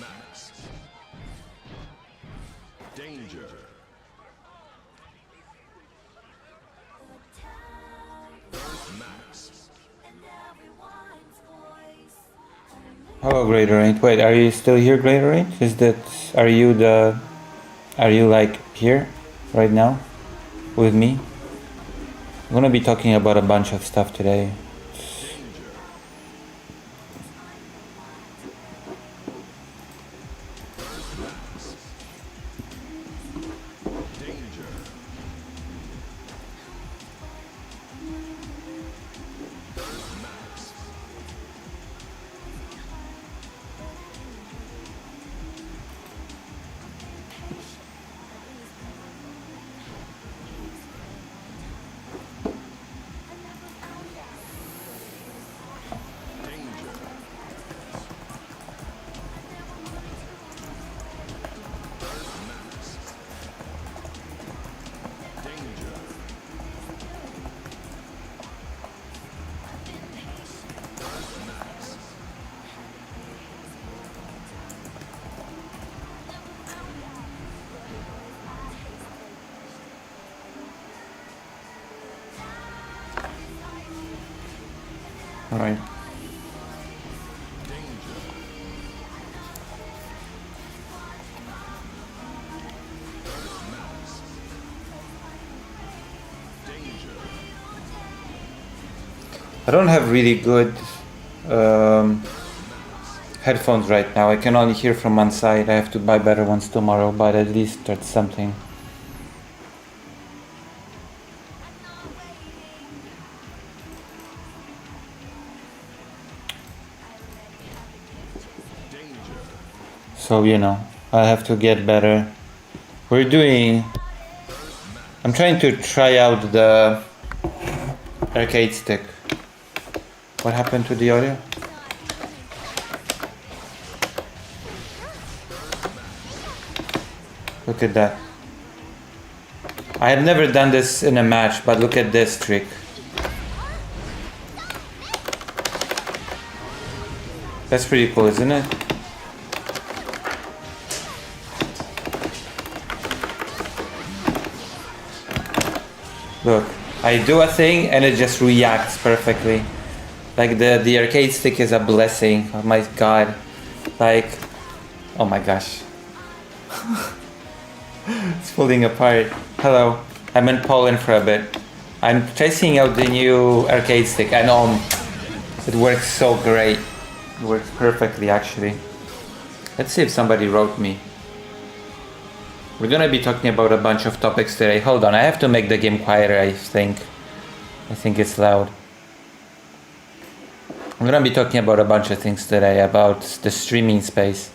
Max. Danger. Max. Hello, Greater8. Wait, are you still here, Greater8? Are you like here right now with me? I'm gonna be talking about a bunch of stuff today. Alright. I don't have really good headphones right now. I can only hear from one side. I have to buy better ones tomorrow, but at least that's something. So, I have to get better. I'm trying to try out the arcade stick. What happened to the audio? Look at that. I have never done this in a match, but look at this trick. That's pretty cool, isn't it? Look, I do a thing and it just reacts perfectly. Like the arcade stick is a blessing. Oh my god. Like, oh my gosh. It's falling apart. Hello, I'm in Poland for a bit. I'm testing out the new arcade stick and it works so great. It works perfectly actually. Let's see if somebody wrote me. We're gonna be talking about a bunch of topics today. Hold on, I have to make the game quieter, I think. I think it's loud. I'm gonna be talking about a bunch of things today, about the streaming space.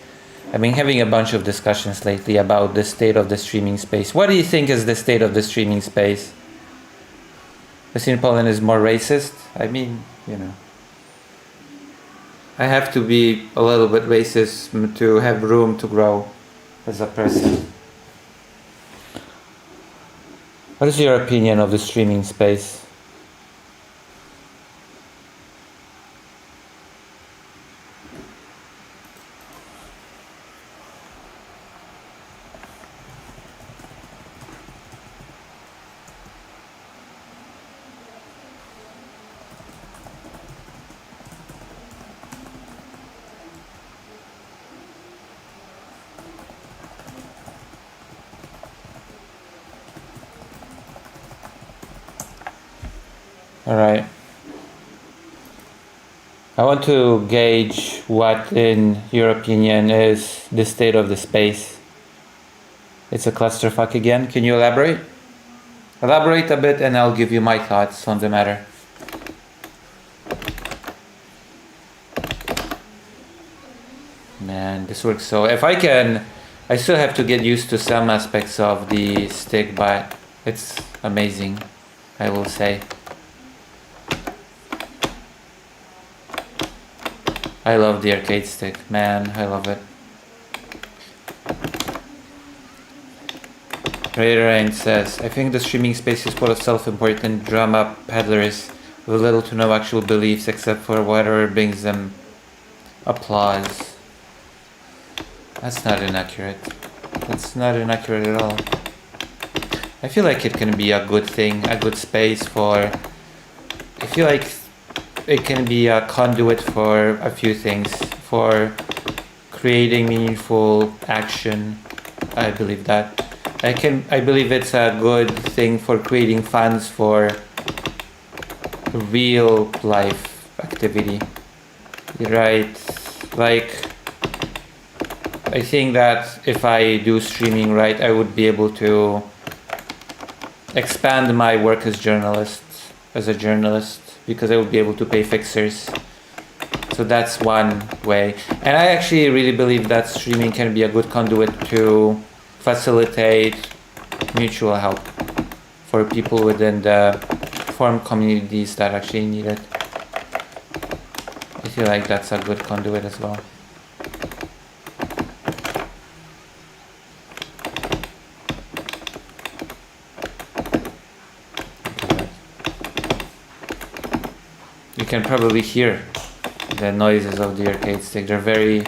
I've been having a bunch of discussions lately about the state of the streaming space. What do you think is the state of the streaming space? Western Poland is more racist? I mean, I have to be a little bit racist to have room to grow as a person. What is your opinion of the streaming space? Alright. I want to gauge what, in your opinion, is the state of the space. It's a clusterfuck again. Can you elaborate? Elaborate a bit and I'll give you my thoughts on the matter. Man, this works so... I still have to get used to some aspects of the stick, but it's amazing, I will say. I love the arcade stick, man, I love it. Raider says, I think the streaming space is full of self-important drama peddlers with little to no actual beliefs except for whatever brings them applause. That's not inaccurate. That's not inaccurate at all. I feel like it can be a good thing, a good space for... I feel like it can be a conduit for a few things. For creating meaningful action. I believe that. I believe it's a good thing for creating funds for real life activity. Right? Like, I think that if I do streaming right, I would be able to expand my work as a journalist, because I would be able to pay fixers. So that's one way. And I actually really believe that streaming can be a good conduit to facilitate mutual help for people within the forum communities that actually need it. I feel like that's a good conduit as well. You can probably hear the noises of the arcade stick. They're very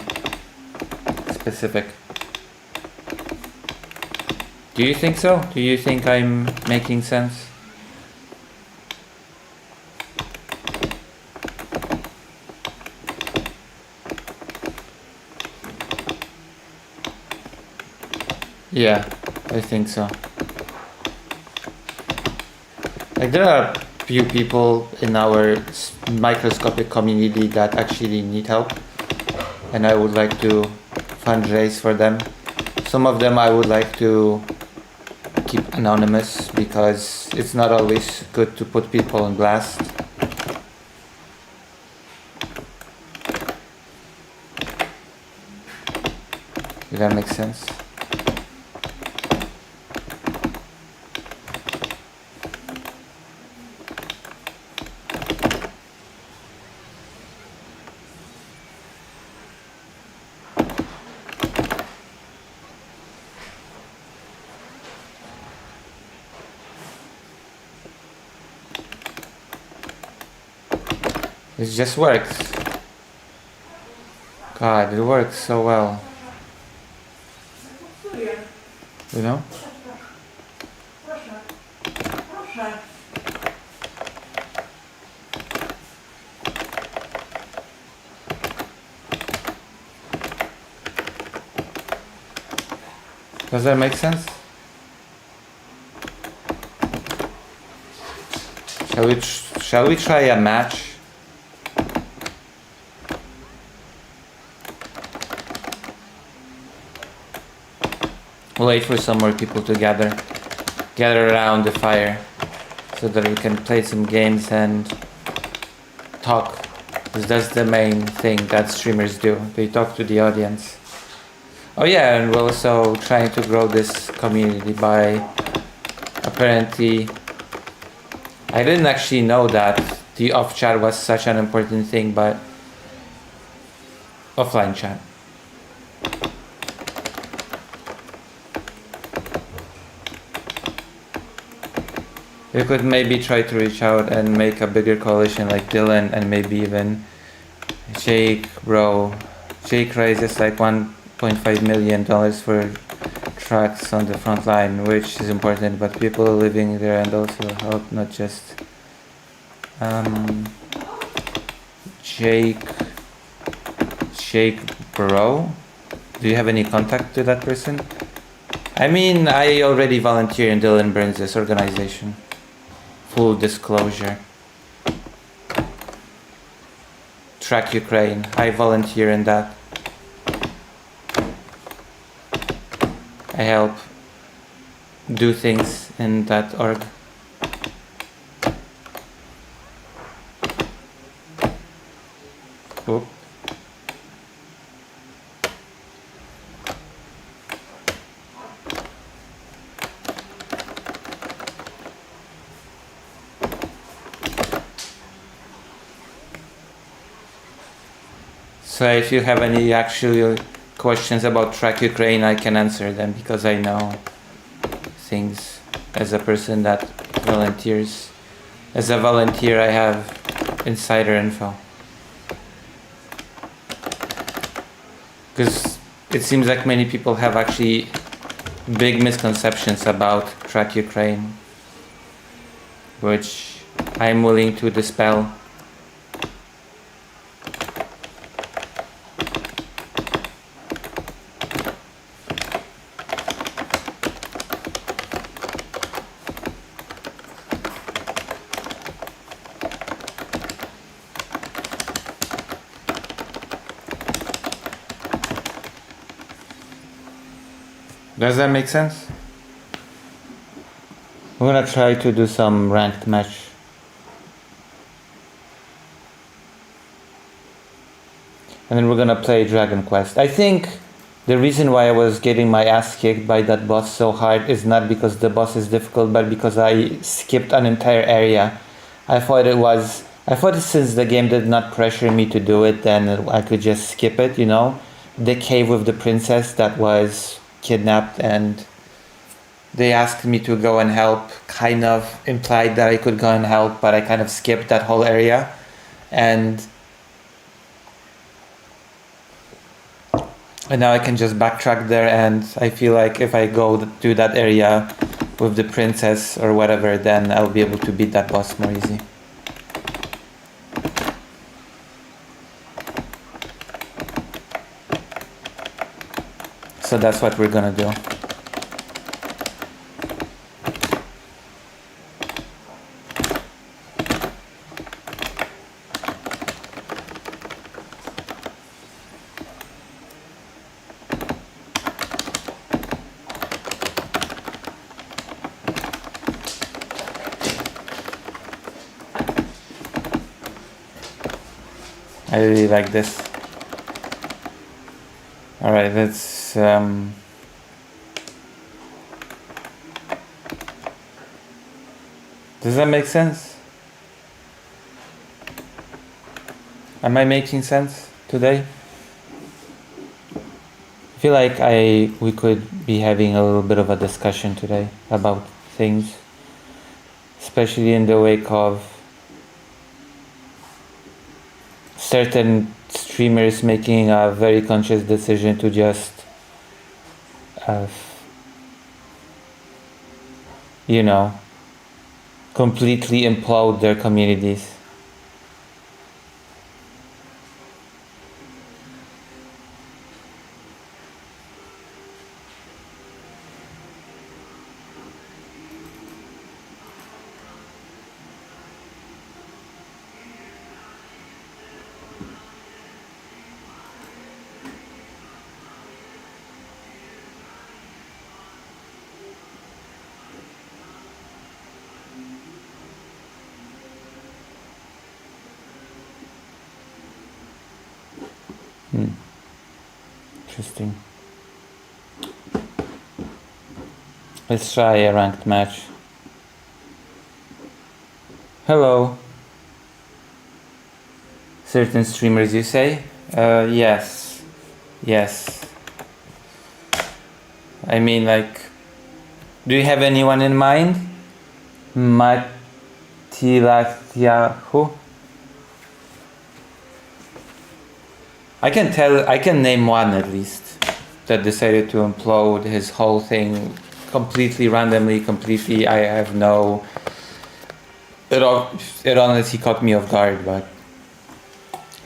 specific. Do you think so? Do you think I'm making sense? Yeah, I think so. Like, there are few people in our microscopic community that actually need help, and I would like to fundraise for them. Some of them I would like to keep anonymous, because it's not always good to put people on blast. Did that make sense? It just works. God, it works so well. You know? Does that make sense? Shall we try a match? We'll wait for some more people to gather around the fire, so that we can play some games and talk. Because that's the main thing that streamers do. They talk to the audience. Oh yeah, and we're also trying to grow this community by, apparently, I didn't actually know that the off chat was such an important thing, but offline chat. We could maybe try to reach out and make a bigger coalition like Dylan, and maybe even Jake, bro. Jake raises like $1.5 million for trucks on the front line, which is important, but people living there and also help, not just Jake, bro. Do you have any contact to that person? I mean, I already volunteer in Dylan Burns' organization. Full disclosure. Track Ukraine. I volunteer in that. I help do things in that org. Oop. So if you have any actual questions about Track Ukraine, I can answer them, because I know things as a person that volunteers. As a volunteer, I have insider info. Because it seems like many people have actually big misconceptions about Track Ukraine, which I'm willing to dispel. Does that make sense? We're gonna try to do some ranked match. And then we're gonna play Dragon Quest. I think the reason why I was getting my ass kicked by that boss so hard is not because the boss is difficult, but because I skipped an entire area. I thought since the game did not pressure me to do it, then I could just skip it, you know? The cave with the princess that was kidnapped and they asked me to go and help, kind of implied that I could go and help, but I kind of skipped that whole area. And now I can just backtrack there, and I feel like if I go to that area with the princess or whatever, then I'll be able to beat that boss more easy. So that's what we're gonna do. I really like this. Alright, let's does that make sense? Am I making sense today? I feel like we could be having a little bit of a discussion today about things, especially in the wake of certain streamers making a very conscious decision to just completely implode their communities. Interesting. Let's try a ranked match. Hello. Certain streamers, you say? Yes. Yes. I mean, like, do you have anyone in mind? Matilatyahu? I can name one at least that decided to implode his whole thing completely randomly, I have no... It honestly caught me off guard, but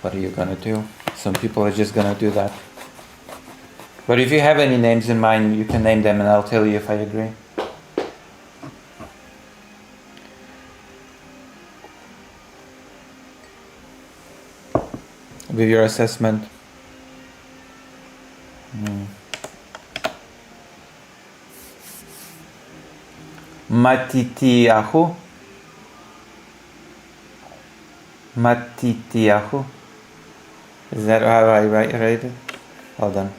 what are you gonna do? Some people are just gonna do that. But if you have any names in mind, you can name them and I'll tell you if I agree. With your assessment. Matitiahu. Matitiahu. Is that how I write it? Hold on.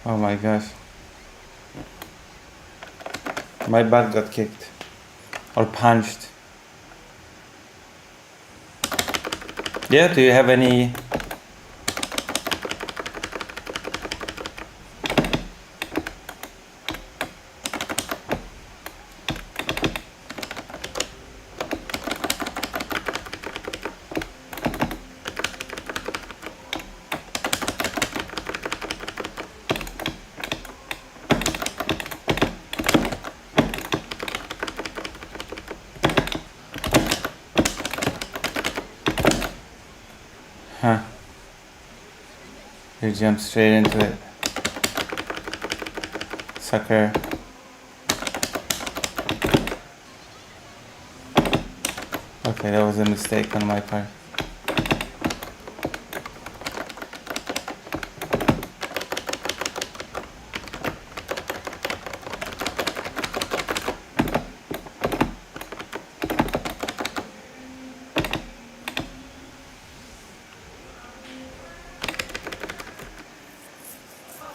Oh my gosh. My butt got kicked. Or punched. Yeah, do you have any... Huh. You jump straight into it. Sucker. Okay, that was a mistake on my part.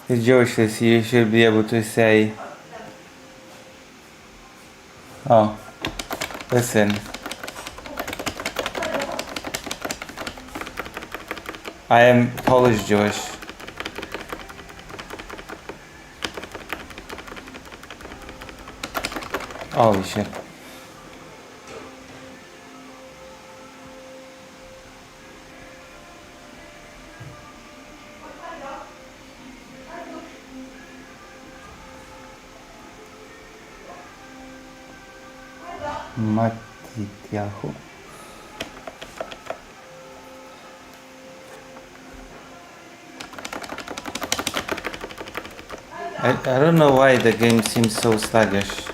It's Jewish, you should be able to say, oh, listen, I am Polish Jewish. Holy shit. Matityahu. I don't know why the game seems so sluggish.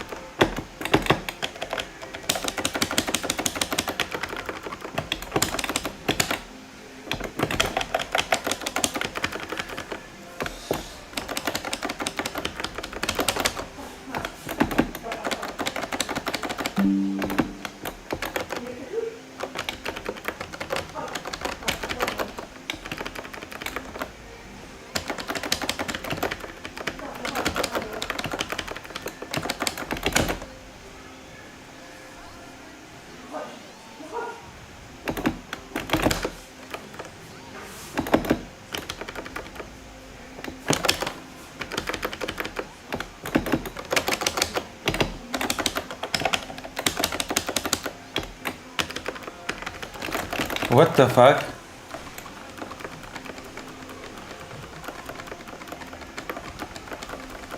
What the fuck?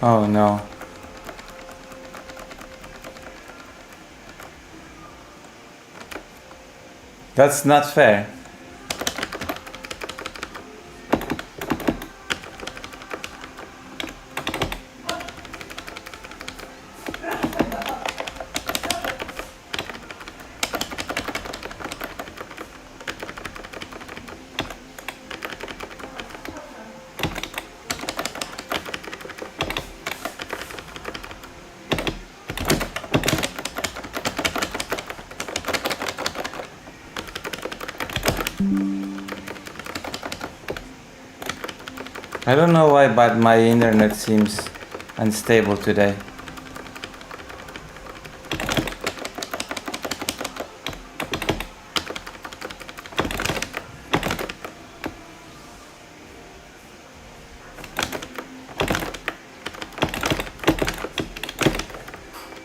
Oh no. That's not fair. I don't know why, but my internet seems unstable today.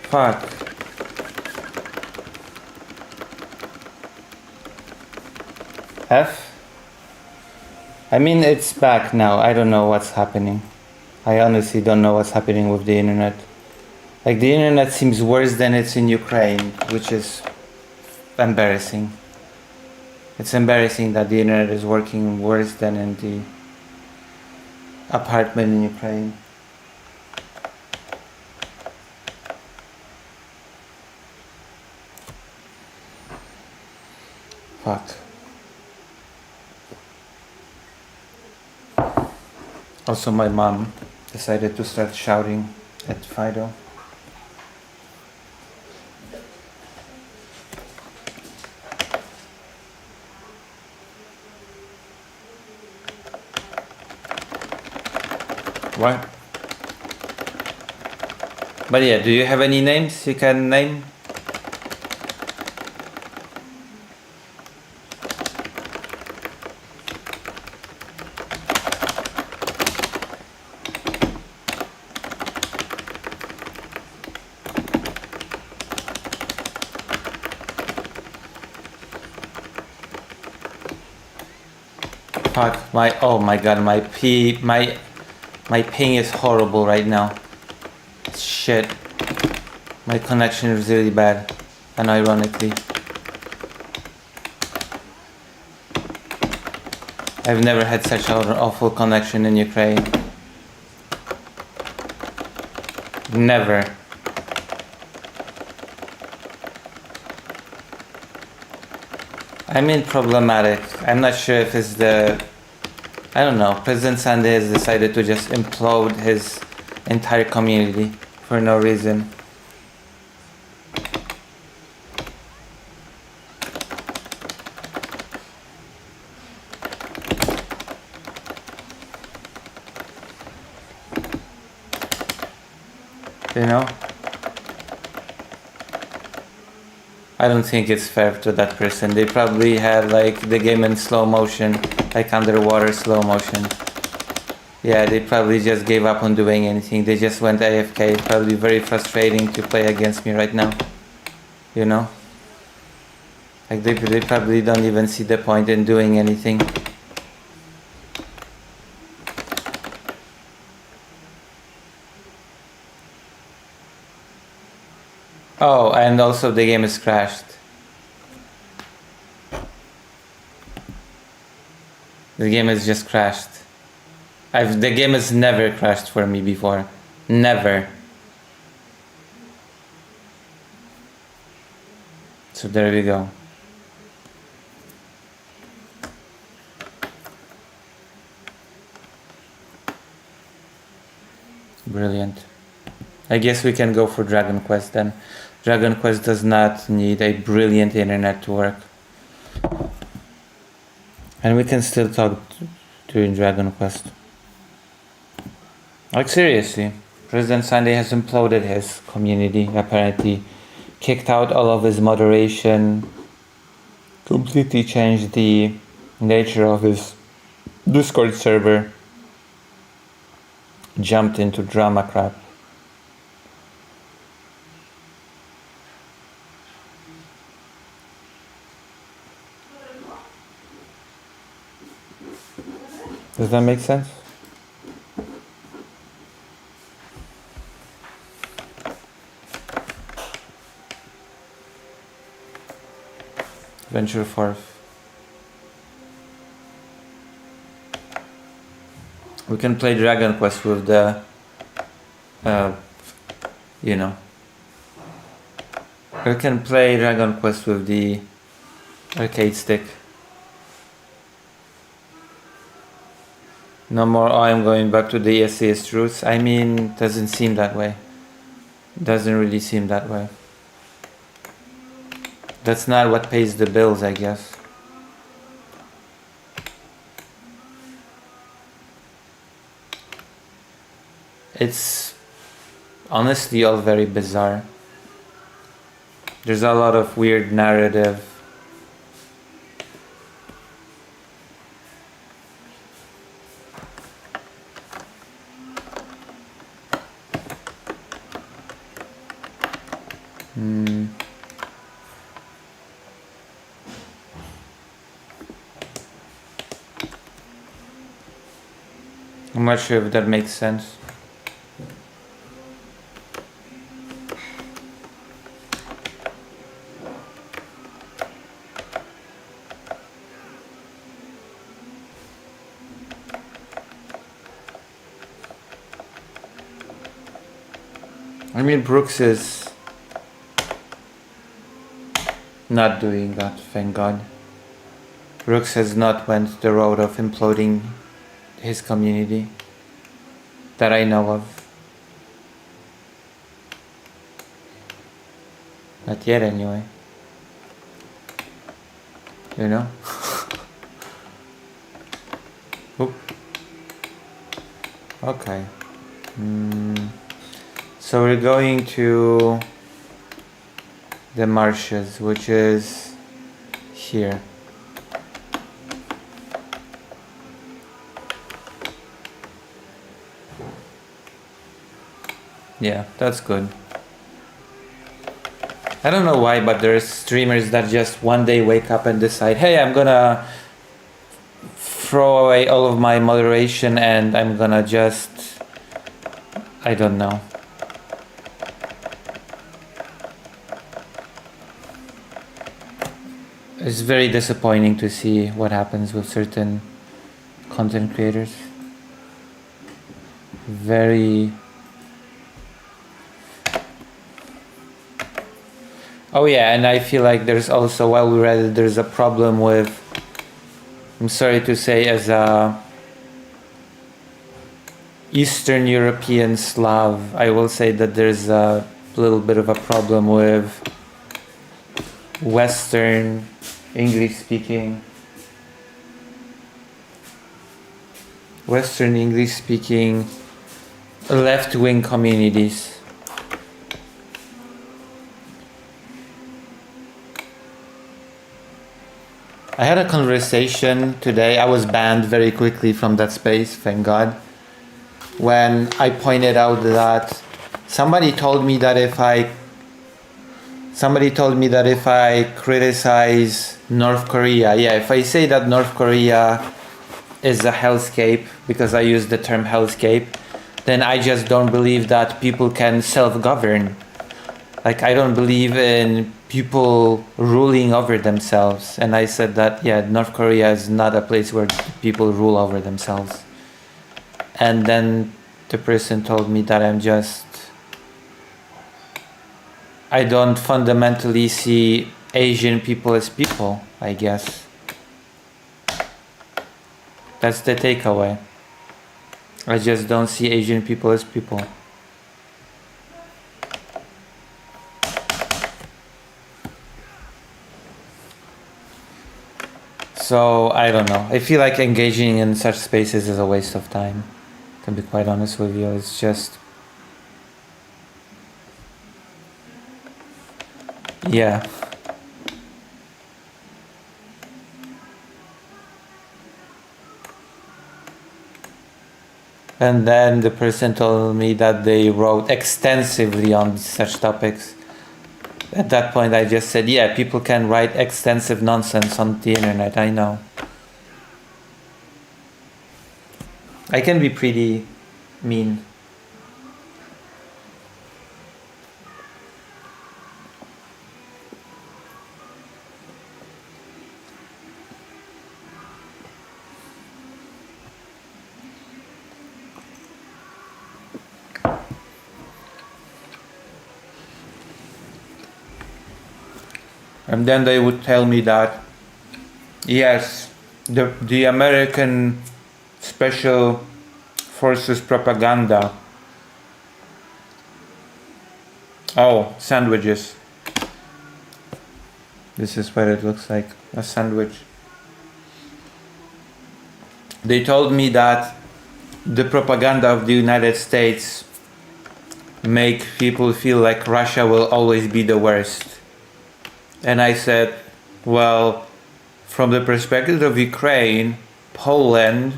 Fuck. F? I mean, it's back now. I don't know what's happening. I honestly don't know what's happening with the internet. Like, the internet seems worse than it's in Ukraine, which is embarrassing. It's embarrassing that the internet is working worse than in the apartment in Ukraine. Fuck. Also, my mom decided to start shouting at Fido. What? But yeah, do you have any names you can name? Fuck, oh my god, my ping is horrible right now. Shit. My connection is really bad, unironically. I've never had such an awful connection in Ukraine. Never. I mean problematic. I'm not sure if it's I don't know. President Sandy has decided to just implode his entire community for no reason. You know? I don't think it's fair to that person. They probably had like the game in slow motion, like underwater slow motion. Yeah, they probably just gave up on doing anything. They just went AFK. Probably very frustrating to play against me right now. You know? Like they probably don't even see the point in doing anything. Oh, and also the game is crashed. The game has just crashed. The game has never crashed for me before. Never. So there we go. Brilliant. I guess we can go for Dragon Quest then. Dragon Quest does not need a brilliant internet to work. And we can still talk during Dragon Quest. Like seriously, President Sunday has imploded his community, apparently kicked out all of his moderation, completely changed the nature of his Discord server, jumped into drama crap. Does that make sense? Venture forth. We can play Dragon Quest with the, you know. We can play Dragon Quest with the arcade stick. No more, oh, I'm going back to the essayist roots. I mean, doesn't seem that way. Doesn't really seem that way. That's not what pays the bills, I guess. It's honestly all very bizarre. There's a lot of weird narrative. I'm not sure if that makes sense. I mean, Brooks is not doing that, thank God. Brooks has not went the road of imploding his community that I know of. Not yet anyway. You know? Oop. Okay. So we're going to the marshes, which is here. Yeah, that's good. I don't know why, but there's streamers that just one day wake up and decide, hey, I'm gonna throw away all of my moderation and I'm gonna just, I don't know. It's very disappointing to see what happens with certain content creators. Very. Oh yeah, and I feel like there's also, while we read it, there's a problem with, I'm sorry to say, as a Eastern European Slav, I will say that there's a little bit of a problem with Western English speaking left-wing communities. I had a conversation today. I was banned very quickly from that space, thank God, when I pointed out that somebody told me that if I criticize North Korea, if I say that North Korea is a hellscape, because I use the term hellscape, then I just don't believe that people can self-govern. Like, I don't believe in people ruling over themselves. And I said that, North Korea is not a place where people rule over themselves. And then the person told me that I don't fundamentally see Asian people as people, I guess. That's the takeaway. I just don't see Asian people as people. So, I don't know. I feel like engaging in such spaces is a waste of time. To be quite honest with you, it's just... Yeah. And then the person told me that they wrote extensively on such topics. At that point I just said, people can write extensive nonsense on the internet, I know. I can be pretty mean. And then they would tell me that, yes, the American Special Forces propaganda. Oh, sandwiches. This is what it looks like, a sandwich. They told me that the propaganda of the United States make people feel like Russia will always be the worst. And I said, well, from the perspective of Ukraine, Poland,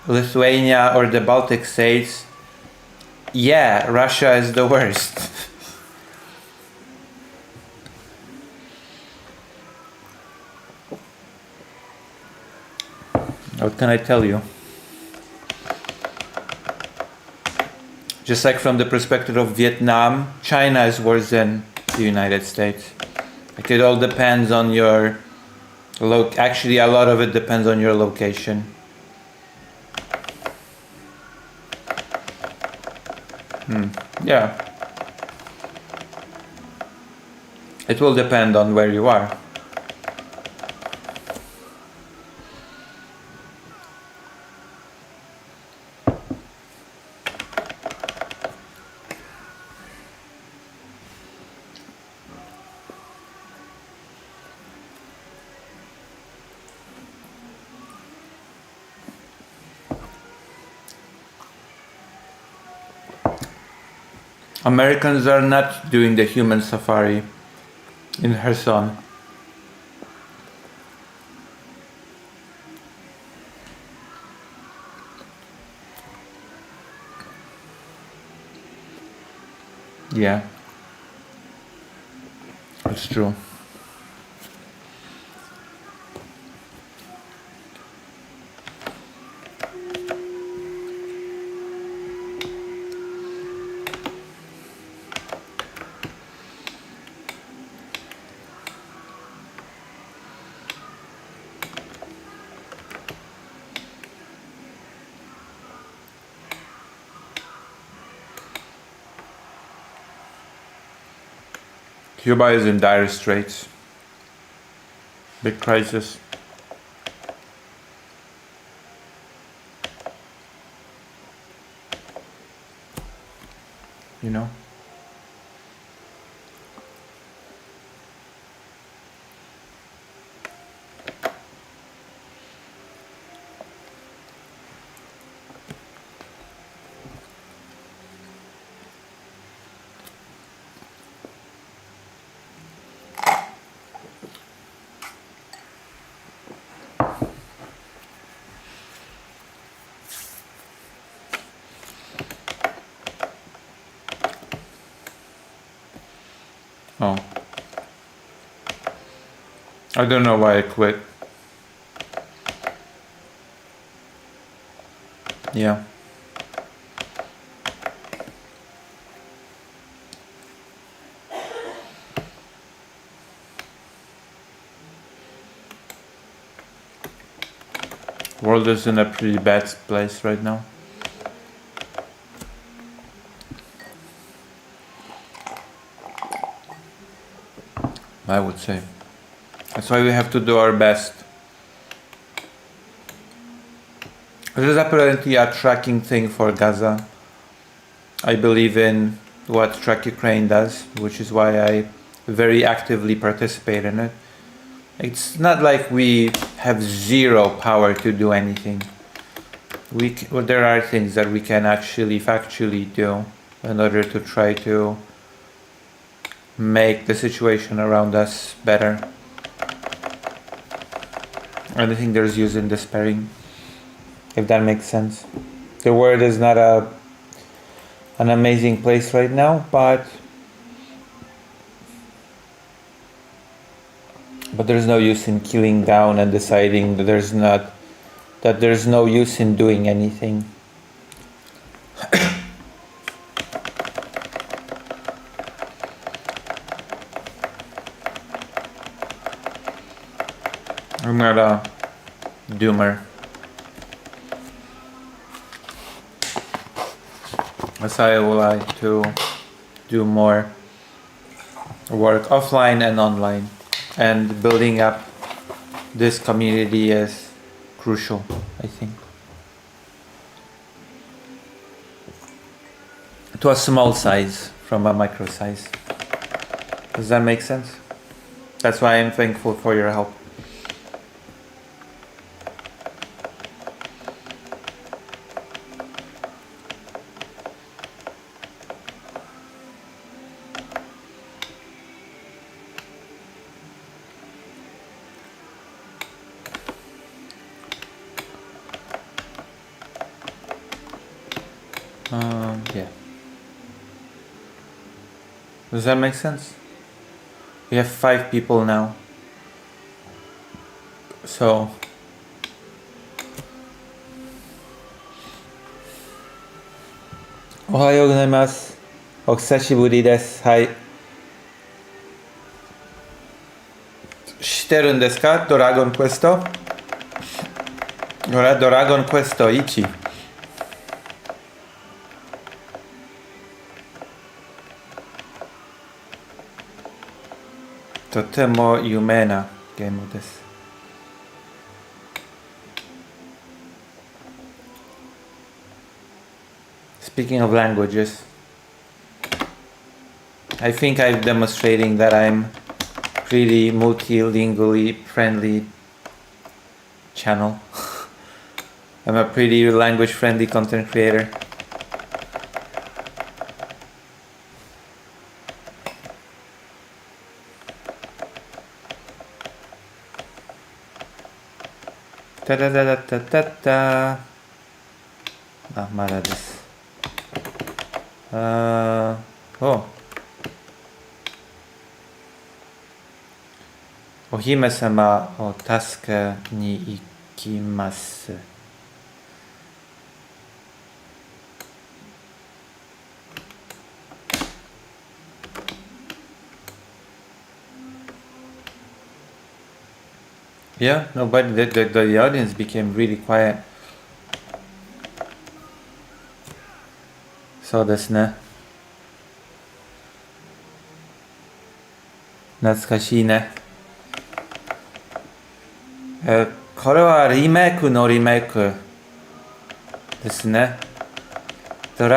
Lithuania, or the Baltic states, Russia is the worst. What can I tell you? Just like from the perspective of Vietnam, China is worse than the United States. Like, it all depends on your actually a lot of it depends on your location. Yeah. It will depend on where you are. Americans are not doing the human safari in Kherson. Yeah, it's true. Cuba is in dire straits. Big crisis. You know? Oh. I don't know why I quit. Yeah. World is in a pretty bad place right now. I would say. That's why we have to do our best. This is apparently a tracking thing for Gaza. I believe in what Track Ukraine does, which is why I very actively participate in it. It's not like we have zero power to do anything. There are things that we can actually factually do in order to try to make the situation around us better. I don't think there's use in despairing, if that makes sense. The world is not an amazing place right now, but there's no use in killing down and deciding that there's no use in doing anything. I'm not a doomer. As I would like to do more work offline and online, and building up this community is crucial, I think. To a small size from a micro size. Does that make sense? That's why I'm thankful for your help. Yeah. Does that make sense? We have 5 people now. So Ohayou gozaimasu. Okusashiburi desu. Hai. Shiteru desu ka? Dragon questo? Ora Dragon questo ichi. とても有名なゲームです。Speaking of languages, I think I'm demonstrating that I'm pretty multilingually friendly channel. I'm a pretty language friendly content creator. タタタタタタタ。あ、まだです。お姫様を助けに行きます。Yeah, no, but the audience became really quiet. そうですね。懐かしいね。これはリメイクのリメイクですね。これ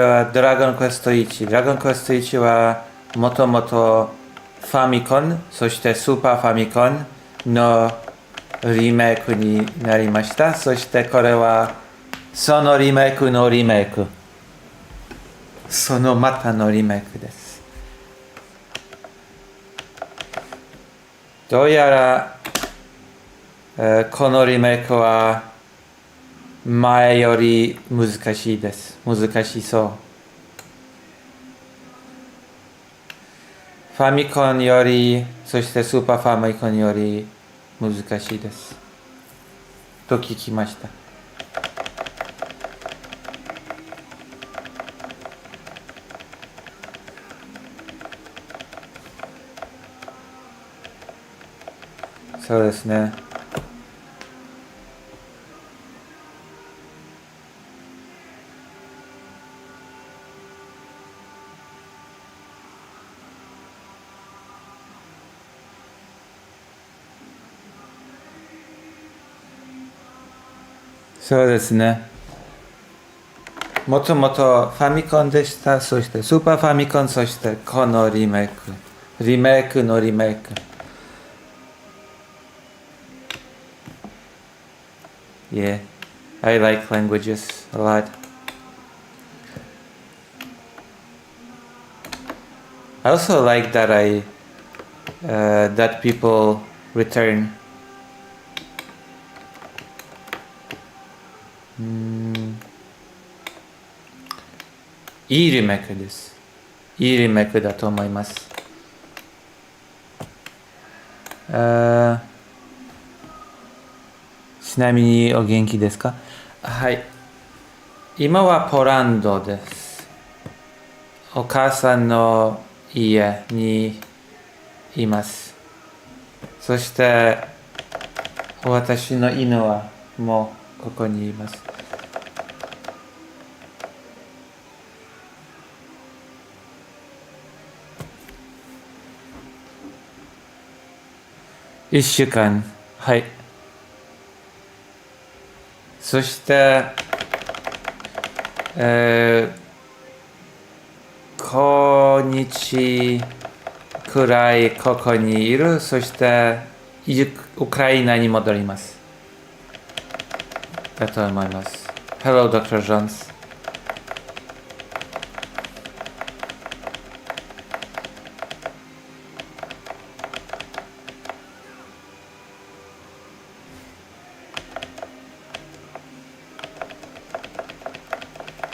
はドラゴンクエスト1。ドラゴンクエスト1はもともとファミコン、そしてスーパーファミコンのリメイクになりました。そしてこれはそのリメイクのリメイク。そのまたのリメイクです。どうやら、このリメイクは前より難しいです。難しそう。ファミコンより、そしてスーパーファミコンより難しいです。と聞きました。そうですね。そうですね。もともとファミコンでした。そしてスーパーファミコン、そしてこのリメイク。リメイクのリメイク。Yeah, I like languages a lot. I also like that that people return. いいリメイクです。いいリメイクだと思います。ちなみにお元気ですか？はい。今はポーランドです。お母さんの家にいます。そして私の犬はもうここにいます。1週間。はい。そして、今日くらいここにいる。そしてウクライナに戻ります。だと思います。Hello, Dr. Jones.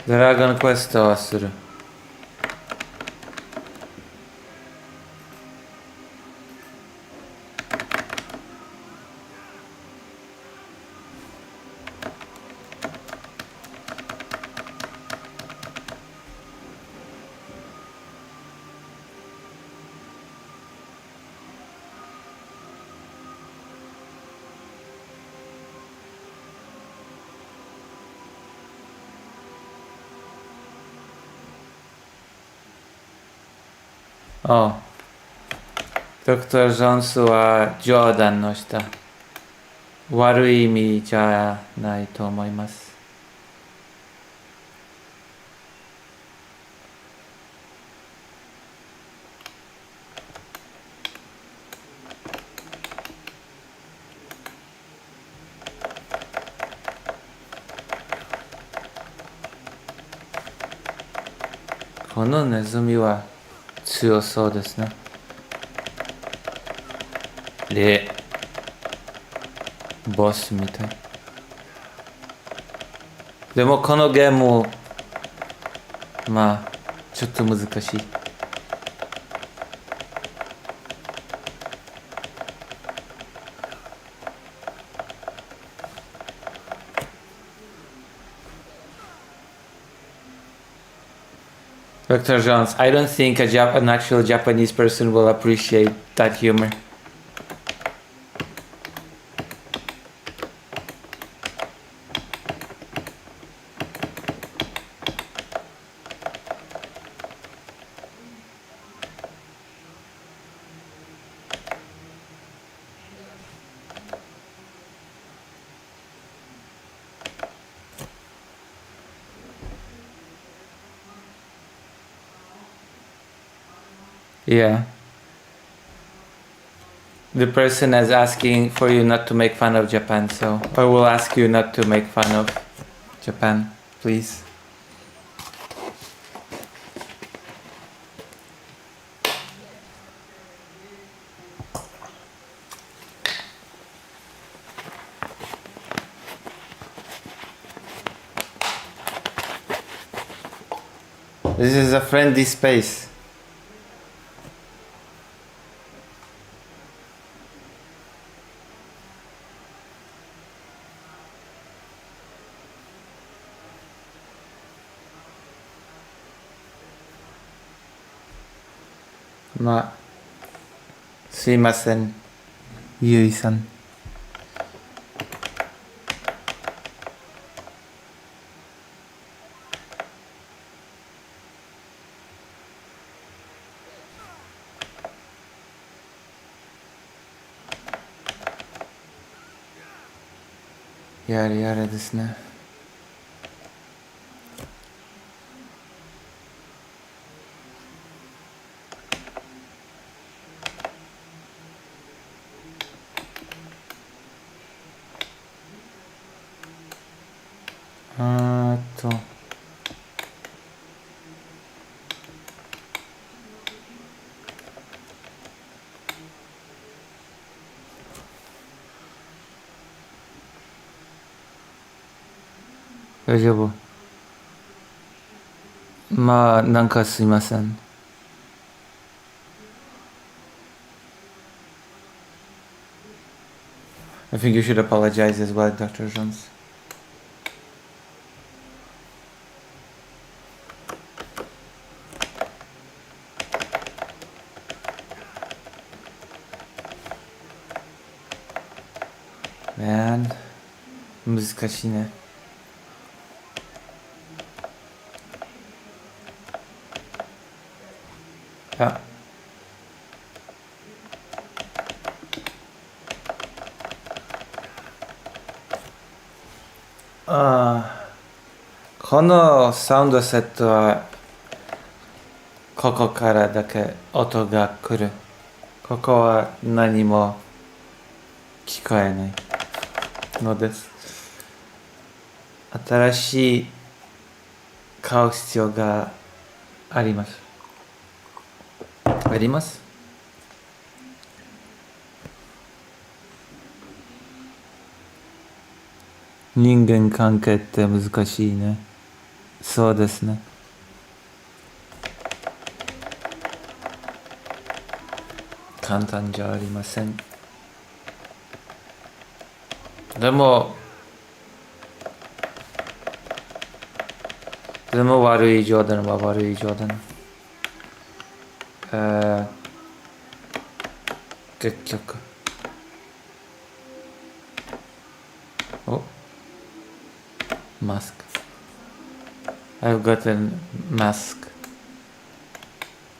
ドラゴンクエストをする。ドクター・ジョンスは冗談のした悪い意味じゃないと思います。このネズミは強そうですね。で、ボスみたい。でもこのゲーム、まあ、ちょっと難しい。Dr. Jones, I don't think an actual Japanese person will appreciate that humor. Yeah. The person is asking for you not to make fun of Japan, so I will ask you not to make fun of Japan, please. This is a friendly space. Ma, すいません、ゆいさん。やれやれですね。あーっと。大丈夫。まあ、なんかすいません。I think you should apologize as well, Dr. Jones. Man, 難しいね。あ、このサウンドセットはここからだけ音が来る。ここは何も聞こえないのです。新しい買う必要があります。あります？人間関係って難しいね。そうですね。簡単じゃありません。でも悪い冗談は悪い冗談。結局。お、mask. I've got a mask.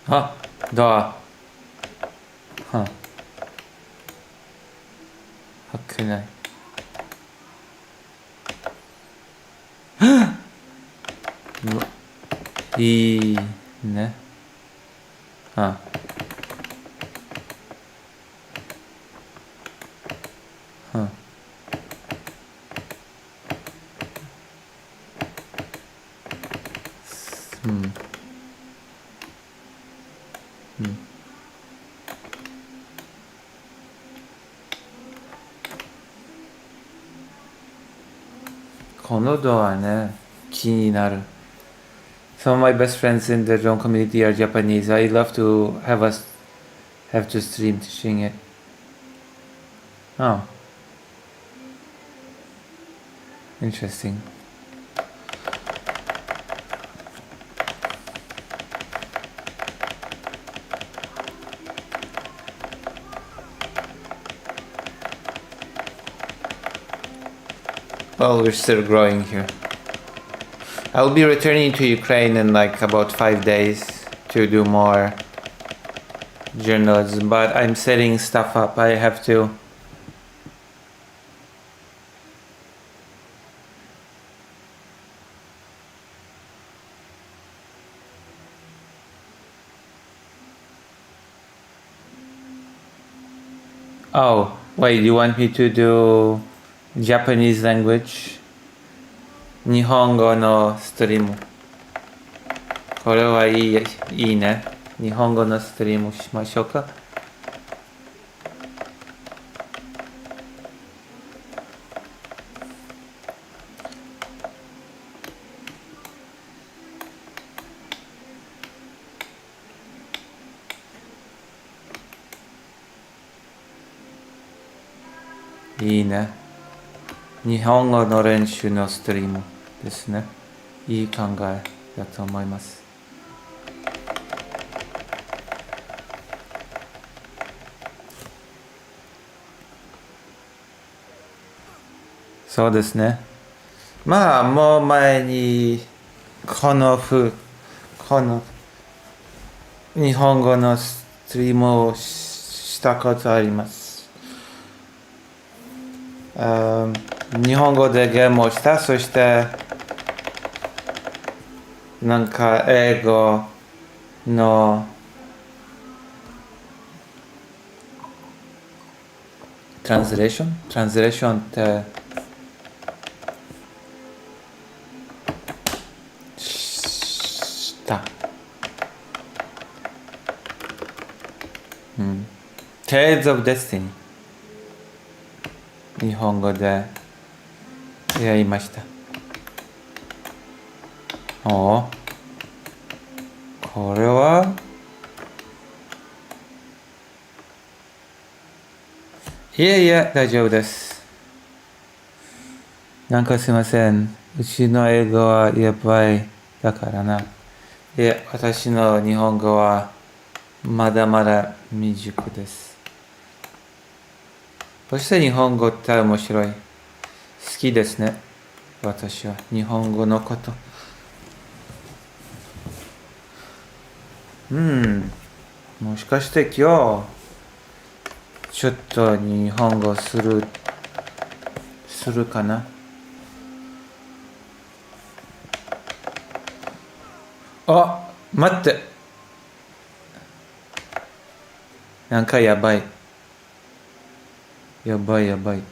あ、ドア。は開けない。いいね。あ。このドアね、気になる。Some of my best friends in the drone community are Japanese. I love to have to stream teaching it. Oh. Interesting. Well, we're still growing here. I'll be returning to Ukraine in like about 5 days to do more journalism, but I'm setting stuff up. I have to. Oh, wait, you want me to do Japanese language? 日本語のストリーム。これはいいね。日本語のストリームしましょうか。いいね。日本語の練習のストリームですね。いい考えだと思います。そうですね。まあ、もう前にこの日本語のストリームをしたことあります。日本語でゲームをした。そしてなんか英語のトランスレーションってした。Tales of Destiny 日本語でやりました。おお、これはいえ大丈夫です。なんかすいません。うちの英語はやばいだからな。私の日本語はまだまだ未熟です。そして日本語って面白い。好きですね。私は日本語のこと。もしかして今日ちょっと日本語するかな。あ、待って。なんかやばい。やばい。やばい。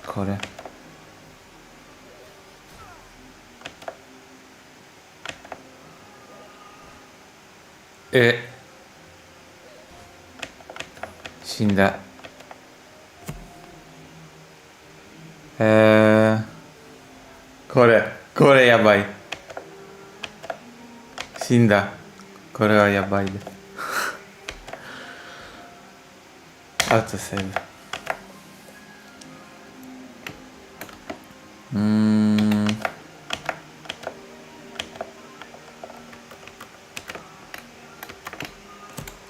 これ。死んだ。これやばい。死んだ。これはやばいです。アウトセーブ。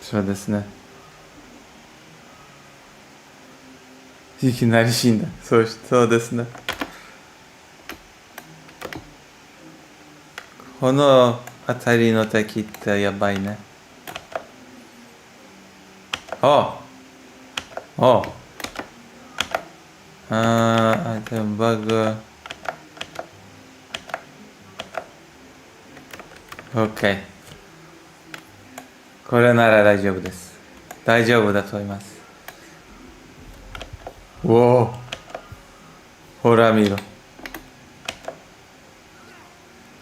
そうですね。いきなり死んだ。そうですね。この辺りの敵ってやばいね。でもバグ。OK。これなら大丈夫です。大丈夫だと思います。ほら見ろ。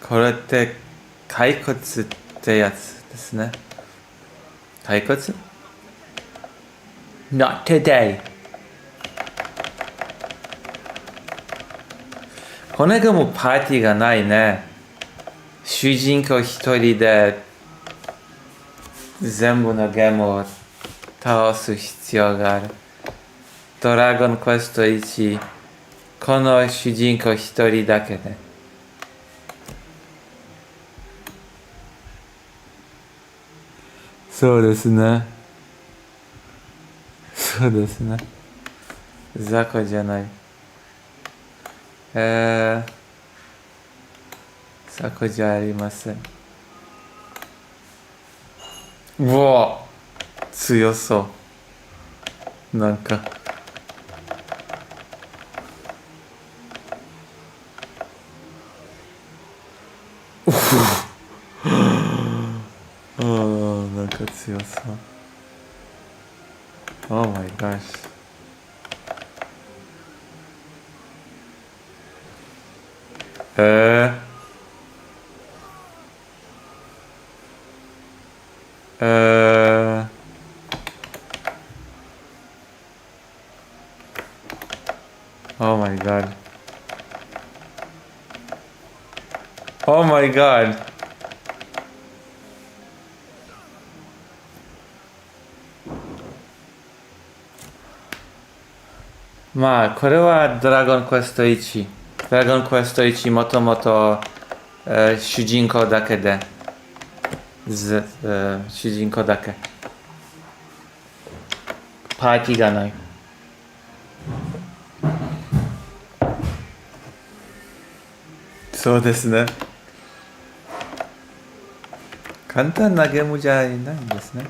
これって骸骨ってやつですね。骸骨 ?Not today. このゲームパーティーがないね。主人公一人で全部のゲームを倒す必要がある。ドラゴンクエスト1、この主人公一人だけで。そうですね。そうですね。雑魚じゃない。雑魚じゃありません。うわ、強そう。なんか。なんか強そう。Oh my gosh. Oh my god. Oh my god. まあ、これはドラゴンクエスト1。ドラゴンクエスト1もともと主人公だけで。主人公だけ。パーティーがない。そうですね。簡単なゲームじゃないんですね。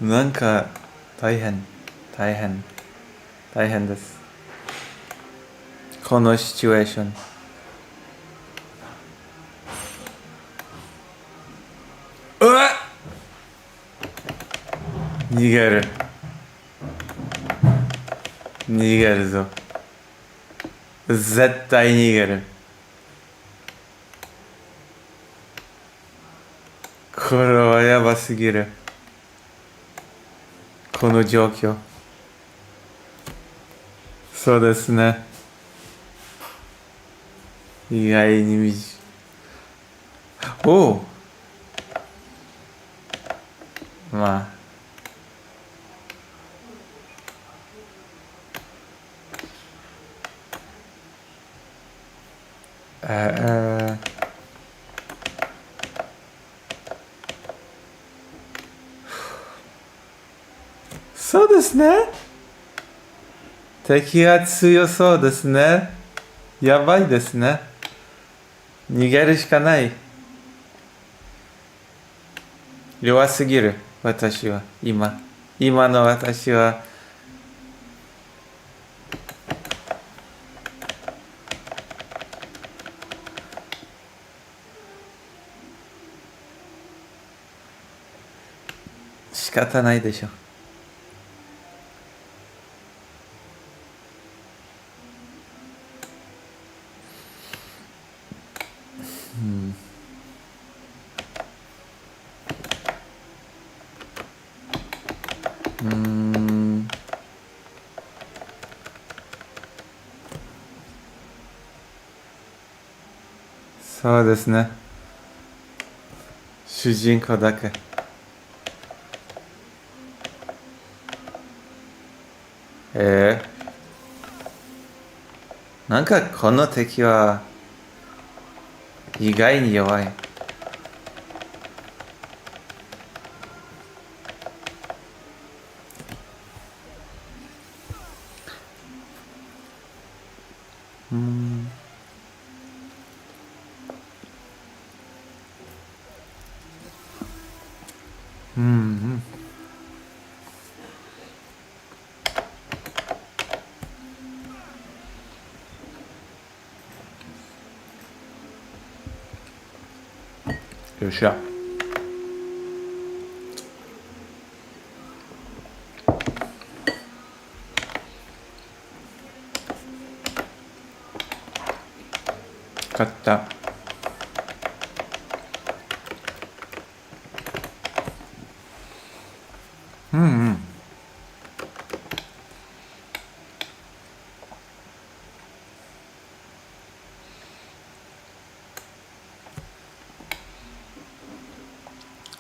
なんか大変です。このシチュエーション。うわっ！逃げる。逃げるぞ。絶対逃げる。これはやばすぎる。この状況。そうですね。意外におう。まあ。そうですね。敵が強そうですね。やばいですね。逃げるしかない。弱すぎる、私は。今の私は。仕方ないでしょ。そうですね。主人公だけ。なんかこの敵は意外に弱い。よっしゃ。かった。うんうん。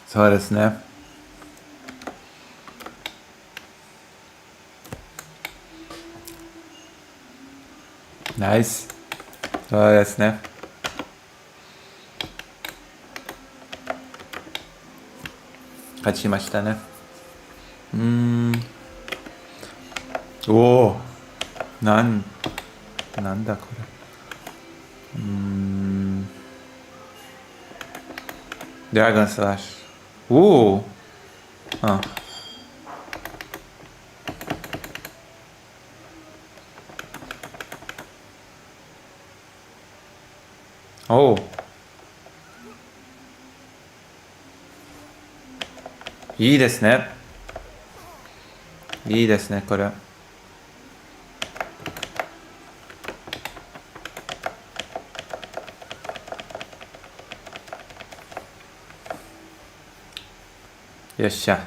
そうですね。ナイス。そうですね。勝ちましたね。おお。なんだこれ。ドラゴンスラッシュ。おお。あ。おお。いいですね。いいですね、これ。よっしゃ。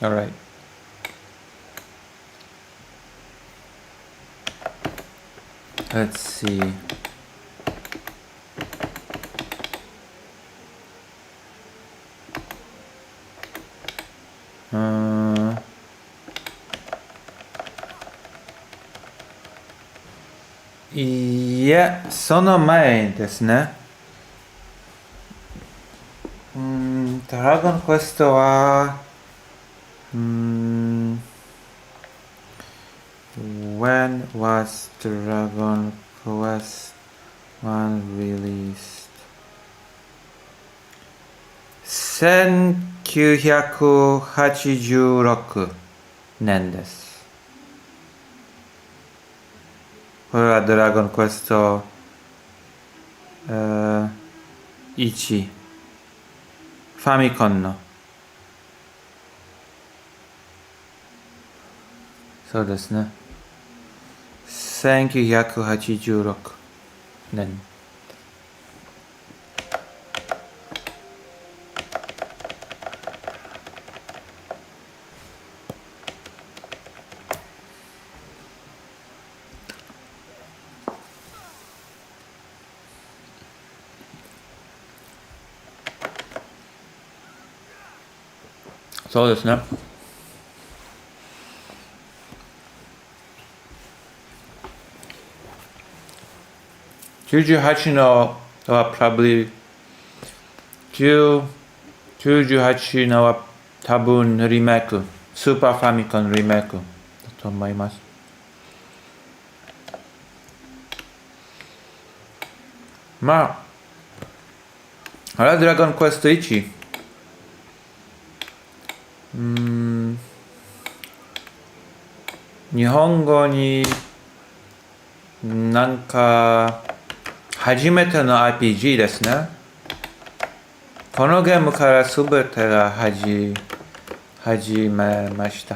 Alright. Let's see.いや、その前ですね。ドラゴンクエストは、When was Dragon Quest 1 released? 1986年です。これはドラゴンクエスト1ファミコンのそうですね1986年そうですね98のは probably 98のは多分リメイクスーパーファミコンリメイクだと思いますまああれはドラゴンクエスト1日本語になんか初めての RPG ですねこのゲームから全てが始めました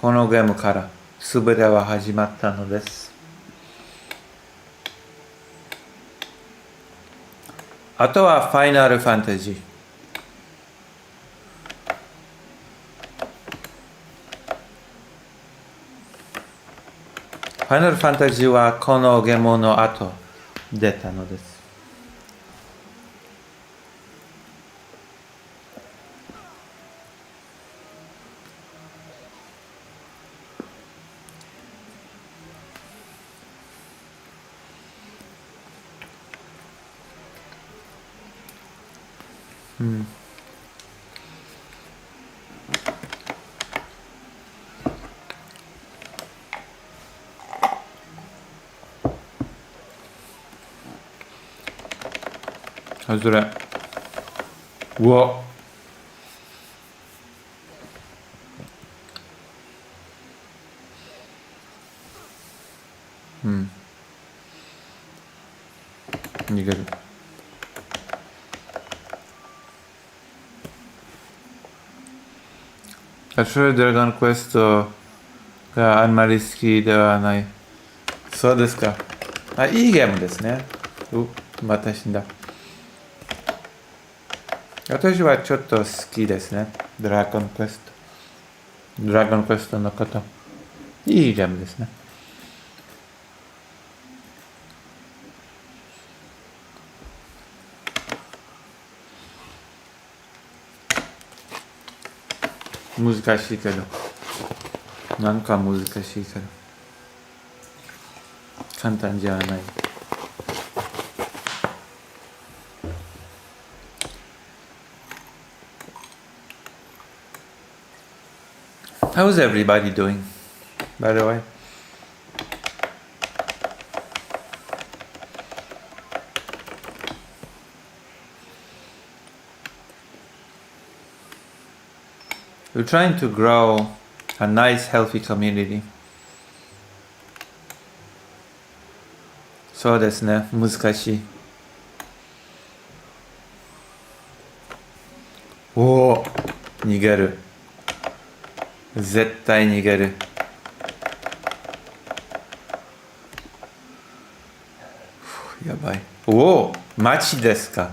このゲームから全ては始まったのですあとはファイナルファンタジーファイナルファンタジーはこのゲームの後出たのです。それうわ逃げる私ドラゴンクエストがあんまり好きではない。そうですか。あ、いいゲームですね。また死んだ。私はちょっと好きですね。ドラゴンクエスト。ドラゴンクエストのこと。いいゲームですね。難しいけど。なんか難しいけど。簡単じゃない。How's everybody doing, by the way? We're trying to grow a nice, healthy community. そうですね、難しい。おお、逃げる。絶対逃げる。やばい。おお、マジですか。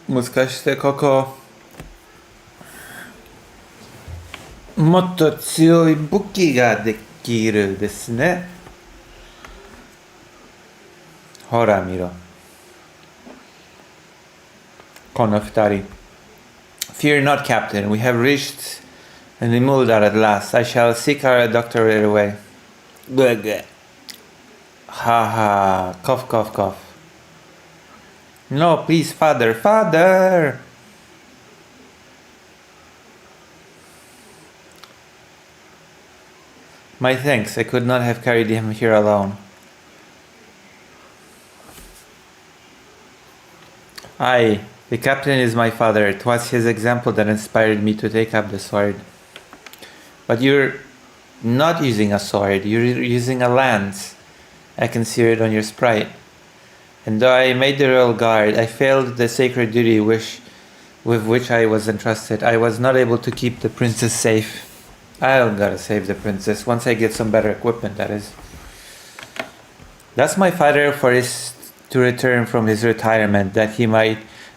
もしかしてここもっと強い武器ができるですね。ほら見ろ。この二人。Fear not, Captain. We have reached Nimul'dar at last. I shall seek our doctor right away. Good. Ha ha. Cough, cough, cough. No, please, father. Father! My thanks. I could not have carried him here alone. Aye, the captain is my father. It was his example that inspired me to take up the sword. But you're not using a sword, you're using a lance. I can see it on your sprite. And though I made the royal guard, I failed the sacred duty with which I was entrusted. I was not able to keep the princess safe. I gotta save the princess once I get some better equipment, that is. That's my father for his to return from his retirement, that he might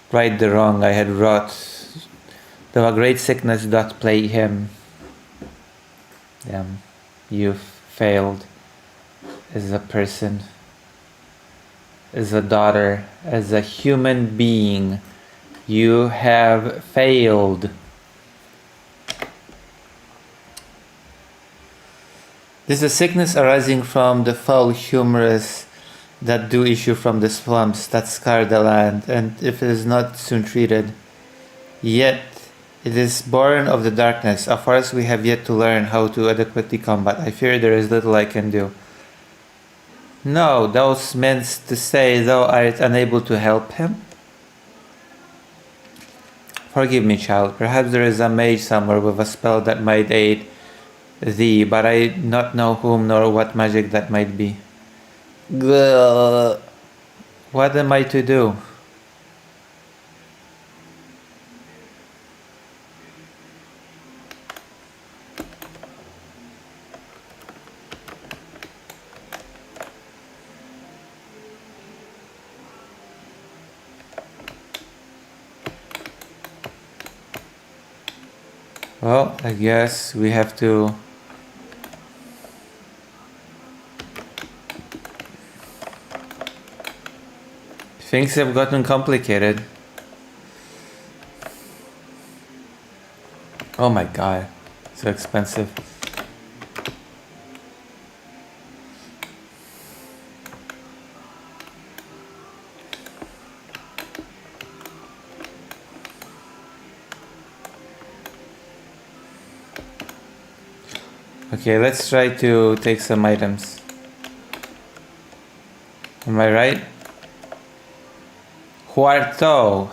right the wrong I had wrought, though a great sickness doth plague him. Damn, you've failed as a person, as a daughter, as a human being. You have failed. This is a sickness arising from the foul humors that do issue from the slums that scar the land, and if it is not soon treated, yet it is born of the darkness, a force we have yet to learn how to adequately combat. I fear there is little I can do. No, thou meant to say thou art unable to help him? Forgive me, child. Perhaps there is a mage somewhere with a spell that might aid thee, but I do not know whom nor what magic that might be. Gah. What am I to do? Well, I guess we have to things have gotten complicated. Oh my god, so expensive. Okay, let's try to take some items. Am I right? Huarto,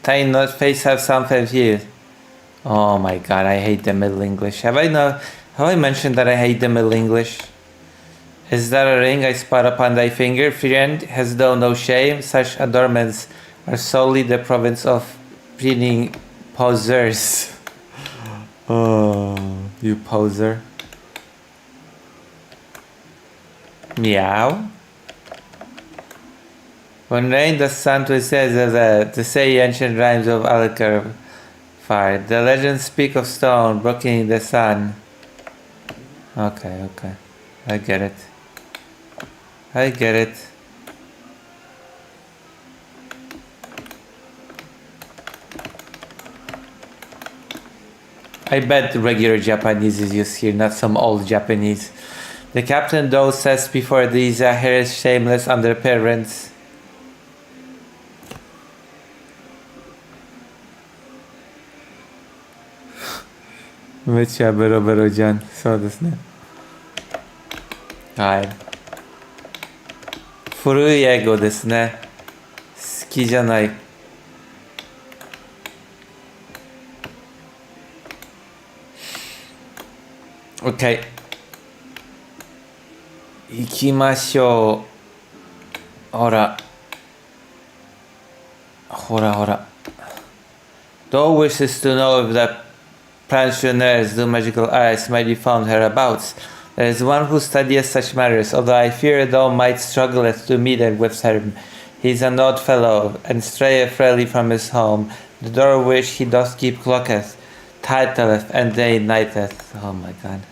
Tai not face have something here. Oh my god, I hate the Middle English. Have I mentioned that I hate the Middle English? Is that a ring I spot upon thy finger, friend? Hast thou no shame? Such adornments are solely the province of breeding posers. Oh, you poser. Meow. When rain the sun says to say ancient rhymes of Alikar fire. The legends speak of stone blocking the sun. Okay. I get it. I bet regular Japanese is used here, not some old Japanese. The captain though says before these hair's shameless underparents. Mecha bero jan. So this ne. Right. 古い英語ですね。好きじゃない。OK。行きましょう。ほら。Thou wishes to know if the pensioners do magical arts might be found hereabouts. There is one who studies such matters, although I fear thou might struggle to meet with him. He is an odd fellow, and strayeth freely from his home. The door which he doth keep clocketh, titleth, and day nighteth. Oh my god.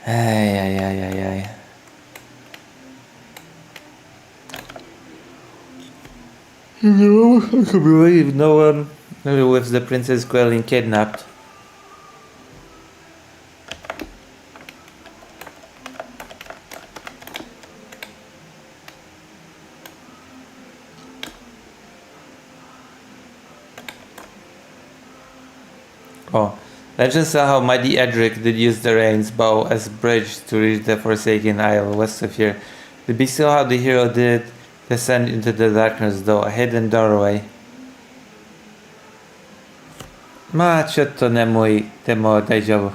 Ay. No, I can't believe no one with the Princess Quelling kidnapped. Oh, legends tell how mighty Edric did use the rain's bow as a bridge to reach the Forsaken Isle west of here. The beast saw how the hero did descend into the darkness, though a hidden doorway. まあちょっと眠い。でも大丈夫。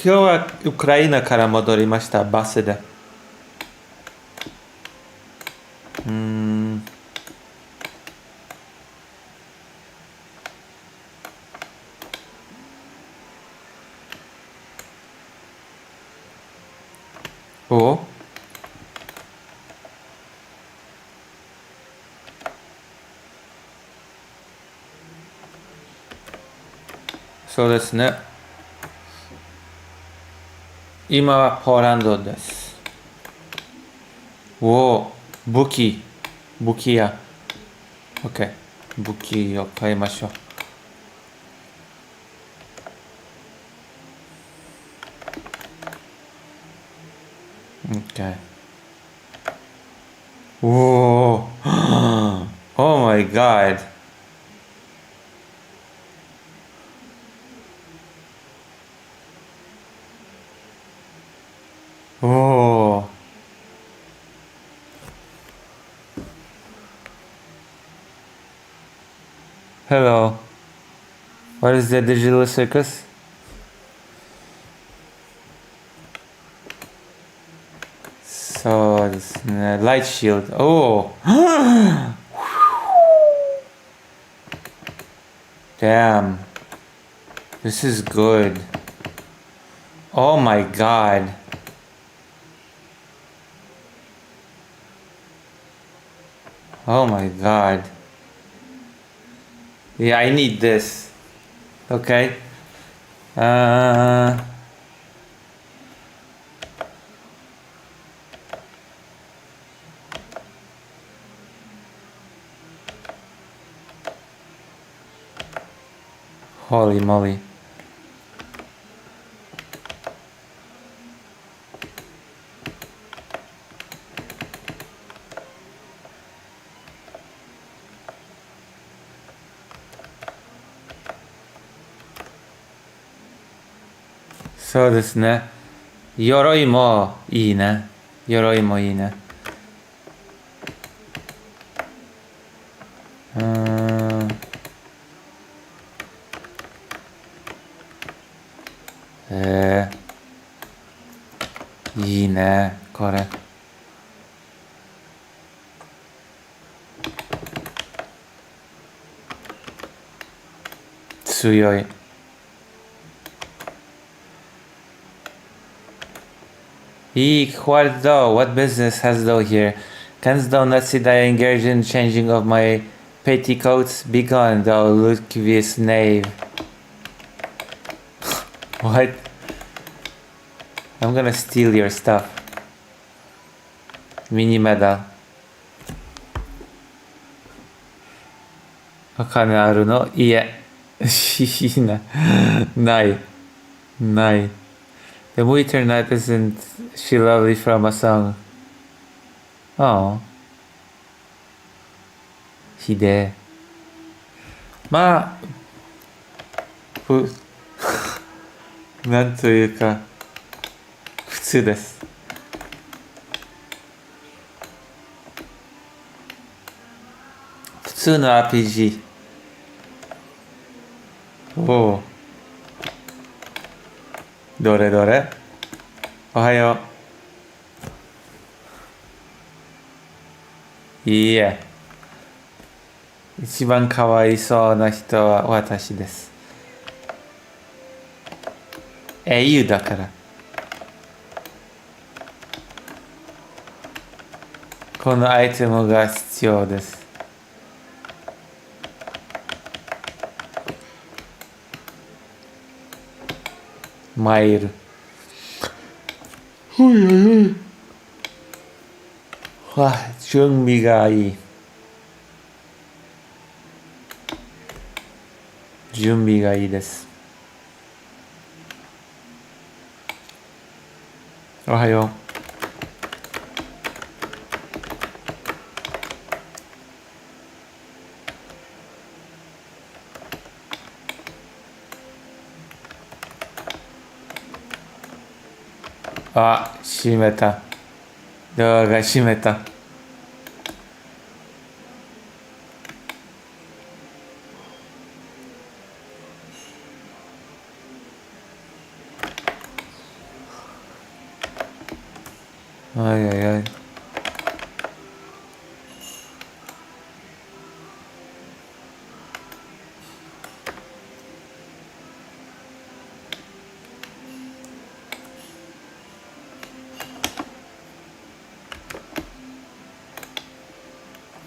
今日はウクライナから戻りました。バスで。お？そうですね。今はポーランドです。おお、武器屋。OK。武器を買いましょう。OK。おお。Oh my god. Oh. Hello. What is the digital circus? So, this light shield. Oh. Damn. This is good. Oh my god. Oh my god. Yeah, I need this. Okay. Holy moly. そうですね。鎧もいいね。鎧もいいね。うーん。いいね、これ。強い。What though? What business has thou here? Canst thou not see that I engage in changing of my petticoats? Begone, thou lascivious knave. What? I'm gonna steal your stuff. Mini medal. お金あるの？いえ。いいな。ない。ない。The winter night isn't she lovely from a song? Oh. ひでえ。まあ、なんというか、普通です。普通の RPG。おお。どれどれ？おはよう。いいえ。一番かわいそうな人は私です。英雄だから。このアイテムが必要です。マイル。わあ、準備がいい。準備がいいです。おはよう。あ、閉めた。ドアが閉めた。はいはいはい。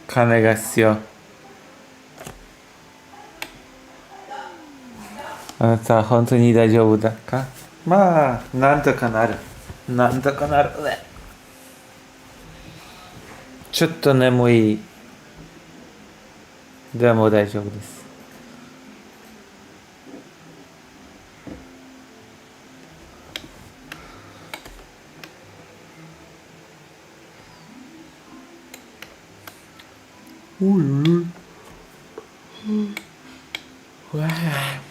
金が必要。あなたは本当に大丈夫だか？まあ、なんとかなる。なんとかなる。ちょっと眠い。でも大丈夫です。おいおい。わあ。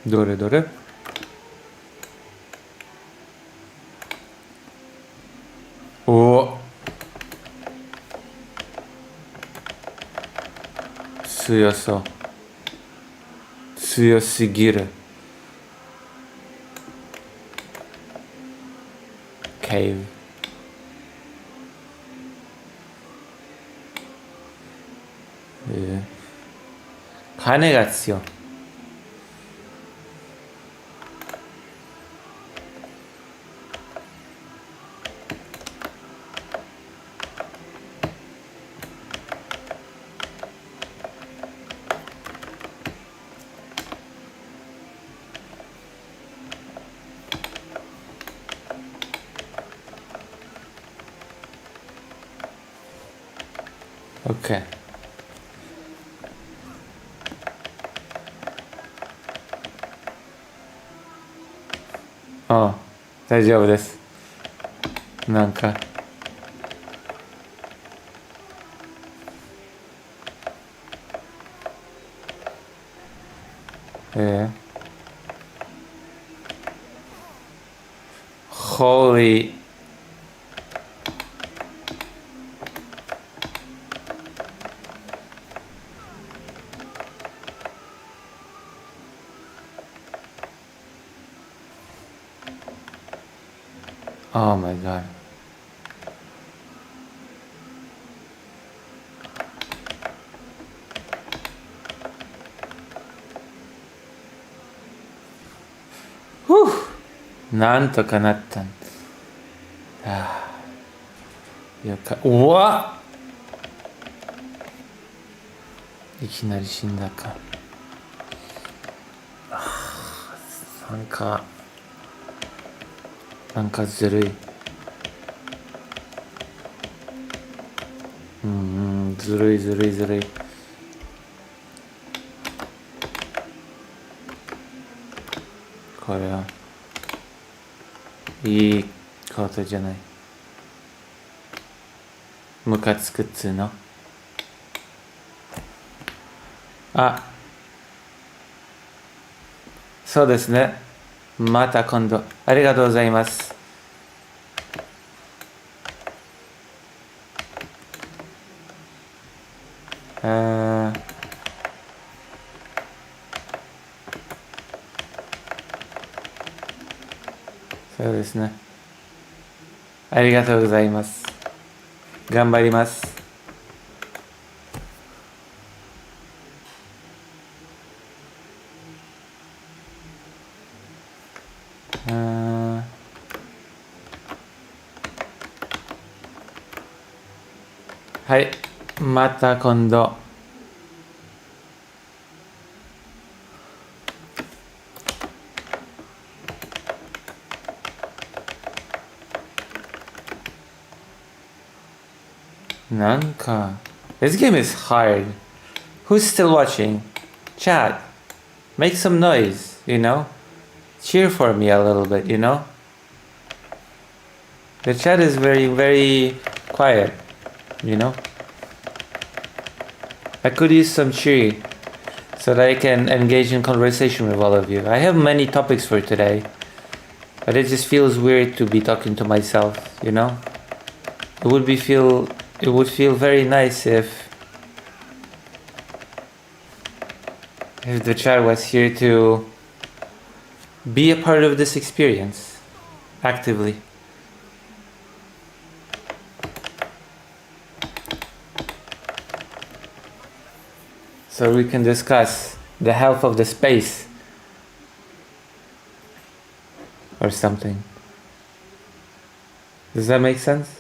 どれどれ？おお。強そう。強すぎる。ケーブ。金が必要。OK。ああ、大丈夫です。なんか。Holy. Oh my god.なんとかなったん。うわっ、いきなり死んだか。なんかずるい。ずるい。これはいいことじゃない。ムカつくっつうの。あ、そうですね。また今度。ありがとうございます。そうですね。ありがとうございます。頑張ります。はい。また今度。なんか This game is hard. Who's still watching? Chat. Make some noise, you know? Cheer for me a little bit, you know? The chat is very quiet, you know? I could use some cheer so that I can engage in conversation with all of you. I have many topics for today, but it just feels weird to be talking to myself, you know? It would feel very nice if the chat was here to be a part of this experience actively. So we can discuss the health of the space or something. Does that make sense?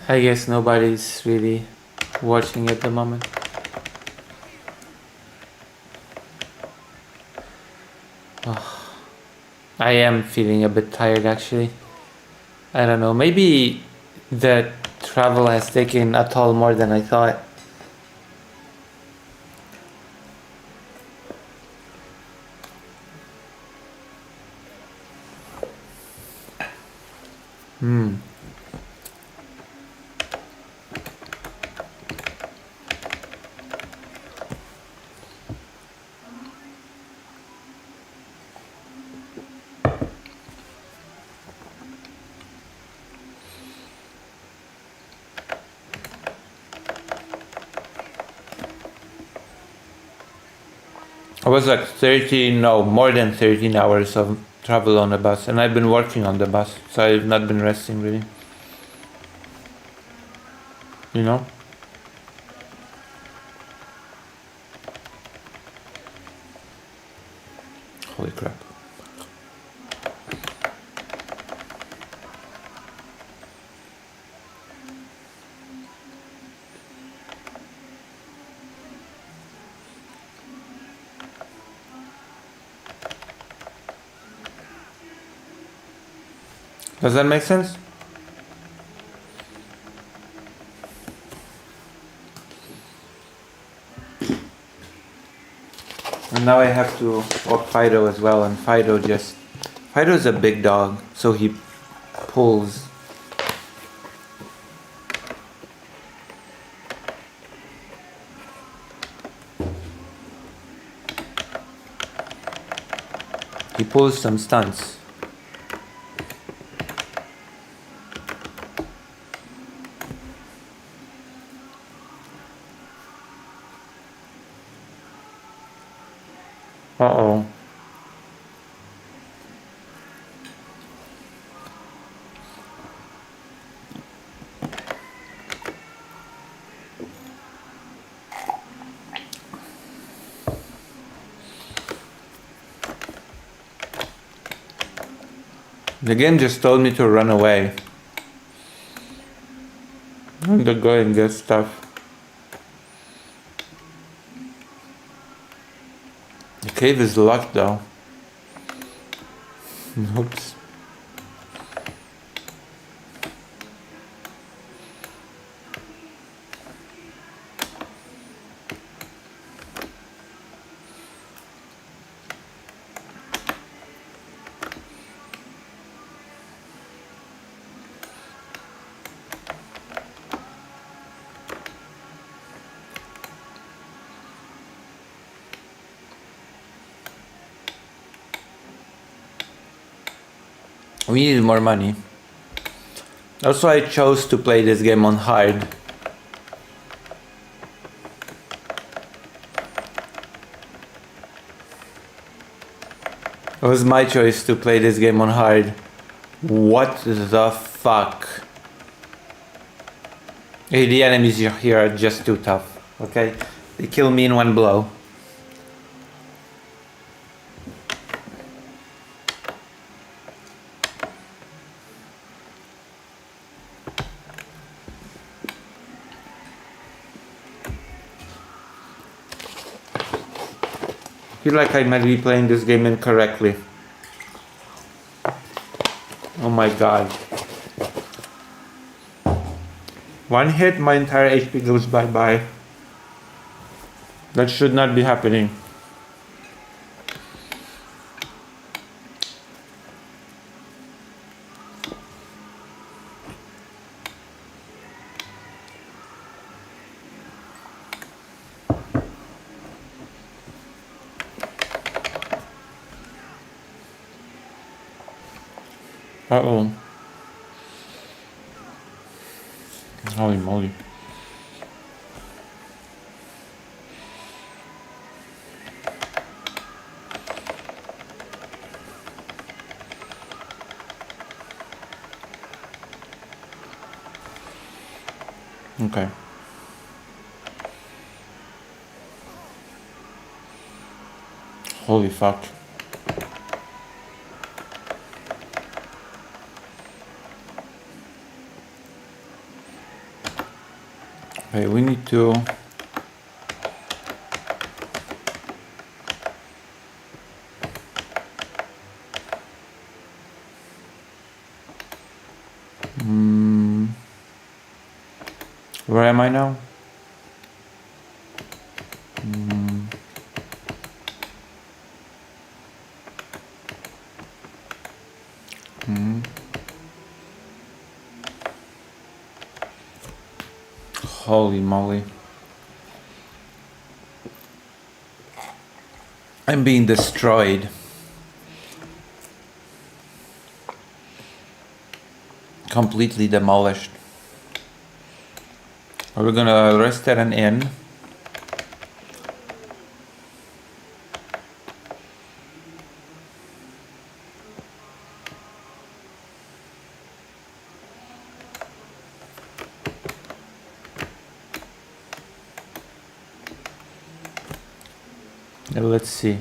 I guess nobody's really watching at the moment. Oh, I am feeling a bit tired actually. I don't know, maybe the travel has taken a toll more than I thought. I was like more than 13 hours of travel on the bus, and I've been working on the bus, so I've not been resting really. You know? Holy crap. Does that make sense? And now I have to walk Fido as well, and Fido's a big dog, so he pulls. He pulls some stunts. Uh-oh. The game just told me to run away. And to go and get stuff. The cave is locked though. Oops. We need more money. Also, I chose to play this game on hard. It was my choice to play this game on hard. What the fuck? Hey, the enemies here are just too tough, okay? They kill me in one blow. I feel like I might be playing this game incorrectly. Oh my god. One hit, my entire HP goes bye-bye. That should not be happening. Uh-oh. Holy moly. Okay. Holy fuck. Okay, we need to... Where am I now? Holy moly. I'm being destroyed. Completely demolished. We're gonna rest at an inn. Let's see.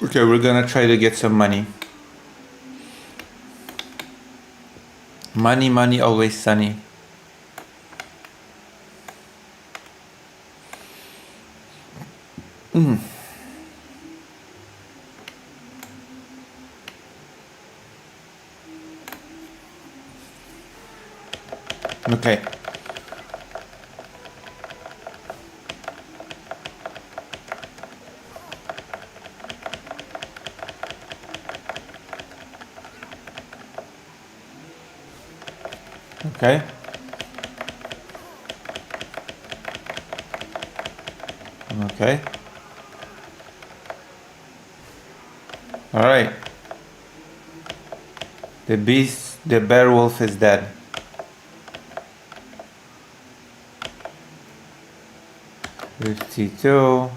Okay, we're gonna try to get some money. Money, money, always sunny. Okay. Okay. Okay. All right. The bear wolf is dead. $52.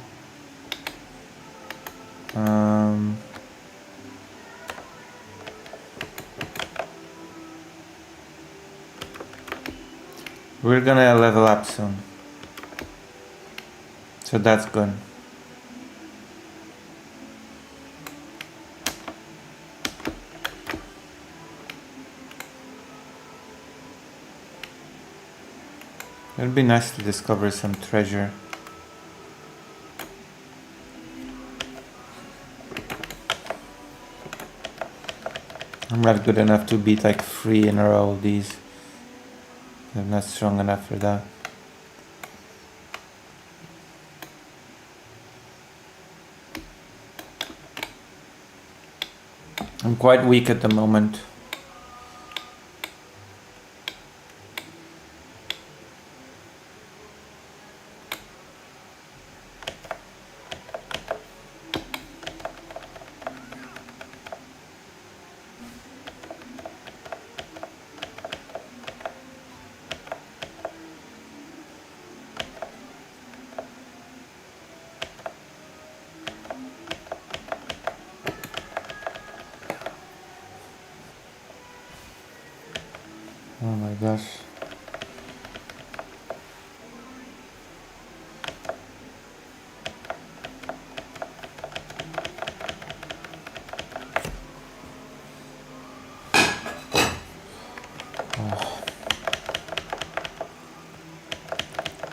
We're gonna level up soon. So that's good. It'd be nice to discover some treasure. I'm not good enough to beat like 3 in a row of these. I'm not strong enough for that. I'm quite weak at the moment. Oh my gosh.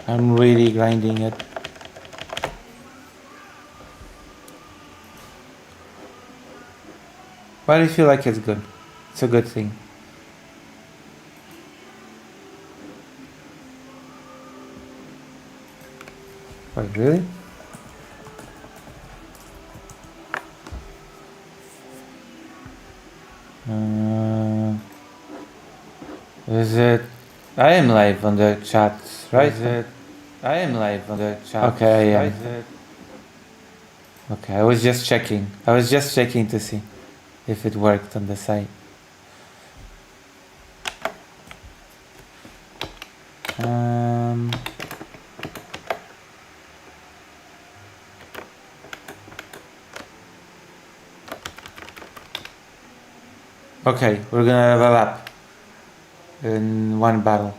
I'm really grinding it. But I feel like it's good. It's a good thing. Wait, really? Is it? I am live on the chat, right? Is it? I am live on the chat. Okay, I am. Right? Okay, I was just checking. I was just checking to see if it worked on the site. Okay, we're gonna level up in one battle.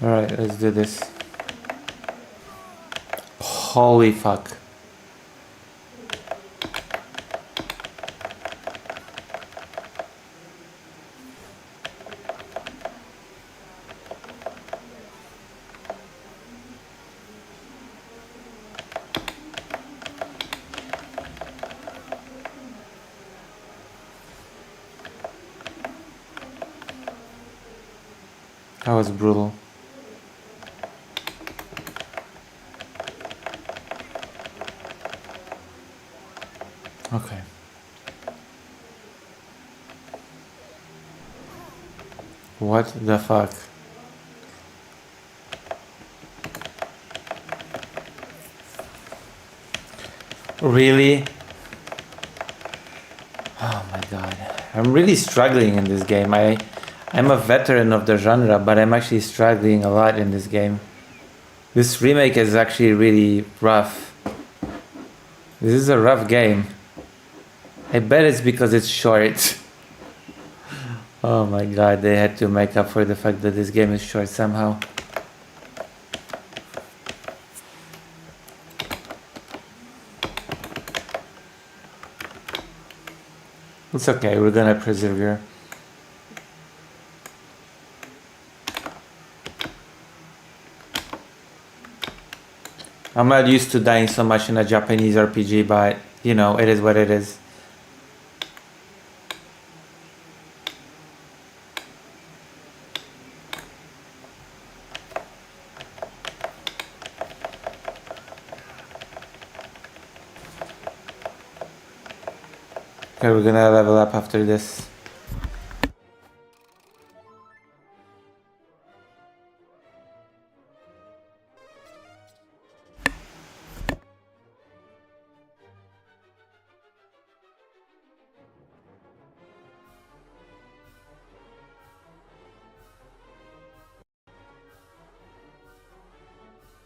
Alright, let's do this. Holy fuck. That was brutal. Okay. What the fuck? Really? god. I'm really struggling in this game. I'm a veteran of the genre, but I'm actually struggling a lot in this game. This remake is actually really rough. This is a rough game. I bet it's because it's short. Oh my god, they had to make up for the fact that this game is short somehow. It's okay, we're gonna persevere. I'm not used to dying so much in a Japanese RPG, but you know, it is what it is. Okay, we're gonna level up after this.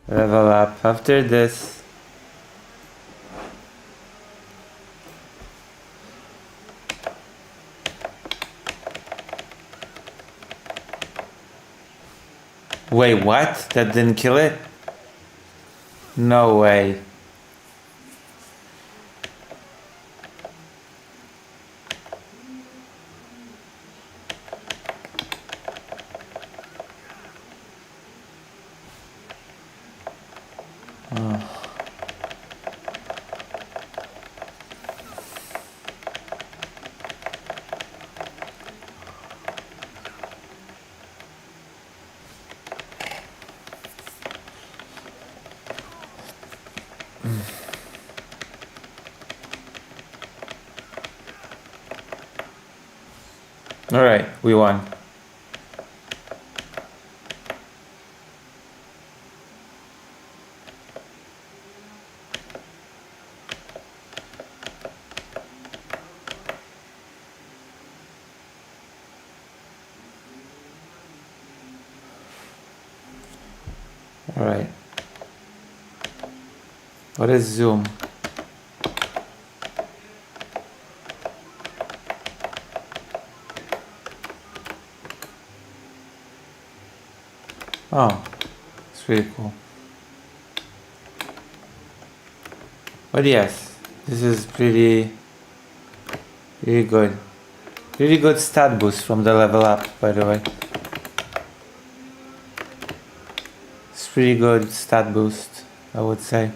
Level up after this. Wait, what? That didn't kill it? No way. Alright, we won. Alright. What is zoom? Oh, it's really cool. But yes, this is pretty good. Really good stat boost from the level up, by the way. It's pretty good stat boost, I would say.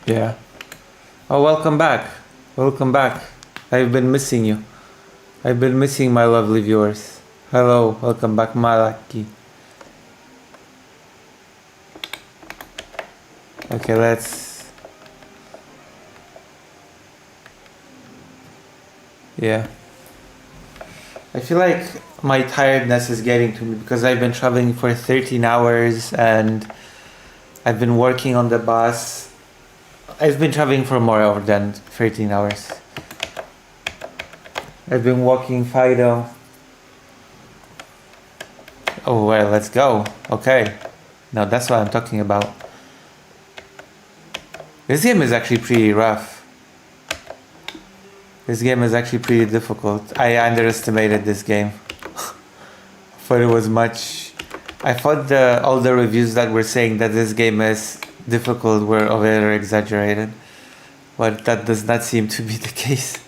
Yeah. Oh, welcome back. Welcome back. I've been missing you. I've been missing my lovely viewers. Hello, welcome back, Malaki. Okay, let's... Yeah. I feel like my tiredness is getting to me because I've been traveling for 13 hours and I've been working on the bus. I've been traveling for more than 13 hours. I've been walking Fido. Oh, well, let's go. Okay. Now that's what I'm talking about. This game is actually pretty rough. This game is actually pretty difficult. I underestimated this game. Thought it was much... I thought all the reviews that were saying that this game is difficult were over exaggerated. But that does not seem to be the case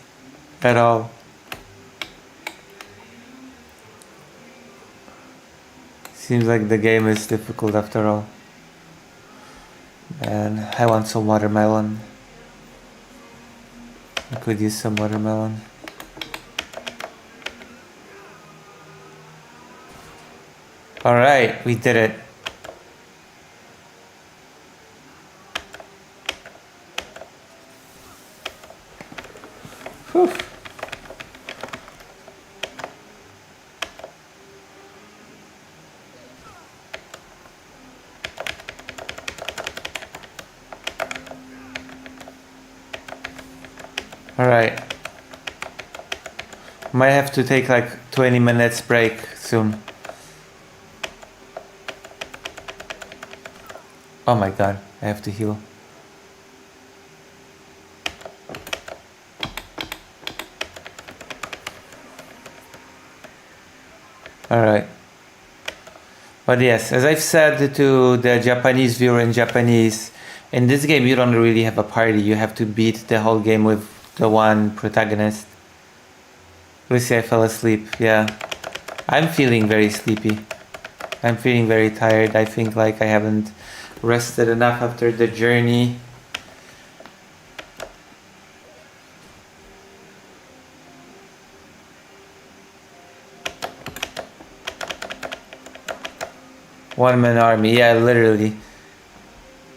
at all. Seems like the game is difficult after all. And I want some watermelon. I could use some watermelon. Alright, we did it. Whew. Alright. Might have to take like 20 minutes break soon. Oh my god, I have to heal. Alright. But yes, as I've said to the Japanese viewer in Japanese, in this game you don't really have a party. You have to beat the whole game with the one protagonist. Lucy, I fell asleep. Yeah. I'm feeling very sleepy. I'm feeling very tired. I think like I haven't rested enough after the journey. One man army, yeah, literally.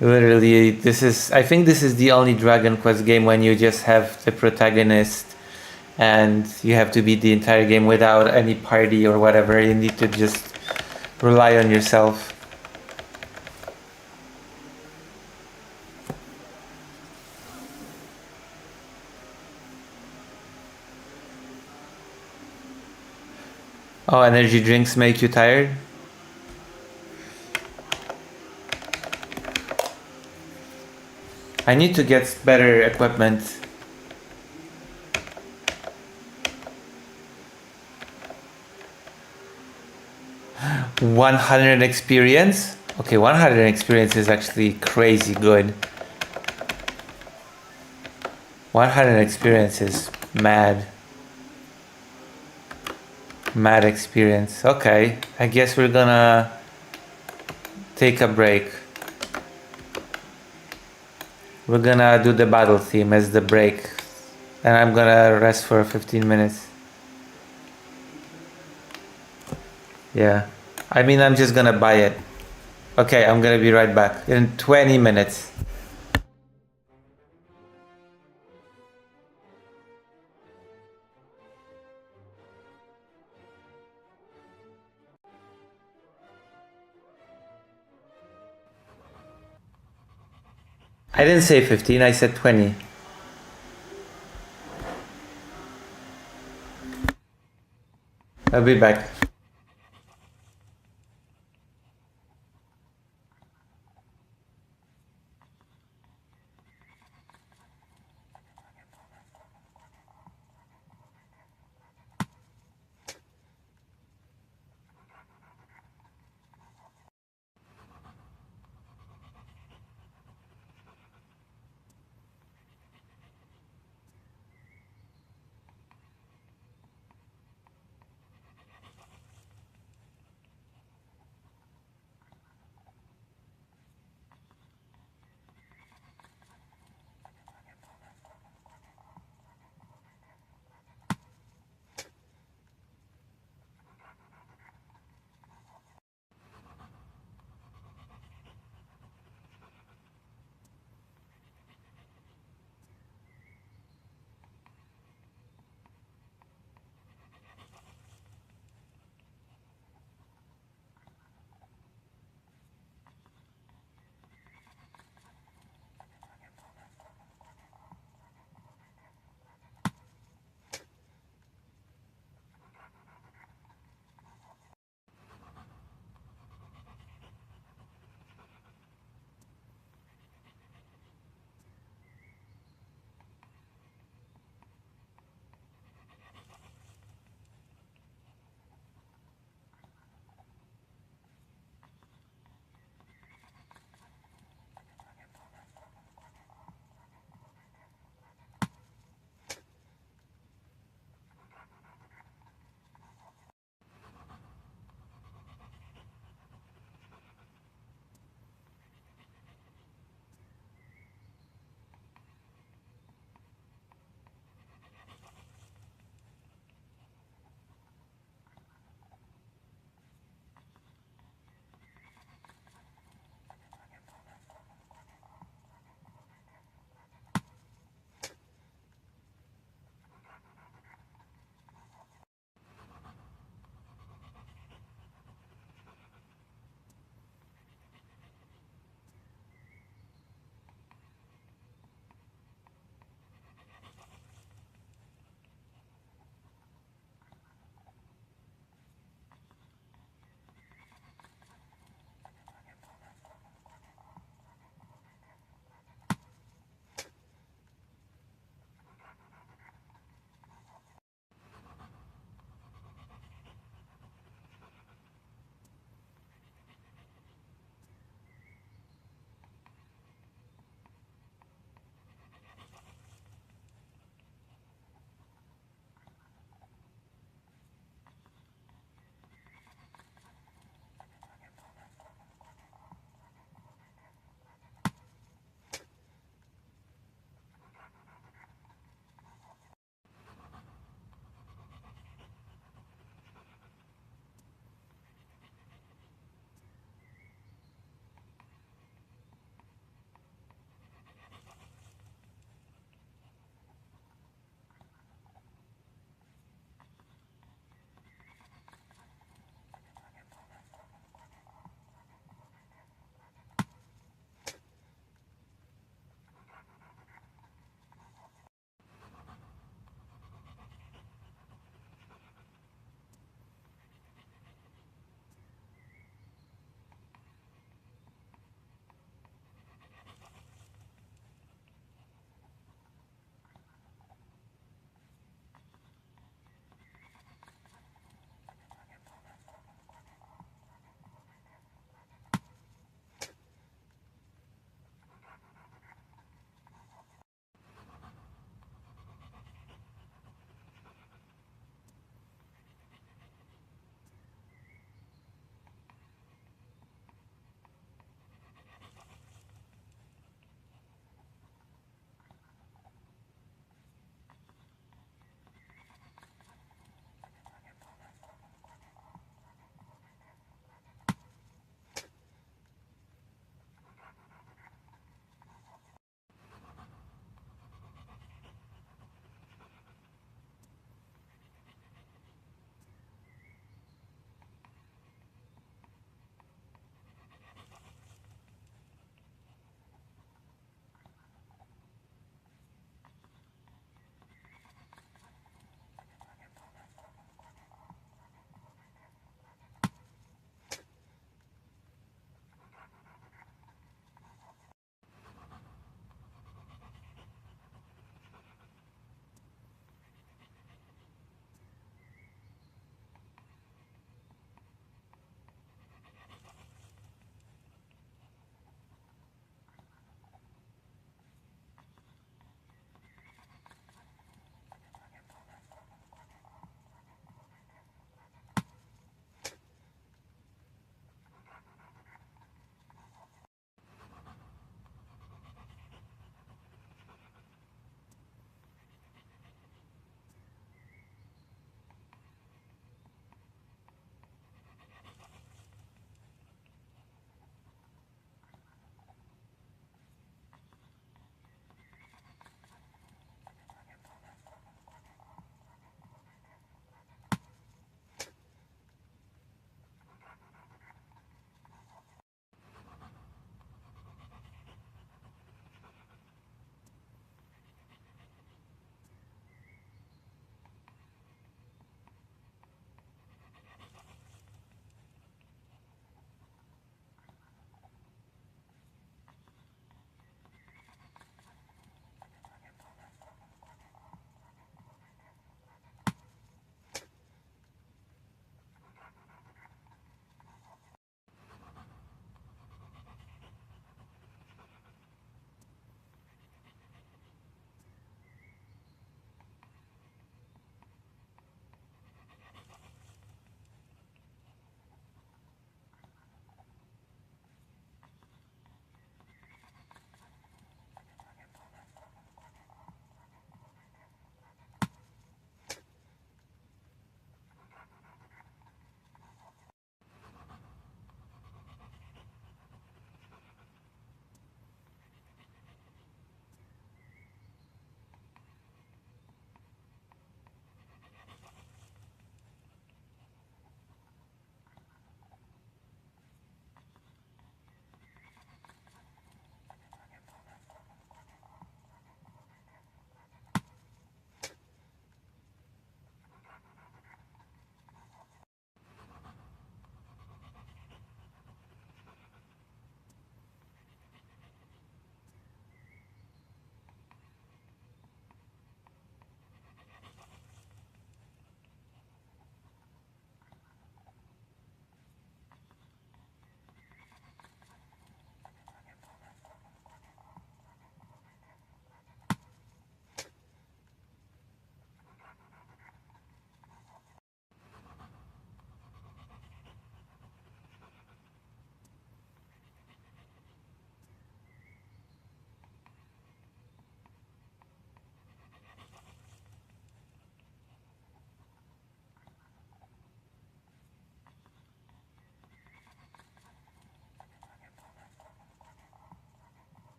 Literally, I think this is the only Dragon Quest game when you just have the protagonist and you have to beat the entire game without any party or whatever. You need to just rely on yourself. Oh, energy drinks make you tired? I need to get better equipment. $100 experience? Okay, 100 experience is actually crazy good. 100 experience is mad. Mad experience. Okay, I guess we're gonna take a break. We're gonna do the battle theme as the break. And I'm gonna rest for 15 minutes. Yeah. I mean, I'm just gonna buy it. Okay, I'm gonna be right back in 20 minutes. I didn't say 15, I said 20. I'll be back.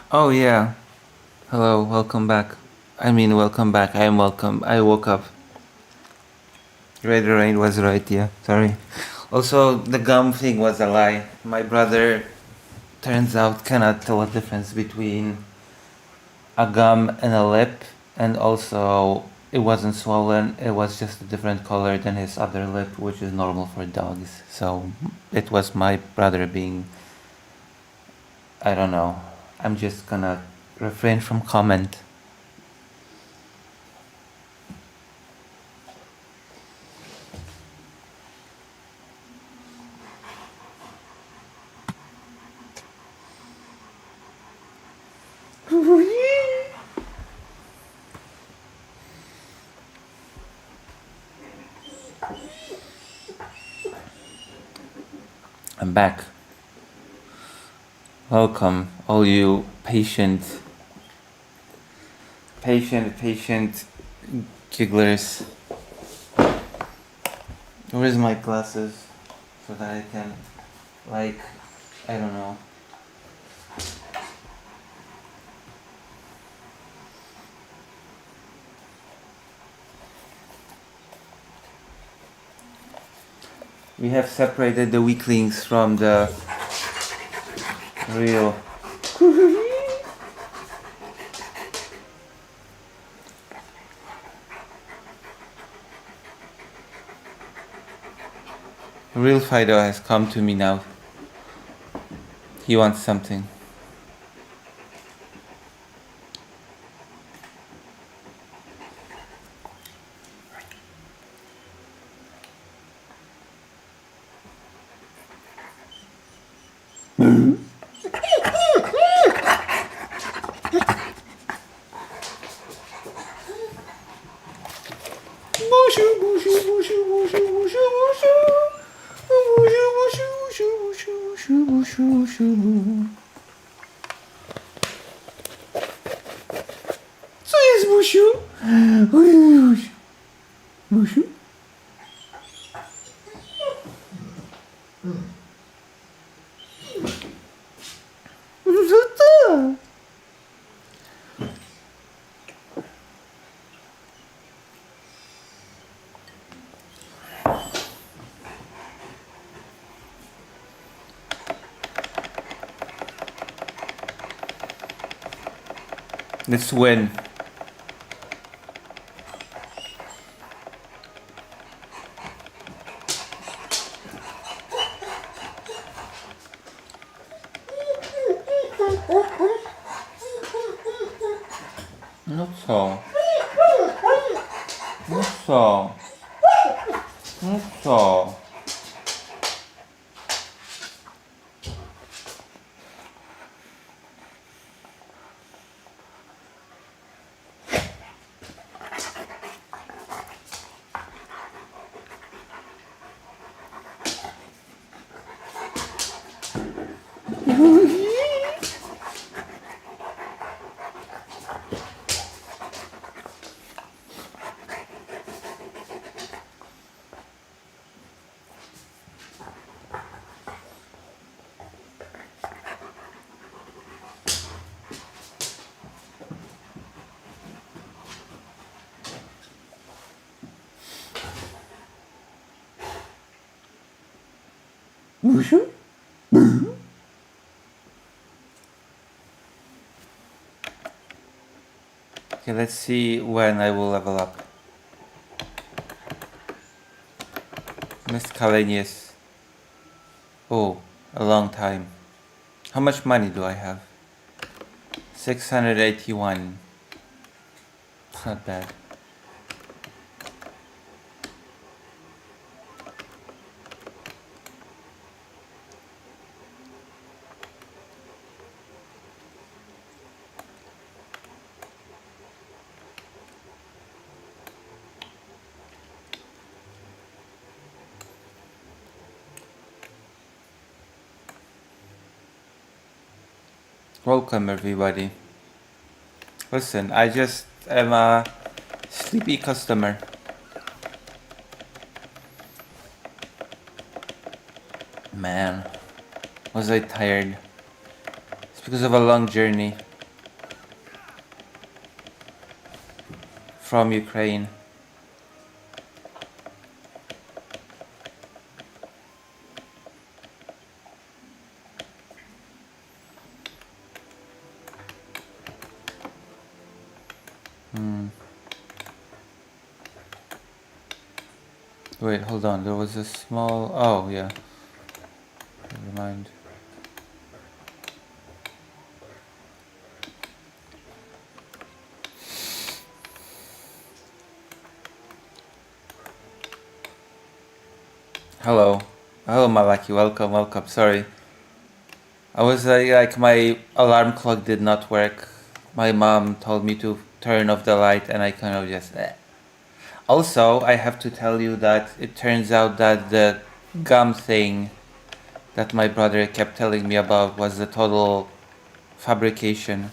Oh yeah. Hello, welcome back. I mean, welcome back. I am welcome. I woke up. Red Rain was right, yeah. Sorry. Also, the gum thing was a lie. My brother, turns out, cannot tell a difference between a gum and a lip, and also it wasn't swollen. It was just a different color than his other lip, which is normal for dogs. So it was my brother being, I don't know. I'm just gonna refrain from comment. I'm back. Welcome, all you patient gigglers. Where's my glasses so that I can, like, I don't know. We have separated the weaklings from the real. Real Fido has come to me now. He wants something. Co jest, Busiu? Busiu. Busiu? Co to? Let's win. No co? No co? No co? Busiu? Okay, let's see when I will level up. Miscellaneous. Oh, a long time. How much money do I have? 681. It's not bad. Welcome everybody. Listen, I just am a sleepy customer. Man, was I tired. It's because of a long journey. from Ukraine. Wait, hold on. There was a small. Oh, yeah. Never mind. Hello. Hello, Malaki. Welcome, welcome. Sorry. I was like, my alarm clock did not work. My mom told me to turn off the light, and I kind of just. Also, I have to tell you that it turns out that the gum thing that my brother kept telling me about was a total fabrication.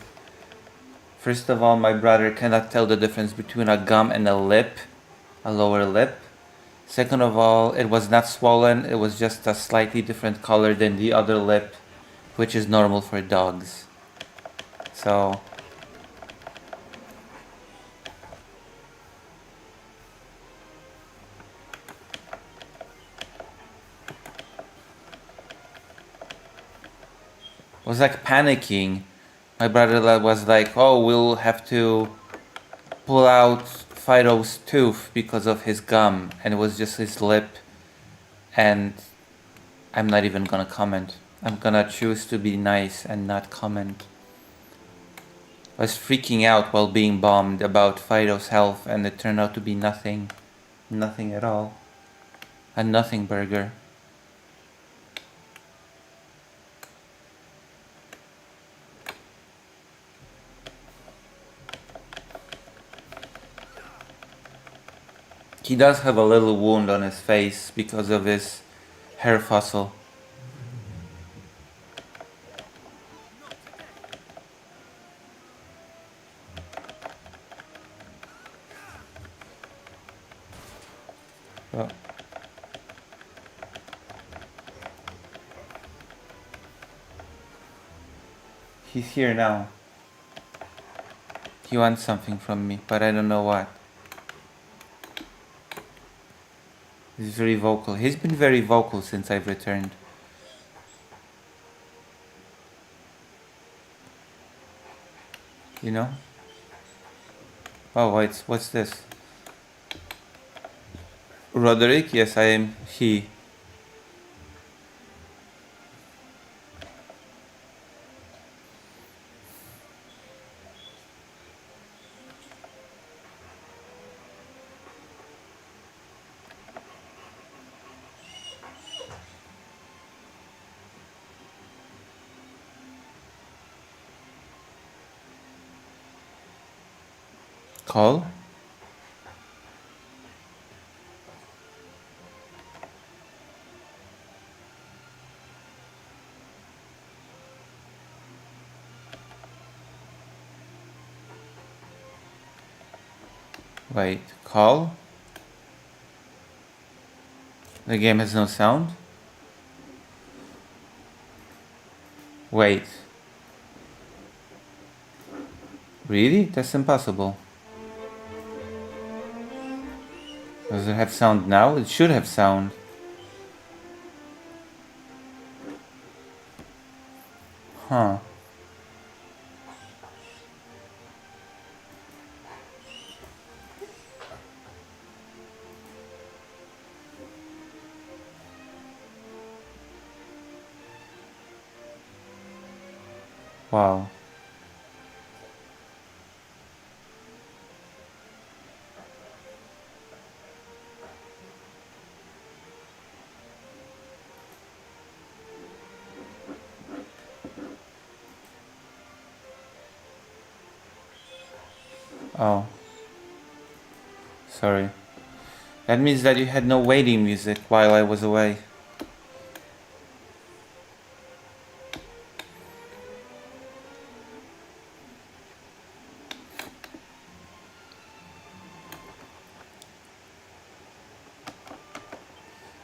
First of all, my brother cannot tell the difference between a gum and a lip, a lower lip. Second of all, it was not swollen, it was just a slightly different color than the other lip, which is normal for dogs. So, I was like panicking. My brother was like, oh, we'll have to pull out Fido's tooth because of his gum, and it was just his lip. And I'm not even gonna comment. I'm gonna choose to be nice and not comment. I was freaking out while being bombed about Fido's health, and it turned out to be nothing. Nothing at all. A nothing burger. He does have a little wound on his face because of his hair fossil. Well, he's here now. He wants something from me, but I don't know what. He's very vocal. He's been very vocal since I've returned. You know? Oh, what's this? Roderick? Yes, I am he. Call? Wait, call? The game has no sound? Wait. Really? That's impossible. Does it have sound now? It should have sound. Huh. Wow. Oh. Sorry. That means that you had no waiting music while I was away.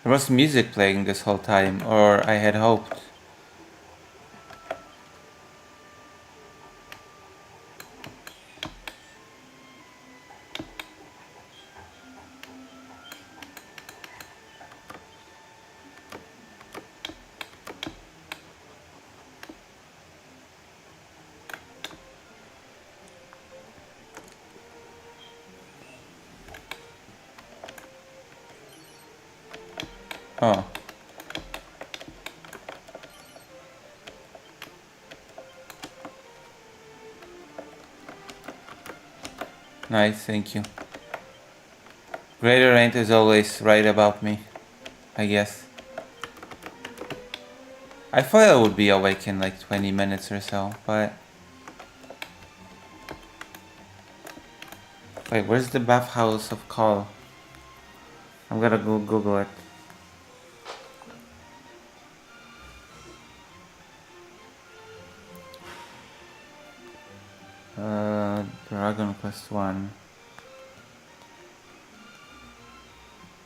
There was music playing this whole time, or I had hoped. Oh. Nice, thank you. Greater Range is always right about me, I guess. I thought I would be awake in like 20 minutes or so, but... Wait, where's the bathhouse of Call? I'm gonna go Google it. Dragon Quest 1.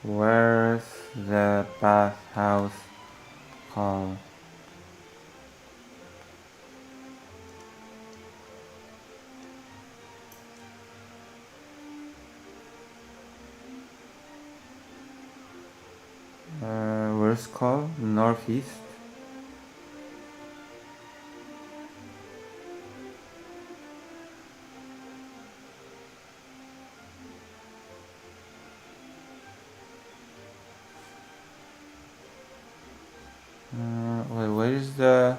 Where's the bathhouse Call? Where's Call? Northeast? Wait, where is the...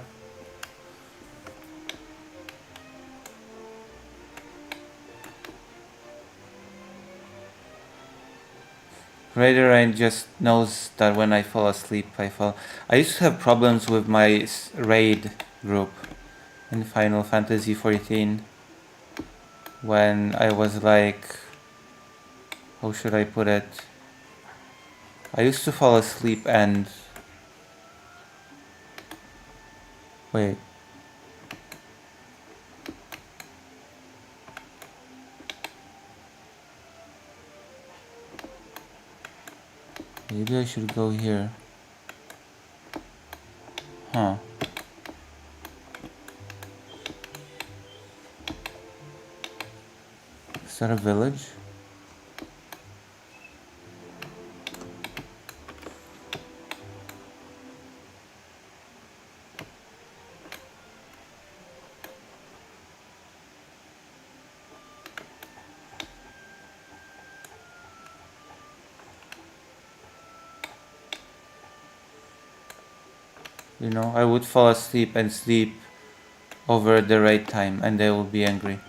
Greater Range just knows that when I fall asleep, I fall. I used to have problems with my raid group in Final Fantasy XIV when I was like, how should I put it? I used to fall asleep and wait. Maybe I should go here. Huh. Is that a village? You know, I would fall asleep and sleep over the raid time and they will be angry.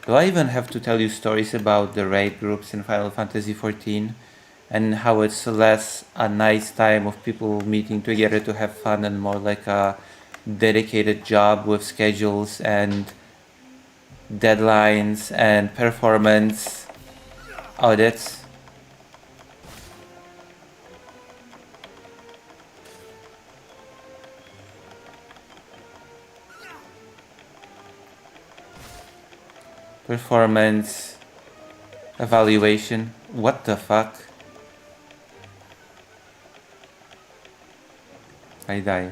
Do I even have to tell you stories about the raid groups in Final Fantasy XIV and how it's less a nice time of people meeting together to have fun and more like a dedicated job with schedules and deadlines and performance audits? Performance evaluation. What the fuck? I die.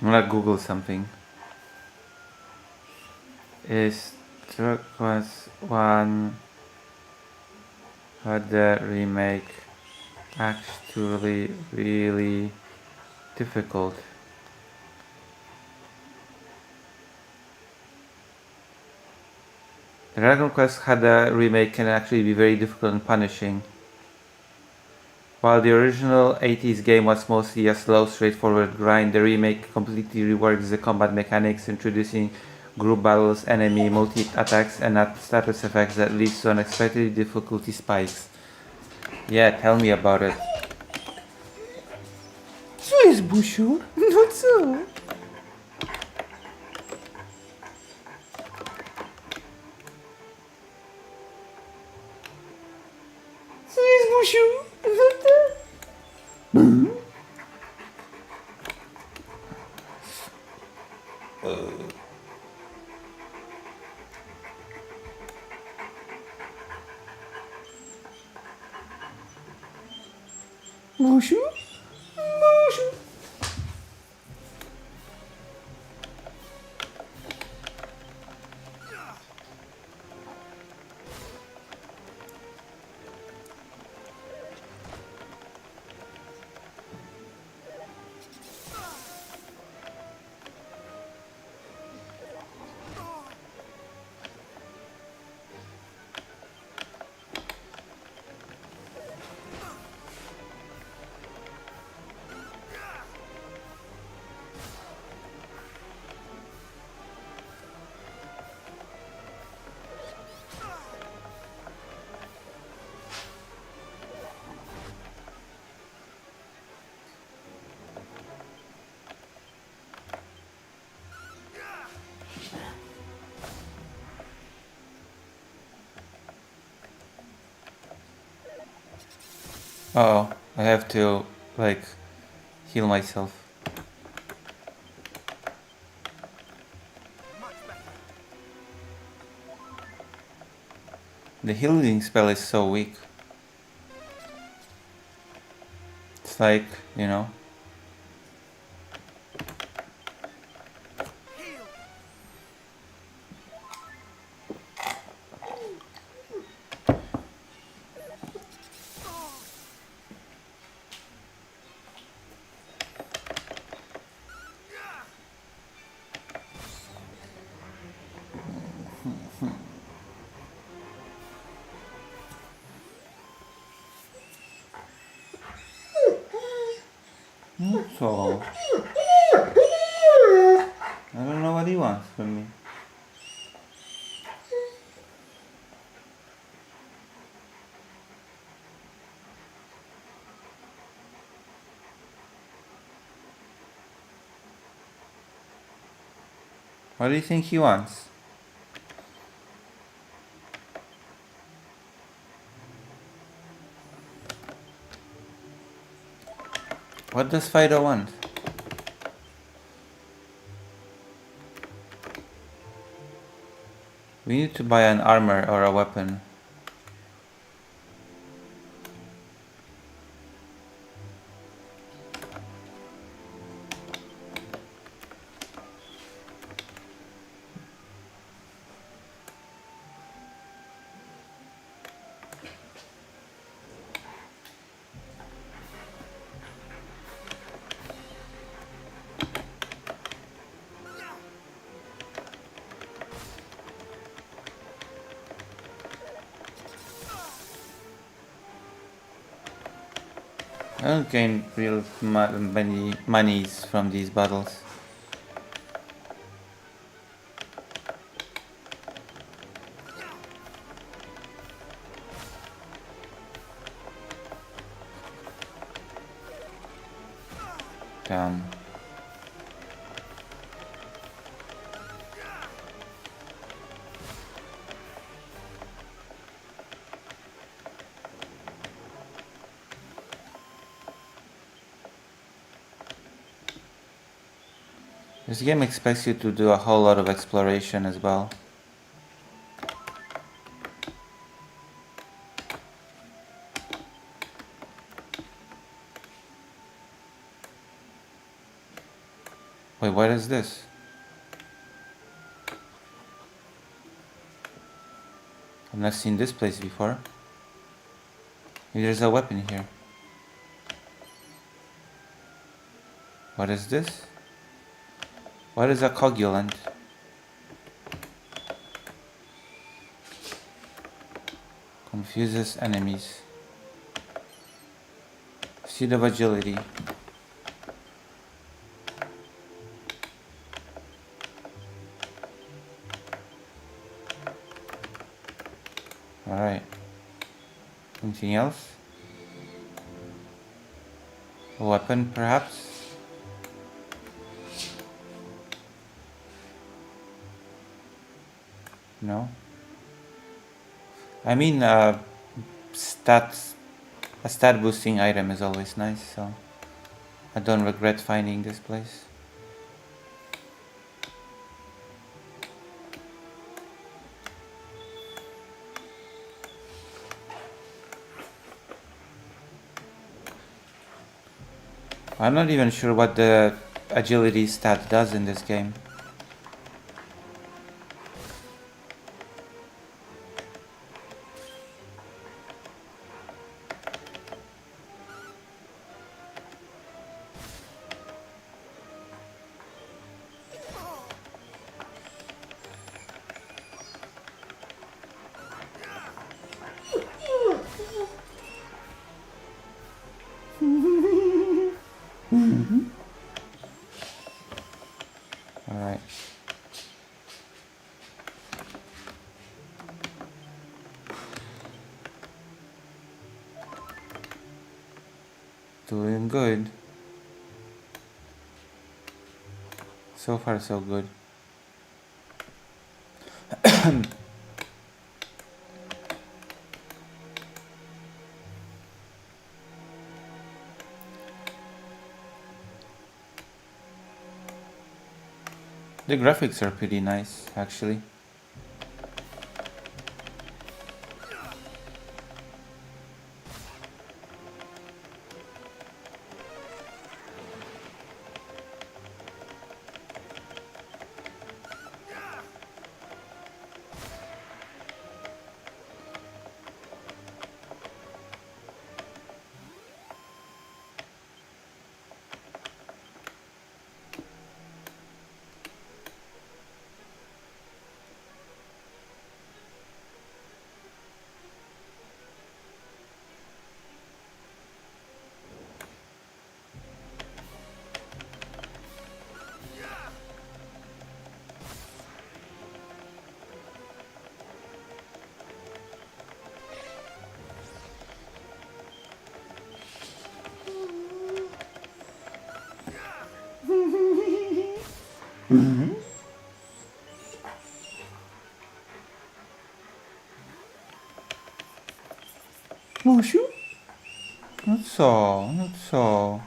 I'm gonna Google something. Is Turquoise 1 had the remake actually really difficult? Dragon Quest had a remake can actually be very difficult and punishing. While the original 80s game was mostly a slow, straightforward grind, the remake completely reworks the combat mechanics, introducing group battles, enemy multi-attacks, and status effects that leads to unexpected difficulty spikes. Yeah, tell me about it. Co jest, Busiu? No co? Co jest, Busiu? No to... Busiu? Busiu? Oh, I have to, like, heal myself. The healing spell is so weak. It's like, you know. So, I don't know what he wants from me. What do you think he wants? What does Fido want? We need to buy an armor or a weapon. I don't gain real many monies from these battles. Damn. This game expects you to do a whole lot of exploration as well. Wait, what is this? I've not seen this place before. Maybe there's a weapon here. What is this? What is a coagulant? Confuses enemies. Seed of agility. Alright. Anything else? A weapon, perhaps? No? I mean, a stat boosting item is always nice, so I don't regret finding this place. I'm not even sure what the agility stat does in this game. Alright. Doing good. So far so good. The graphics are pretty nice, actually. Mushu? No co? No co?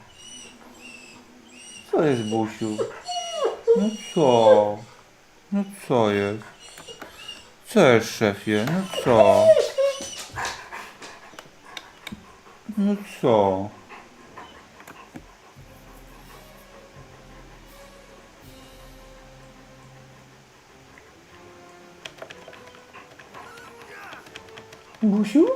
Co jest, Busiu? No co? No co jest? Co jest, szefie? No co? No co? Busiu?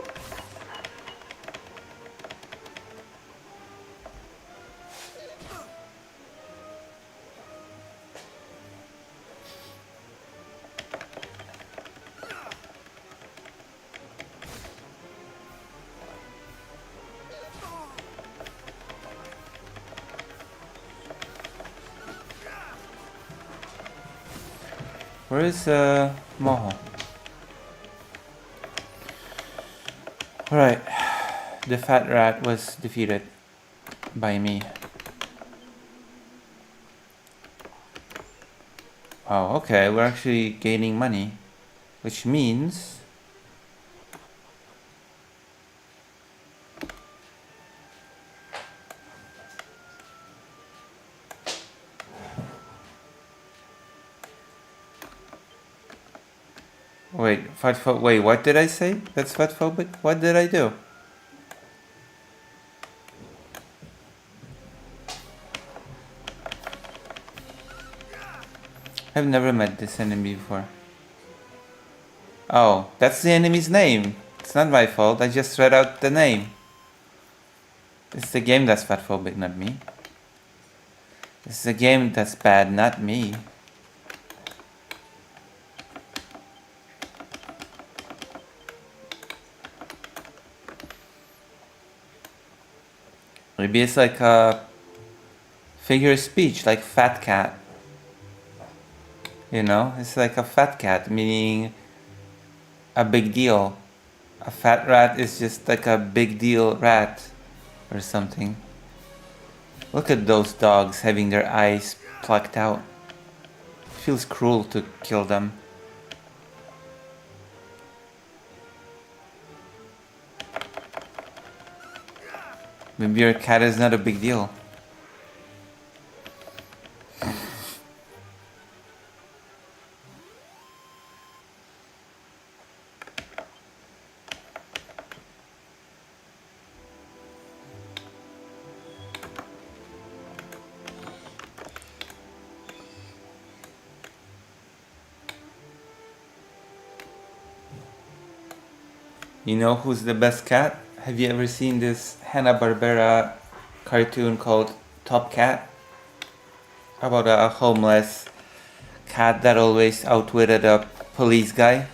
Where is Moho? Alright. The fat rat was defeated by me. Oh, okay, we're actually gaining money. Which means... Wait, wait, what did I say? That's fatphobic? What did I do? I've never met this enemy before. Oh, that's the enemy's name. It's not my fault, I just read out the name. It's the game that's fatphobic, not me. It's the game that's bad, not me. Maybe it's like a figure of speech, like fat cat. You know, it's like a fat cat, meaning a big deal. A fat rat is just like a big deal rat or something. Look at those dogs having their eyes plucked out. It feels cruel to kill them. Maybe your cat is not a big deal. You know who's the best cat? Have you ever seen this Hanna-Barbera cartoon called Top Cat? About a homeless cat that always outwitted a police guy.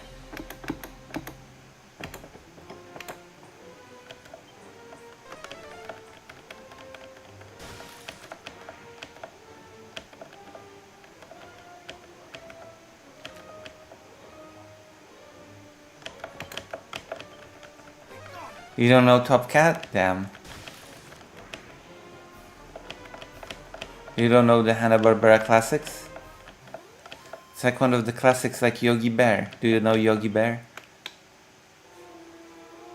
You don't know Top Cat? Damn. You don't know the Hanna-Barbera classics? It's like one of the classics like Yogi Bear. Do you know Yogi Bear?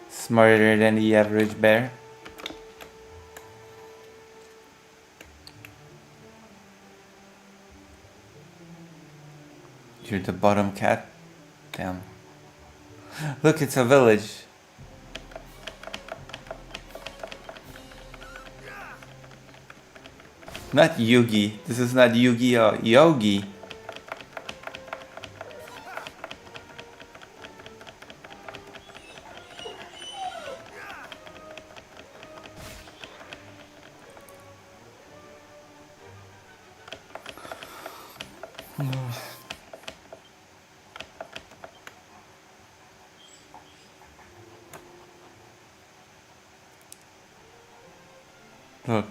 Smarter than the average bear. You're the bottom cat? Damn. Look, it's a village. Not Yugi. This is not Yu-Gi-Oh! Yogi. Look.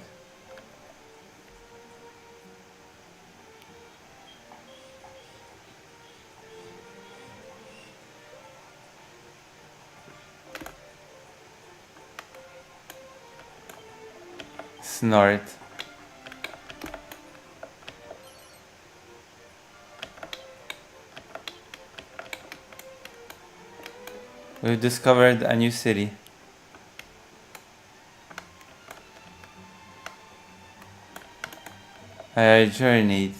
Snort. We've discovered a new city. I journeyed.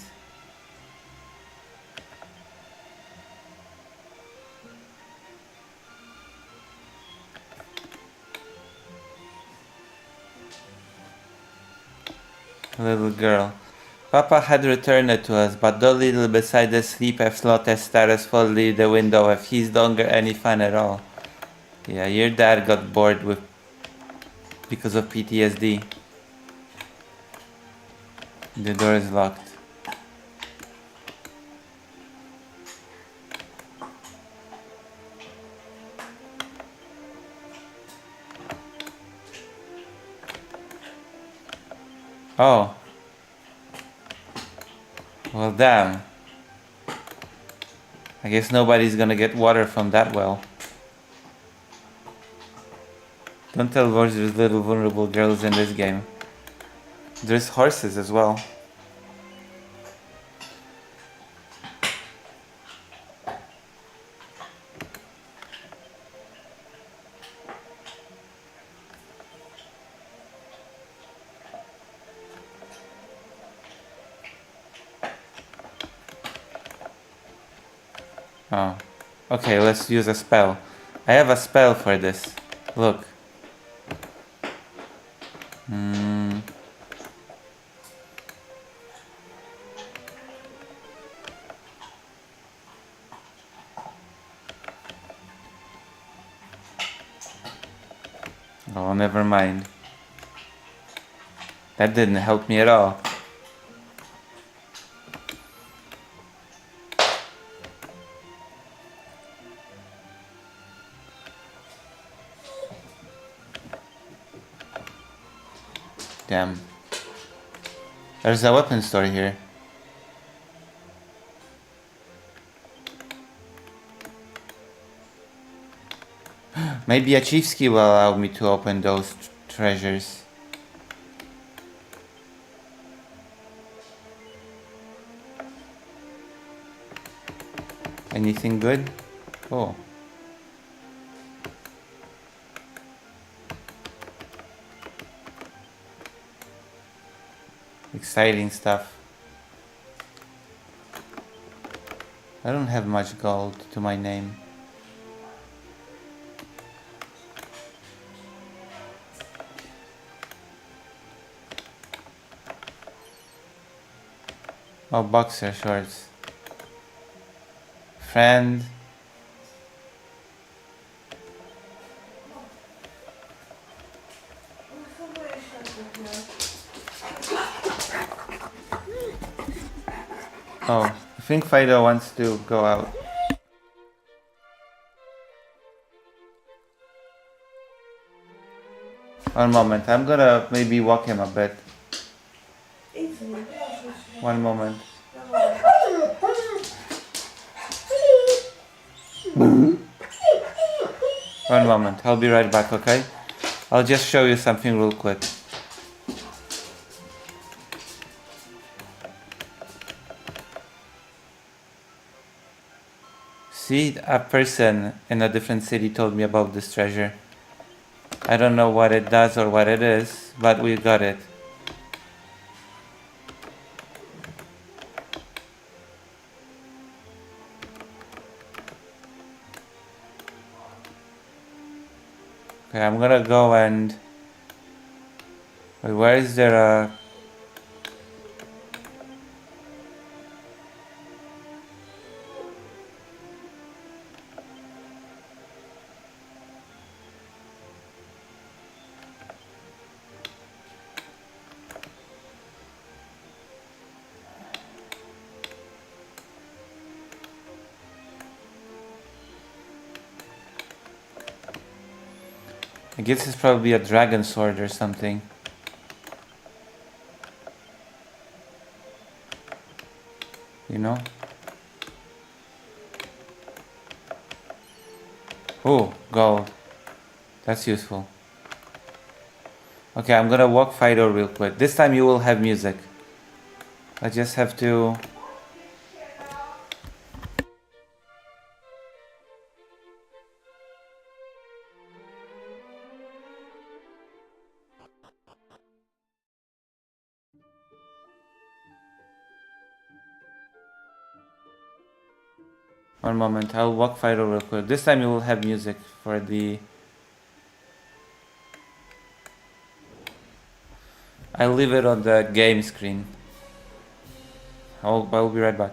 Little girl. Papa had returned to us, but though little beside the sleep I've slotted stars fully the window if he's longer any fun at all. Yeah, your dad got bored with because of PTSD. The door is locked. Oh. Well, damn. I guess nobody's gonna get water from that well. Don't tell Vorge there's little vulnerable girls in this game. There's horses as well. Oh. Okay, let's use a spell. I have a spell for this. Look. Oh, never mind. That didn't help me at all. Damn. There's a weapon store here. Maybe a chief's key will allow me to open those treasures. Anything good? Oh. Exciting stuff. I don't have much gold to my name. Oh, boxer shorts. Friend. Oh, I think Fido wants to go out. One moment, I'm gonna maybe walk him a bit. One moment. One moment, I'll be right back, okay? I'll just show you something real quick. See, a person in a different city told me about this treasure. I don't know what it does or what it is, but we got it. Okay, I'm gonna go and... Wait, where is there a... I guess it's probably a dragon sword or something. You know? Oh, gold. That's useful. Okay, I'm gonna walk Fido real quick. This time you will have music. I just have to... One moment, I'll walk Fido real quick. This time you will have music for the... I'll leave it on the game screen. I'll be right back.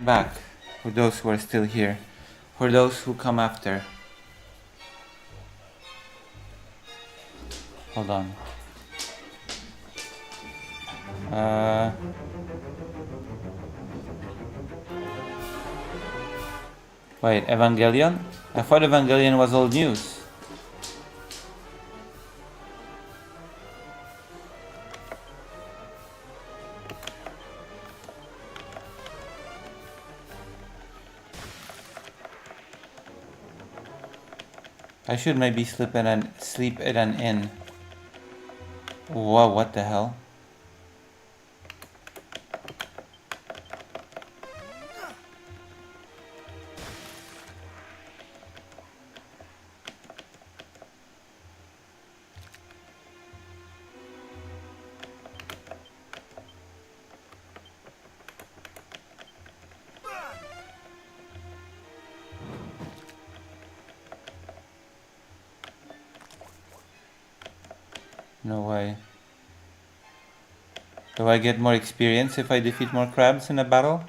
Back, for those who are still here, for those who come after. Hold on. Wait, Evangelion? I thought Evangelion was old news. I should maybe sleep in an inn. Whoa, what the hell? No way. Do I get more experience if I defeat more crabs in a battle?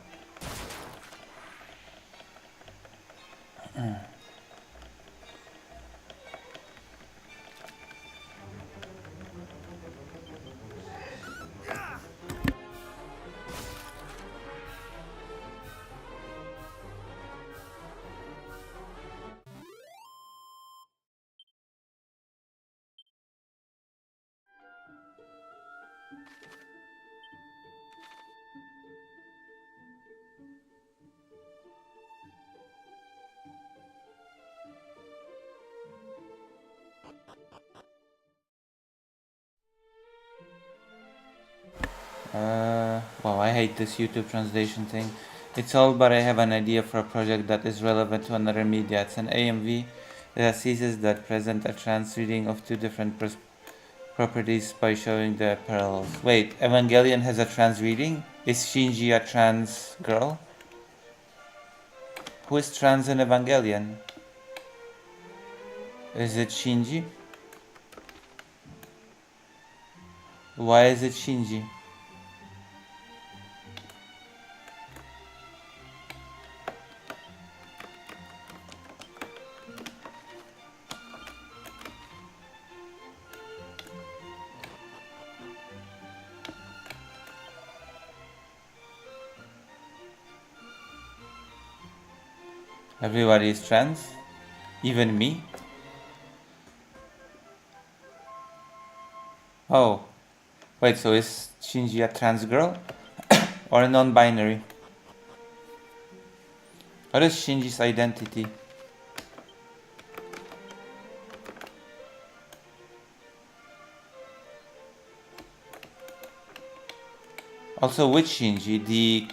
Wow, I hate this YouTube translation thing. It's all but I have an idea for a project that is relevant to another media. It's an AMV that seizes that present a trans reading of two different properties by showing the parallels. Wait, Evangelion has a trans reading? Is Shinji a trans girl? Who is trans in Evangelion? Is it Shinji? Why is it Shinji? Everybody is trans? Even me? Oh, wait, so is Shinji a trans girl? Or a non-binary? What is Shinji's identity? Also, which Shinji? The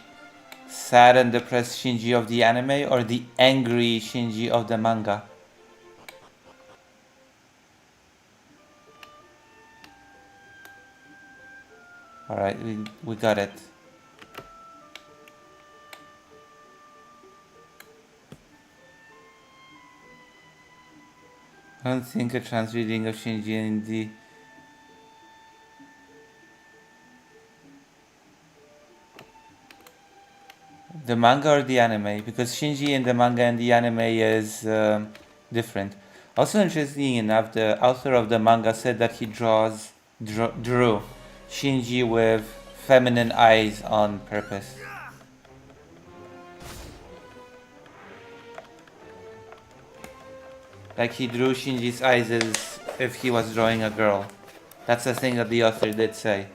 sad and depressed Shinji of the anime or the angry Shinji of the manga? Alright, we got it. I don't think a trans reading of Shinji in the manga or the anime, because Shinji in the manga and the anime is different. Also, interesting enough, the author of the manga said that he drew Shinji with feminine eyes on purpose. Like he drew Shinji's eyes as if he was drawing a girl. That's the thing that the author did say.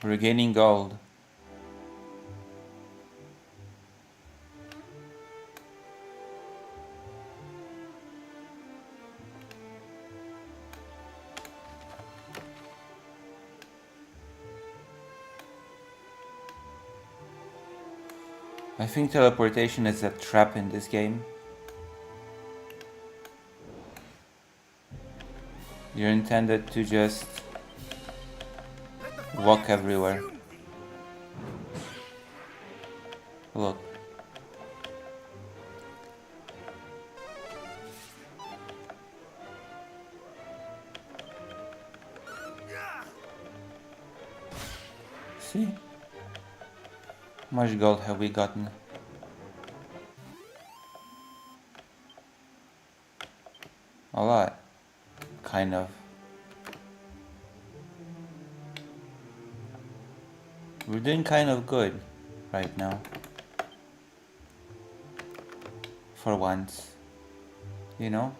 Regaining gold. I think teleportation is a trap in this game. You're intended to just walk everywhere. Look. See? How much gold have we gotten? A lot. Kind of. We're doing kind of good right now. For once. You know?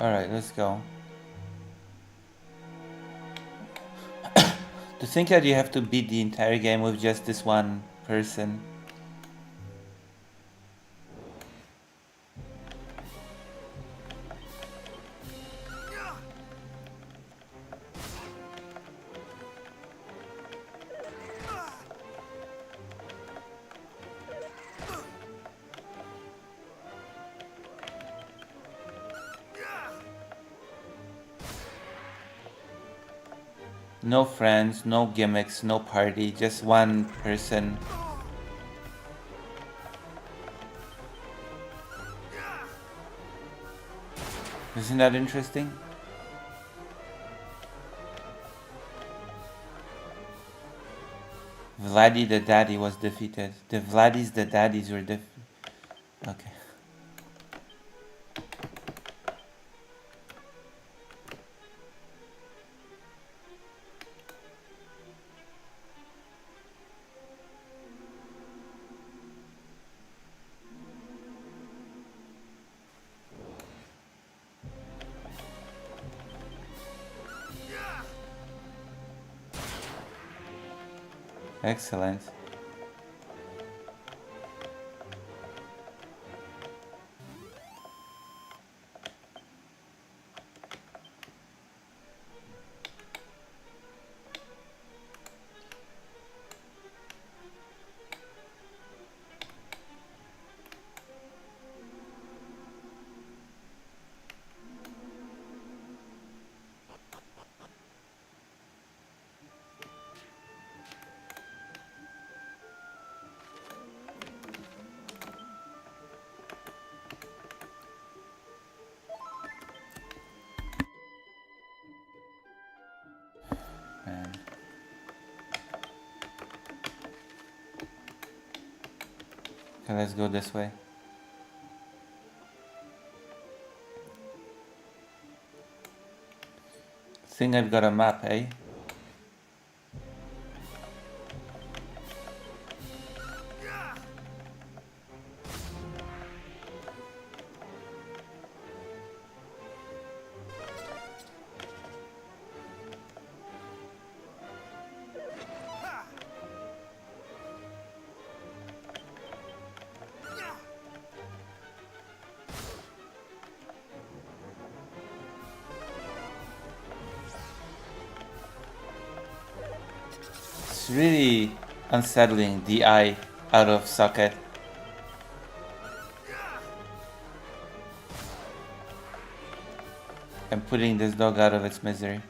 Alright, let's go. To think that you have to beat the entire game with just this one person. No friends, no gimmicks, no party, just one person. Isn't that interesting? Vladdy the Daddy was defeated. The Vladdies the Daddies were defeated. Okay. Excellent. Man. Okay, let's go this way. Think I've got a map, eh? It's really unsettling, the eye out of socket. I'm putting this dog out of its misery.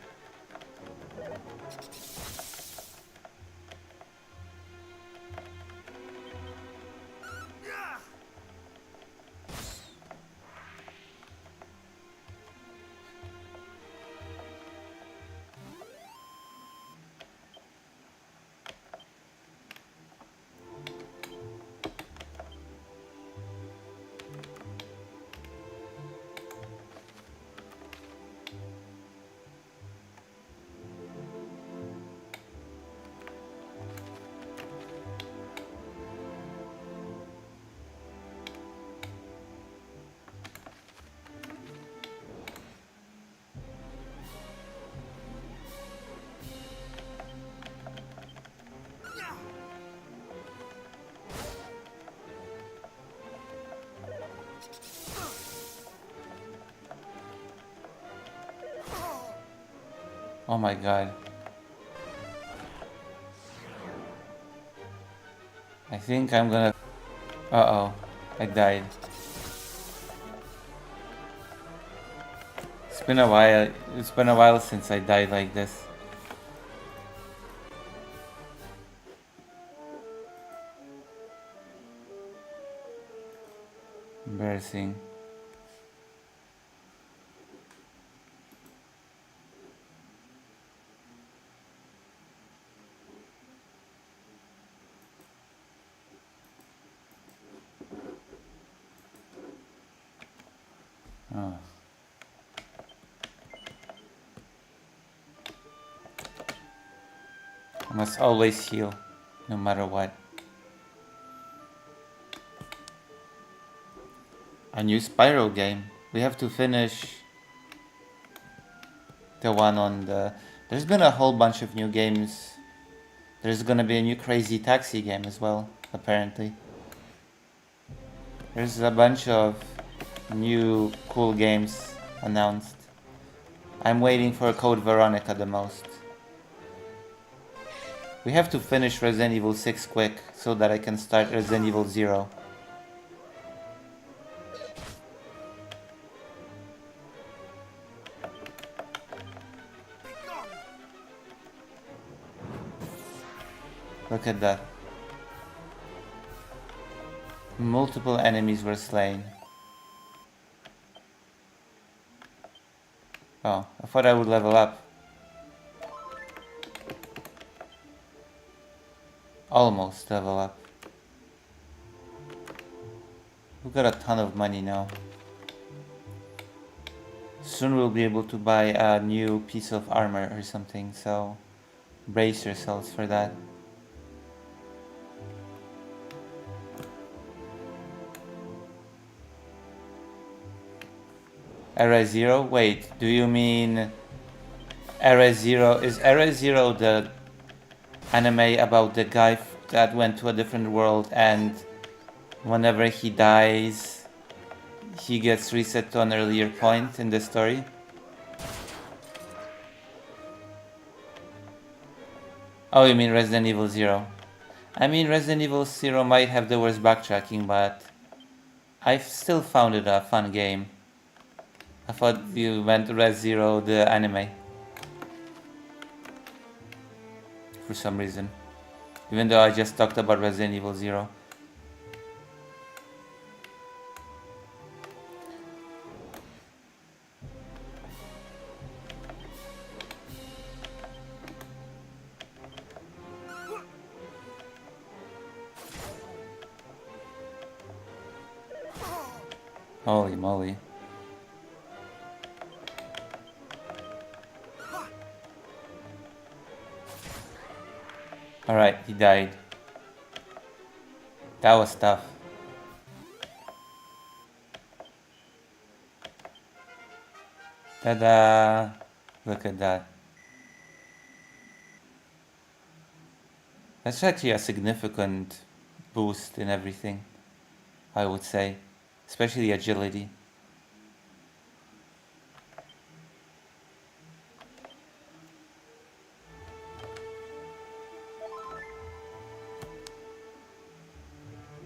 Oh my god. I think I'm gonna... Uh-oh. I died. It's been a while. It's been a while since I died like this. Embarrassing. Oh. I must always heal, no matter what. A new Spyro game. We have to finish the one on the... There's been a whole bunch of new games. There's gonna be a new Crazy Taxi game as well, apparently. There's a bunch of new cool games announced. I'm waiting for Code Veronica the most. We have to finish Resident Evil 6 quick so that I can start Resident Evil 0. Look at that. Multiple enemies were slain. Oh, I thought I would level up. Almost level up. We've got a ton of money now. Soon we'll be able to buy a new piece of armor or something, so brace yourselves for that. Era Zero? Wait, do you mean Era Zero? Is Era Zero the anime about the guy that went to a different world, and whenever he dies, he gets reset to an earlier point in the story. Oh, you mean Resident Evil 0? I mean, Resident Evil 0 might have the worst backtracking, but I've still found it a fun game. I thought you meant Res Zero, the anime. For some reason. Even though I just talked about Resident Evil 0. Holy moly. Alright, he died. That was tough. Ta-da! Look at that. That's actually a significant boost in everything, I would say. Especially agility.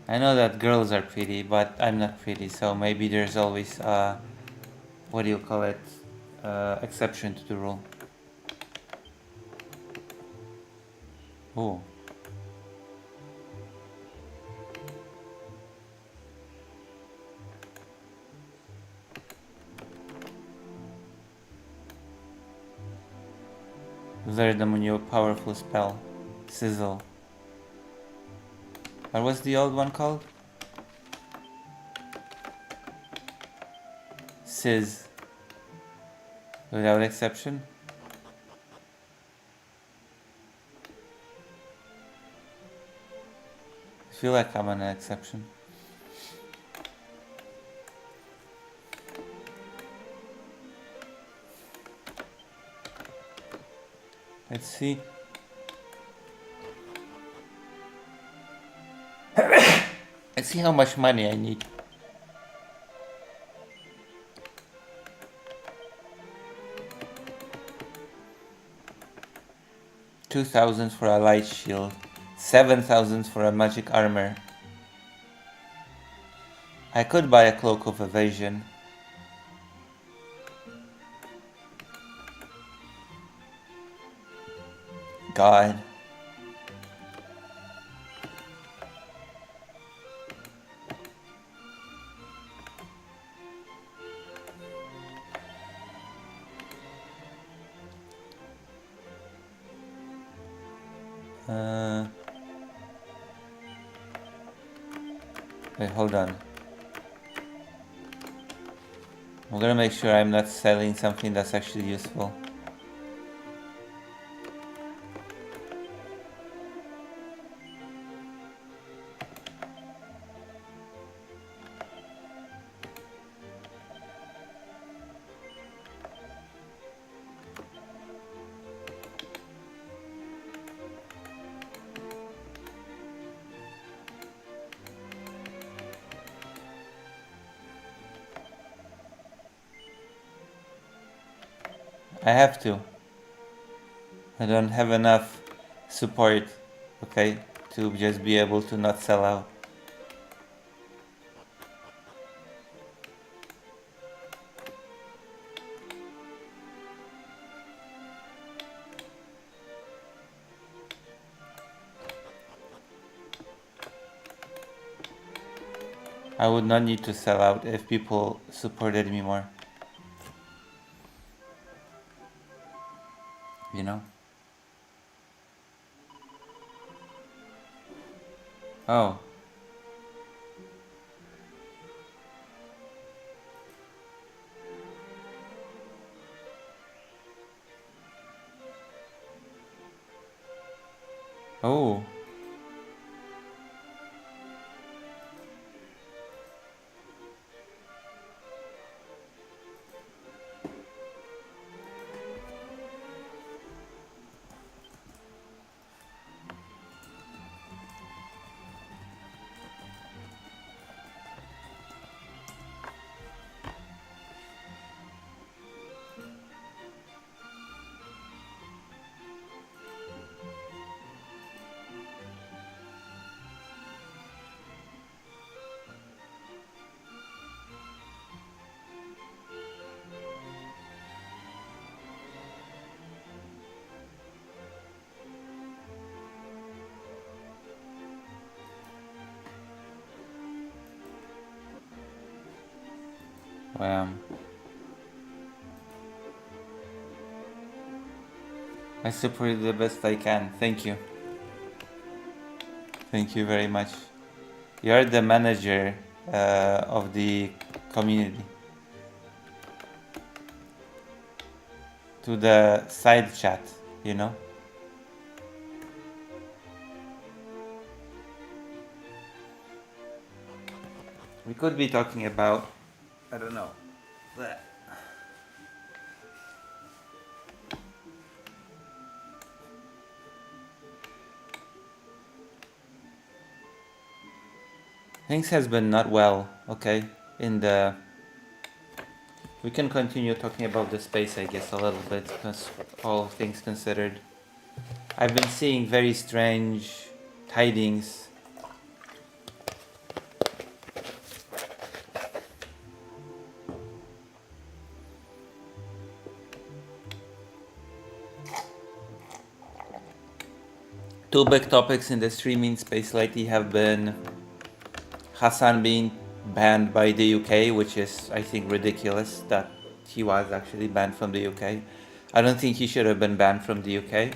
I know that girls are pretty, but I'm not pretty, so maybe there's always what do you call it? Exception to the rule. Oh. Learn a new powerful spell. Sizzle. What was the old one called? Sizz. Without exception? I feel like I'm an exception. Let's see. Let's see how much money I need. 2,000 for a light shield. 7,000 for a magic armor. I could buy a cloak of evasion. God. Wait, hold on. I'm gonna make sure I'm not selling something that's actually useful. I have to. I don't have enough support, okay, to just be able to not sell out. I would not need to sell out if people supported me more. You know? Oh. Oh. Wham. I support the best I can. Thank you. Thank you very much. You're the manager of the community. To the side chat, you know? We could be talking about, I don't know, that. Things has been not well, okay? We can continue talking about the space, I guess, a little bit, because all things considered. I've been seeing very strange tidings. Two big topics in the streaming space lately have been Hassan being banned by the UK, which is, I think, ridiculous that he was actually banned from the UK. I don't think he should have been banned from the UK.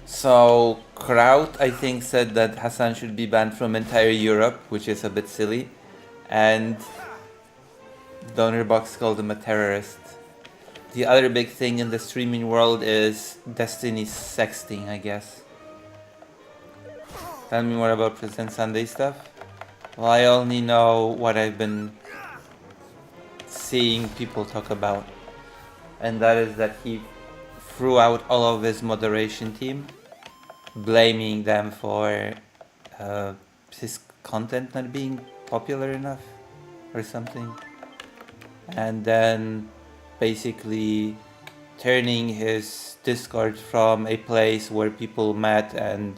So Kraut, I think, said that Hassan should be banned from entire Europe, which is a bit silly. And Donorbox called him a terrorist. The other big thing in the streaming world is Destiny's sexting, I guess. Tell me more about President Sunday stuff. Well, I only know what I've been seeing people talk about. And that is that he threw out all of his moderation team, blaming them for his content not being popular enough or something. And then basically turning his Discord from a place where people met and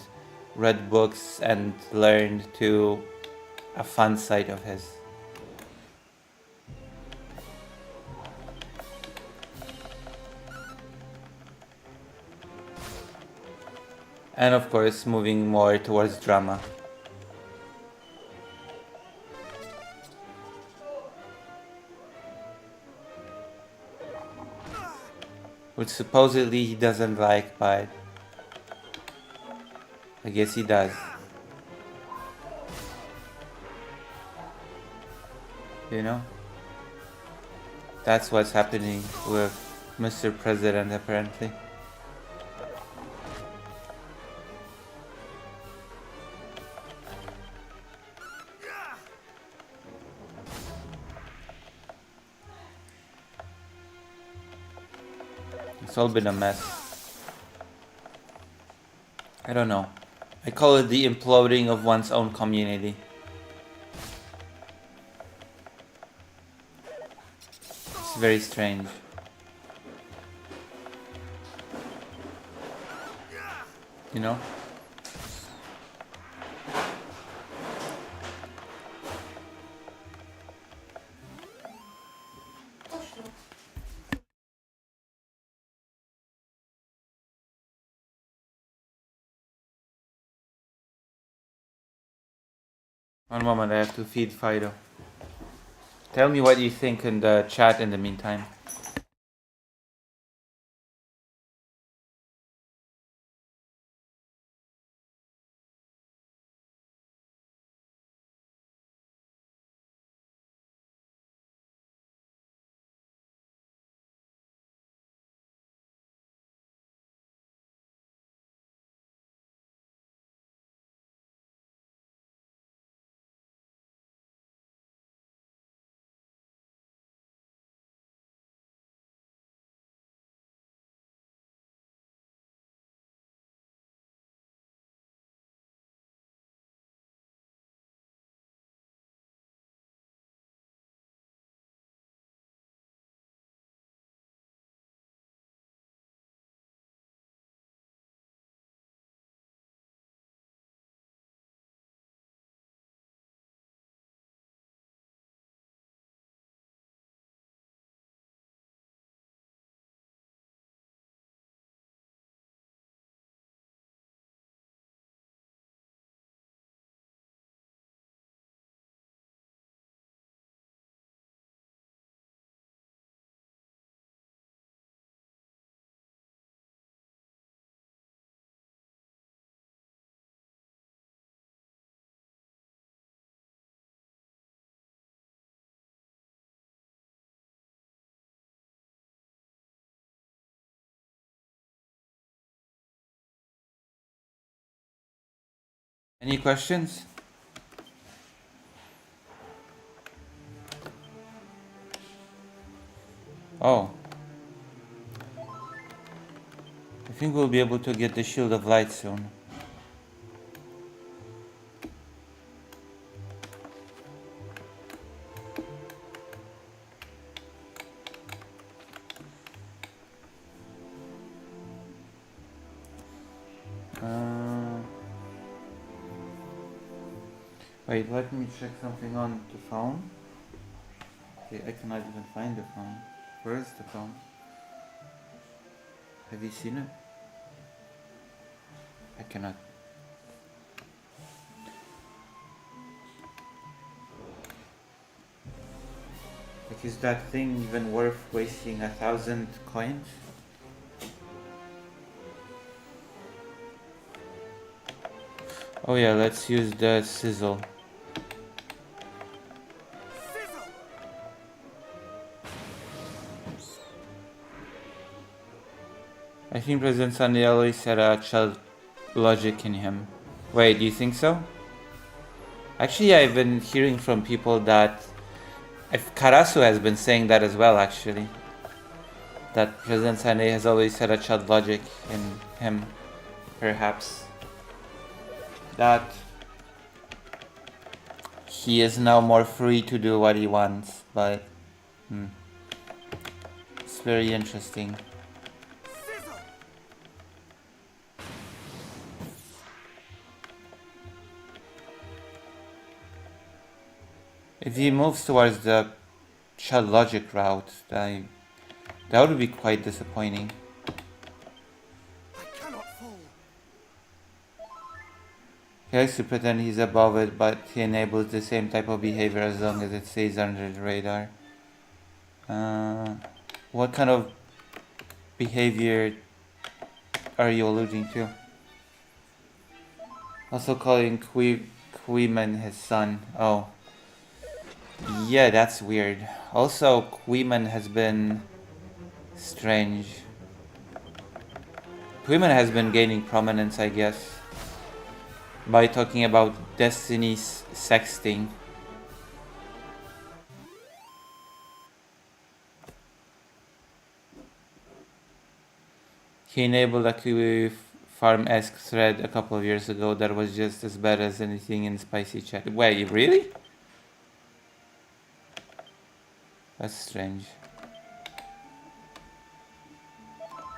read books and learned to a fun site of his. And of course, moving more towards drama. Which supposedly he doesn't like, but I guess he does. You know? That's what's happening with Mr. President, apparently. It's all been a mess. I don't know. I call it the imploding of one's own community. It's very strange. You know? One moment, I have to feed Fido. Tell me what you think in the chat in the meantime. Any questions? Oh. I think we'll be able to get the Shield of Light soon. Wait, let me check something on the phone. Okay, I cannot even find the phone. Where is the phone? Have you seen it? I cannot. Like, is that thing even worth wasting 1,000 coins? Oh yeah, let's use the sizzle. I think President Sunday always had a child logic in him. Wait, do you think so? Actually, I've been hearing from people that if Karasu has been saying that as well, actually. That President Sunday has always had a child logic in him, perhaps. That he is now more free to do what he wants, but it's very interesting. If he moves towards the child logic route, that would be quite disappointing. I cannot fall. He likes to pretend he's above it, but he enables the same type of behavior as long as it stays under the radar. What kind of behavior are you alluding to? Also calling Queeman his son. Oh. Yeah, that's weird. Also, Queeman has been strange. Queeman has been gaining prominence, I guess, by talking about Destiny's sexting. He enabled a Kiwi Farm-esque thread a couple of years ago that was just as bad as anything in Spicy Chat. Wait, really? That's strange.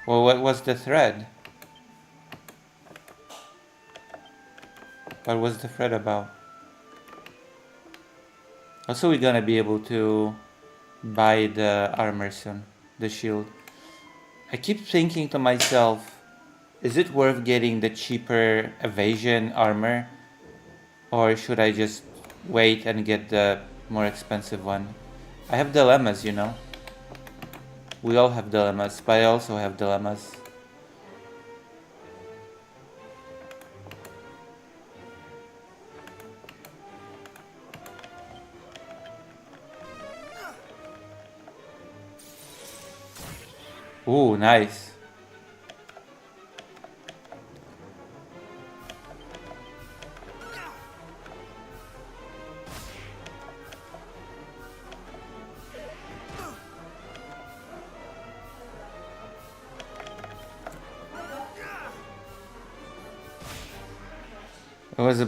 Well, what was the thread? What was the thread about? Also, we're gonna be able to buy the armor soon, the shield. I keep thinking to myself, is it worth getting the cheaper evasion armor? Or should I just wait and get the more expensive one? I have dilemmas, you know. We all have dilemmas, but I also have dilemmas. Ooh, nice. It was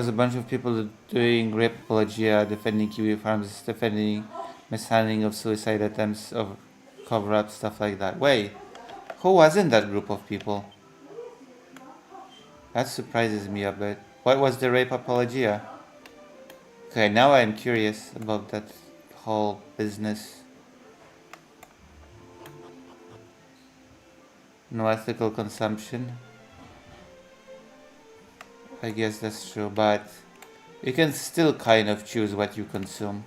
a bunch of people doing rape apologia, defending Kiwi Farms, defending mishandling of suicide attempts, of cover-up, stuff like that. Wait, who was in that group of people? That surprises me a bit. What was the rape apologia? Okay, now I'm curious about that whole business. No ethical consumption. I guess that's true, but you can still kind of choose what you consume.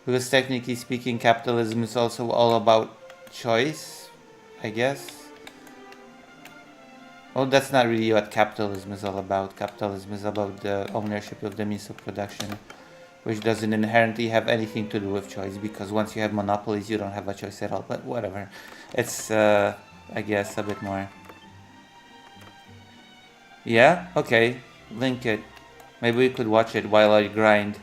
Because technically speaking, capitalism is also all about choice, I guess. Well, that's not really what capitalism is all about. Capitalism is about the ownership of the means of production, which doesn't inherently have anything to do with choice, because once you have monopolies, you don't have a choice at all. But whatever. It's, I guess, a bit more Yeah? Okay. Link it. Maybe we could watch it while I grind.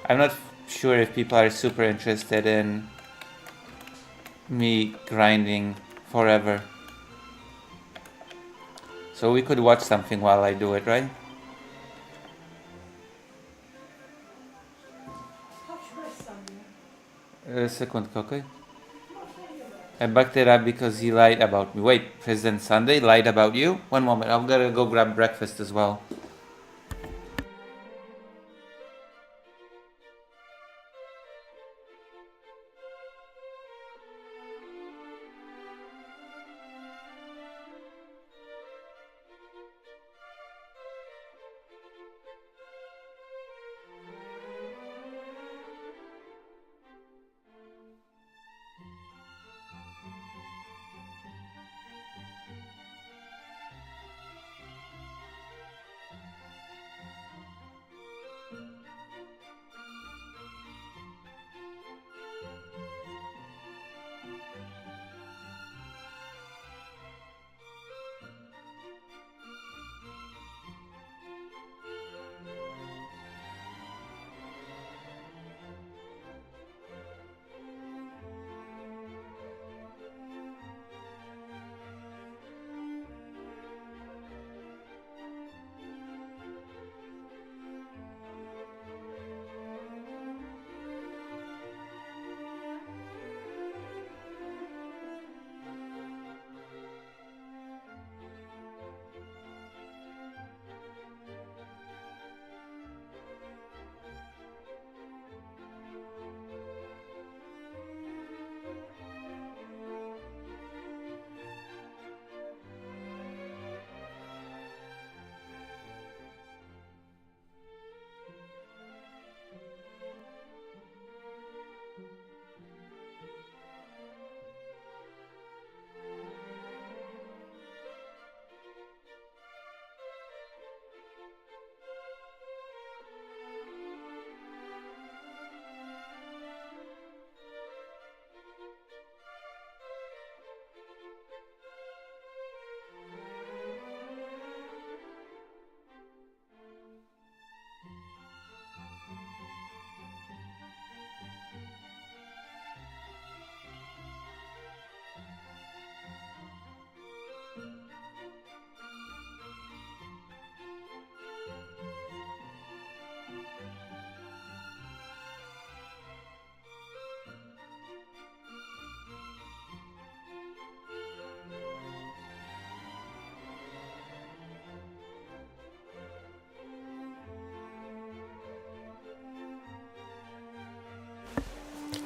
I'm not sure if people are super interested in me grinding forever. So we could watch something while I do it, right? A second, okay? I backed it up because he lied about me. Wait, President Sunday lied about you? One moment, I'm gonna go grab breakfast as well.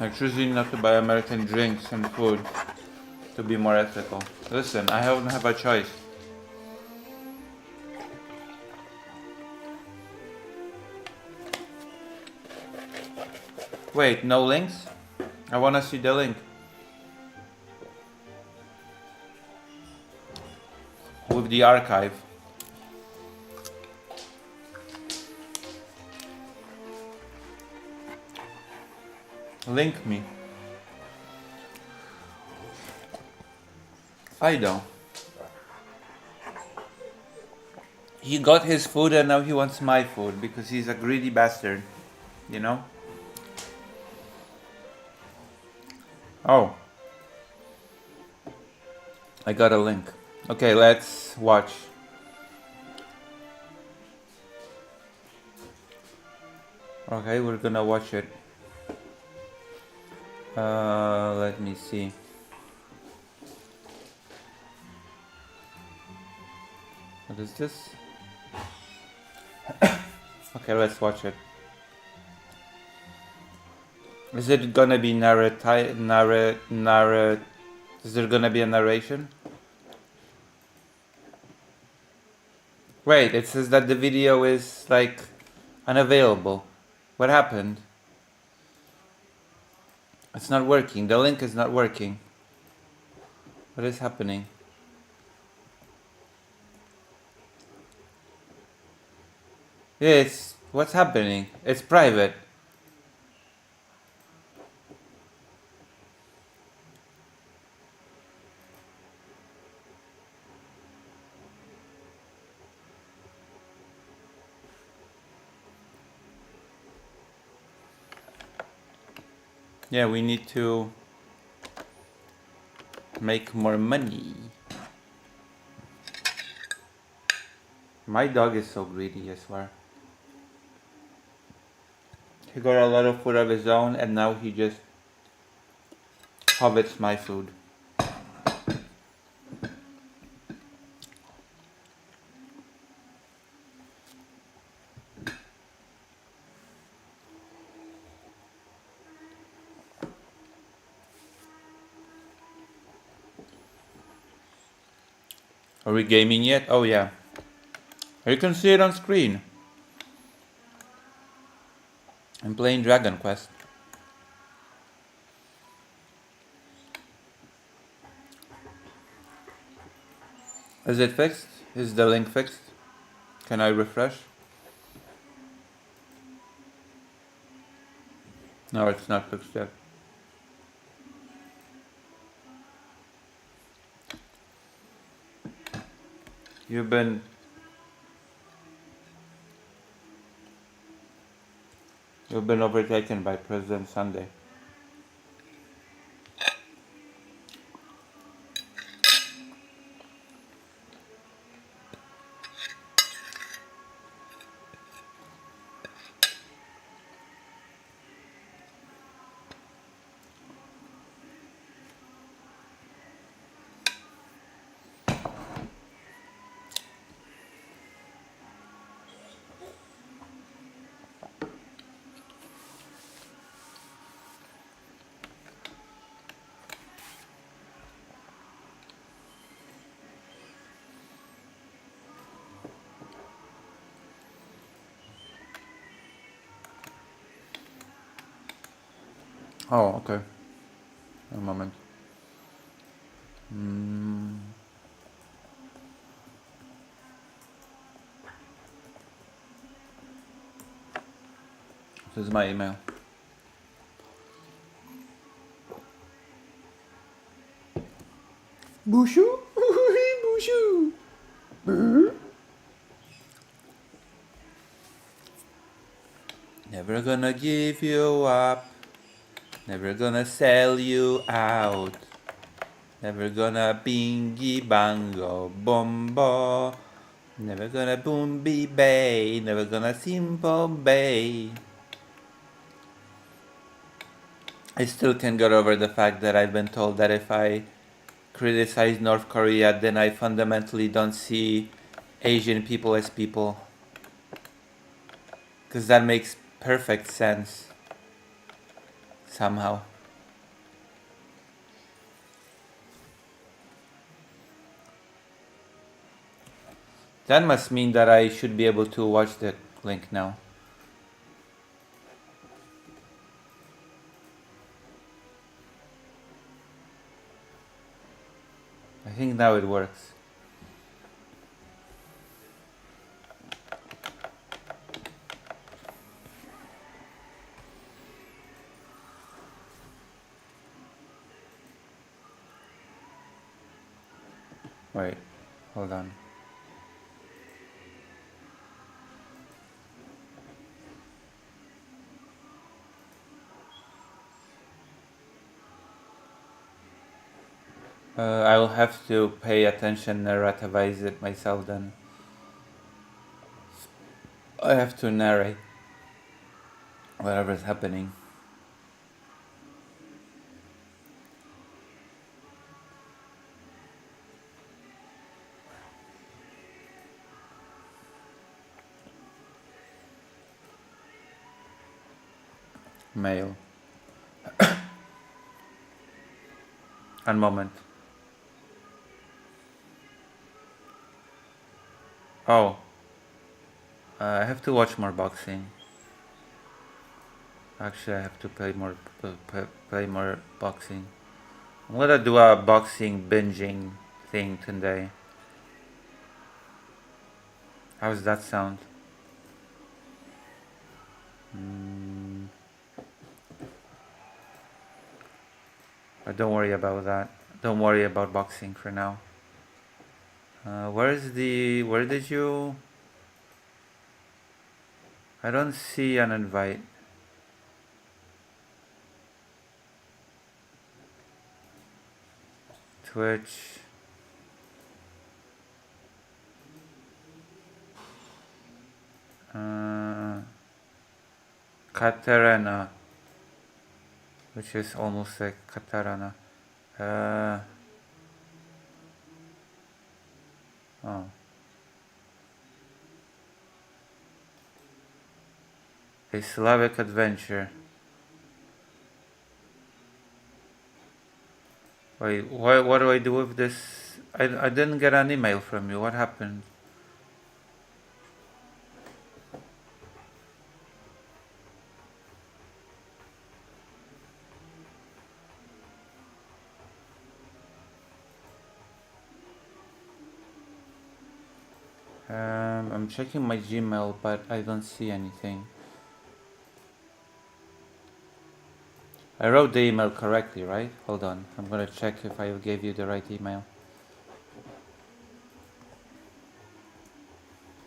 I'm choosing not to buy American drinks and food to be more ethical. Listen, I don't have a choice. Wait, no links? I wanna see the link. With the archive. Link me. I don't. He got his food and now he wants my food because he's a greedy bastard. You know? Oh. I got a link. Okay, let's watch. Okay, we're gonna watch it. Let me see. What is this? Okay, let's watch it. Is it gonna be is there gonna be a narration? Wait, it says that the video is like unavailable. What happened? It's not working. The link is not working. What is happening? Yeah, what's happening? It's private. Yeah, we need to make more money. My dog is so greedy, I swear. He got a lot of food of his own and now he just covets my food. Are we gaming yet? Oh yeah. You can see it on screen. I'm playing Dragon Quest. Is it fixed? Is the link fixed? Can I refresh? No, it's not fixed yet. You've been overtaken by President Sunday. Oh, okay. A moment. This is my email. Bushu? Bushu! Never gonna give you up. Never gonna sell you out. Never gonna bingy bango bombo. Never gonna boomby bay. Never gonna simple bay. I still can't get over the fact that I've been told that if I criticize North Korea, then I fundamentally don't see Asian people as people. Because that makes perfect sense. Somehow. That must mean that I should be able to watch the link now. I think now it works. Wait, hold on. I will have to pay attention, narrativize it myself then. I have to narrate whatever is happening. Mail. One moment. Oh. I have to watch more boxing. Actually, I have to play more boxing. I'm gonna do a boxing binging thing today. How does that sound? But don't worry about that. Don't worry about boxing for now. Where did you... I don't see an invite. Twitch. Katarina, which is almost like Katarina. Oh. A Slavic adventure. Wait, what do I do with this? I didn't get an email from you. What happened? I'm checking my Gmail, but I don't see anything. I wrote the email correctly, right? Hold on. I'm gonna check if I gave you the right email.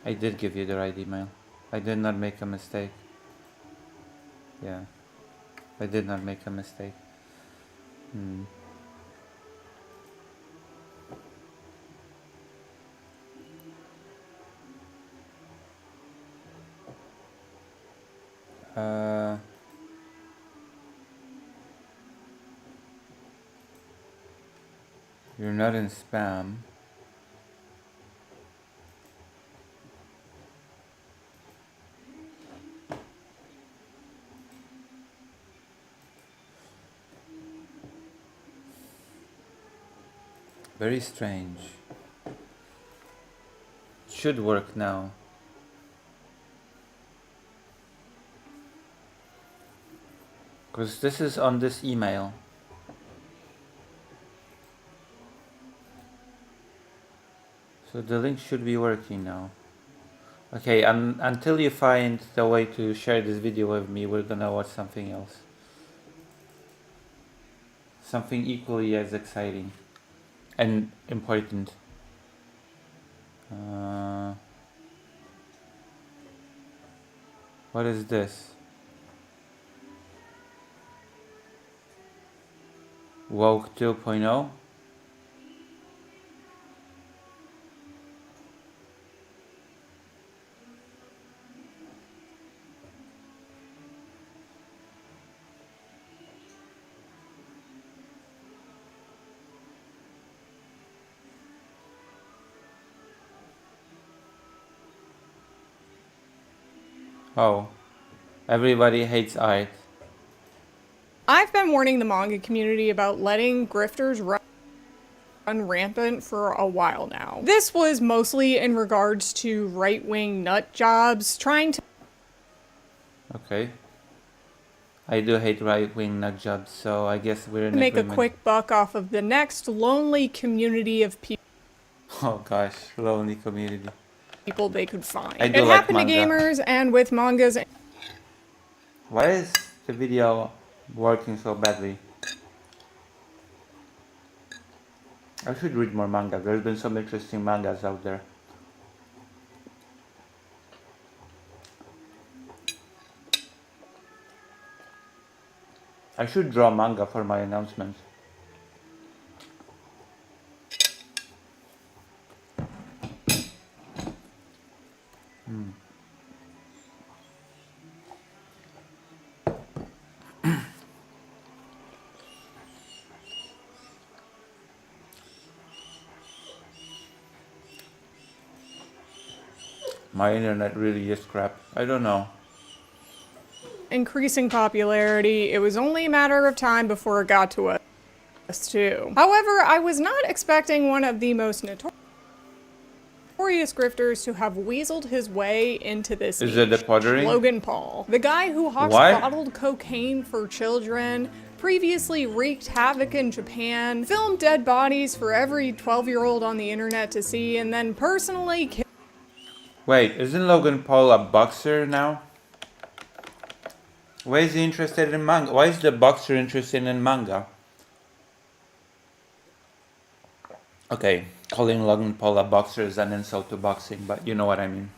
I did give you the right email. I did not make a mistake. Yeah. I did not make a mistake. You're not in spam. Very strange. Should work now. Because this is on this email. So the link should be working now. Okay, until you find the way to share this video with me, we're gonna watch something else. Something equally as exciting and important. What is this? Woke 2.0? Oh, everybody hates art. I've been warning the manga community about letting grifters run rampant for a while now. This was mostly in regards to right-wing nut jobs trying to Okay. I do hate right-wing nut jobs, so I guess we're in make agreement. a quick buck off of the next lonely community of Oh gosh, lonely community. people they could find. I do It like happened to manga. gamers, and with mangas Why is the video working so badly? I should read more manga. There's been some interesting mangas out there. I should draw manga for my announcements. My internet really is crap. I don't know. increasing popularity, it was only a matter of time before it got to us too. However, I was not expecting one of the most notorious grifters to have weaseled his way into this Is it the niche. pottery? Logan Paul, the guy who hawks What? bottled cocaine for children, previously wreaked havoc in Japan, filmed dead bodies for every 12-year-old on the internet to see, and then personally killed Wait, isn't Logan Paul a boxer now? Why is he interested in manga? Why is the boxer interested in manga? Okay, calling Logan Paul a boxer is an insult to boxing, but you know what I mean.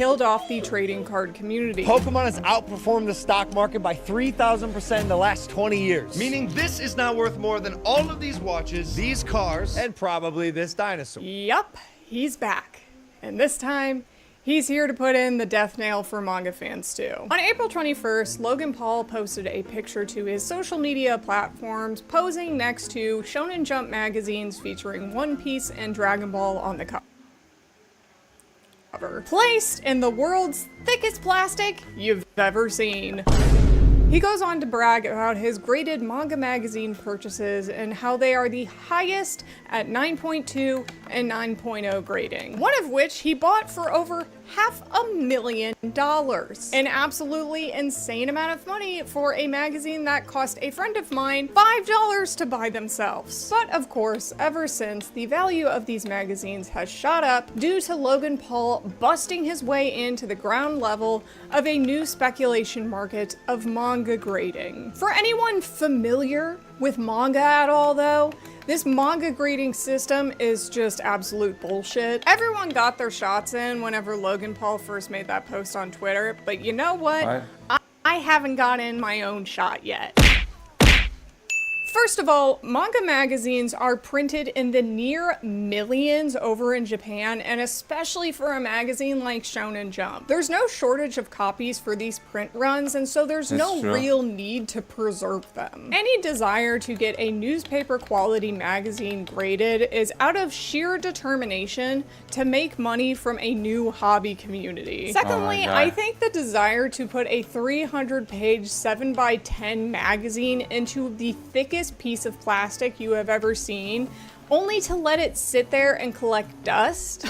killed off the trading card community. Pokemon has outperformed the stock market by 3,000% in the last 20 years. Meaning this is now worth more than all of these watches, these cars, And probably this dinosaur. Yup, he's back. And this time, he's here to put in the death nail for manga fans too. On April 21st, Logan Paul posted a picture to his social media platforms posing next to Shonen Jump magazines featuring One Piece and Dragon Ball on the cover. Placed in the world's thickest plastic you've ever seen. He goes on to brag about his graded manga magazine purchases and how they are the highest at 9.2 and 9.0 grading, one of which he bought for over $500,000. An absolutely insane amount of money for a magazine that cost a friend of mine $5 to buy themselves. But of course, ever since, the value of these magazines has shot up due to Logan Paul busting his way into the ground level of a new speculation market of manga grading. For anyone familiar with manga at all though, this manga grading system is just absolute bullshit. Everyone got their shots in whenever Logan Paul first made that post on Twitter, but you know what? I haven't got in my own shot yet. First of all, manga magazines are printed in the near millions over in Japan, and especially for a magazine like Shonen Jump. There's no shortage of copies for these print runs, and so there's no real need to preserve them. Any desire to get a newspaper quality magazine graded is out of sheer determination to make money from a new hobby community. Secondly, I think the desire to put a 300-page 7x10 magazine into the thickest piece of plastic you have ever seen, only to let it sit there and collect dust,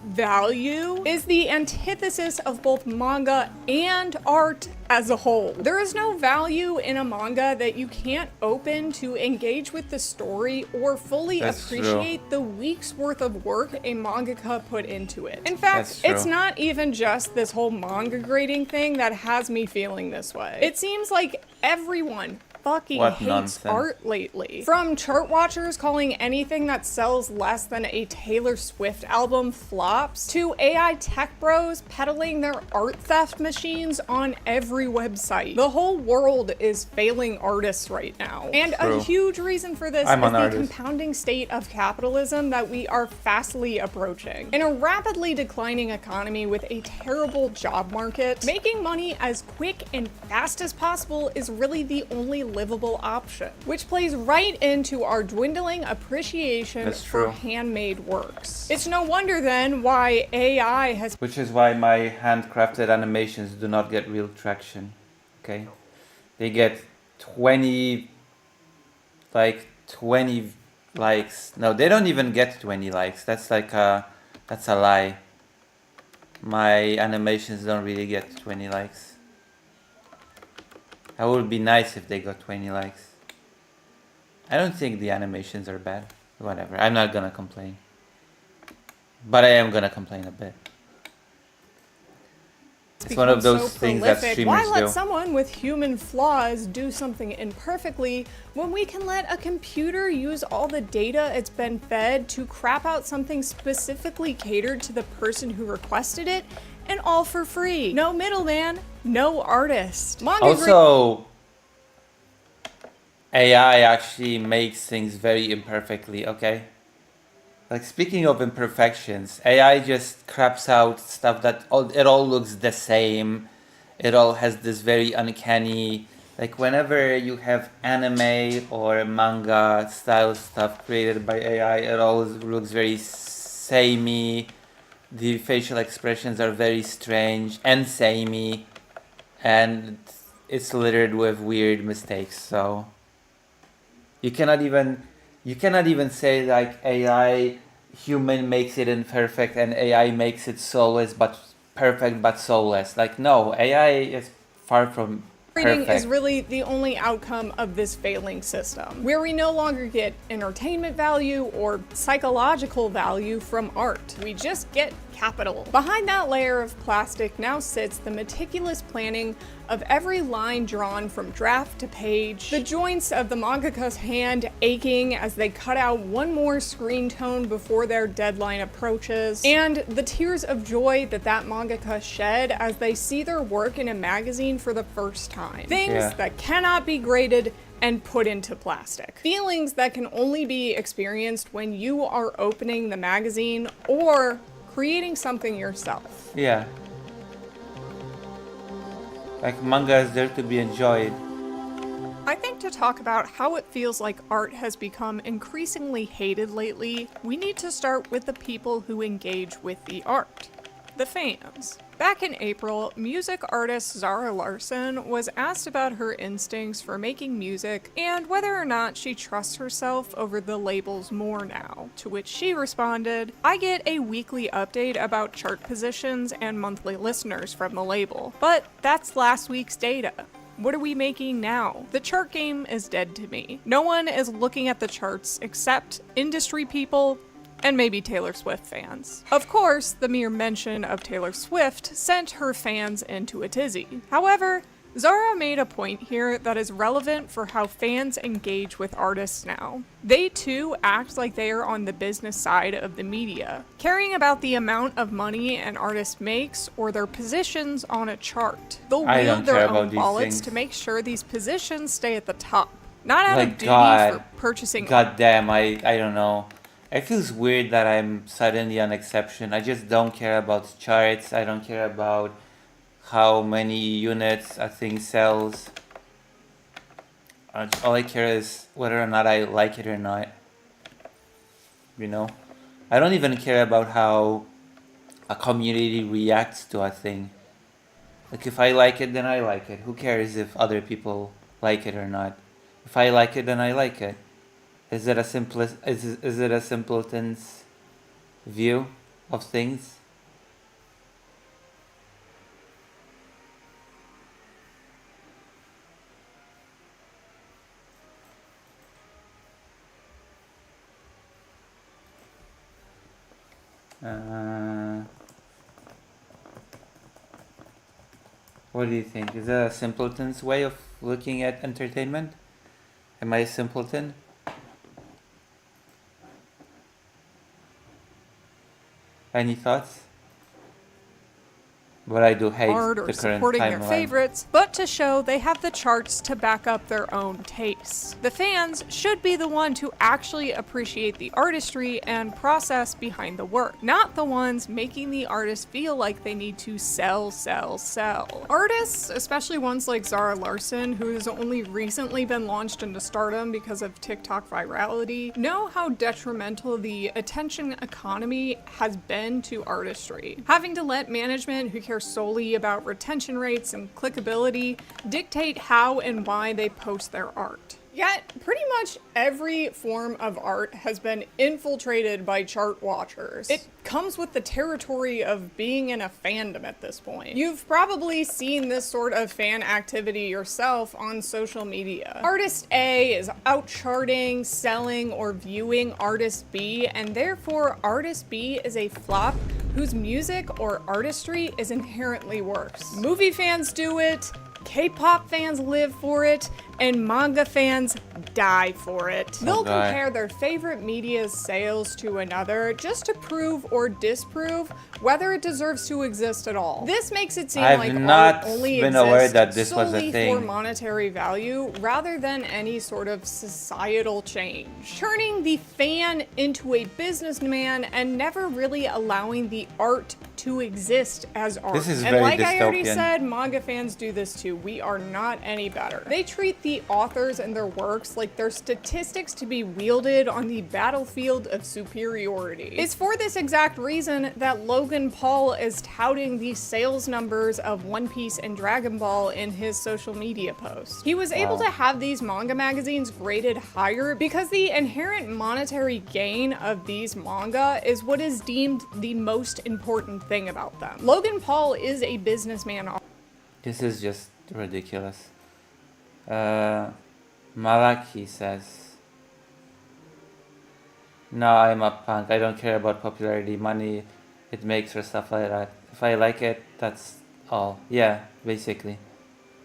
value, is the antithesis of both manga and art as a whole. There is no value in a manga that you can't open to engage with the story or fully appreciate the week's worth of work a mangaka put into it. In fact, it's not even just this whole manga grading thing that has me feeling this way. It seems like everyone fucking hates art lately. From chart watchers calling anything that sells less than a Taylor Swift album flops, to AI tech bros peddling their art theft machines on every website. The whole world is failing artists right now. And a huge reason for this is the compounding state of capitalism that we are fastly approaching. In a rapidly declining economy with a terrible job market, making money as quick and fast as possible is really the only livable option, which plays right into our dwindling appreciation for handmade works. It's no wonder then why AI has... Which is why my handcrafted animations do not get real traction, okay? They get 20 likes. No, they don't even get 20 likes. That's a lie. My animations don't really get 20 likes. It would be nice if they got 20 likes. I don't think the animations are bad. Whatever, I'm not gonna complain. But I am gonna complain a bit. It's one of those things that streamers Why let someone with human flaws do something imperfectly when we can let a computer use all the data it's been fed to crap out something specifically catered to the person who requested it, and all for free? No middleman, no artist. Also, AI actually makes things very imperfectly, okay? Like, speaking of imperfections, AI just craps out stuff that it all looks the same. It all has this very uncanny, like whenever you have anime or manga style stuff created by AI, it always looks very samey. The facial expressions are very strange and samey, and it's littered with weird mistakes. So you cannot even say like AI human makes it imperfect and AI makes it soulless but perfect but soulless. Like, no, AI is far from Reading is really the only outcome of this failing system, where we no longer get entertainment value or psychological value from art. We just get capital. Behind that layer of plastic now sits the meticulous planning of every line drawn from draft to page, the joints of the mangaka's hand aching as they cut out one more screen tone before their deadline approaches, and the tears of joy that mangaka shed as they see their work in a magazine for the first time. Things that cannot be graded and put into plastic. Feelings that can only be experienced when you are opening the magazine or creating something yourself. Yeah. Like, manga is there to be enjoyed. I think to talk about how it feels like art has become increasingly hated lately, we need to start with the people who engage with the art. The fans. Back in April, music artist Zara Larsson was asked about her instincts for making music and whether or not she trusts herself over the labels more now, to which she responded, "I get a weekly update about chart positions and monthly listeners from the label, but that's last week's data. What are we making now? The chart game is dead to me. No one is looking at the charts except industry people and maybe Taylor Swift fans." Of course, the mere mention of Taylor Swift sent her fans into a tizzy. However, Zara made a point here that is relevant for how fans engage with artists now. They too act like they are on the business side of the media, caring about the amount of money an artist makes or their positions on a chart. They'll I don't wield their care about own these wallets things. to make sure these positions stay at the top, not out Like, of duty God. for purchasing God damn, I don't know. It feels weird that I'm suddenly an exception. I just don't care about charts. I don't care about how many units a thing sells. All I care is whether or not I like it or not. You know? I don't even care about how a community reacts to a thing. Like, if I like it, then I like it. Who cares if other people like it or not? If I like it, then I like it. Is it a simpleton's view of things? What do you think? Is that a simpleton's way of looking at entertainment? Am I a simpleton? Any thoughts? But I do hate art or the current supporting their timeline. favorites, but to show they have the charts to back up their own tastes. The fans should be the one to actually appreciate the artistry and process behind the work, not the ones making the artist feel like they need to sell, sell, sell. Artists, especially ones like Zara Larsson, who has only recently been launched into stardom because of TikTok virality, know how detrimental the attention economy has been to artistry. Having to let management who care solely about retention rates and clickability dictate how and why they post their art. Yet, pretty much every form of art has been infiltrated by chart watchers. It comes with the territory of being in a fandom at this point. You've probably seen this sort of fan activity yourself on social media. Artist A is out charting, selling, or viewing Artist B, and therefore Artist B is a flop whose music or artistry is inherently worse. Movie fans do it, K-pop fans live for it, and manga fans die for it. They'll God. compare their favorite media's sales to another just to prove or disprove whether it deserves to exist at all. This makes it seem I've like not art only been aware exists that this was a solely thing. for monetary value rather than any sort of societal change. Turning the fan into a businessman and never really allowing the art to exist as art. This is and very like I already dystopian. said, manga fans do this too. We are not any better. They treat the authors and their works like they're statistics to be wielded on the battlefield of superiority. It's for this exact reason that Logan Paul is touting the sales numbers of One Piece and Dragon Ball in his social media posts. He was able to have these manga magazines graded higher because the inherent monetary gain of these manga is what is deemed the most important thing about them. Logan Paul is a businessman. This is just ridiculous. Malaki says, "No, I'm a punk. I don't care about popularity, money it makes or stuff like that. If I like it, that's all." Yeah, basically.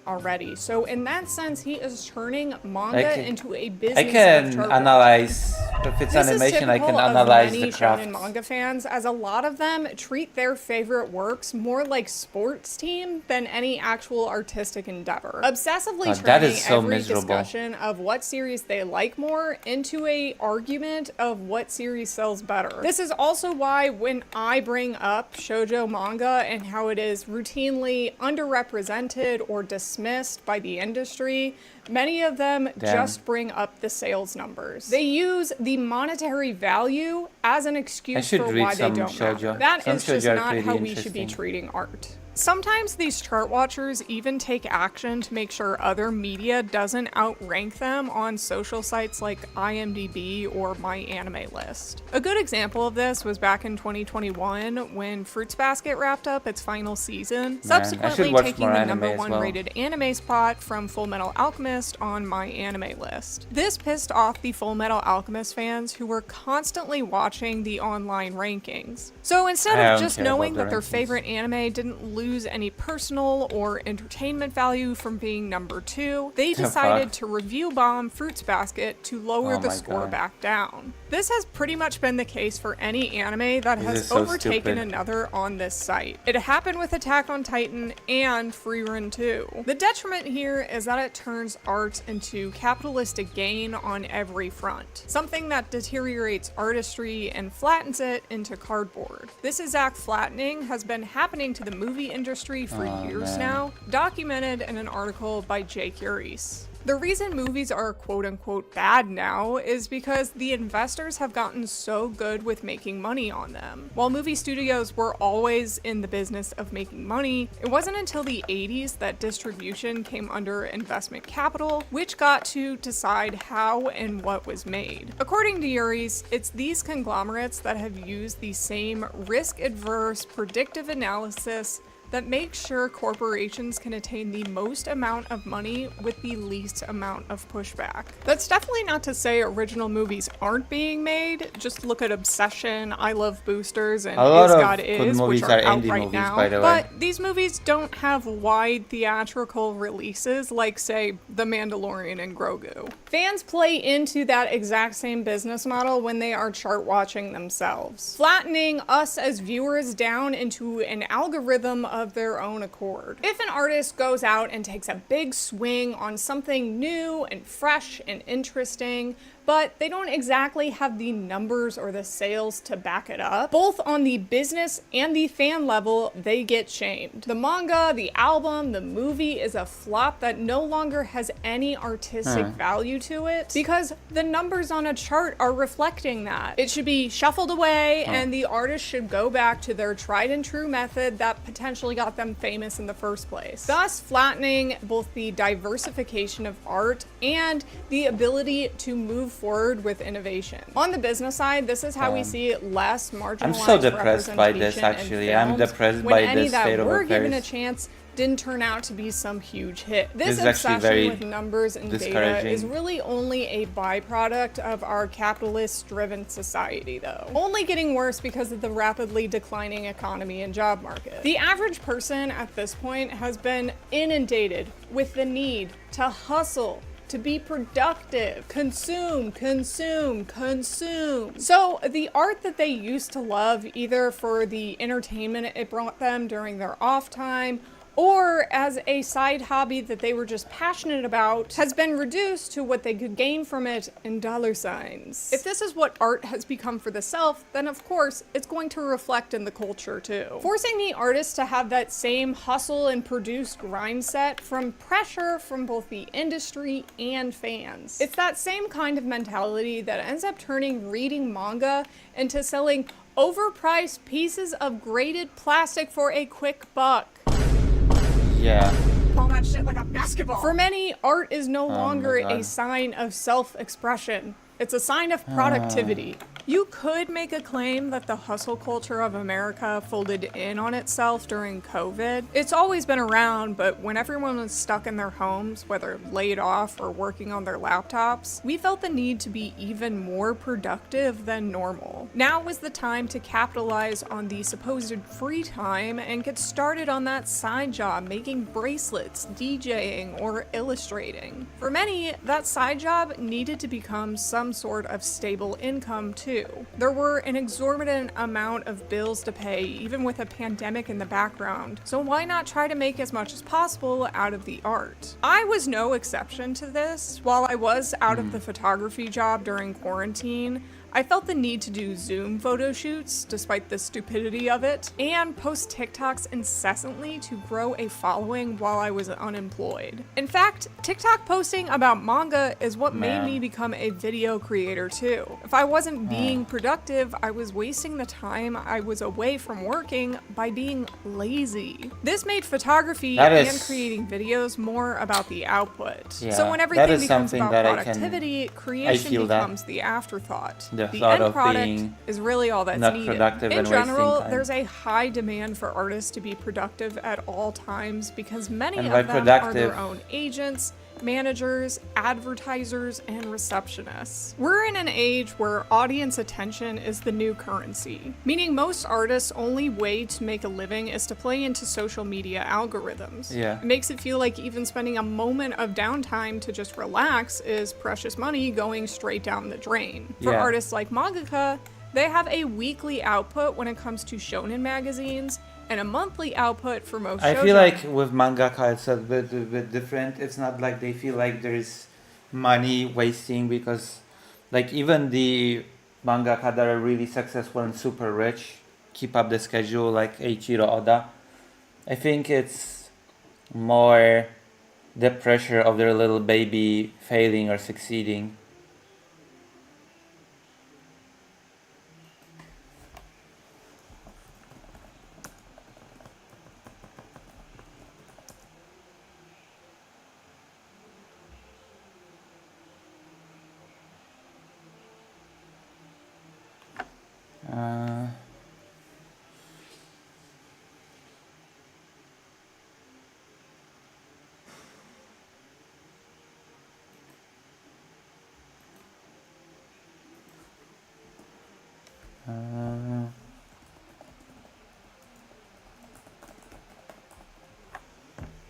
already. So in that sense, he is turning manga into a business. I can of chart analyze, if it's this animation, is I can typical analyze of the many craft. shonen manga fans, as a lot of them treat their favorite works more like sports team than any actual artistic endeavor, obsessively God, that turning is so every miserable. discussion of what series they like more into a argument of what series sells better. This is also why when I bring up shoujo manga and how it is routinely underrepresented or dismissed by the industry, many of them just bring up the sales numbers. They use the monetary value as an excuse should for read why they some don't shoujo. matter. That Some is just shoujo are not pretty how we should be interesting. treating art. Sometimes these chart watchers even take action to make sure other media doesn't outrank them on social sites like IMDb or My Anime List. A good example of this was back in 2021 when Fruits Basket wrapped up its final season, subsequently watch taking more the anime number as one well. rated anime spot from Full Metal Alchemist on My Anime List. This pissed off the Full Metal Alchemist fans who were constantly watching the online rankings. So instead I of don't just care about knowing the that their rankings. favorite anime didn't lose any personal or entertainment value from being number 2, they decided fuck? to review bomb Fruits Basket to lower Oh the my score God. back down. This has pretty much been the case for any anime that This has is so overtaken stupid. another on this site. It happened with Attack on Titan and Freerun 2. The detriment here is that it turns art into capitalistic gain on every front, something that deteriorates artistry and flattens it into cardboard. This exact flattening has been happening to the movie industry for years now, documented in an article by Jake Uris. The reason movies are quote-unquote bad now is because the investors have gotten so good with making money on them. While movie studios were always in the business of making money, it wasn't until the 80s that distribution came under investment capital, which got to decide how and what was made. According to Uris, it's these conglomerates that have used the same risk-adverse predictive analysis that makes sure corporations can attain the most amount of money with the least amount of pushback. That's definitely not to say original movies aren't being made. Just look at Obsession, I Love Boosters, and A lot Is of God good Is, movies which are are out indie right movies, now. by the way. But these movies don't have wide theatrical releases like, say, The Mandalorian and Grogu. Fans play into that exact same business model when they are chart watching themselves, flattening us as viewers down into an algorithm of their own accord. If an artist goes out and takes a big swing on something new and fresh and interesting, but they don't exactly have the numbers or the sales to back it up, both on the business and the fan level, they get shamed. The manga, the album, the movie is a flop that no longer has any artistic value to it because the numbers on a chart are reflecting that. It should be shuffled away and the artist should go back to their tried and true method that potentially got them famous in the first place, thus flattening both the diversification of art and the ability to move forward with innovation. On the business side, this is how we see less marginalized I'm so depressed by this, representation in actually. I'm films depressed when by any this that state of were given a affairs. chance didn't turn out to be some huge hit. This This is actually obsession very with numbers and data discouraging. is really only a byproduct of our capitalist-driven society, though. Only getting worse because of the rapidly declining economy and job market. The average person at this point has been inundated with the need to hustle, to be productive, consume. So the art that they used to love, either for the entertainment it brought them during their off time, or as a side hobby that they were just passionate about, has been reduced to what they could gain from it in dollar signs. If this is what art has become for the self, then of course it's going to reflect in the culture too. Forcing the artist to have that same hustle and produce grind set from pressure from both the industry and fans. It's that same kind of mentality that ends up turning reading manga into selling overpriced pieces of graded plastic for a quick buck. Yeah. Ball that shit like a basketball. For many, art is no longer God. a sign of self-expression. It's a sign of productivity. You could make a claim that the hustle culture of America folded in on itself during COVID. It's always been around, but when everyone was stuck in their homes, whether laid off or working on their laptops, we felt the need to be even more productive than normal. Now was the time to capitalize on the supposed free time and get started on that side job making bracelets, DJing, or illustrating. For many, that side job needed to become some sort of stable income too. There were an exorbitant amount of bills to pay, even with a pandemic in the background, so why not try to make as much as possible out of the art? I was no exception to this. While I was out of the photography job during quarantine, I felt the need to do Zoom photo shoots, despite the stupidity of it, and post TikToks incessantly to grow a following while I was unemployed. In fact, TikTok posting about manga is what made me become a video creator too. If I wasn't being productive, I was wasting the time I was away from working by being lazy. This made photography and creating videos more about the output. So when everything becomes about productivity, creation becomes the afterthought. The end product is really all that's needed. In general, there's a high demand for artists to be productive at all times because many of them are their own agents, managers, advertisers, and receptionists. We're in an age where audience attention is the new currency, meaning most artists' only way to make a living is to play into social media algorithms. It makes it feel like even spending a moment of downtime to just relax is precious money going straight down the drain. For artists like mangaka, they have a weekly output when it comes to shonen magazines, and a monthly output for most shoujo. I feel like with mangaka it's a bit different. It's not like they feel like there's money wasting because like even the mangaka that are really successful and super rich keep up the schedule like Eiichiro Oda. I think it's more the pressure of their little baby failing or succeeding.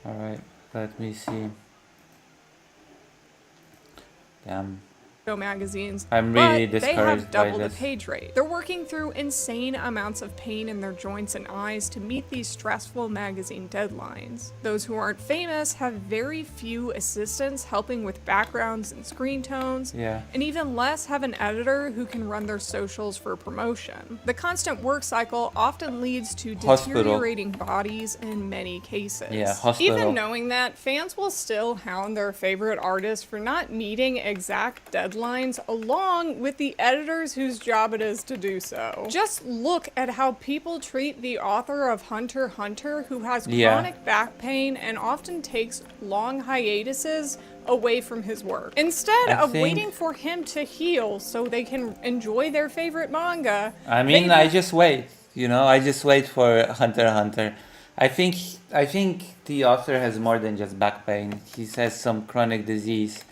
Alright, let me see. Damn. Magazines, I'm really but they discouraged have double by the this. page rate. They're working through insane amounts of pain in their joints and eyes to meet these stressful magazine deadlines. Those who aren't famous have very few assistants helping with backgrounds and screen tones, and even less have an editor who can run their socials for promotion. The constant work cycle often leads to deteriorating bodies in many cases. Even knowing that, fans will still hound their favorite artists for not meeting exact deadlines along with the editors whose job it is to do so. Just look at how people treat the author of Hunter x Hunter who has chronic back pain and often takes long hiatuses away from his work. Instead of waiting for him to heal so they can enjoy their favorite manga. I mean, I just wait, you know, I just wait for Hunter x Hunter. I think the author has more than just back pain. He has some chronic disease.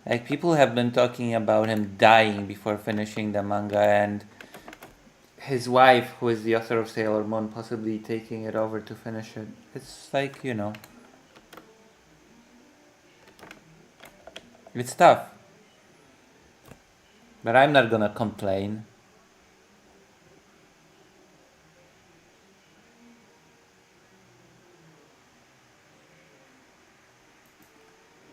Like, people have been talking about him dying before finishing the manga, and his wife, who is the author of Sailor Moon, possibly taking it over to finish it. It's like, you know, it's tough. But I'm not gonna complain.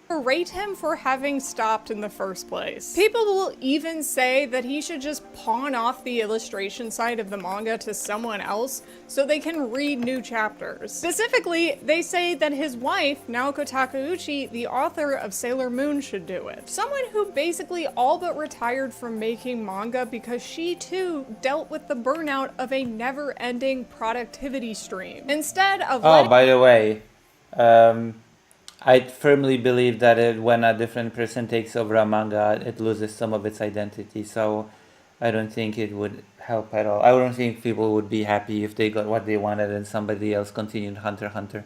Berate him for having stopped in the first place. People will even say that he should just pawn off the illustration side of the manga to someone else so they can read new chapters. Specifically, they say that his wife, Naoko Takeuchi, the author of Sailor Moon, should do it. Someone who basically all but retired from making manga because she too dealt with the burnout of a never-ending productivity stream. Instead of by the way, I firmly believe that when a different person takes over a manga, it loses some of its identity. So I don't think it would help at all. I don't think people would be happy if they got what they wanted and somebody else continued Hunter x Hunter.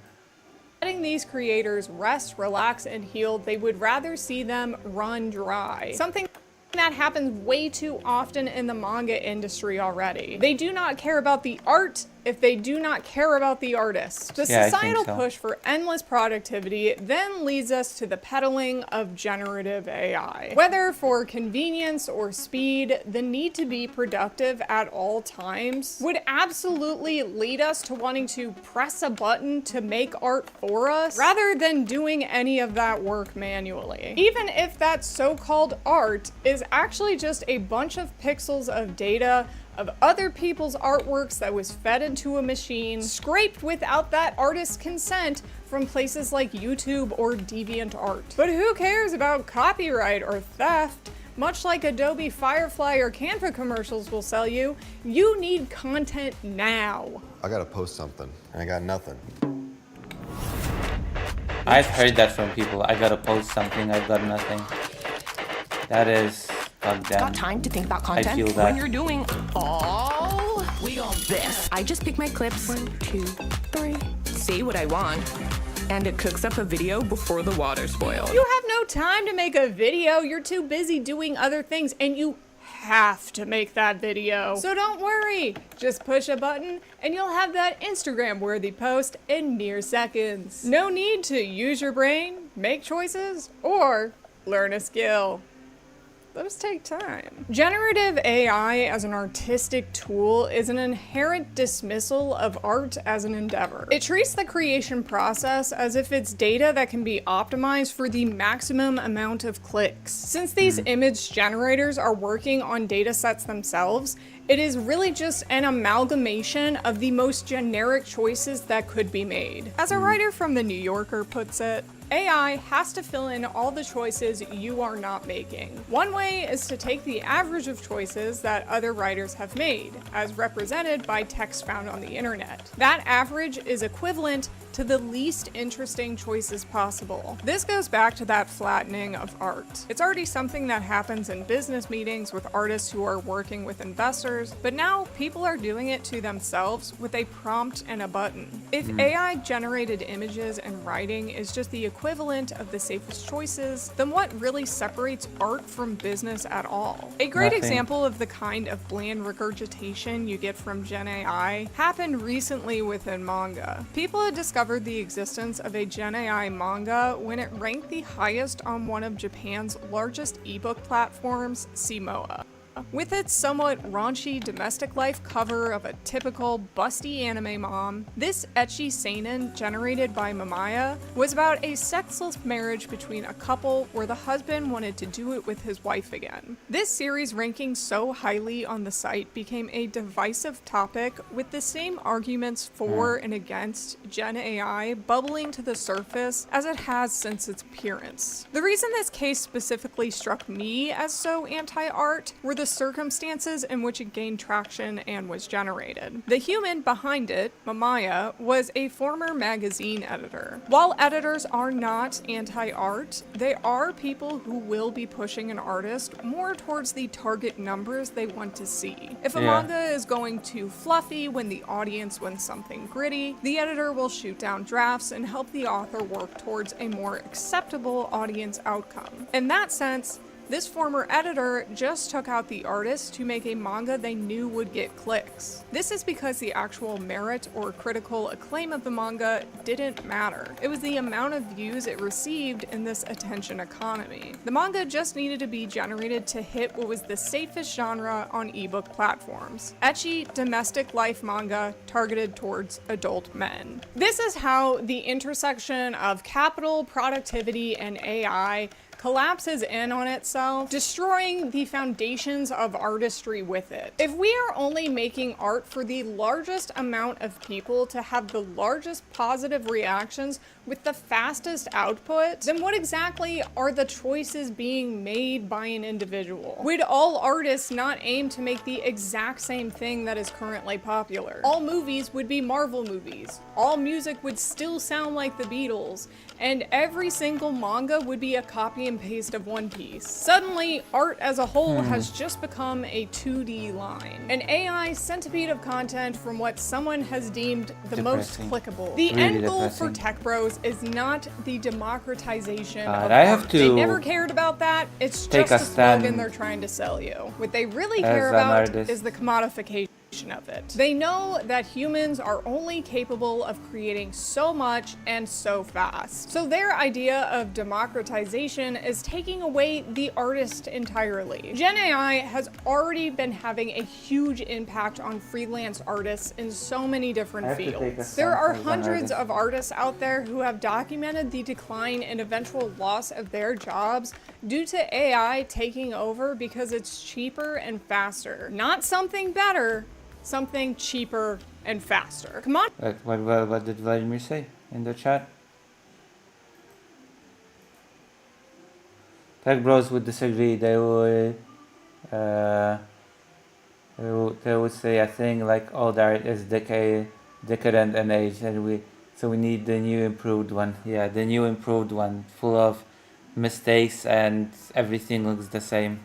Letting these creators rest, relax, and heal, they would rather see them run dry. Something that happens way too often in the manga industry already. They do not care about the art if they do not care about the artist. The Yeah, I think societal so. push for endless productivity then leads us to the peddling of generative AI. Whether for convenience or speed, the need to be productive at all times would absolutely lead us to wanting to press a button to make art for us rather than doing any of that work manually. Even if that so-called art is actually just a bunch of pixels of data of other people's artworks that was fed into a machine, scraped without that artist's consent from places like YouTube or DeviantArt. But who cares about copyright or theft? Much like Adobe Firefly or Canva commercials will sell you, you need content now. I gotta post something, and I got nothing. I've heard that from people. I gotta post something, I've got nothing. That is goddamn. Got time to think about content feel that. when you're doing all this. I just pick my clips. 1, 2, 3. Say what I want, and it cooks up a video before the water's boiled. You have no time to make a video. You're too busy doing other things, and you have to make that video. So don't worry. Just push a button, and you'll have that Instagram-worthy post in mere seconds. No need to use your brain, make choices, or learn a skill. Those take time. Generative AI as an artistic tool is an inherent dismissal of art as an endeavor. It treats the creation process as if it's data that can be optimized for the maximum amount of clicks. Since these image generators are working on data sets themselves, it is really just an amalgamation of the most generic choices that could be made. As a writer from The New Yorker puts it, AI has to fill in all the choices you are not making. One way is to take the average of choices that other writers have made, as represented by text found on the internet. That average is equivalent to the least interesting choices possible. This goes back to that flattening of art. It's already something that happens in business meetings with artists who are working with investors, but now people are doing it to themselves with a prompt and a button. If AI generated images and writing is just the equivalent of the safest choices, then what really separates art from business at all? A great Nothing. example of the kind of bland regurgitation you get from Gen AI happened recently within manga. People had discovered the existence of a Gen AI manga when it ranked the highest on one of Japan's largest ebook platforms, Simoa. With its somewhat raunchy domestic life cover of a typical busty anime mom, this ecchi seinen generated by Mamaya was about a sexless marriage between a couple where the husband wanted to do it with his wife again. This series ranking so highly on the site became a divisive topic, with the same arguments for and against Gen AI bubbling to the surface as it has since its appearance. The reason this case specifically struck me as so anti-art were the circumstances in which it gained traction and was generated. The human behind it, Mamaya, was a former magazine editor. While editors are not anti-art, they are people who will be pushing an artist more towards the target numbers they want to see. If a manga is going too fluffy when the audience wants something gritty, the editor will shoot down drafts and help the author work towards a more acceptable audience outcome. In that sense, this former editor just took out the artist to make a manga they knew would get clicks. This is because the actual merit or critical acclaim of the manga didn't matter. It was the amount of views it received in this attention economy. The manga just needed to be generated to hit what was the safest genre on ebook platforms: ecchi domestic life manga targeted towards adult men. This is how the intersection of capital, productivity, and AI collapses in on itself, destroying the foundations of artistry with it. If we are only making art for the largest amount of people to have the largest positive reactions with the fastest output, then what exactly are the choices being made by an individual? Would all artists not aim to make the exact same thing that is currently popular? All movies would be Marvel movies. All music would still sound like the Beatles, and every single manga would be a copy and and paste of One Piece. Suddenly, art as a whole has just become a 2D line. An AI centipede of content from what someone has deemed the most Depressing. clickable. The Really end goal for depressing. tech bros is not the democratization God, of I have art. They to never cared about that. It's take just a a slogan stand they're trying to sell you. What they really as care an about artist. is the commodification of it. They know that humans are only capable of creating so much and so fast. So their idea of democratization is taking away the artist entirely. Gen AI has already been having a huge impact on freelance artists in so many different I have to take a fields. There are stance as an hundreds artist. of artists out there who have documented the decline and eventual loss of their jobs due to AI taking over because it's cheaper and faster. Not something better, something cheaper and faster. Come on. What did Vladimir say in the chat? Tech bros would disagree. They would say a thing like old art is decadent and age, and we need the new improved one. Yeah, the new improved one, full of mistakes and everything looks the same.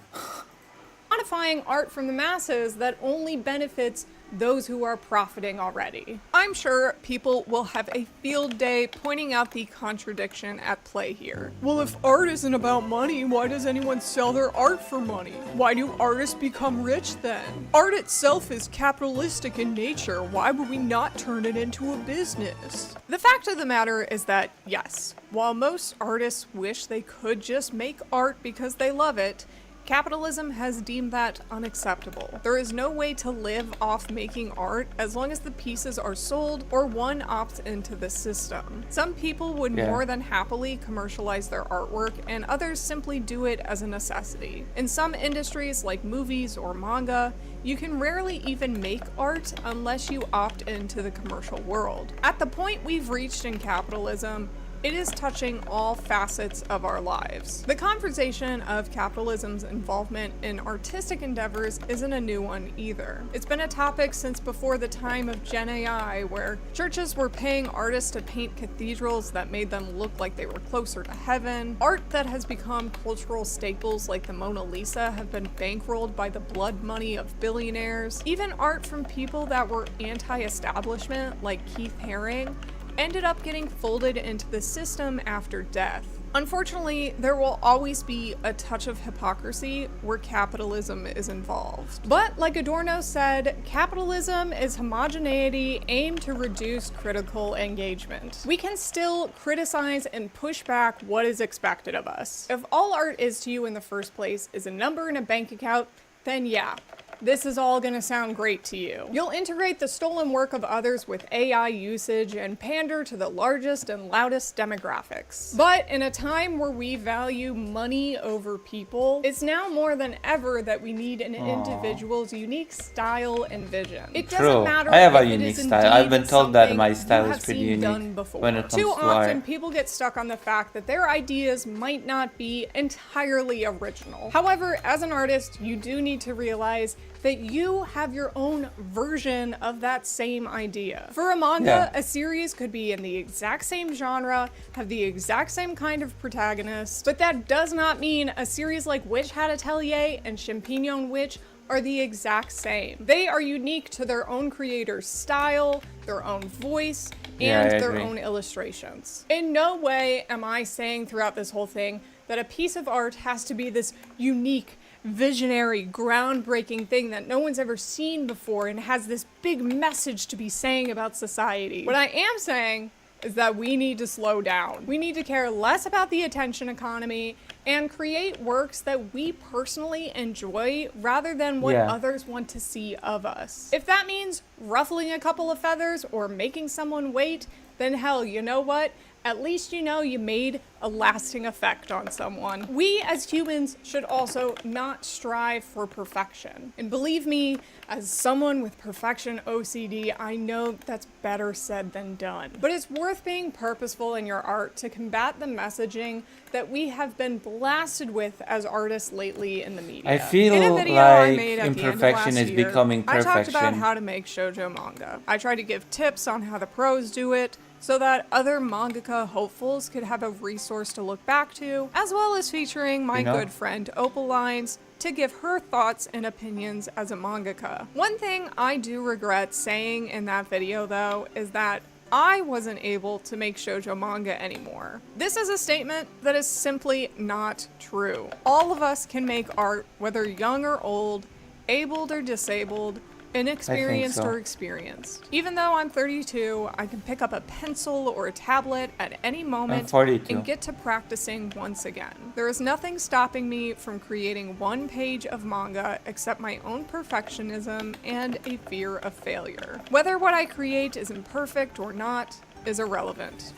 Modifying art from the masses that only benefits those who are profiting already. I'm sure people will have a field day pointing out the contradiction at play here. Well, if art isn't about money, why does anyone sell their art for money? Why do artists become rich then? Art itself is capitalistic in nature. Why would we not turn it into a business? The fact of the matter is that, yes, while most artists wish they could just make art because they love it, capitalism has deemed that unacceptable. There is no way to live off making art as long as the pieces are sold or one opts into the system. Some people would Yeah. more than happily commercialize their artwork, and others simply do it as a necessity. In some industries like movies or manga, you can rarely even make art unless you opt into the commercial world. At the point we've reached in capitalism, it is touching all facets of our lives. The conversation of capitalism's involvement in artistic endeavors isn't a new one either. It's been a topic since before the time of Gen AI, where churches were paying artists to paint cathedrals that made them look like they were closer to heaven. Art that has become cultural staples like the Mona Lisa have been bankrolled by the blood money of billionaires. Even art from people that were anti-establishment, like Keith Haring, ended up getting folded into the system after death. Unfortunately, there will always be a touch of hypocrisy where capitalism is involved. But like Adorno said, capitalism is homogeneity aimed to reduce critical engagement. We can still criticize and push back what is expected of us. If all art is to you in the first place is a number in a bank account, then yeah, this is all gonna sound great to you. You'll integrate the stolen work of others with AI usage and pander to the largest and loudest demographics. But in a time where we value money over people, it's now more than ever that we need an individual's unique style and vision. It doesn't True. matter I have a if it unique is style. I've indeed been told that something my you style have is pretty seen unique done before. when it comes Too to often, art. people get stuck on the fact that their ideas might not be entirely original. However, as an artist, you do need to realize that you have your own version of that same idea. For a manga, Yeah. a series could be in the exact same genre, have the exact same kind of protagonist, but that does not mean a series like Witch Hat Atelier and Champignon Witch are the exact same. They are unique to their own creator's style, their own voice, Yeah, and I their agree. own illustrations. In no way am I saying throughout this whole thing that a piece of art has to be this unique, visionary, groundbreaking thing that no one's ever seen before and has this big message to be saying about society. What I am saying is that we need to slow down. We need to care less about the attention economy and create works that we personally enjoy rather than what Yeah. others want to see of us. If that means ruffling a couple of feathers or making someone wait, then hell, you know what? At least you know you made a lasting effect on someone. We as humans should also not strive for perfection. And believe me, as someone with perfection OCD, I know that's better said than done. But it's worth being purposeful in your art to combat the messaging that we have been blasted with as artists lately in the media. I feel in a video I like made at the end of imperfection last is year, becoming I talked about perfection. how to make shoujo manga. I tried to give tips on how the pros do it, so that other mangaka hopefuls could have a resource to look back to, as well as featuring my You know? good friend Opalines to give her thoughts and opinions as a mangaka. One thing I do regret saying in that video though is that I wasn't able to make shoujo manga anymore. This is a statement that is simply not true. All of us can make art, whether young or old, abled or disabled, inexperienced so. or experienced. Even though I'm 32, I can pick up a pencil or a tablet at any moment 42. and get to practicing once again. There is nothing stopping me from creating one page of manga except my own perfectionism and a fear of failure. Whether what I create is imperfect or not is irrelevant,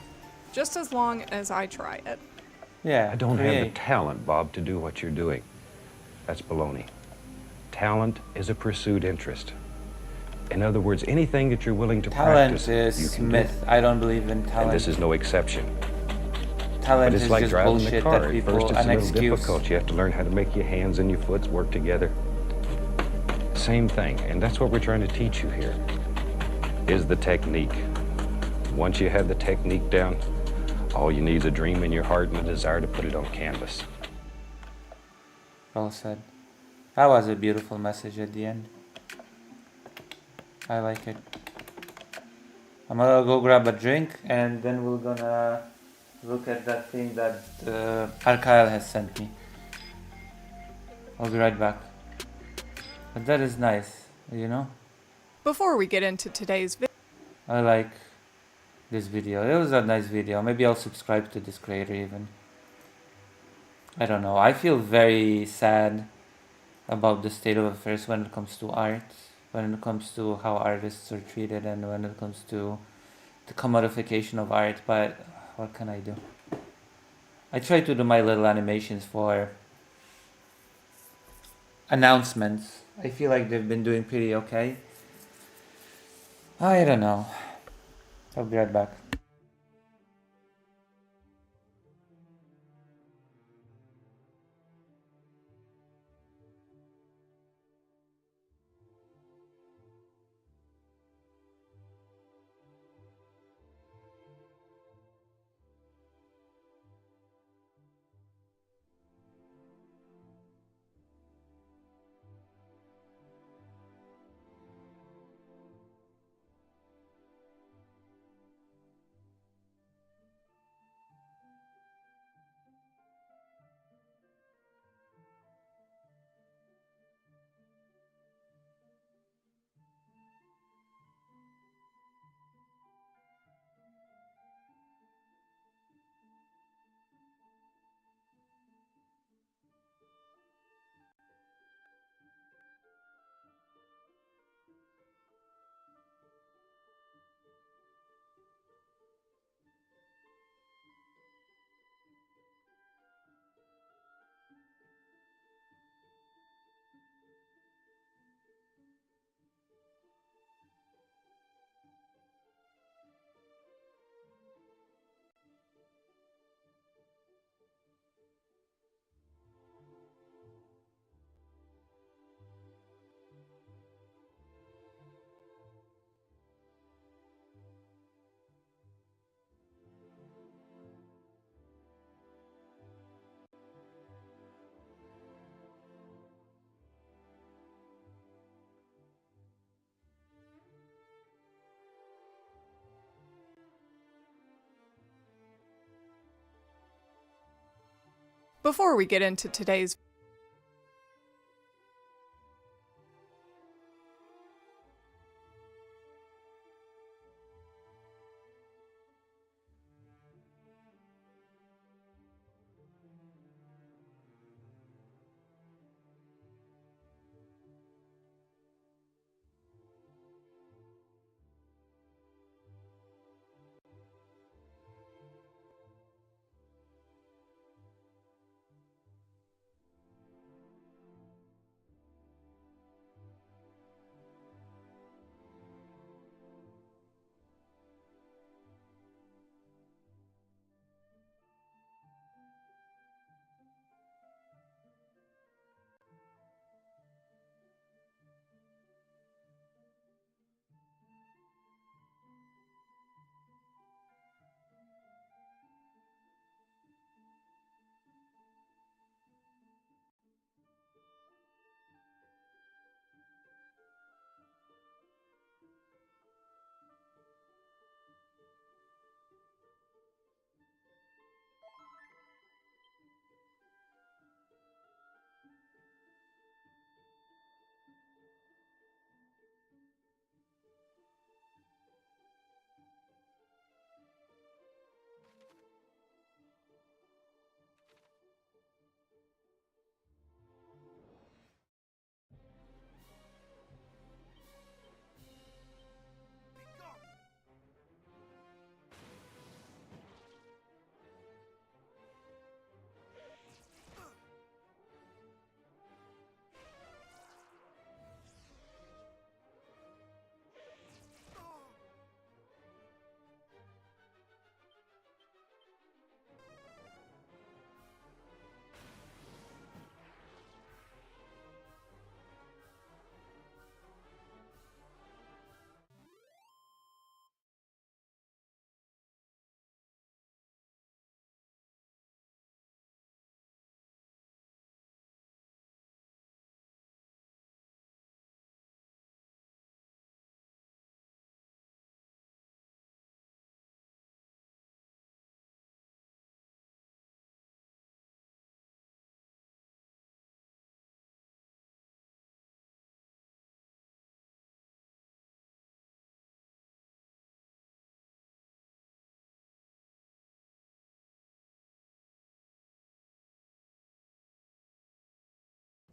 just as long as I try it. Yeah, I don't have the create. talent, Bob, to do what you're doing. That's baloney. Talent is a pursued interest. In other words, anything that you're willing to Talent practice, you is can myth. do. I don't believe in talent. And this is no exception. Talent But it's is like just driving the bullshit car. that At people, first, it's an a little excuse. difficult. You have to learn how to make your hands and your foot work together. Same thing, and that's what we're trying to teach you here, is the technique. Once you have the technique down, all you need is a dream in your heart and a desire to put it on canvas. Well said. That was a beautiful message at the end. I like it. I'm gonna go grab a drink and then we're gonna look at that thing that Arkael has sent me. I'll be right back. But that is nice, you know? Before we get into today's video, I like this video. It was a nice video. Maybe I'll subscribe to this creator even. I don't know. I feel very sad about the state of affairs when it comes to art, when it comes to how artists are treated, and when it comes to the commodification of art, but what can I do? I try to do my little animations for announcements. I feel like they've been doing pretty okay. I don't know. I'll be right back. before we get into today's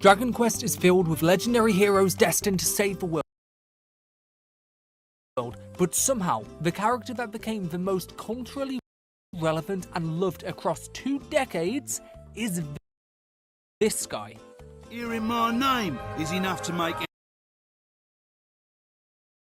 Dragon Quest is filled with legendary heroes destined to save the world. But somehow, the character that became the most culturally relevant and loved across 2 decades is this guy. Hearing my name is enough to make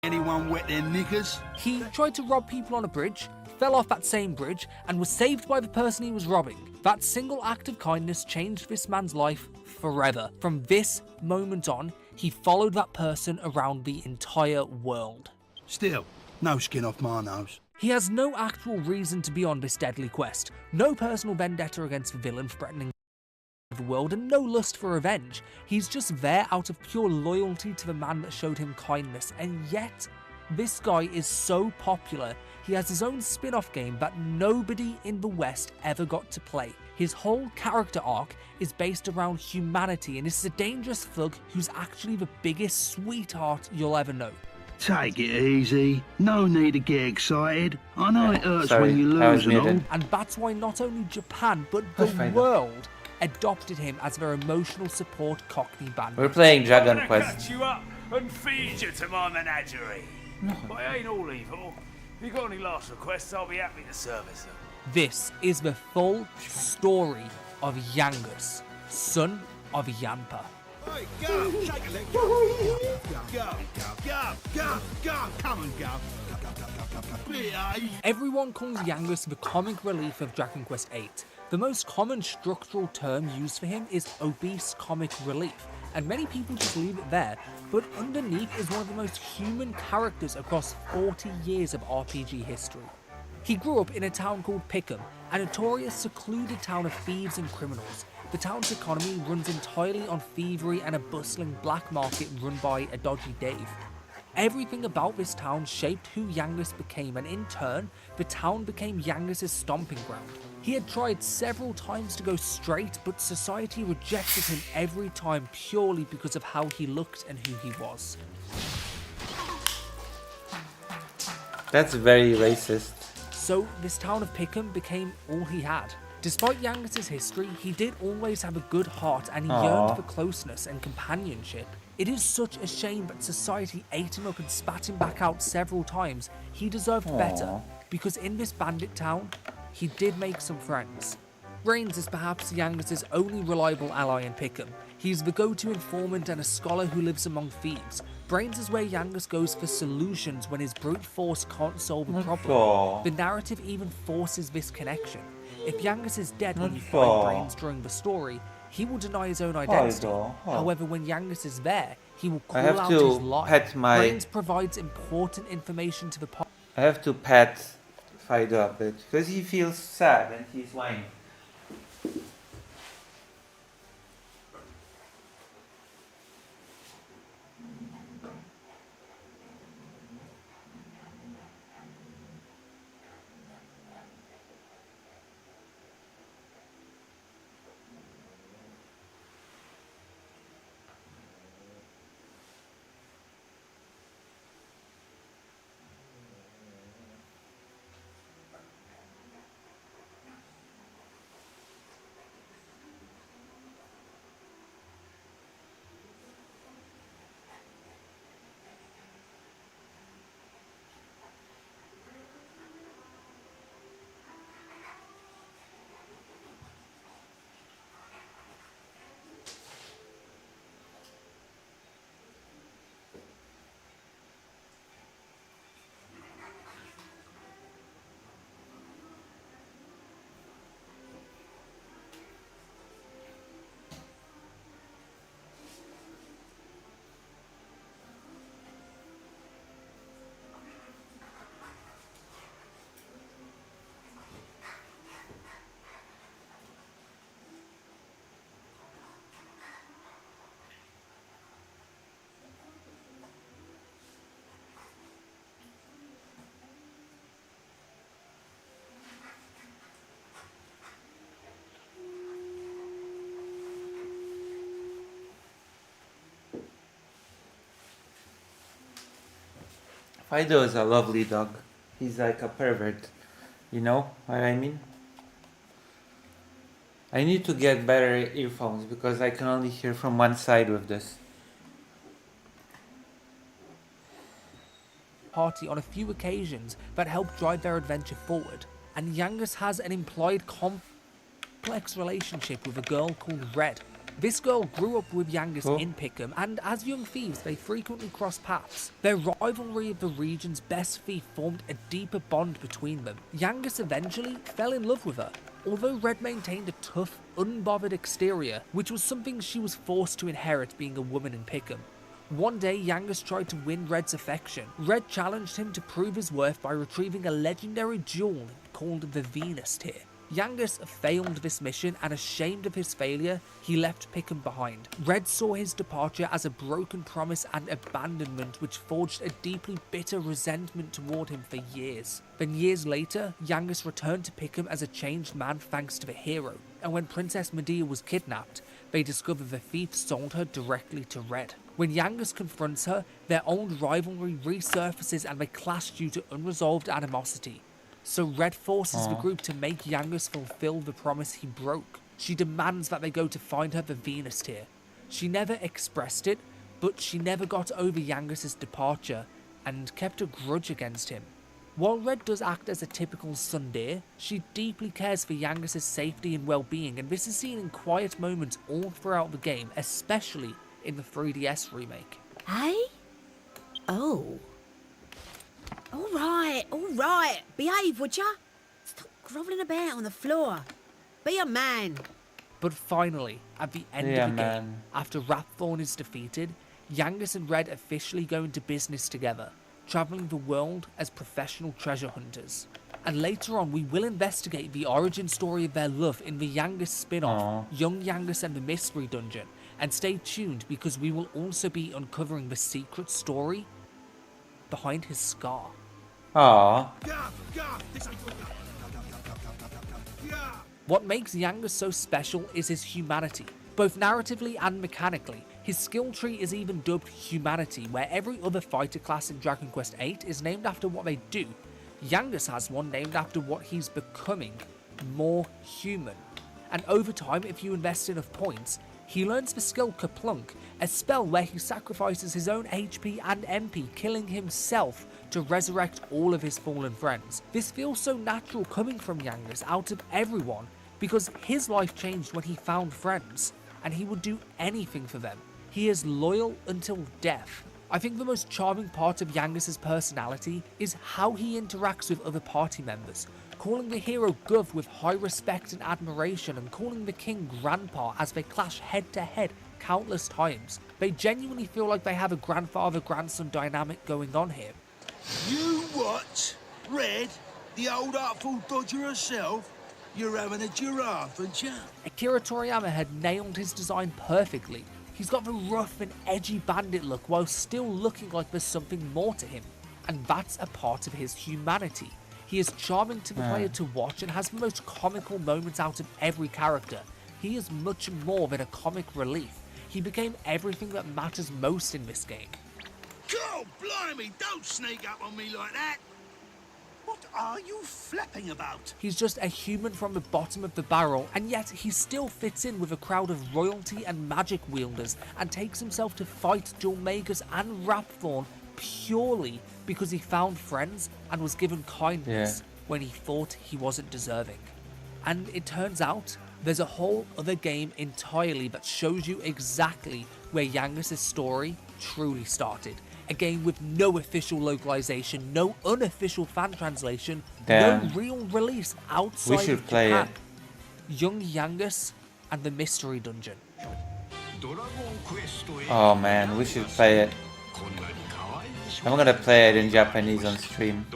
anyone wet their knickers. He tried to rob people on a bridge, fell off that same bridge, and was saved by the person he was robbing. That single act of kindness changed this man's life forever. From this moment on, he followed that person around the entire world. Still, no skin off my nose. He has no actual reason to be on this deadly quest, no personal vendetta against the villain threatening the world, and no lust for revenge. He's just there out of pure loyalty to the man that showed him kindness, and yet, this guy is so popular, he has his own spin-off game that nobody in the West ever got to play. His whole character arc is based around humanity, and is a dangerous thug who's actually the biggest sweetheart you'll ever know. Take it easy. No need to get excited. I know it hurts Sorry, when you I was lose and all. muted. And that's why not only Japan, but the world adopted him as their emotional support Cockney band. We're playing Dragon I'm Quest. gonna cut you up and feed you to my menagerie. But I ain't all evil. If you got any last requests, I'll be happy to service them. This is the full story of Yangus, son of Yampa. Hey, go, shake a leg, go, come and go. Everyone calls Yangus the comic relief of Dragon Quest VIII. The most common structural term used for him is obese comic relief, and many people just leave it there, but underneath is one of the most human characters across 40 years of RPG history. He grew up in a town called Pickham, a notorious secluded town of thieves and criminals. The town's economy runs entirely on thievery and a bustling black market run by a dodgy Dave. Everything about this town shaped who Yangus became, and in turn, the town became Yangus's stomping ground. He had tried several times to go straight, but society rejected him every time purely because of how he looked and who he was. That's very racist. So this town of Pickham became all he had. Despite Yangus's history, he did always have a good heart, and he yearned for closeness and companionship. It is such a shame that society ate him up and spat him back out several times. He deserved better, because in this bandit town, he did make some friends. Brains is perhaps Yangus's only reliable ally in Pickham. He's the go-to informant and a scholar who lives among thieves. Brains is where Yangus goes for solutions when his brute force can't solve a problem. The narrative even forces this connection. If Yangus is dead when you find Brains during the story, he will deny his own identity. However, when Yangus is there, he will call out his lie. Brains provides important information to the party. I have to pet Fido a bit because he feels sad and he's whining. Fido is a lovely dog. He's like a pervert. You know what I mean? I need to get better earphones because I can only hear from one side with this. Party on a few occasions that helped drive their adventure forward, and Yangus has an implied complex relationship with a girl called Red. This girl grew up with Yangus in Pickham, and as young thieves they frequently cross paths. Their rivalry of the region's best thief formed a deeper bond between them. Yangus eventually fell in love with her, although Red maintained a tough, unbothered exterior, which was something she was forced to inherit being a woman in Pickham. One day, Yangus tried to win Red's affection. Red challenged him to prove his worth by retrieving a legendary jewel called the Venus Tear. Yangus failed this mission, and ashamed of his failure, he left Pickham behind. Red saw his departure as a broken promise and abandonment, which forged a deeply bitter resentment toward him for years. Then years later, Yangus returned to Pickham as a changed man thanks to the hero, and when Princess Medea was kidnapped, they discovered the thief sold her directly to Red. When Yangus confronts her, their old rivalry resurfaces and they clash due to unresolved animosity. So Red forces the group to make Yangus fulfill the promise he broke. She demands that they go to find her the Venus Tear. She never expressed it, but she never got over Yangus's departure and kept a grudge against him. While Red does act as a typical tsundere, she deeply cares for Yangus's safety and well-being, and this is seen in quiet moments all throughout the game, especially in the 3DS remake. Hey? Oh. All right. Behave, would ya? Stop grovelling about on the floor. Be a man. But finally, at the end of the game, after Rapthorn is defeated, Yangus and Red officially go into business together, travelling the world as professional treasure hunters. And later on, we will investigate the origin story of their love in the Yangus spin-off, Young Yangus and the Mystery Dungeon. And stay tuned because we will also be uncovering the secret story behind his scar. Aww. What makes Yangus so special is his humanity, both narratively and mechanically. His skill tree is even dubbed Humanity, where every other fighter class in Dragon Quest VIII is named after what they do. Yangus has one named after what he's becoming, more human. And over time, if you invest enough points, he learns the skill Kaplunk, a spell where he sacrifices his own HP and MP, killing himself to resurrect all of his fallen friends. This feels so natural coming from Yangus out of everyone, because his life changed when he found friends, and he would do anything for them. He is loyal until death. I think the most charming part of Yangus's personality is how he interacts with other party members, calling the hero Guv with high respect and admiration, and calling the king Grandpa as they clash head to head countless times. They genuinely feel like they have a grandfather-grandson dynamic going on here. You what? Red? The old artful dodger herself? You're having a giraffe, aren't you? Akira Toriyama had nailed his design perfectly. He's got the rough and edgy bandit look while still looking like there's something more to him. And that's a part of his humanity. He is charming to the player to watch and has the most comical moments out of every character. He is much more than a comic relief. He became everything that matters most in this game. God blimey, don't sneak up on me like that! What are you flapping about? He's just a human from the bottom of the barrel, and yet he still fits in with a crowd of royalty and magic wielders and takes himself to fight Dulmagus and Rapthorn purely because he found friends and was given kindness when he thought he wasn't deserving. And it turns out there's a whole other game entirely that shows you exactly where Yangus's story truly started. A game with no official localization, no unofficial fan translation, no real release outside of Japan. Young Yangus and the Mystery Dungeon. Oh man, we should play it. I'm gonna play it in Japanese on stream.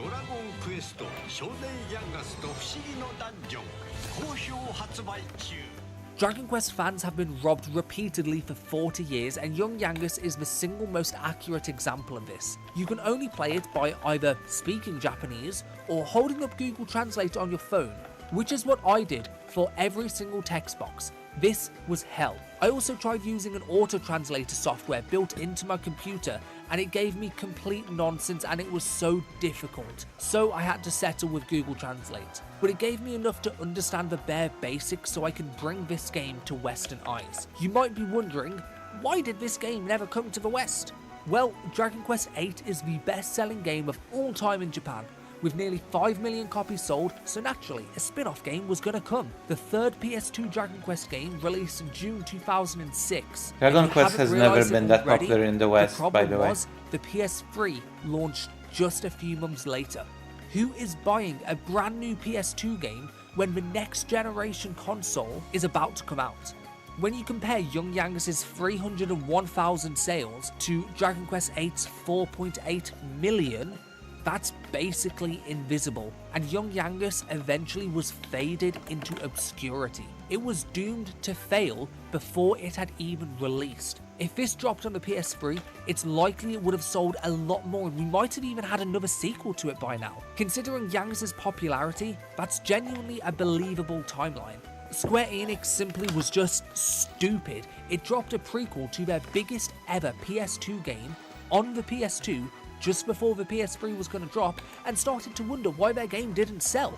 Dragon Quest fans have been robbed repeatedly for 40 years, and Young Yangus is the single most accurate example of this. You can only play it by either speaking Japanese or holding up Google Translate on your phone, which is what I did for every single text box. This was hell. I also tried using an auto-translator software built into my computer, and it gave me complete nonsense and it was so difficult. So I had to settle with Google Translate. But it gave me enough to understand the bare basics so I can bring this game to Western eyes. You might be wondering, why did this game never come to the West? Well, Dragon Quest VIII is the best-selling game of all time in Japan, with nearly 5 million copies sold, so naturally, a spin-off game was gonna come. The third PS2 Dragon Quest game, released in June 2006. Dragon Quest has never been that popular in the West, by the way. The PS3 launched just a few months later. Who is buying a brand new PS2 game when the next generation console is about to come out? When you compare Young Yangus's 301,000 sales to Dragon Quest VIII's 4.8 million, that's basically invisible, and Young Yangus eventually was faded into obscurity. It was doomed to fail before it had even released. If this dropped on the PS3, it's likely it would have sold a lot more and we might have even had another sequel to it by now. Considering Yangus's popularity, that's genuinely a believable timeline. Square Enix simply was just stupid. It dropped a prequel to their biggest ever PS2 game on the PS2 just before the PS3 was going to drop and started to wonder why their game didn't sell.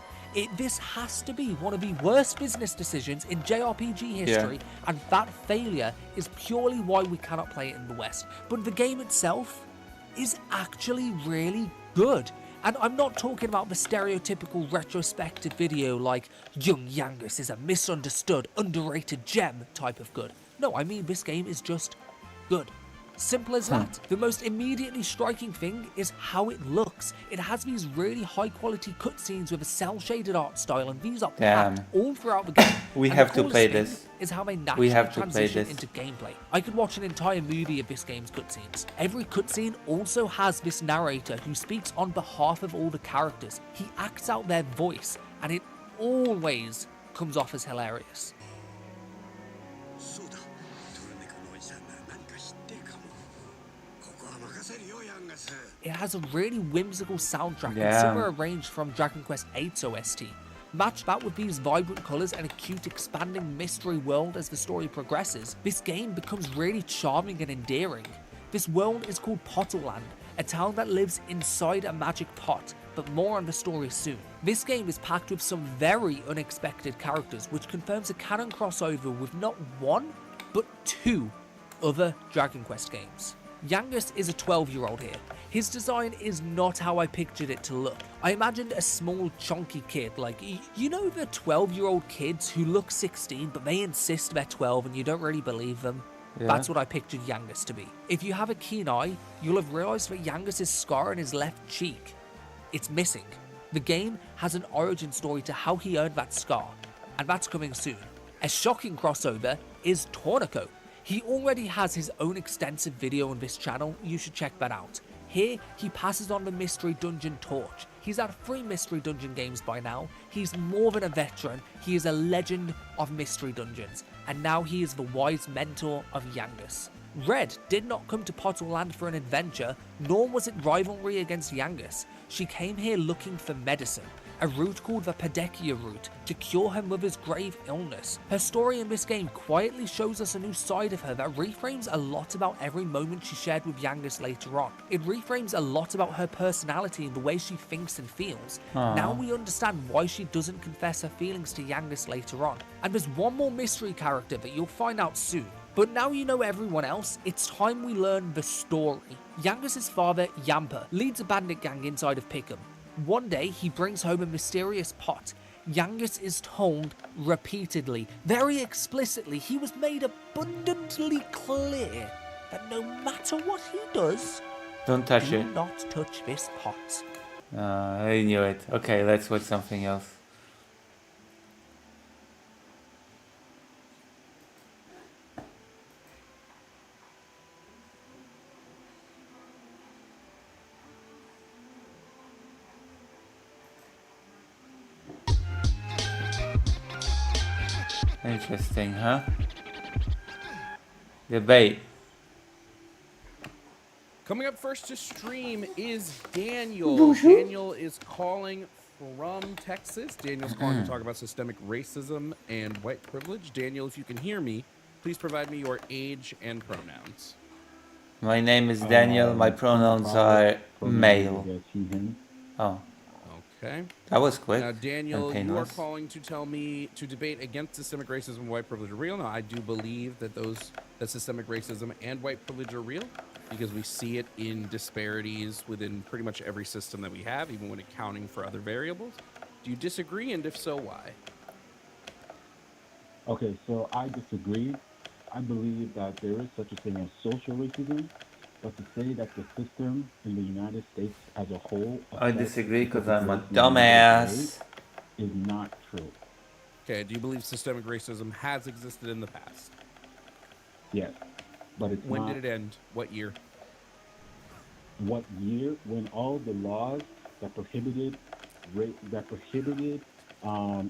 This has to be one of the worst business decisions in JRPG history, and that failure is purely why we cannot play it in the West. But the game itself is actually really good. And I'm not talking about the stereotypical retrospective video like Young Yangus is a misunderstood, underrated gem type of good. No, I mean this game is just good. Simple as that. The most immediately striking thing is how it looks. It has these really high quality cutscenes with a cel shaded art style, and these are packed all throughout the game. We have to play this. Is how they naturally transition into gameplay. I could watch an entire movie of this game's cutscenes. Every cutscene also has this narrator who speaks on behalf of all the characters. He acts out their voice, and it always comes off as hilarious. It has a really whimsical soundtrack and similar arranged from Dragon Quest VIII's OST. Match that with these vibrant colours and a cute expanding mystery world as the story progresses, this game becomes really charming and endearing. This world is called Potterland, a town that lives inside a magic pot, but more on the story soon. This game is packed with some very unexpected characters, which confirms a canon crossover with not one, but two other Dragon Quest games. Yangus is a 12-year-old here. His design is not how I pictured it to look. I imagined a small chunky kid, like, you know the 12-year-old kids who look 16 but they insist they're 12 and you don't really believe them? That's what I pictured Yangus to be. If you have a keen eye, you'll have realised that Yangus's scar on his left cheek, it's missing. The game has an origin story to how he earned that scar, and that's coming soon. A shocking crossover is Torneko. He already has his own extensive video on this channel, you should check that out. Here, he passes on the Mystery Dungeon torch. He's had 3 Mystery Dungeon games by now, he's more than a veteran, he is a legend of Mystery Dungeons, and now he is the wise mentor of Yangus. Red did not come to Potterland for an adventure, nor was it rivalry against Yangus. She came here looking for medicine, a route called the Pedekya route, to cure her mother's grave illness. Her story in this game quietly shows us a new side of her that reframes a lot about every moment she shared with Yangus later on. It reframes a lot about her personality and the way she thinks and feels. Now we understand why she doesn't confess her feelings to Yangus later on. And there's one more mystery character that you'll find out soon. But now you know everyone else, it's time we learn the story. Yangus's father, Yampa, leads a bandit gang inside of Pickham. One day, he brings home a mysterious pot. Yangus is told repeatedly, very explicitly, he was made abundantly clear that no matter what he does, don't touch do it. not touch this pot. I knew it. Okay, let's watch something else. Interesting, huh? Debate. Coming up first to stream is Daniel. Daniel is calling from Texas. Daniel's calling to talk about systemic racism and white privilege. Daniel, if you can hear me, please provide me your age and pronouns. My name is Daniel. My pronouns are male. Oh. Okay. That was quick. Now, Daniel, and you are painless. calling to tell me to debate against systemic racism and white privilege are real. Now, I do believe that that systemic racism and white privilege are real because we see it in disparities within pretty much every system that we have, even when accounting for other variables. Do you disagree? And if so, why? Okay, so I disagree. I believe that there is such a thing as social racism, but to say that the system in the United States as a whole I disagree because I'm a affects people in dumbass. is not true. Okay, do you believe systemic racism has existed in the past? Yes, but it's When not. did it end? What year? What year? When all the laws that prohibited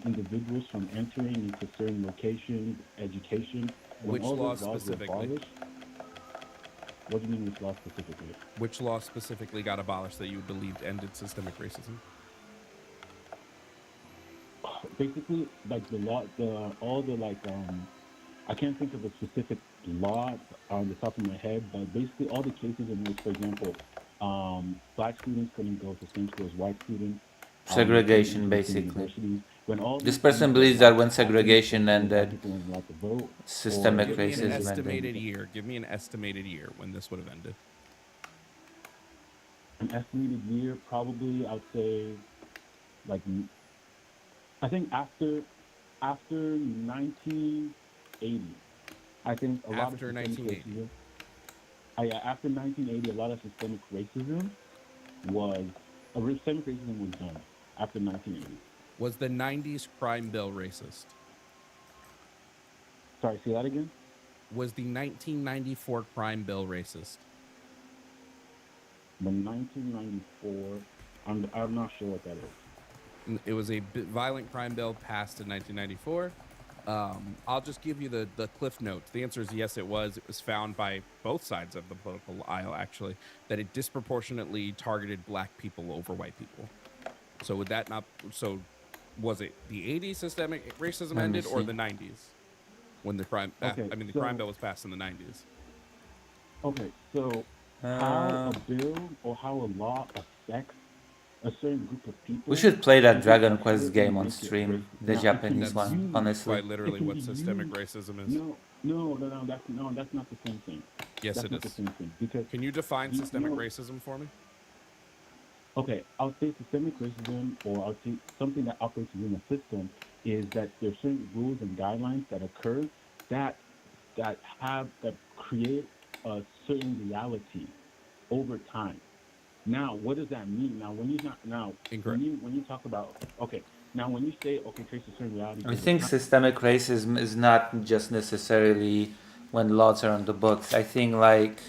individuals from entering into certain locations, education, when Which all law those laws were specifically? abolished. What do you mean which law specifically? Which law specifically got abolished that you believed ended systemic racism? Basically, like the law, I can't think of a specific law on the top of my head, but basically all the cases in which, for example, black students couldn't go to the same school as white students. Segregation, couldn't go to basically. universities. When all This these person things believes were that when segregation happening, ended, people weren't allowed to vote, systemic Give me an racism ended. estimated year. Give me an estimated year when this would have ended. An estimated year, probably, I'd say, like, I think after 1980, I think a lot of After systemic 1980. racism. After 1980, a lot of systemic racism was done after 1980. Was the 90s crime bill racist? Sorry, say that again. Was the 1994 crime bill racist? The 1994, I'm not sure what that is. It was a violent crime bill passed in 1994. I'll just give you the cliff notes. The answer is yes, it was. It was found by both sides of the political aisle, actually, that it disproportionately targeted black people over white people. So would that not? So was it the 80s systemic racism Let me ended, or see. the 90s when the crime? Okay, the so- crime bill was passed in the 90s. Okay, so how a bill or how a law affects a certain group of people. We should play that it Dragon can Quest certainly game on make it stream, racist. the Now, it can Japanese be one, used- honestly. Quite literally it can what be systemic used- racism is. No, that's not the same thing. Yes, That's it not is. the same thing because Can you define You systemic know- racism for me? okay, I'll say systemic racism, or I'll say something that operates within a system is that there are certain rules and guidelines that occur that create a certain reality over time. Now, what does that mean? Now, when you talk about when you say creates a certain reality. I over think time, systemic racism is not just necessarily when laws are on the books. I think like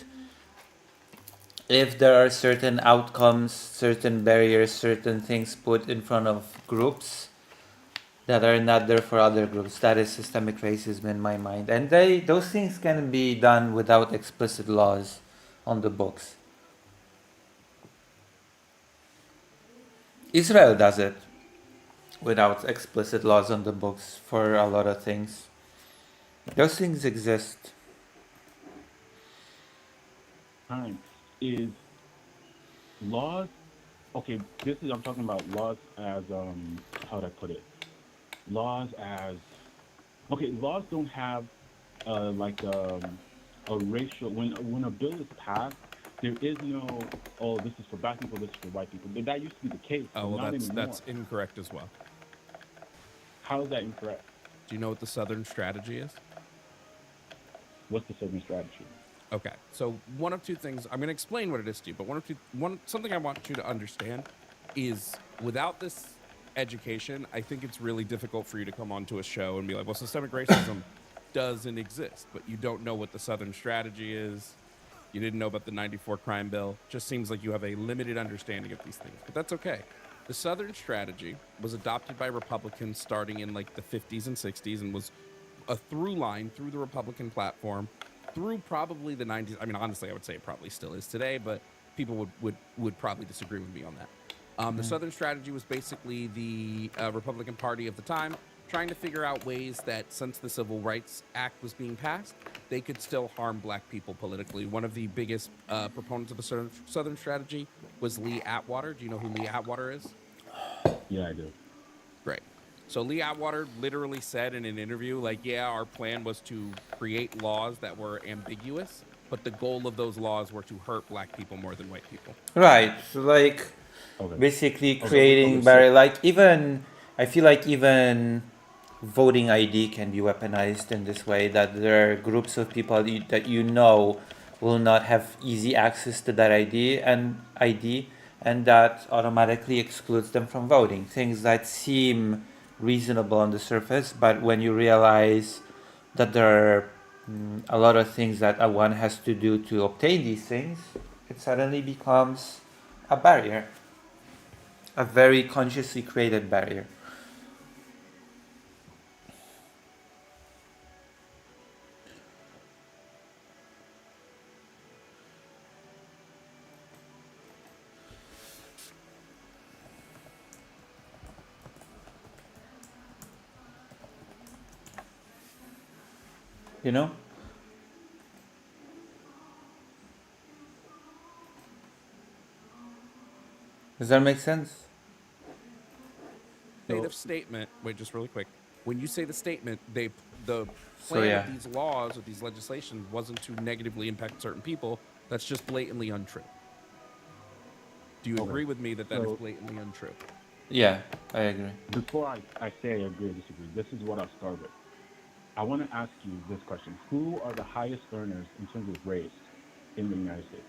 if there are certain outcomes, certain barriers, certain things put in front of groups that are not there for other groups, that is systemic racism in my mind. And those things can be done without explicit laws on the books. Israel does it without explicit laws on the books for a lot of things. Those things exist. time is laws. Okay, I'm talking about laws as how would I put it? Laws as laws don't have a racial when a bill is passed. There is no this is for black people, this is for white people. That used to be the case. Oh, but well, not anymore. that's incorrect as well. How is that incorrect? Do you know what the Southern strategy is? What's the Southern strategy? Okay, so one of two things. I'm going to explain what it is to you, but something I want you to understand is without this education, I think it's really difficult for you to come onto a show and be like, well, systemic racism doesn't exist, but you don't know what the Southern strategy is. You didn't know about the 94 crime bill. Just seems like you have a limited understanding of these things, but that's okay. The Southern strategy was adopted by Republicans starting in like the 50s and 60s and was a through line through the Republican platform through probably the 90s. I mean, honestly, I would say it probably still is today, but people would probably disagree with me on that. The Southern strategy was basically the Republican Party of the time trying to figure out ways that since the Civil Rights Act was being passed, they could still harm black people politically. One of the biggest proponents of the Southern strategy was Lee Atwater. Do you know who Lee Atwater is? Yeah, I do. Great. So Lee Atwater literally said in an interview, like, yeah, our plan was to create laws that were ambiguous, but the goal of those laws were to hurt black people more than white people. Right. So like basically creating barrier. Like even I feel like even voting ID can be weaponized in this way, that there are groups of people that you know will not have easy access to that ID, and that automatically excludes them from voting. Things that seem reasonable on the surface, but when you realize that there are a lot of things that one has to do to obtain these things, it suddenly becomes a barrier, a very consciously created barrier. You know? Does that make sense? Native statement. Wait, just really quick. When you say the statement, the plan yeah. of these laws or these legislation wasn't to negatively impact certain people. That's just blatantly untrue. Do you agree with me that that is blatantly untrue? Yeah, I agree. Before I say I agree or disagree, this is what I'll start with. I want to ask you this question. Who are the highest earners in terms of race in the United States?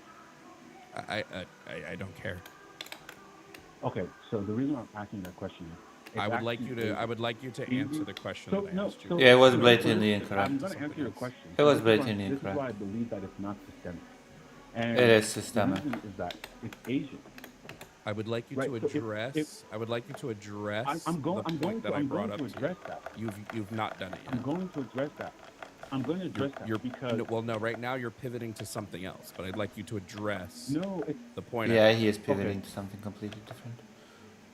I don't care. Okay, so the reason I'm asking that question is I would like you to answer the question that I asked you. Yeah, it was blatantly incorrect. I'm going to answer your question. It was blatantly This is incorrect. why I believe that it's not systemic. And It is systemic. The reason is that it's Asian. I would like you to address. I would like you to address the point that I brought up. Address that. You've not done it yet. I'm going to address that. I'm going to address that because no, right now you're pivoting to something else. But I'd like you to address the point. Yeah, he is pivoting to something completely different.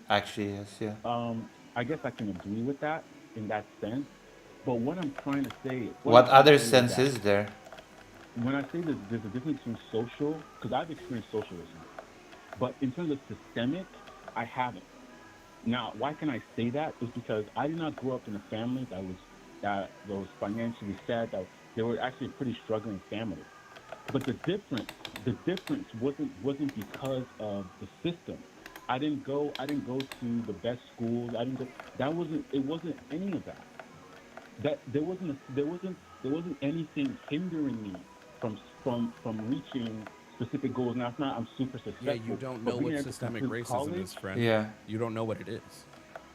Actually, yes, yeah. I guess I can agree with that in that sense. But what I'm trying to say. What other sense is there? When I say that there's a difference between social, because I've experienced socialism, but in terms of systemic, I haven't. Now, why can I say that? Is because I did not grow up in a family that was financially sad. That they were actually a pretty struggling family. But the difference wasn't because of the system. I didn't go to the best schools. It wasn't any of that. There wasn't anything hindering me from reaching specific goals. Now, it's not I'm super successful. Yeah, you don't know what systemic racism is, friend. Yeah. You don't know what it is.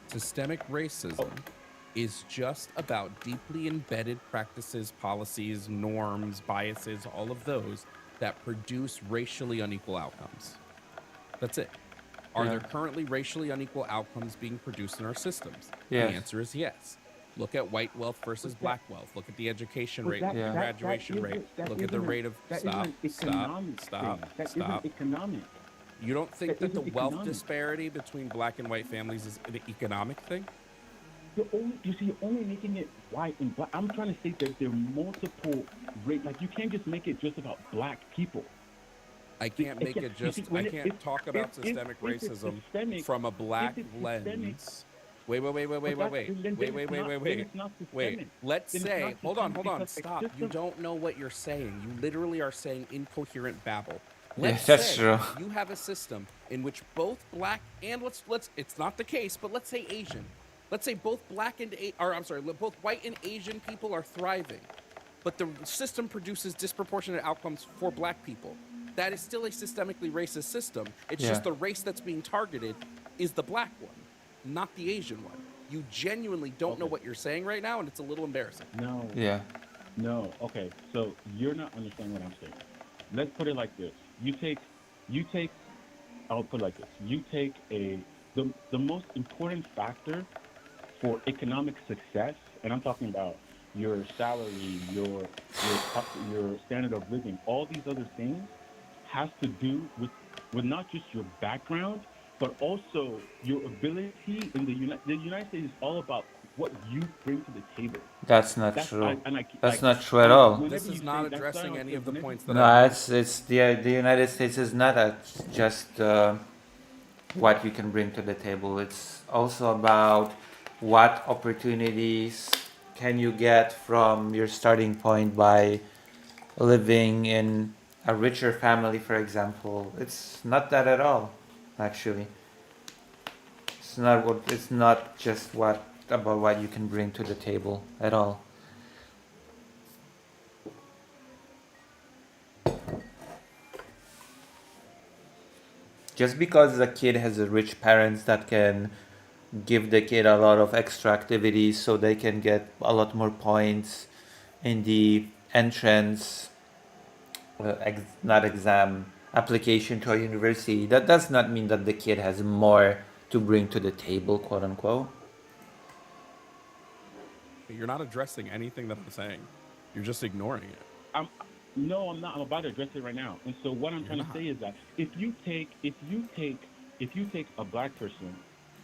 Systemic racism is just about deeply embedded practices, policies, norms, biases, all of those that produce racially unequal outcomes. That's it. Are there currently racially unequal outcomes being produced in our systems? Yes. The answer is yes. Look at white wealth versus black wealth. Look at the education rate, graduation rate. Look at the rate of stop. Economic. You don't think that the wealth disparity between black and white families is an economic thing? You're only making it white and black. I'm trying to say that there are multiple race. Like you can't just make it just about black people. I can't make it just. I can't talk about systemic racism from a black lens. Wait. Let's say, hold on, stop. You don't know what you're saying. You literally are saying incoherent babble. Let's that's say true. you have a system in which both black and it's not the case, but let's say Asian. Let's say both both white and Asian people are thriving, but the system produces disproportionate outcomes for black people. That is still a systemically racist system. It's just the race that's being targeted is the black one, not the Asian one. You genuinely don't know what you're saying right now, and it's a little embarrassing. No. Yeah. No. Okay. So you're not understanding what I'm saying. Let's put it like this. I'll put it like this. You take the most important factor for economic success, and I'm talking about your salary, your standard of living, all these other things has to do with not just your background, but also your ability in the United States is all about what you bring to the table. That's not That's true. and That's not true at all. This is not addressing any of the points that I No, made. it's the United States is not just what you can bring to the table. It's also about what opportunities can you get from your starting point by living in a richer family, for example. It's not that at all, actually. It's not just about what you can bring to the table at all. Just because the kid has a rich parents that can give the kid a lot of extra activities so they can get a lot more points in the entrance, not exam, application to a university, that does not mean that the kid has more to bring to the table, quote unquote. You're not addressing anything that I'm saying. You're just ignoring it. No, I'm not. I'm about to address it right now. And so what I'm trying to say is that if you take a black person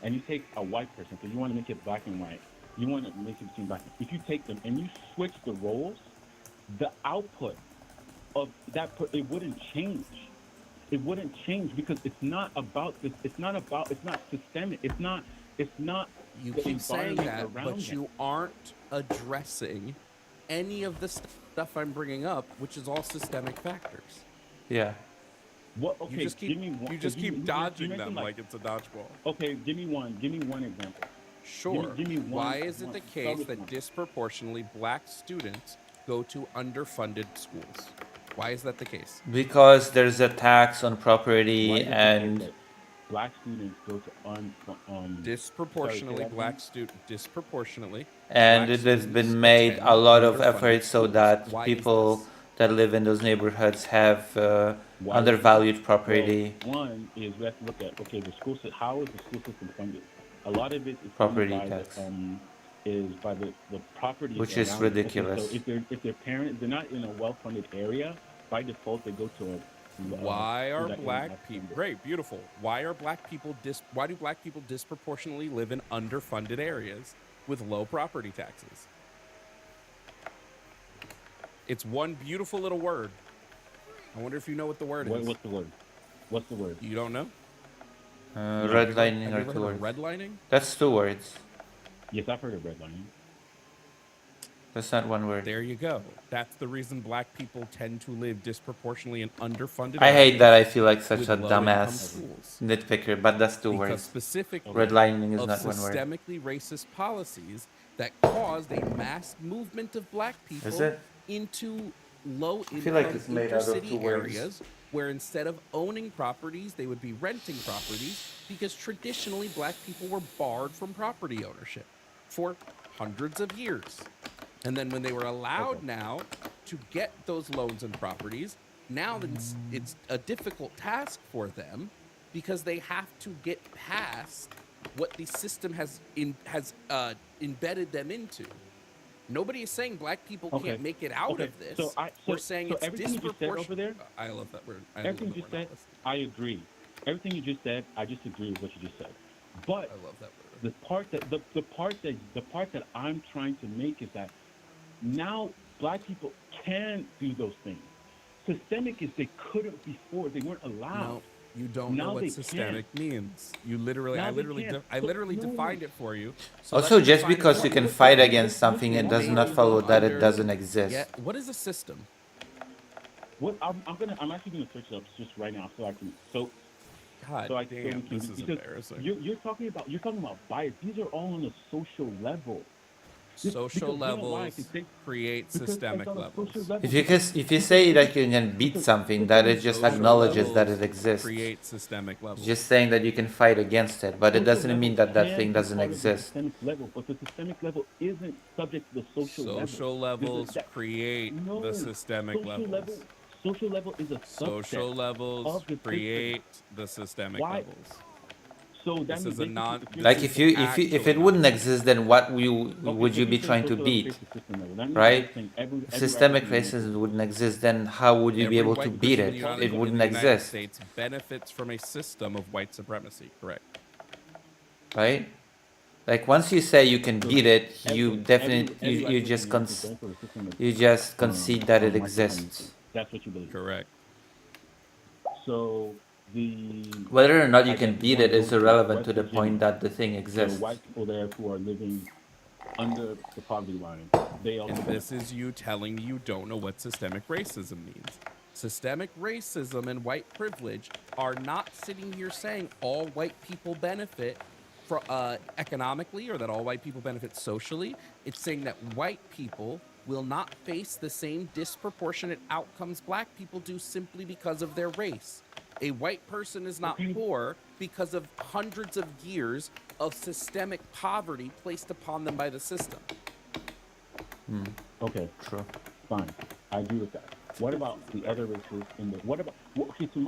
and you take a white person, because you want to make it black and white, you want to make it between black. If you take them and you switch the roles, the output of that it wouldn't change. It wouldn't change because it's not about this. It's not systemic. It's not. You the keep saying environment that, around but it. you aren't addressing any of the stuff I'm bringing up, which is all systemic factors. Yeah. What? Okay, You just keep, give me one. you just keep dodging them like it's a dodgeball. Okay, give me one example. Sure. Give me one. Why is it the Start case with that one. disproportionately black students go to underfunded schools? Why is that the case? Because there's a tax on property Why is it the case and that black students go to disproportionately sorry, black student disproportionately. and black it has students been made attend a lot of underfunded efforts so schools. that Why is people this? that live in those neighborhoods have Why- undervalued property. Well, one is we have to look at the school system. How is the school system funded? A lot of it is Property funded by tax. by the property, Which is around it. Okay, ridiculous. so if their parents they're not in a well-funded area, by default they go to a. Why are that black is people great, beautiful? Why do black people disproportionately live in underfunded areas with low property taxes? It's one beautiful little word. I wonder if you know what the word is. What's the word? What's the word? You don't know? Redlining Have you are ever two heard of words. redlining? That's two words. Yes, I've heard of redlining. That's not one word. There you go. That's the reason black people tend to live disproportionately in underfunded I hate areas that I feel like such with a low-income dumbass schools. nitpicker, but that's two Because words. specifically Redlining is of not one word. systemically racist policies that caused a mass movement of black people Is it? into low income feel like it's made out of intercity two words. areas where instead of owning properties, they would be renting properties because traditionally black people were barred from property ownership for hundreds of years. And then when they were allowed now to get those loans and properties, now it's a difficult task for them because they have to get past what the system has embedded them into. Nobody is saying black people can't make it out of this. We're saying it's everything you just said over there. I love that word. Everything you just said, I agree. Everything you just said, I just agree with what you just said. But I love that word. the part that I'm trying to make is that now black people can do those things. Systemic is they couldn't before; they weren't allowed. No, you don't Now know what they systemic means. You literally, Now I they literally, can. I literally defined it for you. So Also, let's just define it because for you can you. fight against something, it does not follow that it doesn't exist. Yeah. What is a system? What I'm actually gonna search it up just right now so I can God so damn, we can, this is because embarrassing. You're talking about bias. These are all on a social level. Social levels create systemic levels. If you say that you can beat something, that it just Social acknowledges that it levels exists. Create systemic levels. Just saying that you can fight against it, but it doesn't mean that that Can thing be doesn't part of the exist. systemic level, but the systemic level isn't subject to the social level. Social levels create the systemic levels. Social level is a subset Social levels of the create the systemic Why? levels. So that This means is a basically non. if you're Like saying if it wouldn't exist, then what would so you if be you're saying trying to social beat? basic system level, that means Right? you're saying If every systemic African American racism wouldn't exist, then how would you be Every able to white beat person it? in the It wouldn't United exist, States benefits from a system of white supremacy. Correct. right? Like once you say you can beat it, you definitely every you African just American is going for a system of concede that it white exists. supremacy. That's what you believe. Correct. So the Whether or not you I can guess beat you it wanna is go to irrelevant West to the Virginia. point that the thing There are exists. white people there who are living under the poverty line. They also And this is you telling me you don't know what systemic racism means. Systemic racism and white privilege are not sitting here saying all white people benefit for, economically or that all white people benefit socially. It's saying that white people will not face the same disproportionate outcomes black people do simply because of their race. A white person is not poor because of hundreds of years of systemic poverty placed upon them by the system. okay. True. Fine, I agree with that. What about the other races in the? What about? Well, okay, so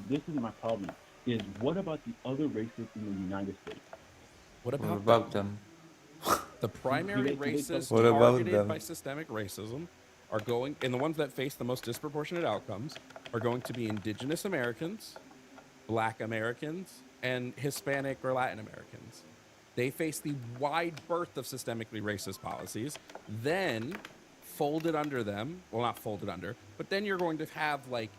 this is my problem. Is what about the other races in the United States? What What about about them? the primary Do they- races What about targeted them? by systemic racism are going, and the ones that face the most disproportionate outcomes are going to be indigenous Americans, black Americans, and Hispanic or Latin Americans. They face the wide berth of systemically racist policies. Then folded under them, well, not folded under, but then you're going to have like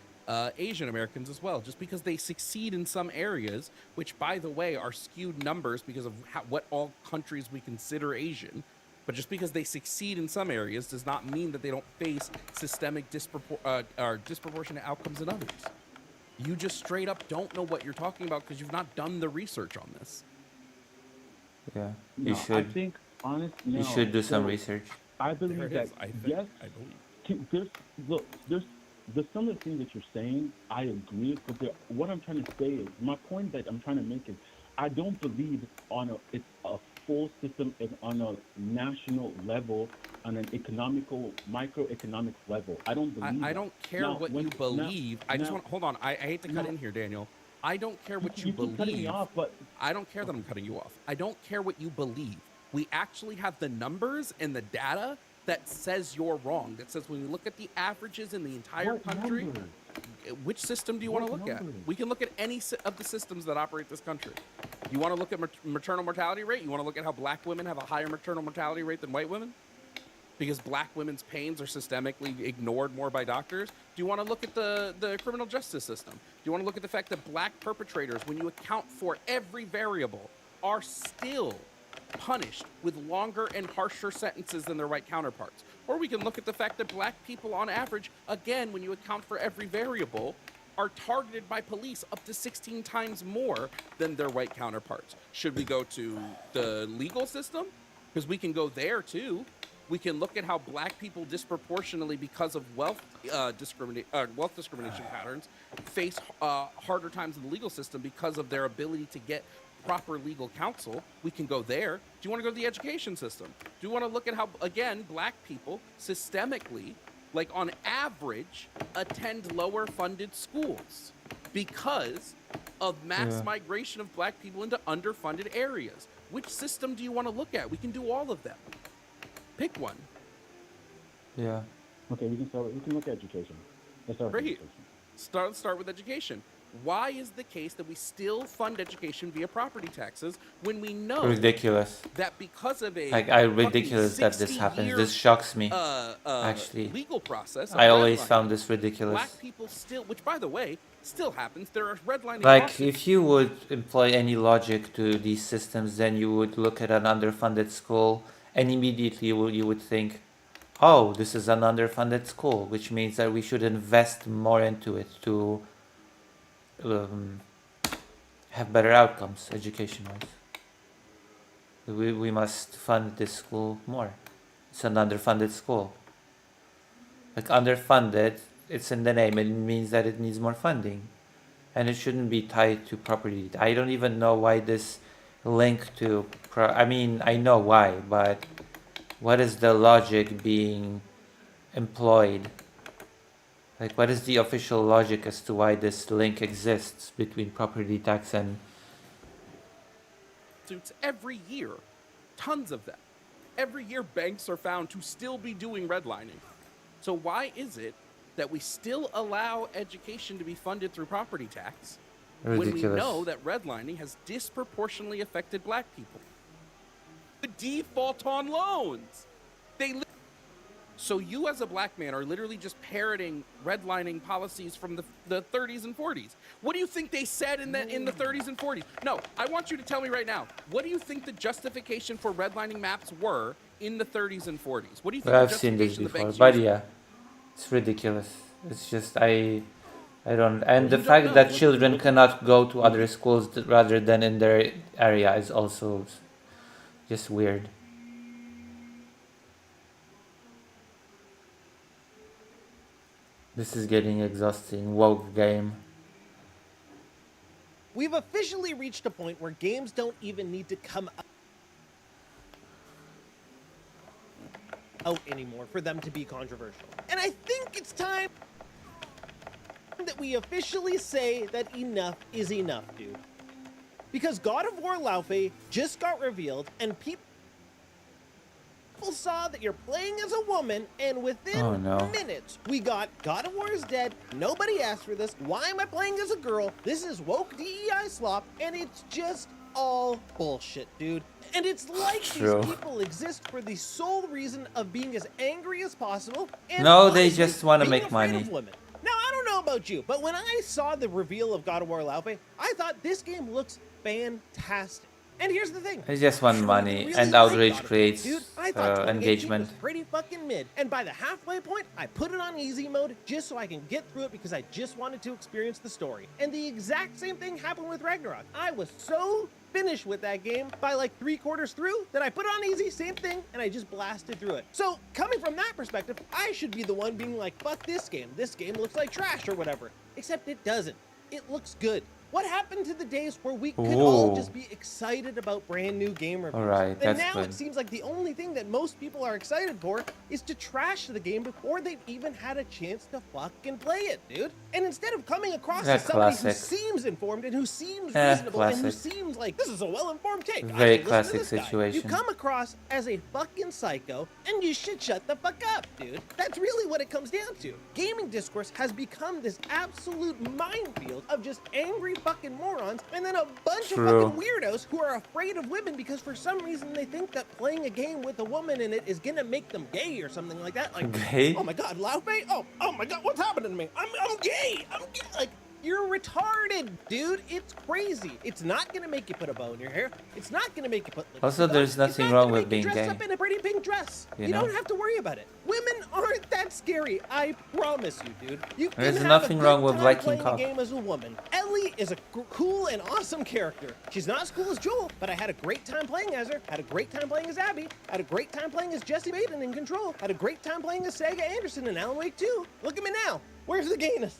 Asian Americans as well, just because they succeed in some areas, which by the way are skewed numbers because of what all countries we consider Asian. But just because they succeed in some areas does not mean that they don't face systemic disproportionate outcomes in others. You just straight up don't know what you're talking about because you've not done the research on this. Yeah, No, you I should. think honestly, You should do some research. I There believe it that is. I think. yes, I believe. there's some of the things that you're saying I agree with, but what I'm trying to say is my point that I'm trying to make is I don't believe it's a full system on a national level, on an microeconomic level. I don't believe. I don't care Now, what when- you believe. I just now- want hold on. I hate to cut now- in here, Daniel. I don't care what you keep cutting me believe. off, but I don't care that I'm cutting you off. I don't care what you believe. We actually have the numbers and the data that says you're wrong. That says when we look at the averages in the entire what country, numbers? which system do you want to What look at? numbers? We can look at any of the systems that operate this country. You want to look at maternal mortality rate? You want to look at how black women have a higher maternal mortality rate than white women? Because black women's pains are systemically ignored more by doctors? Do you want to look at the criminal justice system? Do you want to look at the fact that black perpetrators, when you account for every variable, are still punished with longer and harsher sentences than their white counterparts? Or we can look at the fact that black people on average, again, when you account for every variable, are targeted by police up to 16 times more than their white counterparts. Should we go to the legal system? Because we can go there too. We can look at how black people disproportionately, because of wealth discrimination patterns, face harder times in the legal system because of their ability to get proper legal counsel. We can go there. Do you want to go to the education system? Do you want to look at how, again, black people systemically, like on average, attend lower funded schools because of mass Yeah. migration of black people into underfunded areas? Which system do you want to look at? We can do all of them. Pick one. Yeah. Okay, we can look at education. Let's start with Great. education. Start with education. Why is the case that we still fund education via property taxes when we know Ridiculous. that because of a Like, ridiculous that this happens. 60-year, This shocks me. Actually, legal process? of I always redlining, found this ridiculous. Black people still, which by the way still happens. There are redlining. Like, lawsuits. if you would employ any logic to these systems, then you would look at an underfunded school and immediately you would think, oh, this is an underfunded school, which means that we should invest more into it to have better outcomes education-wise. We must fund this school more. It's an underfunded school. Like, underfunded, it's in the name. It means that it needs more funding. And it shouldn't be tied to property. I don't even know why this link to... I mean, I know why, but what is the logic being employed? Like, what is the official logic as to why this link exists between property tax and prostitutes every year. Tons of them. Every year, banks are found to still be doing redlining. So why is it that we still allow education to be funded through property tax when we Ridiculous. know that redlining has disproportionately affected black people? The default on loans. So you as a black man are literally just parroting redlining policies from the 30s and 40s. What do you think they said in the 30s and 40s? No, I want you to tell me right now. What do you think the justification for redlining maps were in the 30s and 40s? What do you think? Well, I've seen this before, but yeah, it's ridiculous. It's just I don't, and the fact that children cannot go to other schools rather than in their area is also just weird. This is getting exhausting. Woke game. We've officially reached a point where games don't even need to come out anymore for them to be controversial. And I think it's time that we officially say that enough is enough, dude. Because God of War Laufey just got revealed, and people saw that you're playing as a woman, and within minutes, we got God of War is dead, nobody asked for this, why am I playing as a girl, this is woke DEI slop, and it's just all bullshit, dude. And it's like True. these people exist for the sole reason of being as angry as possible, and No, they honestly, just want to being make afraid money. of women. Now, I don't know about you, but when I saw the reveal of God of War Laufey, I thought this game looks fantastic. And here's the thing. They just want money, really and like outrage God of War, creates dude. I thought 2018 engagement. was pretty fucking mid. And by the halfway point, I put it on easy mode just so I can get through it because I just wanted to experience the story. And the exact same thing happened with Ragnarok. I was so finished with that game by like 3/4 through that I put it on easy, same thing, and I just blasted through it. So coming from that perspective, I should be the one being like, fuck this game. This game looks like trash or whatever. Except it doesn't. It looks good. What happened to the days where we could all Ooh. just be excited about brand new game reviews? Alright, And that's now good. it seems like the only thing that most people are excited for is to trash the game before they've even had a chance to fucking play it, dude. And instead of coming across as somebody who Classic. seems informed and who seems reasonable and who Classic. seems like this is a well-informed take, I Very should listen to classic this guy. situation. You come across as a fucking psycho, and you should shut the fuck up, dude. That's really what it comes down to. Gaming discourse has become this absolute minefield of just angry fucking morons, and then a bunch True. of fucking weirdos who are afraid of women because for some reason they think that playing a game with a woman in it is gonna make them gay or something like that. Like, Gay? oh my god, Laufey? Oh my god, what's happening to me? I'm gay. I'm gay. Like, you're retarded, dude. It's crazy. It's not gonna make you put a bow in your hair. It's not gonna make you put lipstick Also, on. there's It's nothing not wrong gonna with make you being dress gay. up in a pretty pink dress. You You know? don't have to worry about it. Women aren't that scary. I promise you, dude. You can There's have nothing a wrong good with time liking playing cock. a game as a woman. Ellie is a cool and awesome character. She's not as cool as Joel, but I had a great time playing as her. Had a great time playing as Abby. Had a great time playing as Jesse Baden in Control. Had a great time playing as Saga Anderson in Alan Wake 2. Look at me now. Where's the gayness?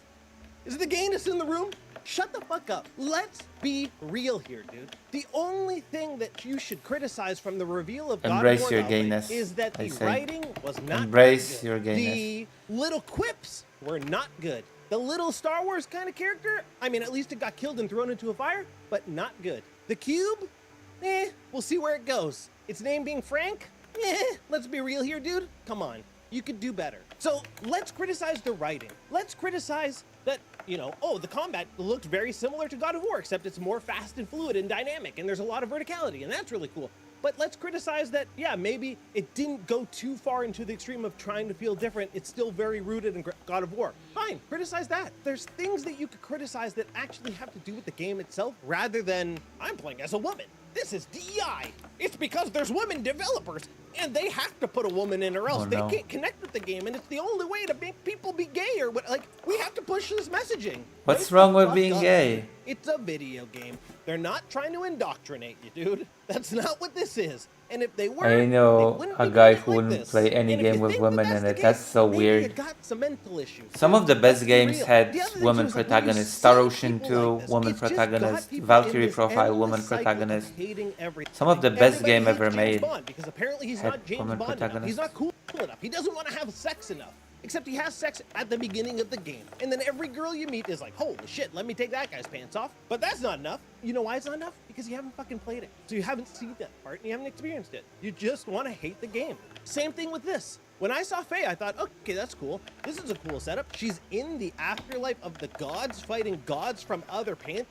Is the gayness in the room? Shut the fuck up. Let's be real here, dude. The only thing that you should criticize from the reveal of God Embrace of War your Laufey gayness, is that I the say. writing was not Embrace good. your gayness. The little quips were not good. The little Star Wars kind of character, I mean, at least it got killed and thrown into a fire, but not good. The cube, we'll see where it goes. Its name being Frank, let's be real here, dude. Come on, you could do better. So let's criticize the writing. Let's criticize that, you know, oh, the combat looked very similar to God of War, except it's more fast and fluid and dynamic, and there's a lot of verticality, and that's really cool. But let's criticize that, yeah, maybe it didn't go too far into the extreme of trying to feel different. It's still very rooted in God of War. Fine, criticize that. There's things that you could criticize that actually have to do with the game itself, rather than, I'm playing as a woman. This is DEI. It's because there's women developers, and they have to put a woman in or else they can't connect with the game, and it's the only way to make people be gay or what. Like, we have to push this messaging. What's Wake wrong the with fuck being up, gay? dude. It's a video game. They're not trying to indoctrinate you, dude. That's not what this is. And if they were, I they know wouldn't a be guy doing it who like wouldn't this. play any And if you game with think that women that's in the it. That's case, so maybe you weird. got some mental issues. Some of the best Let's be games real. had The other thing women too is, like, when you protagonists. see Star Ocean people 2, like this, woman it's just got protagonist. people in Valkyrie this Profile, endless woman cycle of protagonist. hating everything. Some of the best Everybody game hates ever James made Bond because apparently he's had not James women Bond enough. He's protagonists. not cool enough. He doesn't want to have sex enough. Except he has sex at the beginning of the game. And then every girl you meet is like, holy shit, let me take that guy's pants off. But that's not enough. You know why it's not enough? Because you haven't fucking played it. So you haven't seen that part and you haven't experienced it. You just want to hate the game. Same thing with this. When I saw Faye, I thought, okay, that's cool. This is a cool setup. She's in the afterlife of the gods, fighting gods from other pantheons.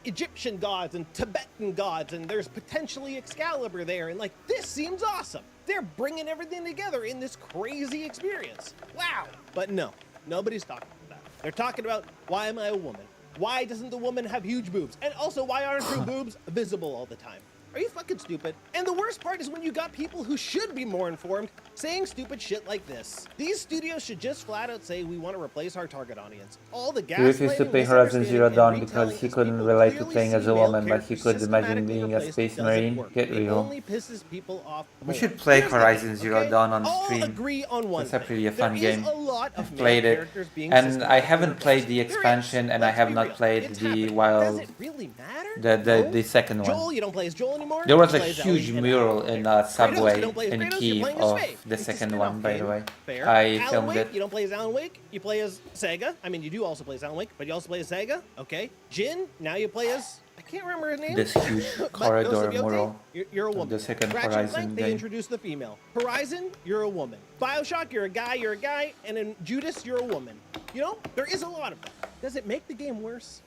Egyptian gods and Tibetan gods, and there's potentially Excalibur there, and like, this seems awesome. They're bringing everything together in this crazy experience. Wow. But no, nobody's talking about that. They're talking about, why am I a woman? Why doesn't the woman have huge boobs? And also, why aren't her boobs visible all the time? Are you fucking stupid? And the worst part is when you got people who should be more informed saying stupid shit like this. These studios should just flat out say we want to replace our target audience. All the He refused to play Horizon Zero Dawn because he couldn't relate to playing as a woman, but he could imagine being a space marine. Get real. Only pisses people off We more. should play Here's the Horizon thing, Zero okay? Dawn on All stream. agree on one It's actually a thing. fun There is game. a lot of I've played male it, characters being and systematic I haven't played the There is. expansion, and I Let's have be not real. played It's the happening. Does Wild, it really matter? the second one. Joel, you don't play as Joel anymore? There was You a play as huge Ellie. mural in Kratos, Subway you don't play as in Kratos, you're Kiev playing as of Faye. the It's a second spin-off one, by the game. way. Fair. I Alan filmed Wake, it. You don't play as Alan Wake, you play as Sega. I mean, you do also play as Alan Wake, but you also play as Sega. Okay. Jin, now you play as, I can't remember his name. This huge But corridor Ghost of Yotei, mural you're a of woman. the second Ratchet and Horizon Clank, they game. introduced the female. Horizon, you're a woman. Bioshock, you're a guy, and in Judas, you're a woman. You know, there is a lot of that. Does it make the game worse?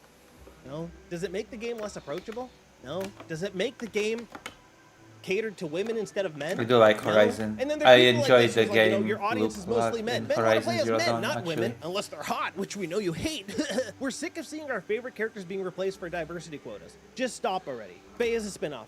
No. Does it make the game less approachable? No. Does it make the game catered to women instead of men? I do like No. Horizon. And then there's I people like enjoyed this the who's like, you know, game. your audience is Look mostly in men. Men want to Horizon play as Zero men, Dawn, not women, actually. unless they're hot, which we know you hate. We're sick of seeing our favorite characters being replaced for diversity quotas. Just stop already. Faye is a spin-off.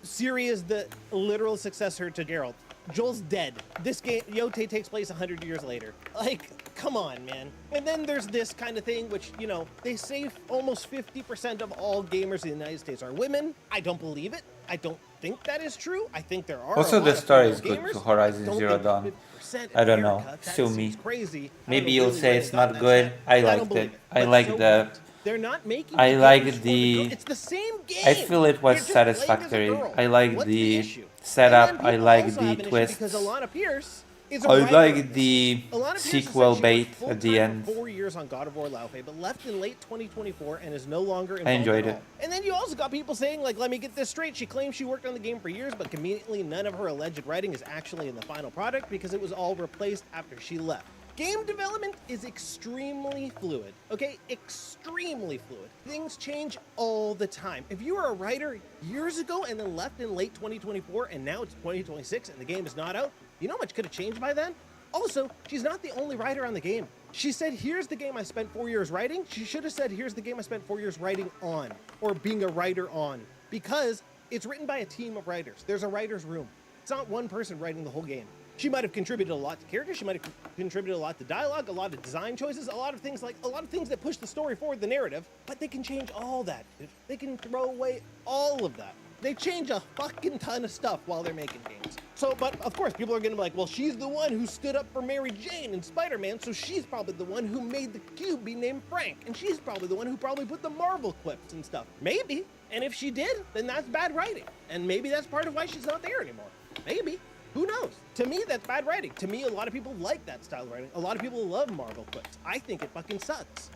Ciri is the literal successor to Geralt. Joel's dead. This game, Yotei takes place 100 years later. Like, come on, man. And then there's this kind of thing, which, you know, they say almost 50% of all gamers in the United States are women. I don't believe it. I don't think that is true. I think there are Also, a lot the of story female is good gamers. to Horizon I don't Zero think Dawn. 50% I don't know. America, that Sue me. seems crazy. I Maybe don't you'll really say where it's they got not that good. shit. I don't liked believe it. it. I But like so the. what? They're not making I the like games for the. girl. It's the same game. I feel it was You're just playing as a satisfactory. girl. I like What's the issue? setup. And then I people like also the have an issue twists. because Alana Pierce is a I writer. like the Alana Pierce sequel said she bait worked at the full-time end. for 4 years on God of War Laufey, but left in late 2024 and is no longer involved I enjoyed at it. all. And then you also got people saying, like, let me get this straight. She claims she worked on the game for years, but conveniently none of her alleged writing is actually in the final product because it was all replaced after she left. Game development is extremely fluid, okay? Extremely fluid. Things change all the time. If you were a writer years ago and then left in late 2024 and now it's 2026 and the game is not out, you know how much could have changed by then? Also, she's not the only writer on the game. She said, here's the game I spent 4 years writing. She should have said, here's the game I spent 4 years writing on, or being a writer on, because it's written by a team of writers. There's a writer's room. It's not one person writing the whole game. She might have contributed a lot to characters. She might have contributed a lot to dialogue, a lot of design choices, a lot of things that push the story forward, the narrative, but they can change all that. They can throw away all of that. They change a fucking ton of stuff while they're making games. So, but of course, people are gonna be like, well, she's the one who stood up for Mary Jane in Spider-Man, so she's probably the one who made the cube be named Frank, and she's probably the one who probably put the Marvel quips and stuff. Maybe. And if she did, then that's bad writing. And maybe that's part of why she's not there anymore. Maybe. Who knows? To me, that's bad writing. To me, a lot of people like that style of writing. A lot of people love Marvel quips. I think it fucking sucks.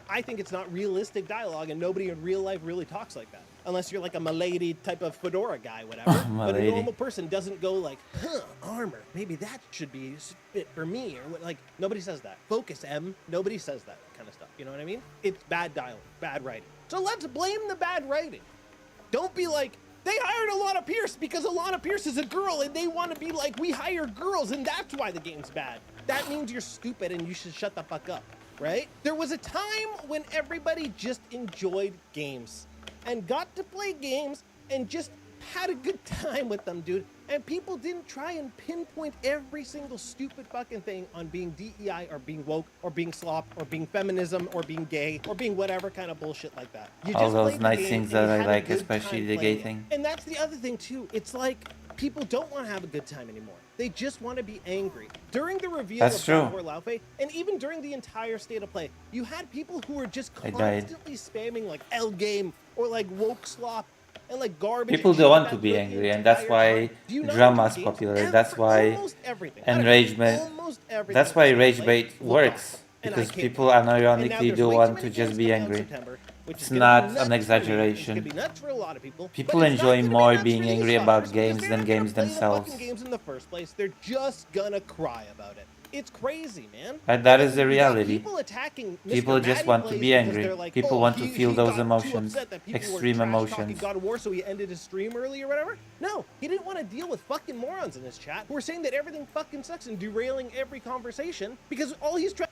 I think it's not realistic dialogue, and nobody in real life really talks like that. Unless you're like a milady type of fedora guy, whatever. But a Milady. normal person doesn't go like, huh, armor, maybe that should be fit for me, or what, like, nobody says that. Focus, M, nobody says that kind of stuff, you know what I mean? It's bad dialogue, bad writing. So let's blame the bad writing. Don't be like, they hired Alana Pierce because Alana Pierce is a girl and they want to be like, we hire girls and that's why the game's bad. That means you're stupid and you should shut the fuck up, right? There was a time when everybody just enjoyed games and got to play games and just had a good time with them, dude. And people didn't try and pinpoint every single stupid fucking thing on being DEI or being woke or being slop or being feminism or being gay or being whatever kind of bullshit like that. You All just those played the nice game things and that you I had a like, good especially time the gay playing it. thing. And that's the other thing too. It's like people don't want to have a good time anymore. They just want to be angry. During the reveal That's of true. God of War Laufey, and even during the entire state of play, you had people who were just I died. constantly spamming like L game or like woke slop and like garbage. People and don't shit want like to that be the angry, and that's entire why time. Do you not drama enjoy is games? popular. That's why Almost everything. enragement. Almost everything That's why that's rage like, bait look works awesome. And I because can't people wait. And now unironically there's do way too want many to just games be coming out in angry. September, which It's is gonna be not nuts an for me. It's gonna exaggeration. be nuts for a lot of people. People but it's not enjoy gonna be more nuts being for these angry fuckers about because games they're than not gonna games play the themselves. fucking games in the first place. They're just gonna cry about it. It's crazy, man. And that And is the then you got reality. People attacking Mr. People just Matty want to Plays be because angry. they're like, People oh, want to feel he those got too emotions, upset that people were extreme trash-talking emotions. God of War, so he ended his stream early or whatever. No, he didn't want to deal with fucking morons in his chat who are saying that everything fucking sucks and derailing every conversation because all he's trying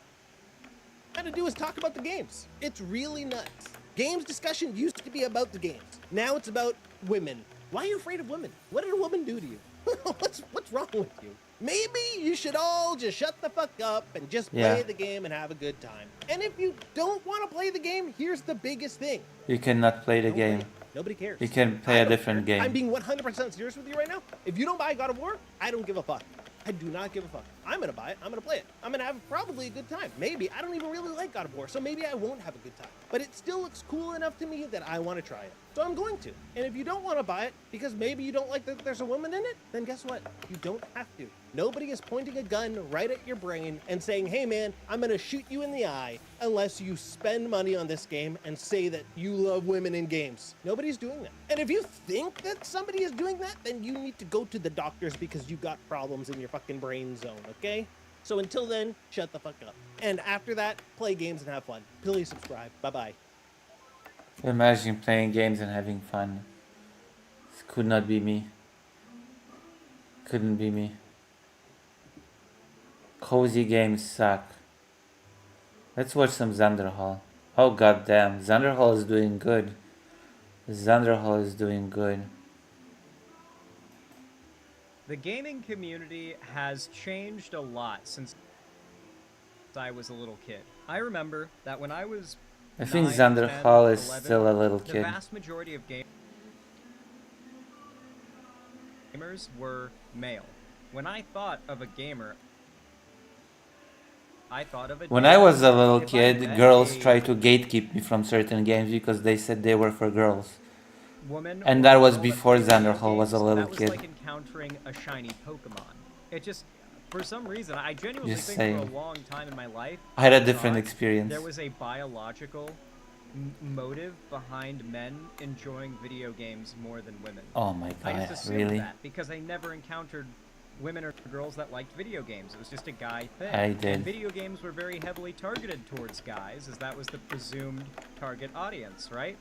to do is talk about the games. It's really nuts. Games discussion used to be about the games. Now it's about women. Why are you afraid of women? What did a woman do to you? what's wrong with you? Maybe you should all just shut the fuck up and just play Yeah. the game and have a good time. And if you don't want to play the game, here's the biggest thing. You cannot play the game. Nobody cares. You can play a different game. I'm being 100% serious with you right now. If you don't buy God of War, I don't give a fuck. I do not give a fuck. I'm gonna buy it. I'm gonna play it. I'm gonna have probably a good time. Maybe. I don't even really like God of War, so maybe I won't have a good time. But it still looks cool enough to me that I want to try it. So I'm going to. And if you don't want to buy it because maybe you don't like that there's a woman in it, then guess what? You don't have to. Nobody is pointing a gun right at your brain and saying, hey man, I'm gonna shoot you in the eye unless you spend money on this game and say that you love women in games. Nobody's doing that. And if you think that somebody is doing that, then you need to go to the doctors because you got problems in your fucking brain zone, okay? So until then, shut the fuck up. And after that, play games and have fun. Please subscribe. Bye-bye. Imagine playing games and having fun. This could not be me. Couldn't be me. Cozy games suck. Let's watch some Zanderhall. Oh goddamn, Zanderhall is doing good. Zanderhall is doing good. The gaming community has changed a lot since I was a little kid. I remember that when I was I think 9, Zanderhall 10, is 11, still a little the kid. vast majority of gamers were male. When I thought of a gamer, I thought of a When I was a little If I kid, met girls a tried to gatekeep me from certain games because they said they were for girls. woman or And that was girl that before played video Zanderhall was a games, little that was kid. like encountering a shiny Pokemon. It just, for some reason, I genuinely Just think saying. for a long time in my life, I had a different thought experience. There was a biological motive behind men enjoying video games more than women. Oh my I god, just assumed really? that because I never encountered women or girls that liked video games. It was just a guy thing. I did. And video games were very heavily targeted towards guys, as that was the presumed target audience, right?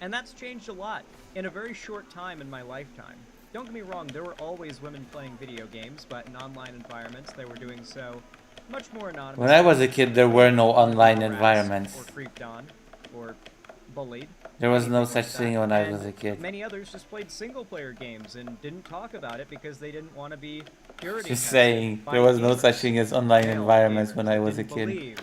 And that's changed a lot in a very short time in my lifetime. Don't get me wrong, there were always women playing video games, but in online environments, they were doing so much more anonymously. When I was a kid, there were no online Harassed environments. Or creeped on, or bullied. There was no anything such like thing that. when I And was a kid. Many others just played single-player games and didn't talk about it because they didn't want to be purity Just tested saying, by there was no gamers. such thing as online Male environments gamers when I was a didn't kid. believe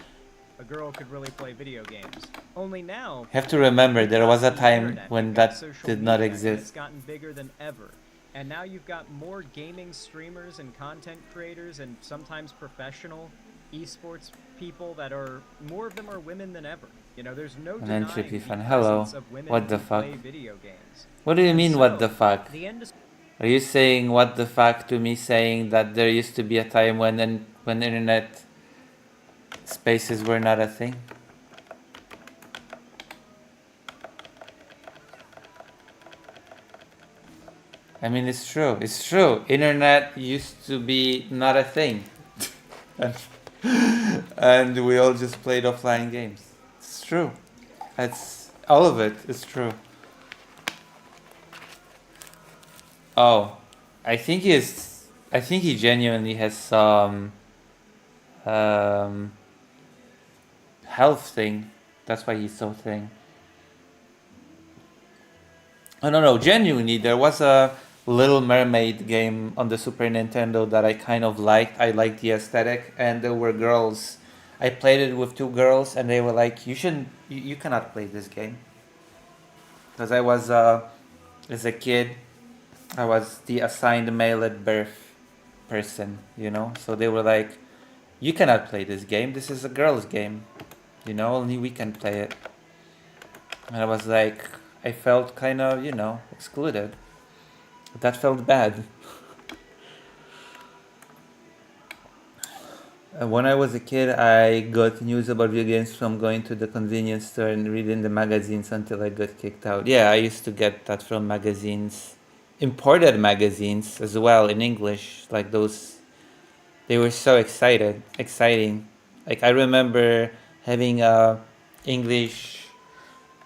a girl could really play video games. Only now. You have to remember, there was a because of the time internet, when you've got that social did not media, and It's exist. gotten bigger than ever. And now you've got more gaming streamers and content creators and sometimes professional esports people that are, more of them are women than ever. You know, there's no And then denying Trippy the Fan, hello. presence of women What the who fuck? play video games. What do you And mean, so, what the fuck? the industry Are you saying what the fuck to me, saying that there used to be a time when internet spaces were not a thing? I mean, it's true. It's true. Internet used to be not a thing. And we all just played offline games. It's true. It's all of it is true. Oh, I think he genuinely has some health thing. That's why he's so thin. Oh no, genuinely, there was a Little Mermaid game on the Super Nintendo that I kind of liked. I liked the aesthetic, and there were girls. I played it with two girls, and they were like, you cannot play this game. Because I was, as a kid, I was the assigned male at birth person, you know? So they were like, you cannot play this game, this is a girl's game. You know, only we can play it. And I was like, I felt kind of, you know, excluded. That felt bad. When I was a kid, I got news about video games from going to the convenience store and reading the magazines until I got kicked out. Yeah, I used to get that from magazines, imported magazines as well in English. Like those, they were so exciting. Like I remember having a English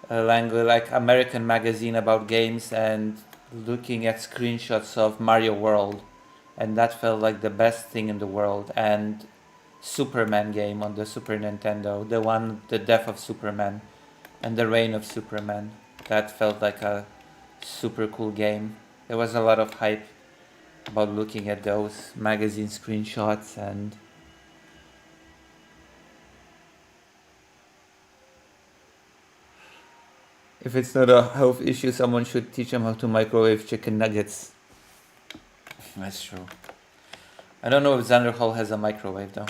language, like American magazine about games and looking at screenshots of Mario World, and that felt like the best thing in the world. And Superman game on the Super Nintendo, the one, The Death of Superman and The Reign of Superman, that felt like a super cool game. There was a lot of hype about looking at those magazine screenshots. And if it's not a health issue, someone should teach them how to microwave chicken nuggets. That's true. I don't know if Xander Hall has a microwave though.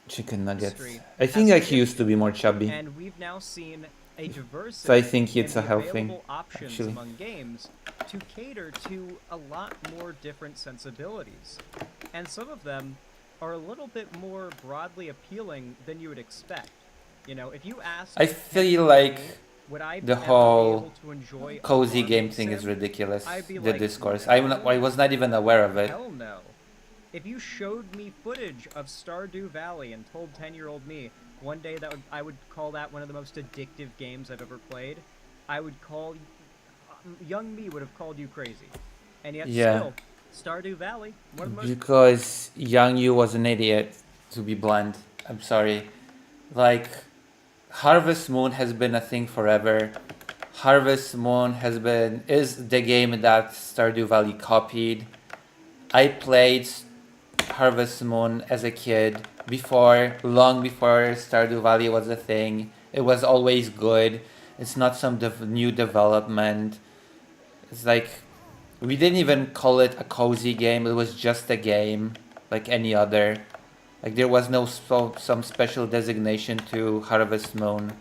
Chicken nuggets. I think like he used to be more chubby. And we've now seen a diversity So I think it's in a the health thing, available options actually. among games to cater to a lot more different sensibilities. And some of them are a little bit more broadly appealing than you would expect. You know, if you ask, I feel like would I the ever be whole able to enjoy a cozy game farming thing is sim? ridiculous. I'd be The like, discourse. I was not even aware of it. Hell no. If you showed me footage of Stardew Valley and told 10-year-old me one day that I would call that one of the most addictive games I've ever played, I would call young me would have called you crazy. And yet Yeah. still, Stardew Valley, one of the most Because young you was an idiot, to be blunt. I'm sorry. Like, Harvest Moon has been a thing forever. Harvest Moon is the game that Stardew Valley copied. I played Harvest Moon as a kid long before Stardew Valley was a thing. It was always good. It's not some new development. It's like, we didn't even call it a cozy game. It was just a game like any other. Like there was no some special designation to Harvest Moon.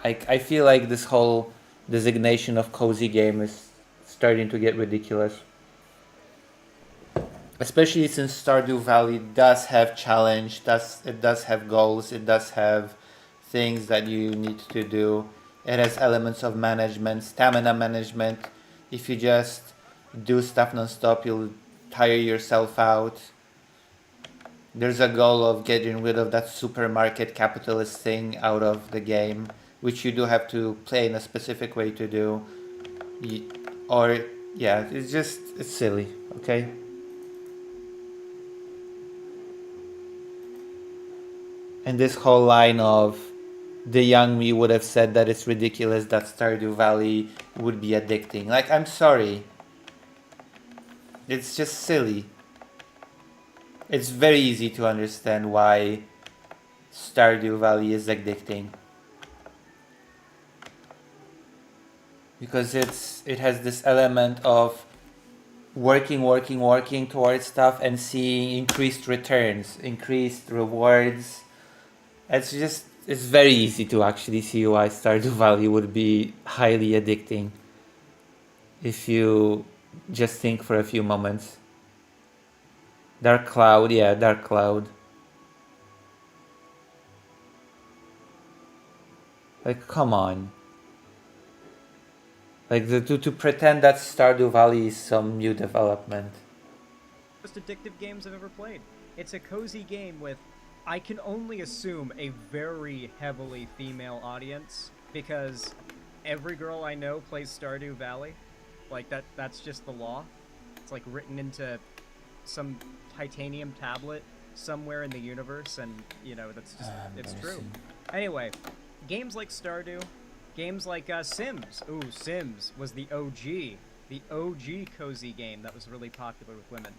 I feel like this whole designation of cozy game is starting to get ridiculous. Especially since Stardew Valley does have challenge, it does have goals, it does have things that you need to do. It has elements of management, stamina management. If you just do stuff non-stop, you'll tire yourself out. There's a goal of getting rid of that supermarket capitalist thing out of the game, which you do have to play in a specific way to do. It's silly, okay? And this whole line of the young me would have said that it's ridiculous that Stardew Valley would be addicting. Like, I'm sorry. It's just silly. It's very easy to understand why Stardew Valley is addicting. Because it has this element of working towards stuff and seeing increased returns, increased rewards. It's very easy to actually see why Stardew Valley would be highly addicting if you just think for a few moments. Dark Cloud. Like, come on. Like, to pretend that Stardew Valley is some new development. most addictive games I've ever played. It's a cozy game with, I can only assume, a very heavily female audience, because every girl I know plays Stardew Valley. Like, that's just the law. It's like written into some titanium tablet somewhere in the universe, and, you know, that's just, it's true. Anyway, games like Stardew, games like Sims. Ooh, Sims was the OG cozy game that was really popular with women.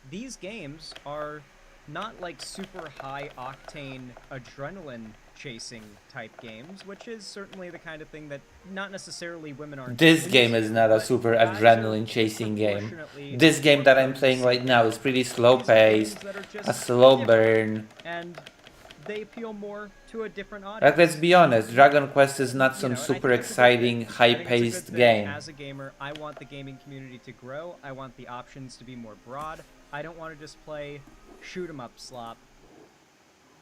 These games are not like super high octane adrenaline chasing type games, which is certainly the kind of thing that not necessarily women aren't. This game is not a super adrenaline chasing game. This game that I'm playing right now is pretty slow paced, a slow burn. And they appeal more to a different audience. Like, let's be honest, Dragon Quest is not some You know, and I super think it's a good exciting, thing. I think it's a good high-paced thing. game. As a gamer, I want the gaming community to grow. I want the options to be more broad. I don't want to just play shoot 'em up slop.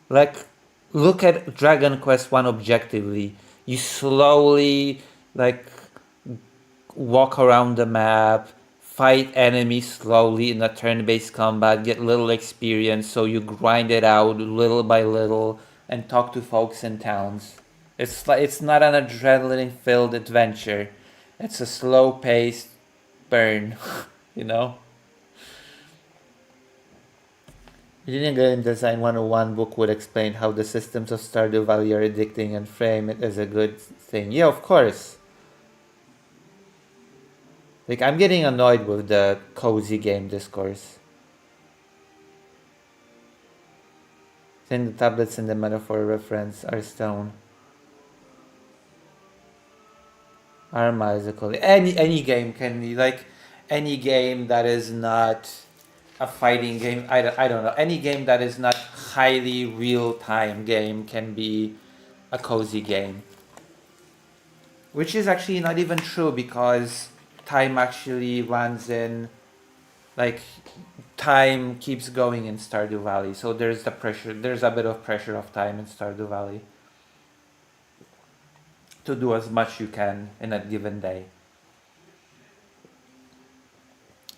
Like, look at Dragon Quest 1 objectively. You slowly, like, walk around the map, fight enemies slowly in a turn-based combat, get little experience, so you grind it out little by little and talk to folks in towns. It's not an adrenaline-filled adventure. It's a slow-paced burn, you know? Video Game Design 101 book would explain how the systems of Stardew Valley are addicting and frame it as a good thing. Yeah, of course. Like, I'm getting annoyed with the cozy game discourse. Then the tablets and the metaphor reference are stone. Arma is a cool. Any game can be, like, any game that is not a fighting game. I don't know. Any game that is not highly real-time game can be a cozy game. Which is actually not even true, because time actually runs in, like, time keeps going in Stardew Valley, so there's a bit of pressure of time in Stardew Valley to do as much you can in a given day.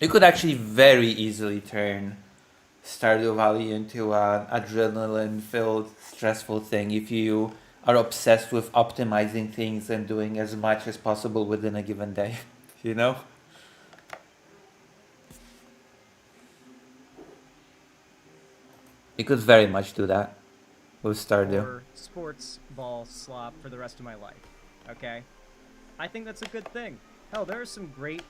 You could actually very easily turn Stardew Valley into an adrenaline-filled, stressful thing if you are obsessed with optimizing things and doing as much as possible within a given day. You know? You could very much do that with Stardew. Or sports ball slop for the rest of my life. Okay? I think that's a good thing. Hell, there are some great,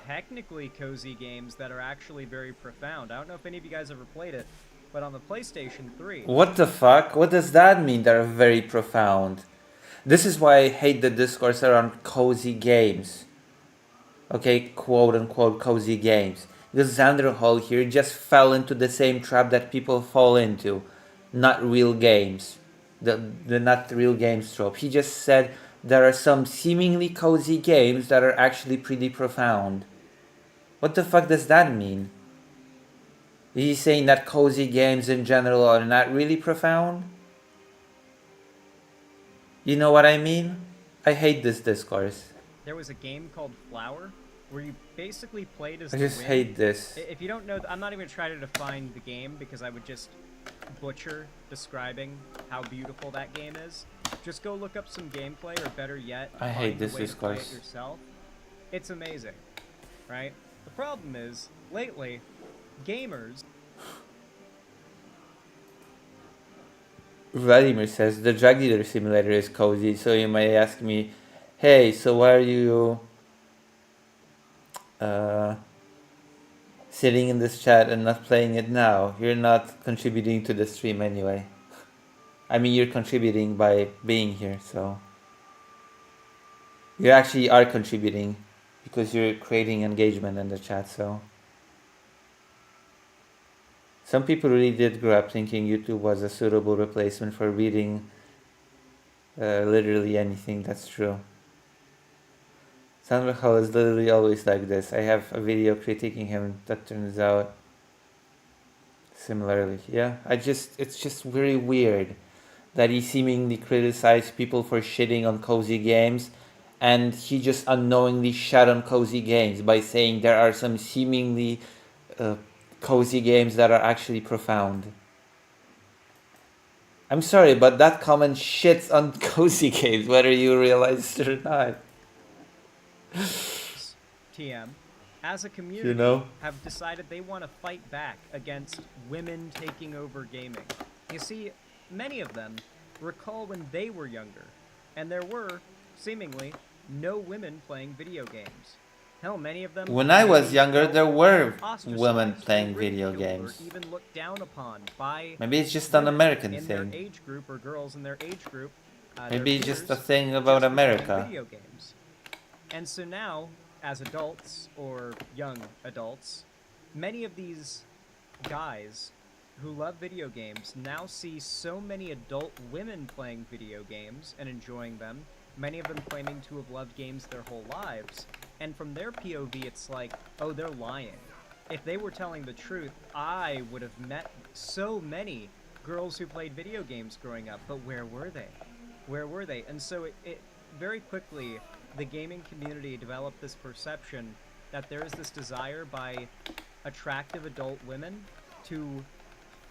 technically cozy games that are actually very profound. I don't know if any of you guys ever played it, but on the PlayStation 3... What the fuck? What does that mean? They're very profound. This is why I hate the discourse around cozy games. Okay, quote-unquote cozy games. Because Xander Hall here just fell into the same trap that people fall into. Not real games. The not real games trope. He just said there are some seemingly cozy games that are actually pretty profound. What the fuck does that mean? Is he saying that cozy games in general are not really profound? You know what I mean? I hate this discourse. There was a game called Flower, where you basically played as I the just wind. hate this. If you don't know, I'm not even going to try to define the game, because I would just butcher describing how beautiful that game is. Just go look up some gameplay, or better yet, I hate find a this way to play it discourse. yourself. It's amazing, right? The problem is, lately, gamers... Vladimir says, the drug dealer simulator is cozy, so you may ask me, hey, so why are you sitting in this chat and not playing it now? You're not contributing to the stream anyway. I mean, you're contributing by being here, so... You actually are contributing, because you're creating engagement in the chat, so... Some people really did grow up thinking YouTube was a suitable replacement for reading literally anything. That's true. Sandra Hall is literally always like this. I have a video critiquing him that turns out similarly. Yeah, it's just very weird that he seemingly criticized people for shitting on cozy games, and he just unknowingly shat on cozy games by saying there are some seemingly cozy games that are actually profound. I'm sorry, but that comment shits on cozy games, whether you realize it or not. TM, as a community, You know? have decided they want to fight back against women taking over gaming. You see, many of them recall when they were younger, and there were, seemingly, no women playing video games. Hell, many of them... When I was younger, there were ostracized, women playing or video ridiculed, games. Or even looked down upon by Maybe it's just an women American in thing. their age group, or girls in their age group. Maybe their it's just peers, a thing about just for playing America. Video games. And so now, as adults, or young adults, many of these guys who love video games now see so many adult women playing video games and enjoying them, many of them claiming to have loved games their whole lives, and from their POV it's like, oh, they're lying. If they were telling the truth, I would have met so many girls who played video games growing up, but where were they? Where were they? And so it very quickly, the gaming community developed this perception that there is this desire by attractive adult women to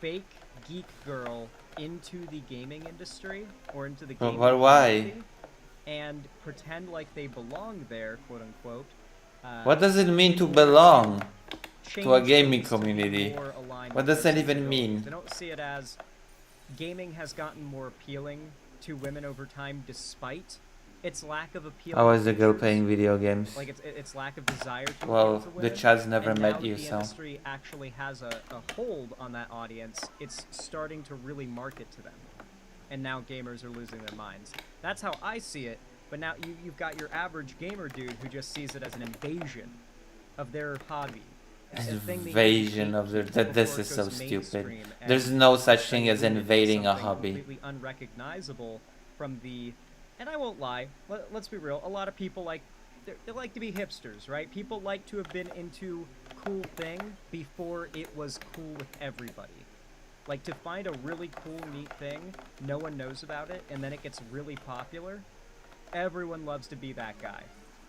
fake geek girl into the gaming industry or into the gaming why? community and pretend like they belong there, quote unquote. What does it mean to belong to a change gaming things to be community? more aligned What with does that their even mean? sensibilities. I don't see it as gaming has gotten more appealing to women over time despite its lack of appeal. I was a girl playing video games. Like its lack of desire to Well, appeal to the women. Chads never And met now you, the so. industry actually has a hold on that audience. It's starting to really market to them. And now gamers are losing their minds. That's how I see it. But now you've got your average gamer dude who just sees it as an invasion of their hobby. It's a thing that you Invasion of their... before This it is so goes stupid. mainstream, and There's no such thing as diluted invading a something hobby. completely unrecognizable from the... And I won't lie, let's be real, a lot of people like... They like to be hipsters, right? People like to have been into cool thing before it was cool with everybody. Like, to find a really cool, neat thing, no one knows about it, and then it gets really popular, everyone loves to be that guy.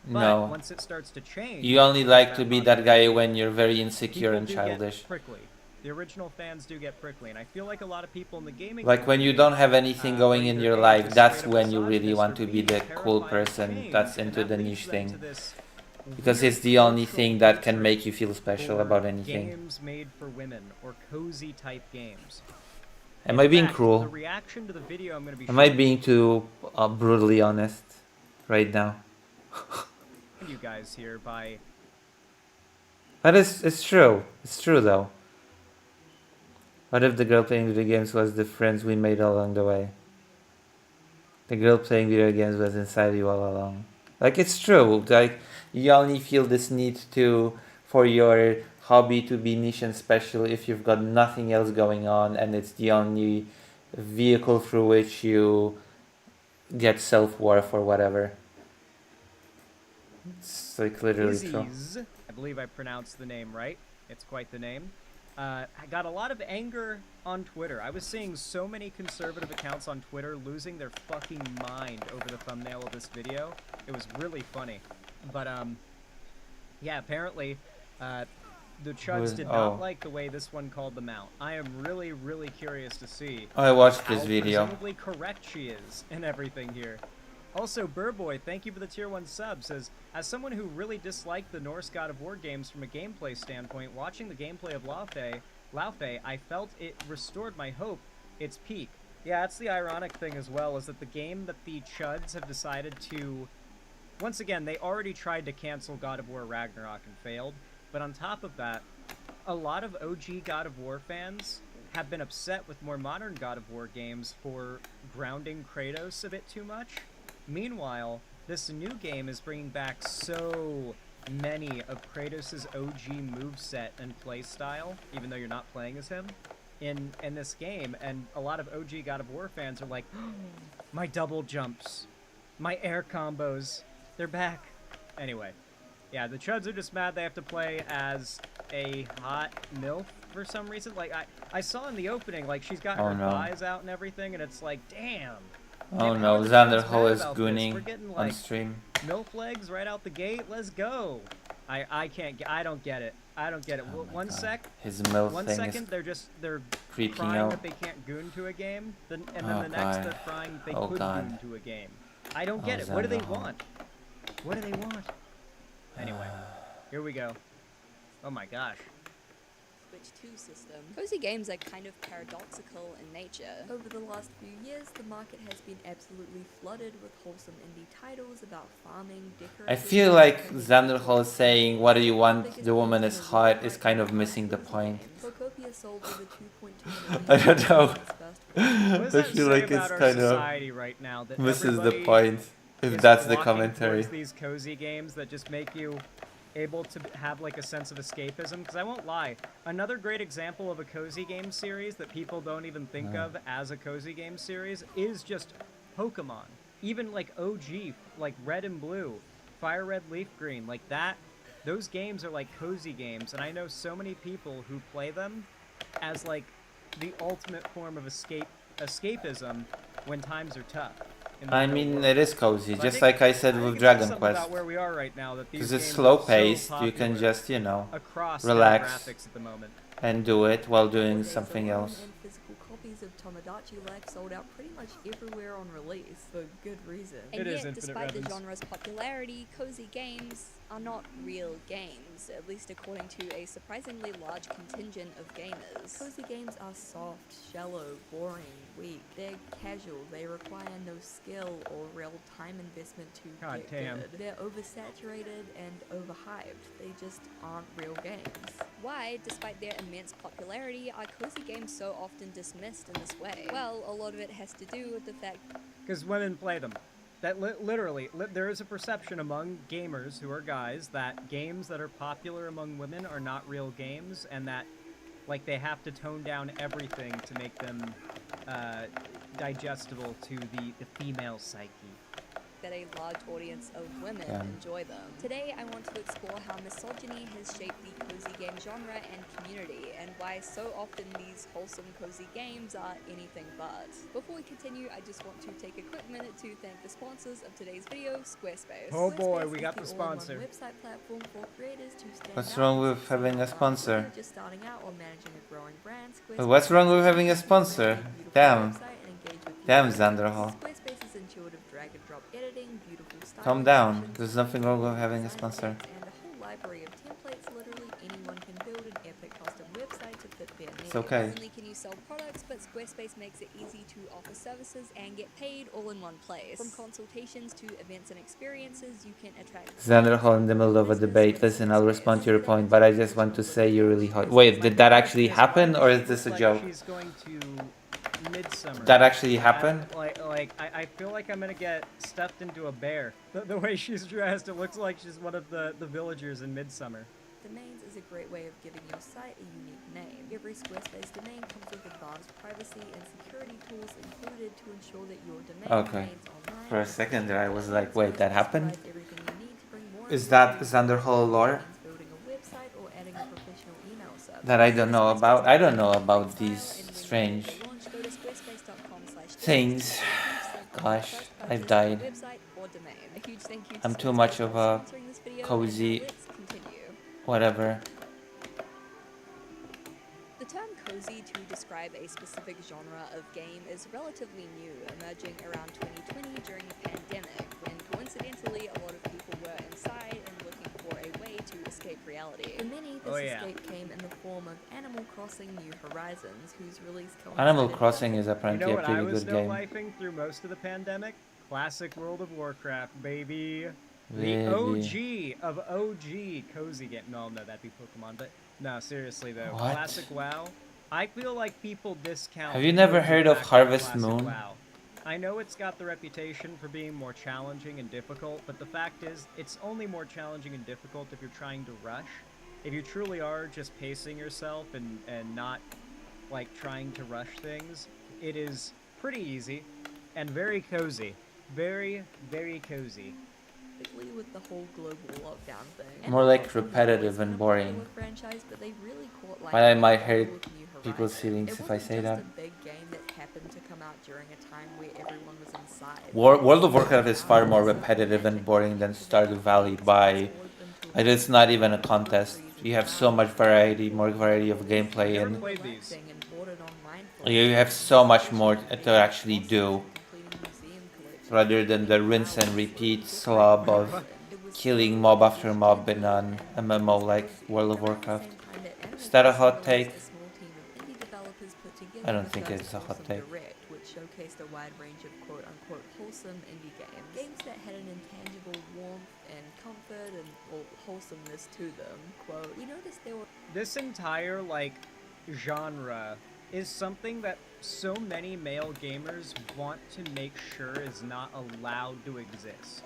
But No. once it starts to change... You only like to be that guy when you're very insecure people and do get childish. prickly. The original fans do get prickly, and I feel like a lot of people in the gaming Like when you don't have anything going in your life, that's when you really want to be the cool terrified of person change, that's and into that the leads niche them to thing. this Because it's the only thing that can make you feel special for about anything. games made for women or cozy type games. Am I being fact, cruel? The reaction to the video I'm going to be Am I showing being too brutally honest right now? you guys here by That is, it's true. It's true though. What if the girl playing video games was the friends we made along the way? The girl playing video games was inside you all along. Like, it's true. Like, you only feel this need to, for your hobby to be niche and special if you've got nothing else going on and it's the only vehicle through which you get self-worth or whatever. It's like literally true. Izzy's, I believe I pronounced the name right. It's quite the name. I got a lot of anger on Twitter. I was seeing so many conservative accounts on Twitter losing their fucking mind over the thumbnail of this video. It was really funny. But, yeah, apparently, the Chuds did not like the way this one called them out. I am really, really curious to see I watched this how video. presumably correct she is in everything here. Also, Burboy, thank you for the tier 1 sub, says, as someone who really disliked the Norse God of War games from a gameplay standpoint, watching the gameplay of Laufey, I felt it restored my hope, its peak. Yeah, that's the ironic thing as well, is that the game that the Chuds have decided to... Once again, they already tried to cancel God of War Ragnarok and failed, but on top of that, a lot of OG God of War fans have been upset with more modern God of War games for grounding Kratos a bit too much. Meanwhile, this new game is bringing back so many of Kratos' OG moveset and playstyle, even though you're not playing as him, in this game, and a lot of OG God of War fans are like, oh, my double jumps, my air combos, they're back. Anyway, yeah, the Chuds are just mad they have to play as a hot MILF for some reason. Like, I saw in the opening, like, she's got her thighs out and everything, and it's like, damn. Oh no, Xander Hall is gooning on stream. MILF legs right out the gate. Let's go. I can't. I don't get it. I don't get it. Oh One sec. His MILF One thing second is they're creeping crying out. that they can't goon to a game, and then Oh, the next God. they're crying they Oh, could God. goon to a game. I don't Oh, get it. What do they Xander Hall. want? What do they want? Anyway, here we go. Oh my gosh. Switch 2 system. Cozy games are kind of paradoxical in nature. Over the last few years, the market has been absolutely flooded with wholesome indie titles about farming, decorating... I feel like Xander Hall saying, what do you want, the woman is hot, is kind of missing the point. Procopia sold over 2.2 I don't know. What does I that feel say like about it's our kind society right now, that of misses the everybody point, if is that's the walking commentary. towards these cozy games that just make you able to have like a sense of escapism. Because I won't lie, another great example of a cozy game series that people don't even think of as a cozy game series is just Pokemon. Even like OG, like Red and Blue, Fire Red, Leaf Green, like that. Those games are like cozy games, and I know so many people who play them as like the ultimate form of escapism when times are tough. I mean, it is cozy, just like I said with Dragon Quest. Because it's slow paced, you can just, you know, relax and do it while doing something else. Physical copies of Tomodachi Life sold out pretty much everywhere on release for good reason. It And is yet, Infinite despite the Reven's. genre's popularity, cozy games are not real games, at least according to a surprisingly large contingent of gamers. Cozy games are soft, shallow, boring, weak. They're casual, they require no skill or real time investment to God get damn. good. They're oversaturated and overhyped. They just aren't real games. Why, despite their immense popularity, are cozy games so often dismissed in this way? Well, a lot of it has to do with the fact Because women play them. That literally, there is a perception among gamers who are guys that games that are popular among women are not real games, and that, like, they have to tone down everything to make them digestible to the female psyche. that a large audience of women Yeah. enjoy them. Today, I want to explore how misogyny has shaped the cozy game genre and community, and why so often these wholesome cozy games are anything but. Before we continue, I just want to take a quick minute to thank the sponsors of today's video, Squarespace. Oh boy, Squarespace we is got the all-in-one sponsor. website platform for creators to stand What's out wrong and with succeed having a online. sponsor? Whether you're just starting out or managing a growing brand, But what's wrong with having a sponsor? Damn. Damn, Xanderhall. Squarespace's intuitive drag and drop editing, beautiful style Calm down. There's nothing wrong with having a sponsor. and a whole library of templates. Literally anyone can build an epic custom website to fit their needs. It's okay. Not only can you sell products, but Squarespace makes it easy to offer services and get paid all in one place. From consultations to events and experiences, you can attract Xanderhall in the middle of a debate. Listen, I'll respond to your point, but I just want to say you're really hot. Wait, did that actually happen, or is this a joke? She's going to Midsummer. That actually happened? I feel like I'm gonna get stuffed into a bear. The way she's dressed, it looks like she's one of the villagers in Midsummer. Domains is a great way of giving your site a unique name. Every Squarespace domain comes with advanced privacy and security tools included to ensure that your domain Okay. remains online. For a second there, I was like, wait, that happened? Everything you need to bring more Is that Xanderhall lore? building a website or adding a professional email service. That I don't know about? I don't know about these strange Go to squarespace.com/domains. things. Gosh, I've died. Website or domain. A huge thank you to I'm too much of a sponsoring this video, cozy and let's continue. whatever. The term cozy to describe a specific genre of game is relatively new, emerging around 2020 during the pandemic, when coincidentally a lot of people were inside and looking for a way to escape reality. For many, this escape came in the form of Animal Crossing New Horizons, whose release Animal coincided Crossing is You apparently know a what I pretty was good game. no-lifing through most of the pandemic? Classic World of Warcraft, baby. Really? The OG of OG cozy game. No, that'd be Pokemon. But no, seriously though, What? Classic WoW. I feel like people discount. Have you never the heard of fact Harvest Classic Moon? WoW. I know it's got the reputation for being more challenging and difficult, but the fact is, it's only more challenging and difficult if you're trying to rush. If you truly are just pacing yourself and not like trying to rush things, it is pretty easy and very cozy. Very, very cozy. Particularly with the whole global lockdown thing. More like repetitive and boring. Franchise, but they really caught like But I might hurt people's feelings if I say that. a big game that happened to come out during a time where everyone was inside. World of Warcraft is far more repetitive and boring than Stardew Valley by... It's not even a contest. You have so much variety, more variety of gameplay, and you have so much more to actually do, rather than the rinse and repeat slob of killing mob after mob in an MMO like World of Warcraft. Is that a hot take? I don't think it's a hot take. Which showcased a wide range of quote-unquote wholesome indie games. Games that had an intangible warmth and comfort and wholesomeness to them. Quote, we noticed there were... This entire, like, genre is something that so many male gamers want to make sure is not allowed to exist.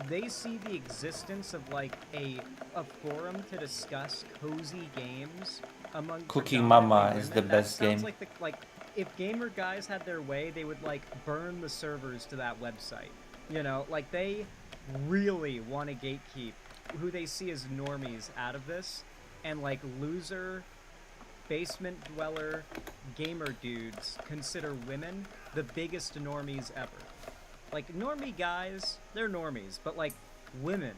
they see the existence of like a forum to discuss cozy games among Cooking Mama predominantly is the women, that best sounds game. like if gamer guys had their way, they would like burn the servers to that website. You know, like they really want to gatekeep who they see as normies out of this, and like loser basement dweller gamer dudes consider women the biggest normies ever. Like normie guys, they're normies, but like women,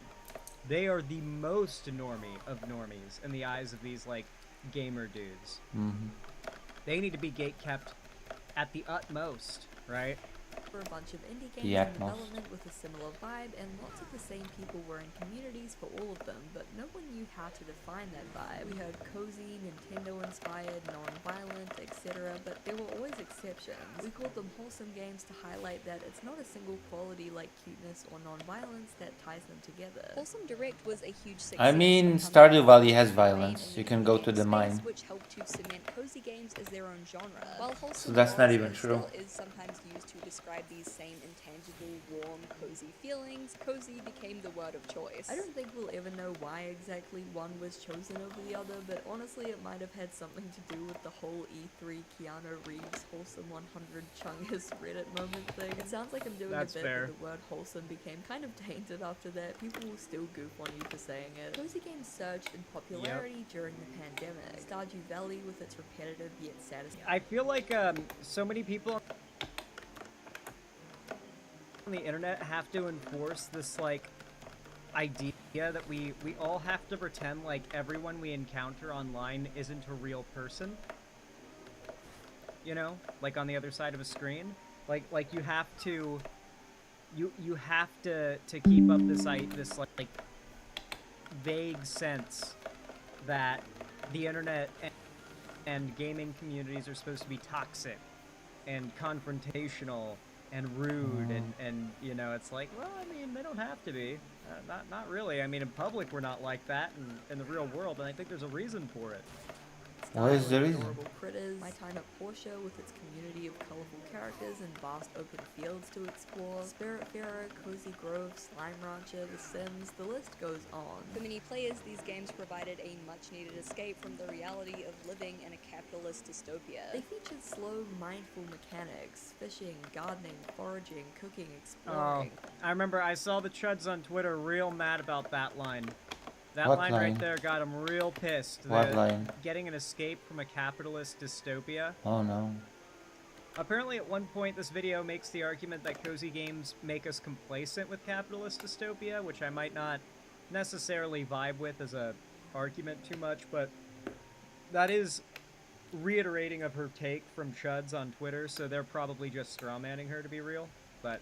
they are the most normie of normies in the eyes of these like gamer dudes. Mhm. They need to be gatekept at the utmost, right? For a bunch of indie games The in Atmos. development with a similar vibe, and lots of the same people were in communities for all of them, but no one knew how to define that vibe. We heard cozy, Nintendo-inspired, non-violent, etc., but there were always exceptions. We called them wholesome games to highlight that it's not a single quality like cuteness or non-violence that ties them together. Wholesome Direct was a huge success. I mean, becoming Stardew a Valley has main violence. You can go to the space, mine. which helped to cement cozy games as their own genre. While wholesome that's not was even and true. still is sometimes used to describe these same intangible, warm, cozy feelings, cozy became the word of choice. I don't think we'll ever know why exactly one was chosen over the other, but honestly it might have had something to do with the whole E3 Keanu Reeves Wholesome 100 Chungus Reddit moment thing. It sounds like I'm doing That's a bit, fair. but the word wholesome became kind of tainted after that. People will still goof on you for saying it. Cozy games surged in popularity during the pandemic. Stardew Valley with its repetitive yet satisfying. I feel like so many people on the internet have to enforce this like idea that we all have to pretend like everyone we encounter online isn't a real person. You know, like on the other side of a screen. Like you have to you have to keep up this like vague sense that the internet and gaming communities are supposed to be toxic and confrontational and rude, and you know, it's like, well, I mean, they don't have to be. Not really. I mean, in public we're not like that, and in the real world, and I think there's a reason for it. What is the reason? Adorable critters, My Time at Portia with its community of colorful characters and vast open fields to explore, Spiritfarer, Cozy Grove, Slime Rancher, The Sims, the list goes on. For many players, these games provided a much-needed escape from the reality of living in a capitalist dystopia. They featured slow, mindful mechanics, fishing, gardening, foraging, cooking, Oh, exploring. I remember I saw the chuds on Twitter real mad about that line. That What line line? right there got him real pissed. What line? Getting an escape from a capitalist dystopia. Oh no. Apparently at one point this video makes the argument that cozy games make us complacent with capitalist dystopia, which I might not necessarily vibe with as a argument too much, but that is reiterating of her take from Chuds on Twitter, so they're probably just strawmanning her to be real, but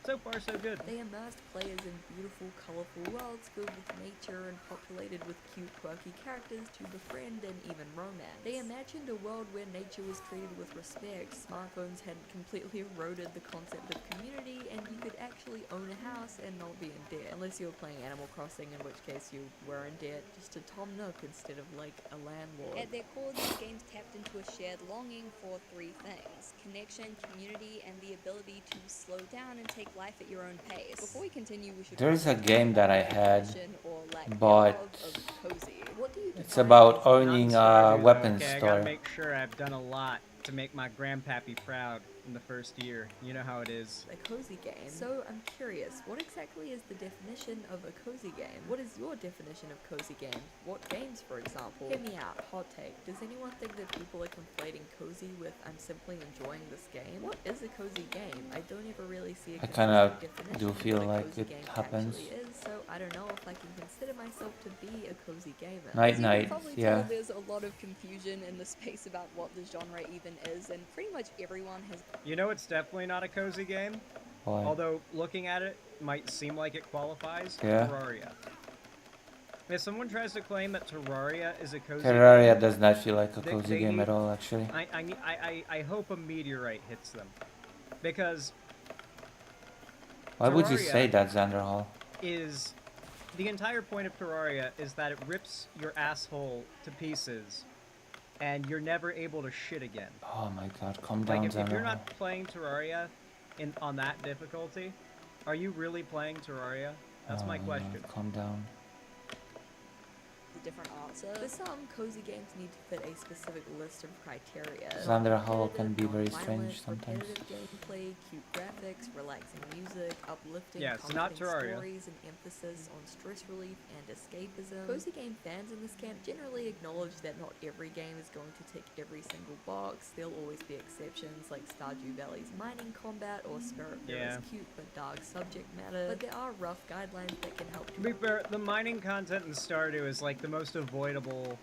so far so good. They immersed players in beautiful, colorful worlds filled with nature and populated with cute, quirky characters to befriend and even romance. They imagined a world where nature was treated with respect, smartphones had completely eroded the concept of community, and you could actually own a house and not be in debt. Unless you were playing Animal Crossing, in which case you were in debt just to Tom Nook instead of like a landlord. At their core, these games tapped into a shared longing for three things: connection, community, and the ability to slow down and take life at your own pace. Before we continue, we should There's a game that I had, or lack but thereof of cozy. What do you it's define about as owning a Stardew, weapons okay, I store. gotta make sure I've done a lot to make my grandpappy proud in the first year. You know how it is. a cozy game? So I'm curious, what exactly is the definition of a cozy game? What is your definition of cozy game? What games, for example? Hear me out, hot take. Does anyone think that people are conflating cozy with I'm simply enjoying this game? What is a cozy game? I don't ever really see a I kinda consistent definition do of feel what a like cozy it game happens. actually is, so I don't know if I can consider myself to be a cozy gamer. Night, As you night, can probably yeah. tell, there's a lot of confusion in the space about what the genre even is, and pretty much everyone has You know it's definitely not a cozy game? Why? Although looking at it might seem like it qualifies. Yeah. Terraria. If someone tries to claim that Terraria is a cozy Terraria game, does not feel like a they- cozy they game need- at all, actually. I hope a meteorite hits them. Because Why would you Terraria say that, Xanderhall? is the entire point of Terraria is that it rips your asshole to pieces and you're never able to shit again. Oh my god, calm Like down, if you're Xanderhall. not playing Terraria on that difficulty, Are you really playing Terraria? That's my question. Calm down. The different answers. For some, cozy games need to fit a specific list of criteria. Xander Hollow can be very Non-violent, strange sometimes. repetitive gameplay, cute graphics, relaxing music, uplifting, Yeah, it's not comforting Terraria. stories, and emphasis on stress relief and escapism. Cozy game fans in this camp generally acknowledge that not every game is going to tick every single box. There'll always be exceptions like Stardew Valley's mining combat or Spiritfare's Yeah. cute but dark subject matter. But there are rough guidelines that can help To be fair, the mining content in Stardew is like the most avoidable.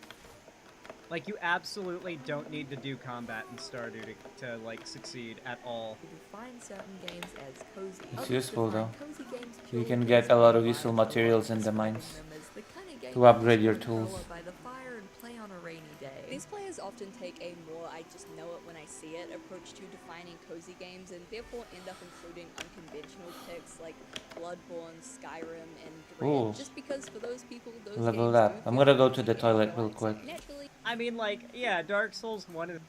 Like, you absolutely don't need to do combat in Stardew to like succeed at all. define certain games as cozy. It's Others useful define though. cozy games You purely can based get a on lot of the useful vibe, materials in the describing mines them as the kind of game to you upgrade sit your and tools. curl up by the fire and play on a rainy day. These players often take a more I just know it when I see it approach to defining cozy games and therefore end up including unconventional picks like Bloodborne, Skyrim, and Dread. Ooh. Just because for those people those Level games up. do I'm feel gonna go cozy to the and toilet real relaxing. quick. Naturally, I mean, like, yeah, Dark Souls 1 is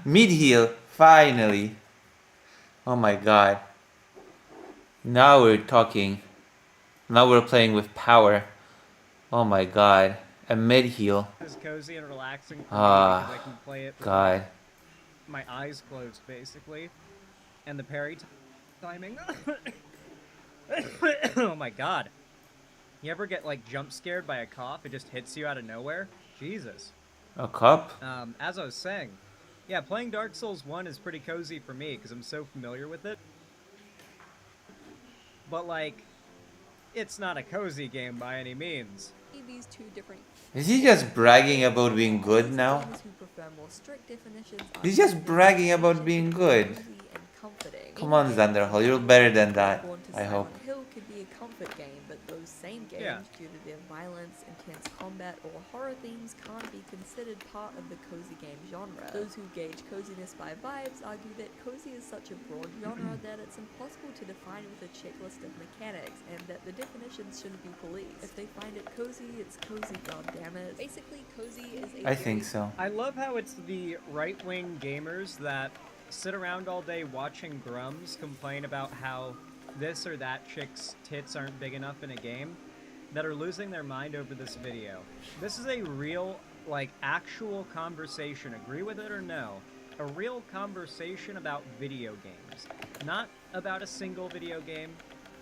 Mid heal, finally. Oh my god. Now we're talking. Now we're playing with power. Oh my god. A mid heal. It's cozy and relaxing for me Ah, because I can play it with god. my eyes closed, basically. And the parry timing. Oh my god. You ever get, like, jump scared by a cough? It just hits you out of nowhere? Jesus. A cup? As I was saying, yeah, playing Dark Souls 1 is pretty cozy for me because I'm so familiar with it. But, like, it's not a cozy game by any means. These two different Is he just bragging about being good now? who prefer more strict definitions are He's just bragging about being good. comforting. Come on, Xanderhall, you're better than that, Born to I hope. Silent Hill could be a comfort game, but those same games, Yeah. due to their violence, intense combat, or horror themes, can't be considered part of the cozy game genre. Those who gauge coziness by vibes argue that cozy is such a broad genre that it's impossible to define with a checklist of mechanics, and that the definitions shouldn't be policed. If they find it cozy, it's cozy, goddammit. Basically, cozy is a I think so. I love how it's the right-wing gamers that sit around all day watching Grums complain about how this or that chick's tits aren't big enough in a game that are losing their mind over this video. This is a real, like, actual conversation, agree with it or no, a real conversation about video games, not about a single video game.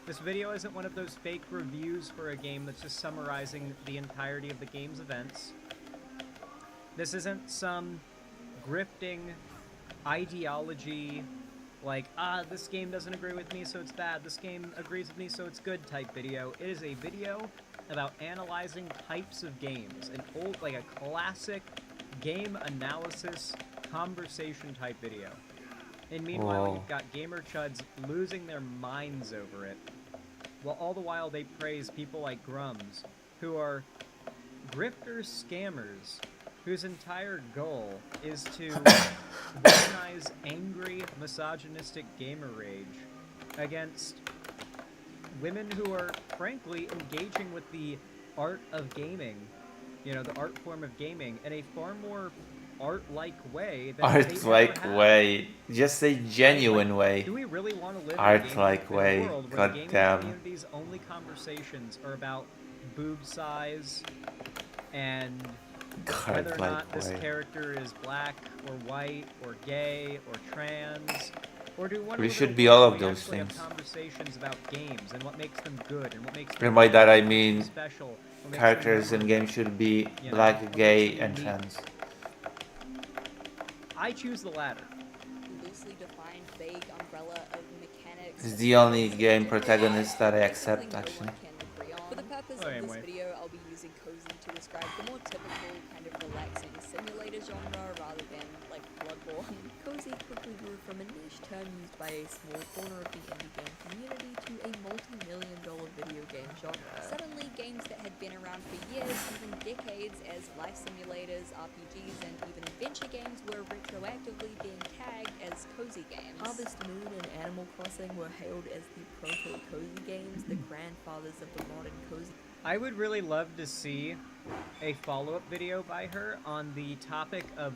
This video isn't one of those fake reviews for a game that's just summarizing the entirety of the game's events. This isn't some grifting ideology, like, this game doesn't agree with me, so it's bad, this game agrees with me, so it's good type video. It is a video about analyzing types of games, an old, like a classic game analysis conversation type video. And meanwhile, Whoa. you've got gamer chuds losing their minds over it, while all the while they praise people like Grums, who are grifters, scammers, whose entire goal is to weaponize angry, misogynistic gamer rage against women who are, frankly, engaging with the art of gaming, you know, the art form of gaming, in a far more art-like way than they ever Art-like have. way. Just a genuine way. Do we really want to live Art-like in a way. world where God the gaming damn. community's only conversations are about boob size and whether or not this way. character is black or white or gay or trans, or do one We of the should real be all world of we those actually have things. conversations about games and what makes them good and what makes them And by that I unique, mean special, what makes them characters in memorable. games should be You know, black, what gay, makes them and unique. trans. I choose the latter. loosely defined vague umbrella of mechanics. It's the only game protagonist that I accept, actually. For the purpose Oh, of this anyway. video, I'll be using cozy to describe the more typical kind of relaxing simulator genre rather than like Bloodborne. Cozy quickly grew from a niche term used by a small corner of the indie game community to a multi-million-dollar video game genre. Suddenly, games that had been around for years, even decades, as life simulators, RPGs, and even adventure games were retroactively being tagged as cozy games. Harvest Moon and Animal Crossing were hailed as the proto-cozy games, the grandfathers of the modern cozy. I would really love to see a follow-up video by her on the topic of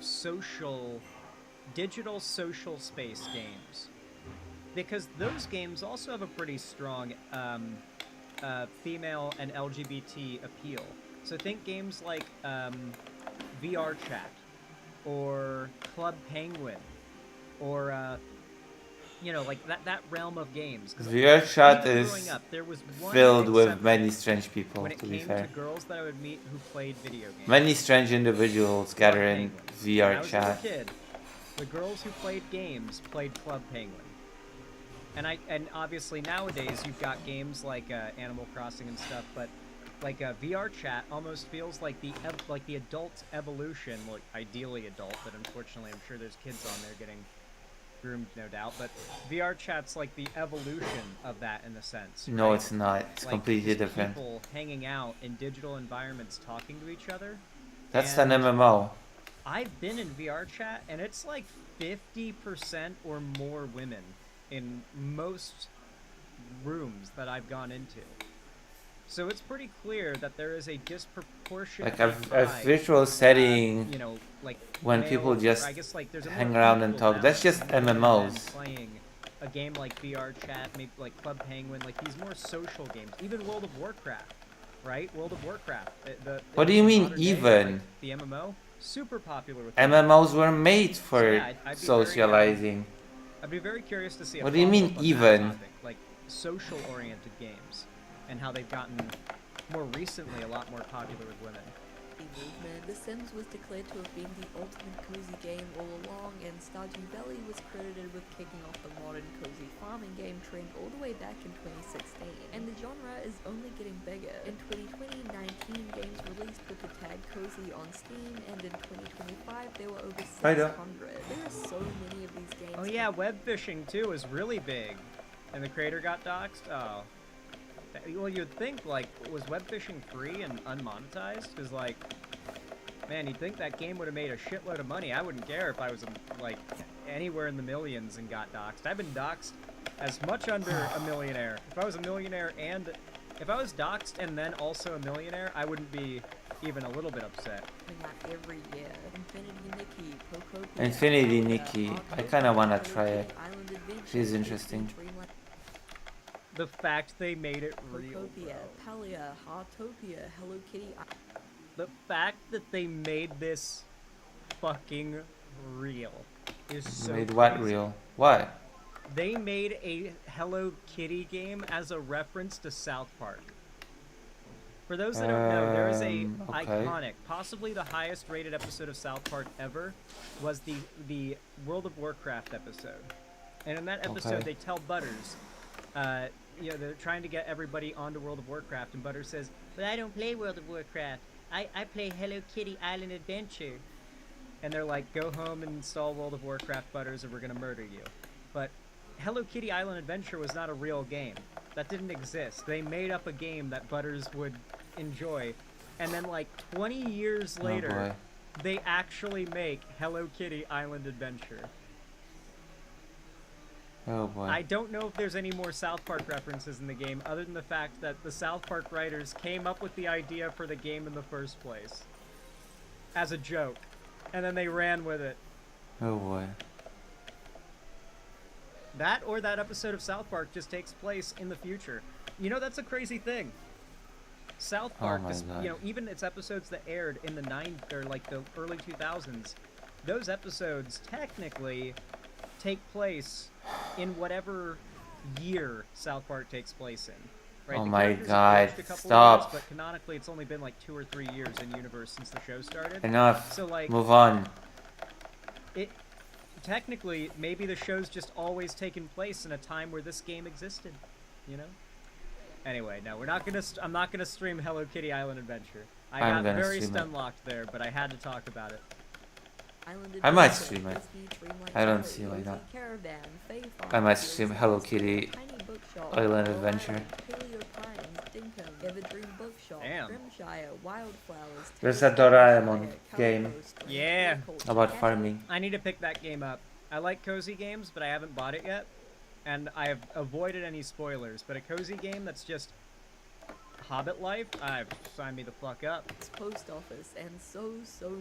digital social space games. Because those games also have a pretty strong female and LGBT appeal. So think games like VR Chat, or Club Penguin, or you know, like that realm of games. 'Cause VR Chat even is growing up, there was one filled with exception many strange people, when it to be came fair. to girls that I would meet who played video games. Many strange individuals gather in When I VR was a Chat. little kid, the girls who played games played Club Penguin. And obviously nowadays you've got games like Animal Crossing and stuff, but like VR Chat almost feels like the adult evolution, well, ideally adult, but unfortunately I'm sure there's kids on there getting groomed, no doubt, but VR chat's like the evolution of that in a sense. No, right? it's not. It's Like, completely just different. People hanging out in digital environments, talking to each other. That's And an MMO. I've been in VR chat, and it's like 50% or more women in most rooms that I've gone into. So it's pretty clear that there is a disproportionate Like a visual setting, you know, like when male- people or just I guess, like, there's a hang more around and equal talk. That's just balance than men MMOs. playing a game like VR chat, maybe like Club Penguin, like these more social games. Even World of Warcraft, right? World of Warcraft. What do you mean modern day, even? like, the MMO, super popular with MMOs were made for So, yeah, I'd be very, socializing. I'd be very curious to see. What do you mean follow-up on that even? topic, like social-oriented games, and how they've gotten more recently a lot more popular with women. Movement. The Sims was declared to have been the ultimate cozy game all along, and Stardew Valley was credited with kicking off the modern cozy farming game trend all the way back in 2016. And the genre is only getting bigger. In 2020, 19 games released with the tag cozy on Steam, and in 2025 there were over 600. There are so many of these games. Oh yeah, web fishing too is really big, and the creator got doxxed. Oh, well, you'd think, like, was web fishing free and unmonetized? Because, like, man, you'd think that game would have made a shitload of money. I wouldn't care if I was like anywhere in the millions and got doxxed. I've been doxxed as much under a millionaire. If I was a millionaire and if I was doxxed and then also a millionaire, I wouldn't be even a little bit upset. Every year, Infinity Nikki, Pokopia, Infinity Palia, Nikki. I Arctopia, kind of want to Hello try Kitty it. Island Adventure, She's Disney interesting. Dreamland, The fact they made it real, Pokopia, bro. Palia, Heartopia, Hello Kitty. The fact that they made this fucking real is so Made what crazy. real? What? They made a Hello Kitty game as a reference to South Park. For those that don't know, there is a Okay. iconic, possibly the highest rated episode of South Park ever, was the World of Warcraft episode. And in that episode, Okay. they tell Butters, you know, they're trying to get everybody onto World of Warcraft, and Butters says, "But I don't play World of Warcraft. I play Hello Kitty Island Adventure." And they're like, "Go home and install World of Warcraft, Butters, or we're gonna murder you." But Hello Kitty Island Adventure was not a real game. That didn't exist. They made up a game that Butters would enjoy. And then like 20 years later, boy. they actually make Hello Kitty Island Adventure. Oh boy. I don't know if there's any more South Park references in the game other than the fact that the South Park writers came up with the idea for the game in the first place as a joke, and then they ran with it. Oh boy. That or that episode of South Park just takes place in the future. You know, that's a crazy thing. South Oh Park, my is, God. you know, even its episodes that aired in the the early 2000s, those episodes technically take place in whatever year South Park takes place in. Right? Oh The my characters have God, aged a couple stop. Years, but canonically, it's only been like 2 or 3 years in universe since the show started. Enough. So like, Move on. it technically maybe the show's just always taken place in a time where this game existed, you know. Anyway, no, we're not gonna. I'm not gonna stream Hello Kitty Island Adventure. I I'm got gonna very stream it. stun locked there, but I had to talk about it. Island I might Adventure, stream it. Disney Dreamland I don't Valley, see why Cozy not. Caravan, Fae Farm, I might Fields stream of Hello Destiny, Kitty Tiny Bookshop, Island Pearl Adventure. Island, Paleo Pines, Dinkum, Evergreen Bookshop, Damn. Grimshire, Wildflowers, There's a Doraemon game Yeah. about farming. I need to pick that game up. I like cozy games, but I haven't bought it yet, and I have avoided any spoilers. But a cozy game that's just Hobbit life, sign me the fuck up. Post office, and so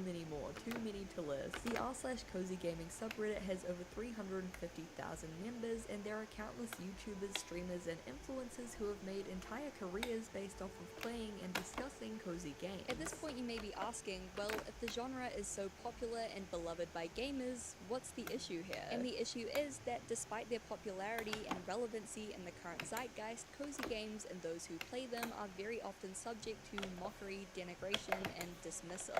many more. Too many to list. The r/cozy gaming subreddit has over 350,000 members, and there are countless YouTubers, streamers, and influencers who have made entire careers based off of playing and discussing cozy games. At this point, you may be asking, well, if the genre is so popular and beloved by gamers, what's the issue here? And the issue is that despite their popularity and relevancy in the current zeitgeist, cozy games and those who play them are very often subject to mockery, denigration, and dismissal.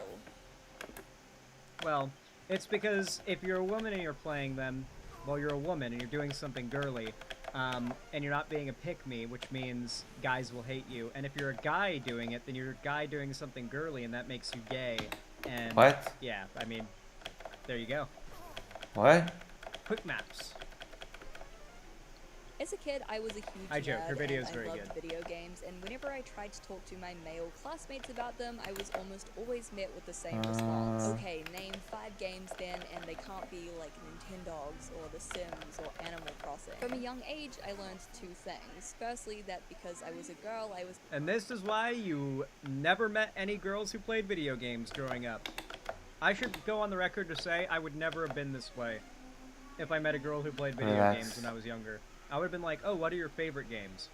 Well, it's because if you're a woman and you're playing them, well, you're a woman and you're doing something girly, and you're not being a pick-me, which means guys will hate you. And if you're a guy doing it, then you're a guy doing something girly, and that makes you gay. And What? yeah, I mean, there you go. What? quick maps. As a kid, I was a huge I joke, her nerd video's and very I loved good. video games, and whenever I tried to talk to my male classmates about them, I was almost always met with the same response. Okay, name 5 games then, and they can't be like Nintendogs or The Sims or Animal Crossing. From a young age, I learned 2 things. Firstly, that because I was a girl, I was... And this is why you never met any girls who played video games growing up. I should go on the record to say I would never have been this way if I met a girl who played video games when I was younger. I would have been like, oh, what are your favorite games?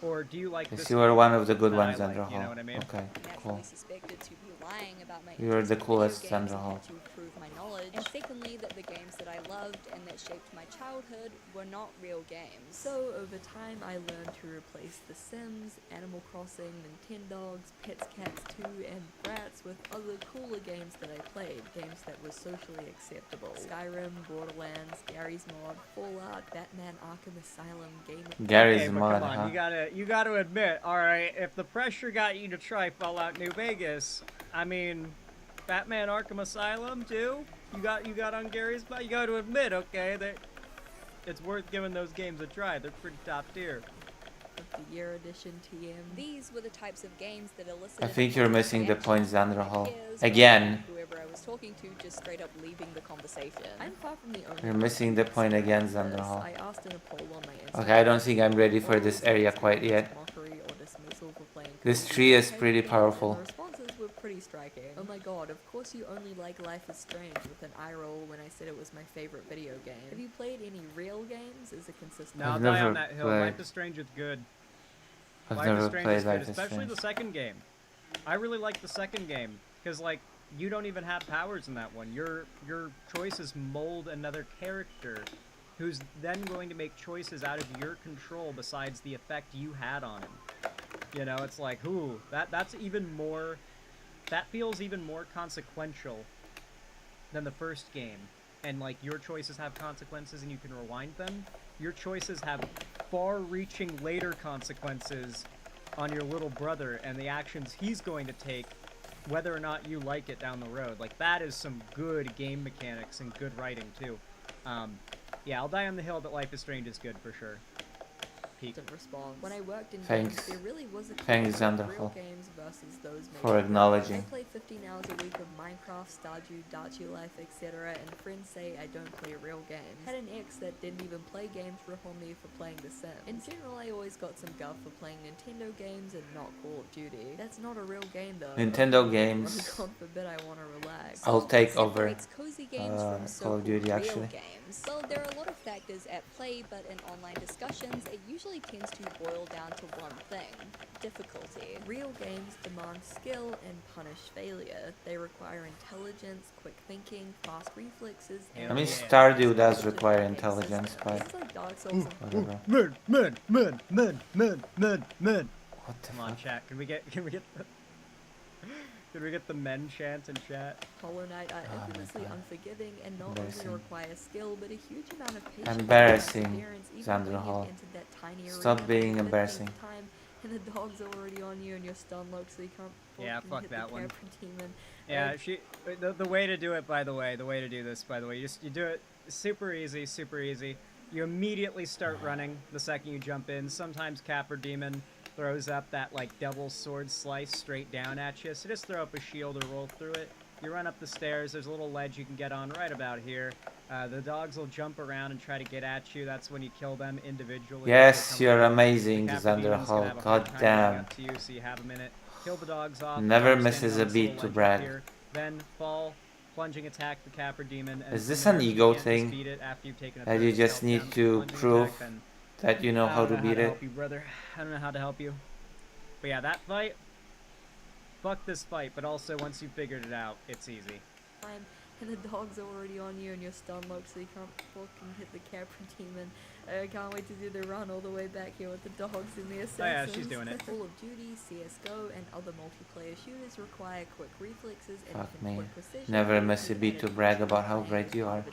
Or do you like this? You were one of the good that ones, I like, Sandra you know Hall. what I mean? Okay, cool. naturally suspected to be lying about my You were interest the in video coolest, games Sandra and Hall. had to prove my knowledge. And secondly, that the games that I loved and that shaped my childhood were not real games. So over time, I learned to replace The Sims, Animal Crossing, Nintendogs, Pets, Cats 2, and Bratz with other cooler games that I played. Games that were socially acceptable. Skyrim, Borderlands, Gary's Mod, Fallout, Batman Arkham Asylum, Gary's Okay, but Mod, come on, huh? you gotta admit, alright, if the pressure got you to try Fallout New Vegas, I mean, Batman Arkham Asylum too? You got on Gary's Mod? You gotta admit, okay, that it's worth giving those games a try. They're pretty top tier. of the Year Edition TM. These were the types of games that elicited... I think you're missing the point, Sandra Hall. peers, Again. Whoever I was talking to just straight up leaving the conversation. I'm far from the only You're missing the point again, this. Sandra Hall. I asked in a poll on my Instagram. Okay, I don't think I'm ready for this area quite yet. Mockery or dismissal for playing This Call of tree is Duty, pretty and powerful. The responses were pretty striking. Oh my god, of course you only like Life is Strange with an eye roll when I said it was my favorite video game. Have you played any real games? Is a consistent... No, I'll I've die never on that hill. played. Life is Strange is good. I've Life never is Strange played is good, Life is especially Strange. the second game. I really like the second game because, like, you don't even have powers in that one. Your choices mold another character, who's then going to make choices out of your control besides the effect you had on him. You know, it's like, ooh, that's even more. That feels even more consequential than the first game. And like your choices have consequences and you can rewind them. Your choices have far-reaching later consequences on your little brother and the actions he's going to take, whether or not you like it down the road. Like that is some good game mechanics and good writing too. Yeah, I'll die on the hill that Life is Strange is good for sure. Peak. Response. When I worked in Thanks. games, there really was a Thanks, clash of Xander real Hall, games versus those made for up. acknowledging. I play 15 hours a week of Minecraft, Stardew, Dachi Life, etc., and friends say I don't play real games. Had an ex that didn't even play games rip on me for playing The Sims. In general, I always got some guff for playing Nintendo games and not Call of Duty. That's not a real game though. Nintendo games. God forbid I want to relax. I'll take over Separates cozy games from Call so-called of Duty real actually. games. Well, there are a lot of factors at play, but in online discussions, it usually tends to boil down to one thing: difficulty. Real games demand skill and punish failure. They require intelligence, quick thinking, fast reflexes, and I mean, Stardew does require intelligence, but games like Dark Souls and whatever. Men. What the Come on, chat. Can we get the men chant in chat? Hollow Knight are infamously unforgiving and not Embarrassing. only require skill, but a huge amount of patience Embarrassing, and perseverance, even Sandra when Hall. you've entered that tiny Stop arena being for the embarrassing. 15th time, and the dog's already on you and you're stun locked, so you can't Yeah, fucking fuck hit that the one. Capra Demon. Yeah, the way to do it, by the way, the way to do this, by the way, you do it super easy, super easy. You immediately start running the second you jump in. Sometimes Capra Demon throws up that like double sword slice straight down at you, so just throw up a shield or roll through it. You run up the stairs, there's a little ledge you can get on right about here. The dogs will jump around and try to get at you. That's when you kill them individually. Yes, They come you're around. amazing, The Capra Xander Demon's Hall. gonna have a God hard time getting damn. up to you, so you have a minute. Kill the dogs off. Never dogs misses stand a on this beat little to ledge brag. here, then fall, plunging attack the Capra Demon. And Is this from an there, ego you can't thing? beat it after you've taken a That you 30 just stealth need down, to plunging prove attack, then that you know I how don't to beat it? help you, brother. I don't know how to help you. But yeah, that fight. Fuck this fight, but also once you figured it out, it's easy. Time, and the dog's already on you and you're stun locked, so you can't fucking hit the Capra Demon. I can't wait to do the run all the way back here with the dogs and the assassins. Oh yeah, she's doing it. Call of Duty, CSGO, and other multiplayer shooters require quick reflexes and Fuck me. pinpoint precision. Never miss a beat to brag about how great you are.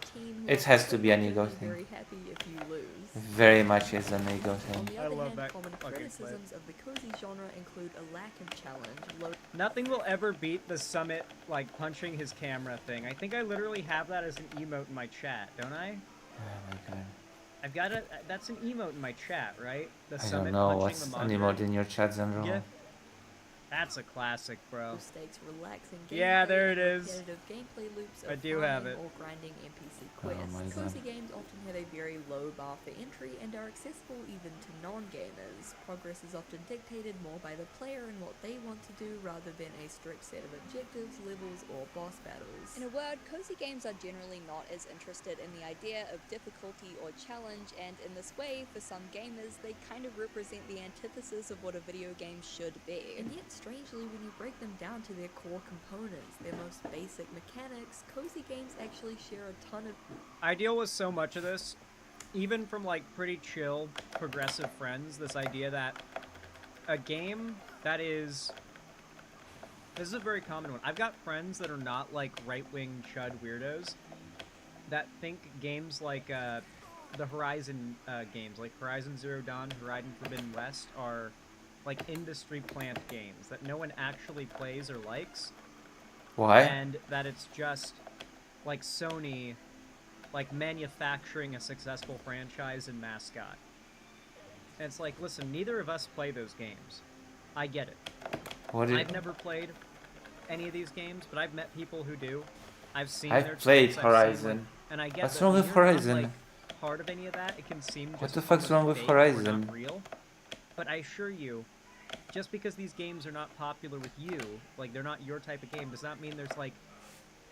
It has to be an ego thing. Very happy if you lose. Very much is an ego On thing. the I other love hand, that common fucking criticisms of the cozy genre include a lack of challenge, Nothing will ever beat the Summit, like, punching his camera thing. I think I literally have that as an emote in my chat, don't I? Oh my god. I've got it. That's an emote in my chat, right? The I Summit don't know punching what's the an monitor. emote in your chat, Zandro. Yeah. That's a classic, bro. stakes, relaxing gameplay, Yeah, there it and is. repetitive gameplay loops I of do have farming it. or grinding NPC Oh quests. my God. Cozy games often have a very low bar for entry and are accessible even to non-gamers. Progress is often dictated more by the player and what they want to do rather than a strict set of objectives, levels, or boss battles. In a word, cozy games are generally not as interested in the idea of difficulty or challenge, and in this way, for some gamers, they kind of represent the antithesis of what a video game should be. And yet, strangely, when you break them down to their core components, their most basic mechanics, cozy games actually share a ton of... I deal with so much of this, even from like pretty chill, progressive friends, this idea that a game that is... This is a very common one. I've got friends that are not like right-wing chud weirdos that think games like the Horizon games, like Horizon Zero Dawn, Horizon Forbidden West, are like industry plant games that no one actually plays or likes. Why? And that it's just like Sony like manufacturing a successful franchise and mascot. And it's like, listen, neither of us play those games. I get it. I've never played any of these games, but I've met people who do. I've seen I've their played tweets, I've seen Horizon. them, and I get What's that wrong when with you're not, Horizon? like, part of any of that, it can seem just What the fuck's wrong with fake or Horizon? not real. But I assure you, just because these games are not popular with you, like they're not your type of game, does not mean there's like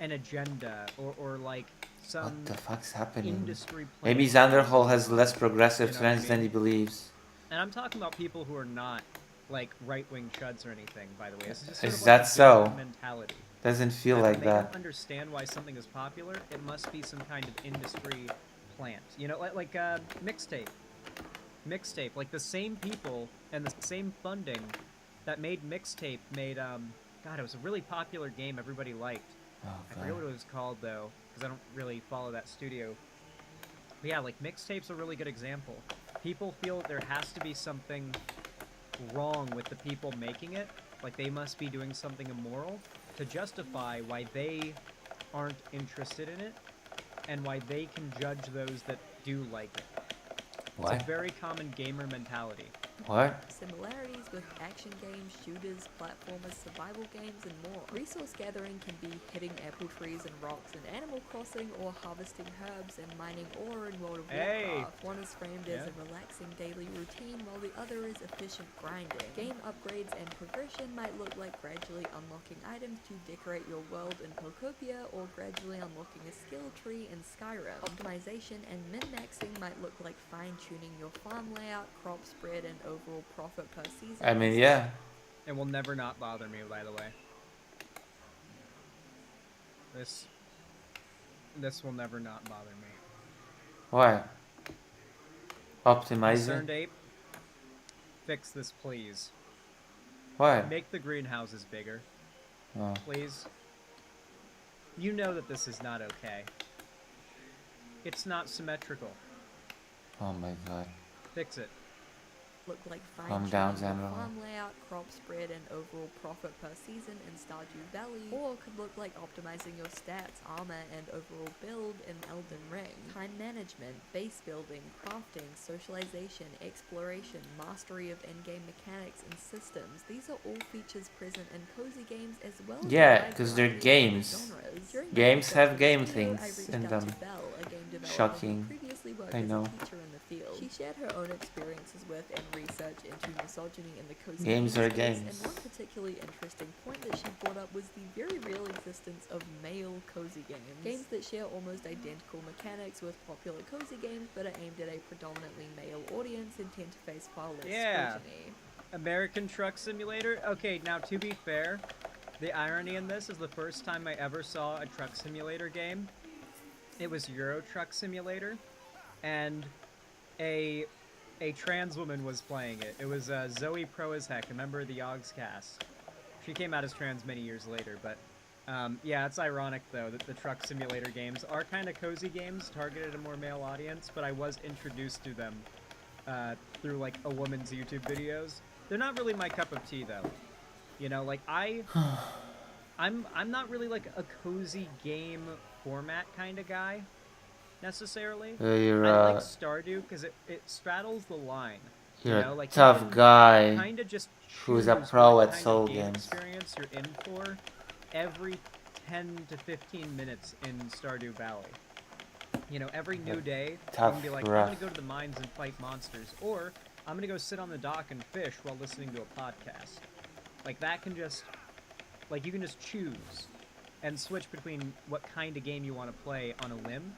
an agenda or like some What the fuck's happening? industry Maybe plan. Xanderhall has less progressive You know what I trends than he believes. And I'm talking about people who are not like right-wing chuds or anything, by the way. This is just Is sort of that like a so? different mentality. Doesn't feel And like when they that. don't understand why something is popular, it must be some kind of industry plant. You know, like Mixtape. Mixtape, like the same people and the same funding that made Mixtape made God, it was a really popular game everybody liked. I forget what it was called though, because I don't really follow that studio. But yeah, like Mixtape's a really good example. People feel that there has to be something wrong with the people making it, like they must be doing something immoral to justify why they aren't interested in it and why they can judge those that do like it. It's What? a very common gamer mentality. What? Similarities with action games, shooters, platformers, survival games, and more. Resource gathering can be hitting apple trees and rocks in Animal Crossing, or harvesting herbs and mining ore in World of Warcraft. One is framed as a relaxing daily routine, while the other is efficient grinding. Game upgrades and progression might look like gradually unlocking items to decorate your world in Pocopia, or gradually unlocking a skill tree in Skyrim. Optimization and min-maxing might look like fine-tuning your farm layout, crop spread, and overall profit per season. I mean, yeah. It will never not bother me, by the way. This will never not bother me. Why? Optimizing? Concerned Ape, fix this, please. Why? Make the greenhouses bigger. Oh. Please. You know that this is not okay. It's not symmetrical. Oh my god. Fix it. Look like Calm down, fine-tuning your Xanderhall. farm layout, crop spread, and overall profit per season in Stardew Valley, or could look like optimizing your stats, armor, and overall build in Elden Ring. Time management, base building, crafting, socialization, exploration, mastery of in-game mechanics and systems. These are all features present in cozy games as well as Yeah, a wide because they're variety of games. genres. During my Games research have for game this video, I things reached in out them. to Belle, a game developer who Shocking. previously worked I as know. a teacher in the field. She shared her own experiences with and research into misogyny in the cozy Games are space, games. and one particularly interesting point that she brought up was the very real existence of male cozy games. Games that share almost identical mechanics with popular cozy games but are aimed at a predominantly male audience and tend to face far less Yeah. scrutiny. American Truck Simulator? Okay, now to be fair, the irony in this is the first time I ever saw a truck simulator game, it was Euro Truck Simulator, and a trans woman was playing it. It was Zoe Pro as Heck, a member of the Yogscast. She came out as trans many years later, but yeah, it's ironic though that the truck simulator games are kind of cozy games targeted at a more male audience, but I was introduced to them through like a woman's YouTube videos. They're not really my cup of tea though. You know, like I'm not really like a cozy game format kind of guy necessarily. You're I like Stardew because it straddles the line. You're You know, like a tough guy kind of just who's a choose pro what at kind soul of game games. experience you're in for every 10 to 15 minutes in Stardew Valley. You know, every new day, you Tough can be like, I'm rough. gonna go to the mines and fight monsters, or I'm gonna go sit on the dock and fish while listening to a podcast. Like that can just, like you can just choose and switch between what kind of game you want to play on a whim.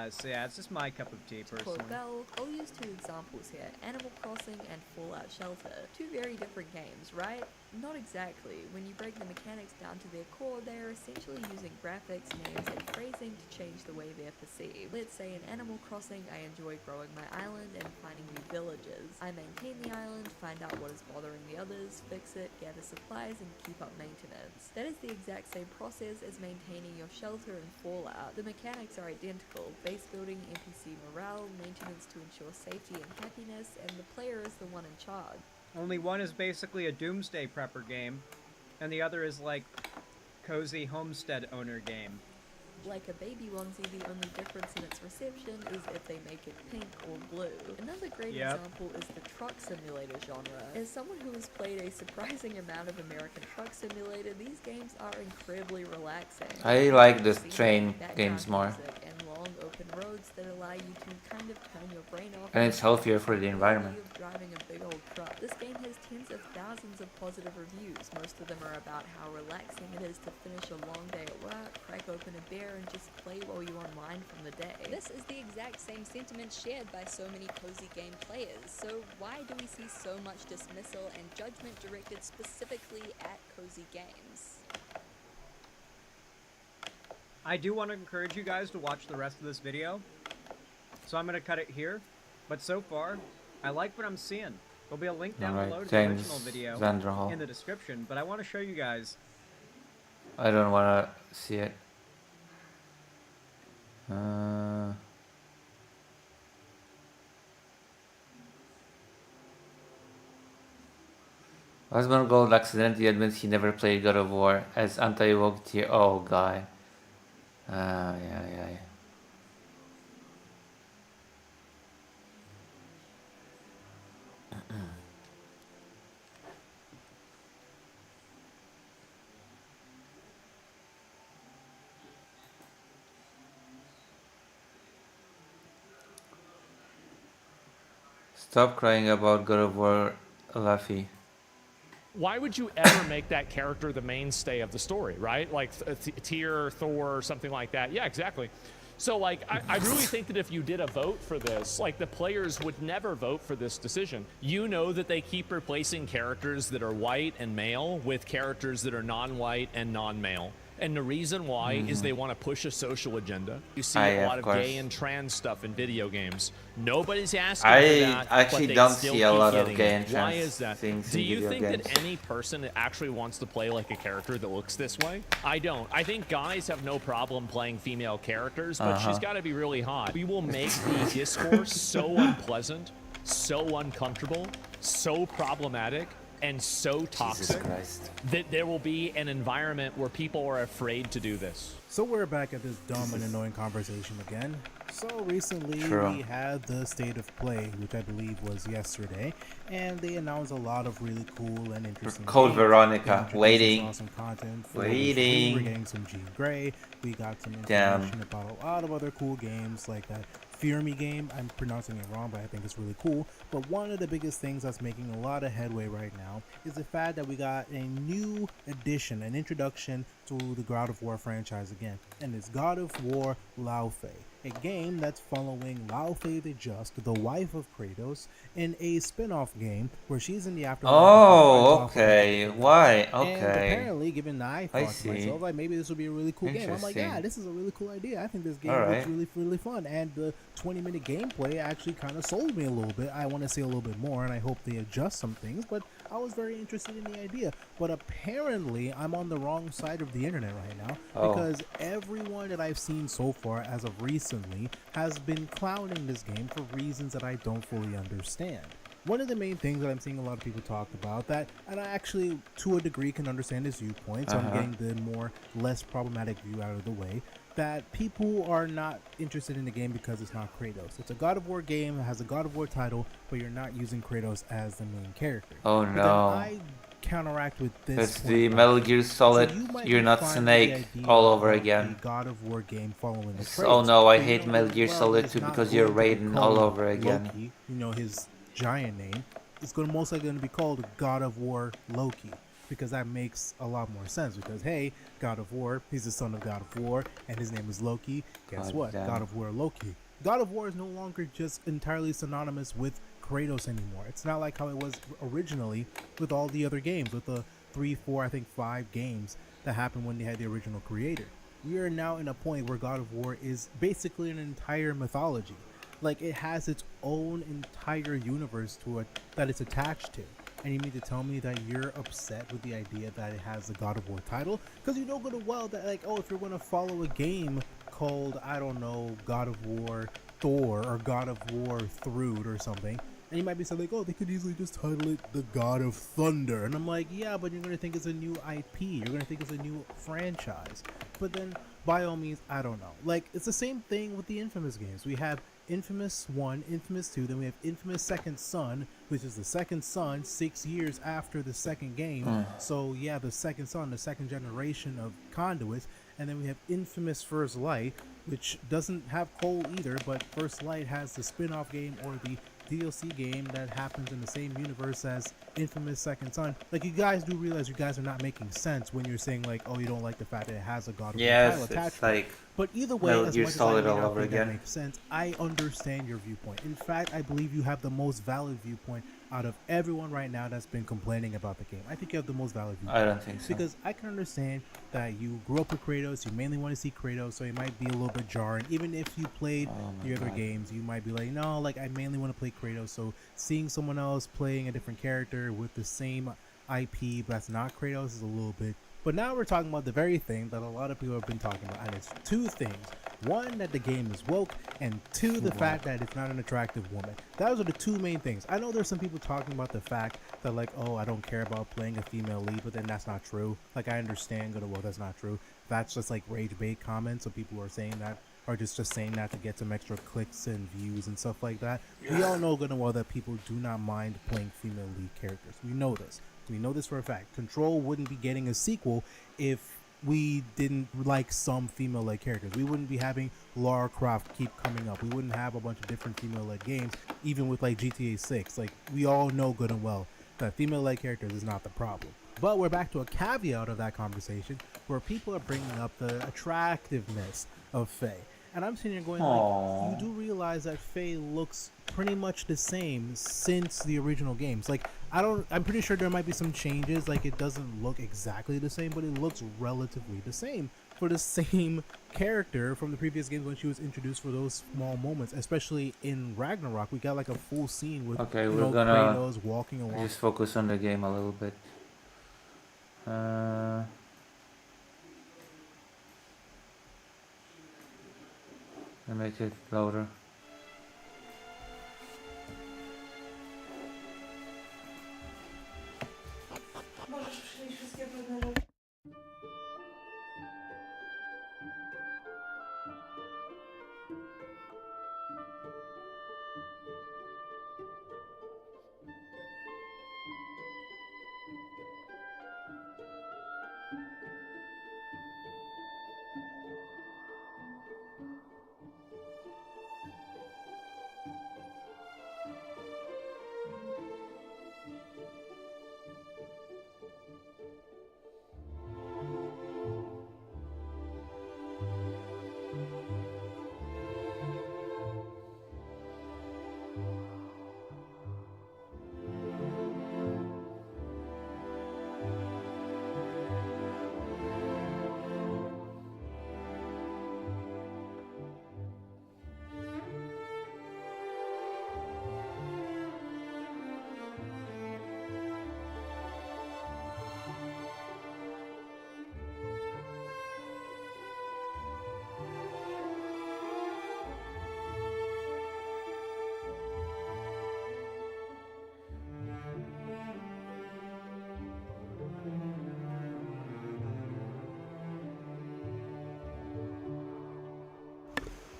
So yeah, it's just my cup of tea personally. For Bell, I'll use two examples here, Animal Crossing and Fallout Shelter. Two very different games, right? Not exactly. When you break the mechanics down to their core, they are essentially using graphics, names, and phrasing to change the way they're perceived. Let's say in Animal Crossing, I enjoy growing my island and finding new villages. I maintain the island, find out what is bothering the others, fix it, gather supplies, and keep up maintenance. That is the exact same process as maintaining your shelter in Fallout. The mechanics are identical. Base building, NPC morale, maintenance to ensure safety and happiness, and the player is the one in charge. Only one is basically a doomsday prepper game, and the other is like cozy homestead owner game. Like a baby onesie, the only difference in its reception is if they make it pink or blue. Another great example is the truck simulator genre. As someone who has played a surprising amount of American Truck Simulator, these games are incredibly relaxing. I like the train games more. And long open roads that allow you to kind of turn your brain off. And it's healthier for the environment. Driving a big old truck. This game has tens of thousands of positive reviews. Most of them are about how relaxing it is to finish a long day at work, crack open a beer, and just play while you unwind from the day. This is the exact same sentiment shared by so many cozy game players. So why do we see so much dismissal and judgment directed specifically at cozy games? I do want to encourage you guys to watch the rest of this video, so I'm going to cut it here. But so far, I like what I'm seeing. There'll be a link down below to the original video Vanderhall. in the description, but I want to show you guys. I don't want to see it. Osborne Gold accidentally admits he never played God of War as anti-woke tier. Oh, guy. Yeah. Stop crying about God of War, Laffy. Why would you ever make that character the mainstay of the story, right? Like Tyr, Thor, or something like that. Yeah, exactly. So, like, I really think that if you did a vote for this, like, the players would never vote for this decision. You know that they keep replacing characters that are white and male with characters that are non-white and non-male. And the reason why is they want to push a social agenda. You see a lot of gay and trans stuff in video games. Nobody's asking for that. I actually but they don't still see a keep lot of getting gay it. and Why trans is that? things Do in you video think games. that any person that actually wants to play like a character that looks this way? I don't. I think guys have no problem playing female characters, but she's got to be really hot. We will make the discourse so unpleasant, so uncomfortable, so problematic, and so toxic that there will be an environment where people are afraid to do this. So we're back at this dumb and annoying conversation again. So recently we had the State of Play, which I believe was yesterday, and they announced a lot of really cool and interesting Code games. Veronica, They waiting. introduced Awesome content for Waiting. We're getting some Jean Grey. We got some Damn. information about a lot of other cool games like that Fear Me game. I'm pronouncing it wrong, but I think it's really cool. But one of the biggest things that's making a lot of headway right now is the fact that we got a new addition, an introduction to the God of War franchise again, and it's God of War Lao Fei. a game that's following Lao Fei the Just, the wife of Kratos, in a spin-off game where she's in the afterlife. Oh, okay. Why? And Okay. apparently, given that I thought to see. myself, like, maybe this would be a really cool game. I'm like, yeah, Interesting. this is a really cool idea. I think this game Alright. looks really, really fun. And the 20-minute gameplay actually kind of sold me a little bit. I want to see a little bit more, and I hope they adjust some things, but I was very interested in the idea. But apparently, I'm on the wrong side of the internet right now, Oh. because everyone that I've seen so far, as of recently, has been clowning this game for reasons that I don't fully understand. One of the main things that I'm seeing a lot of people talk about that, and I actually, to a degree, can understand his viewpoint, so I'm Uh-huh. getting the more, less problematic view out of the way, that people are not interested in the game because it's not Kratos. It's a God of War game, it has a God of War title, but you're not using Kratos as the main character. Oh, But then no. I counteract with this. It's point the about Metal it. Gear So Solid, you might you're be not fine with Snake the idea all over of again. a God of War game following the Oh Kratos, no, I but you hate know Metal good Gear well Solid it's 2 not because you're going to be Raiden all called over again. Loki, you know, his giant name. It's going to most likely going to be called God of War Loki, because that makes a lot more sense. Because hey, God of War, he's the son of God of War, and his name is Loki. Guess God what? damn. God of War Loki. God of War is no longer just entirely synonymous with Kratos anymore. It's not like how it was originally with all the other games, with the 3, 4, I think 5 games that happened when they had the original creator. We are now in a point where God of War is basically an entire mythology. Like, it has its own entire universe to it that it's attached to. And you mean to tell me that you're upset with the idea that it has the God of War title? Because you know good and well that, like, oh, if you're going to follow a game called, I don't know, God of War Thor or God of War Thrud or something, and you might be saying like, oh, they could easily just title it the God of Thunder. And I'm like, yeah, but you're going to think it's a new IP. You're going to think it's a new franchise. But then, by all means, I don't know. Like, it's the same thing with the Infamous games. We have Infamous 1, Infamous 2, then we have Infamous Second Son, which is the second son 6 years after the second game. So yeah, the second son, the second generation of conduits. And then we have Infamous First Light, which doesn't have Cole either, but First Light has the spin-off game or the DLC game that happens in the same universe as Infamous Second Son. Like, you guys do realize you guys are not making sense when you're saying like, oh, you don't like the fact that it has a God of War Yes, title it's attached. like But either way, Metal as Gear much as I Solid may all not over think that again. makes sense, I understand your viewpoint. In fact, I believe you have the most valid viewpoint out of everyone right now that's been complaining about the game. I think you have the most valid viewpoint. I don't think so. Because I can understand that you grew up with Kratos, you mainly want to see Kratos, so it might be a little bit jarring. Even if you played the other games, you might be like, no, like, I mainly want to play Kratos, so seeing someone else playing a different character with the same IP but that's not Kratos is a little bit. But now we're talking about the very thing that a lot of people have been talking about, and it's two things. One, that the game is woke, and two, the fact that it's not an attractive woman. Those are the two main things. I know there's some people talking about the fact that, like, oh, I don't care about playing a female lead, but then that's not true. Like, I understand good and well that's not true. That's just like rage bait comments, so people are saying that, or just saying that to get some extra clicks and views and stuff like that. We all know good and well that people do not mind playing female lead characters. We know this. We know this for a fact. Control wouldn't be getting a sequel if we didn't like some female-led characters. We wouldn't be having Lara Croft keep coming up. We wouldn't have a bunch of different female-led games, even with like GTA 6. Like, we all know good and well that female-led characters is not the problem. But we're back to a caveat of that conversation where people are bringing up the attractiveness of Faye. And I'm sitting here going, like, you do realize that Faye looks pretty much the same since the original games. Like, I'm pretty sure there might be some changes. Like, it doesn't look exactly the same, but it looks relatively the same for the same character from the previous games when she was introduced for those small moments. Especially in Ragnarok, we got like a full scene with we're gonna Kratos walking along. just focus on the game a little bit. Let me make it louder.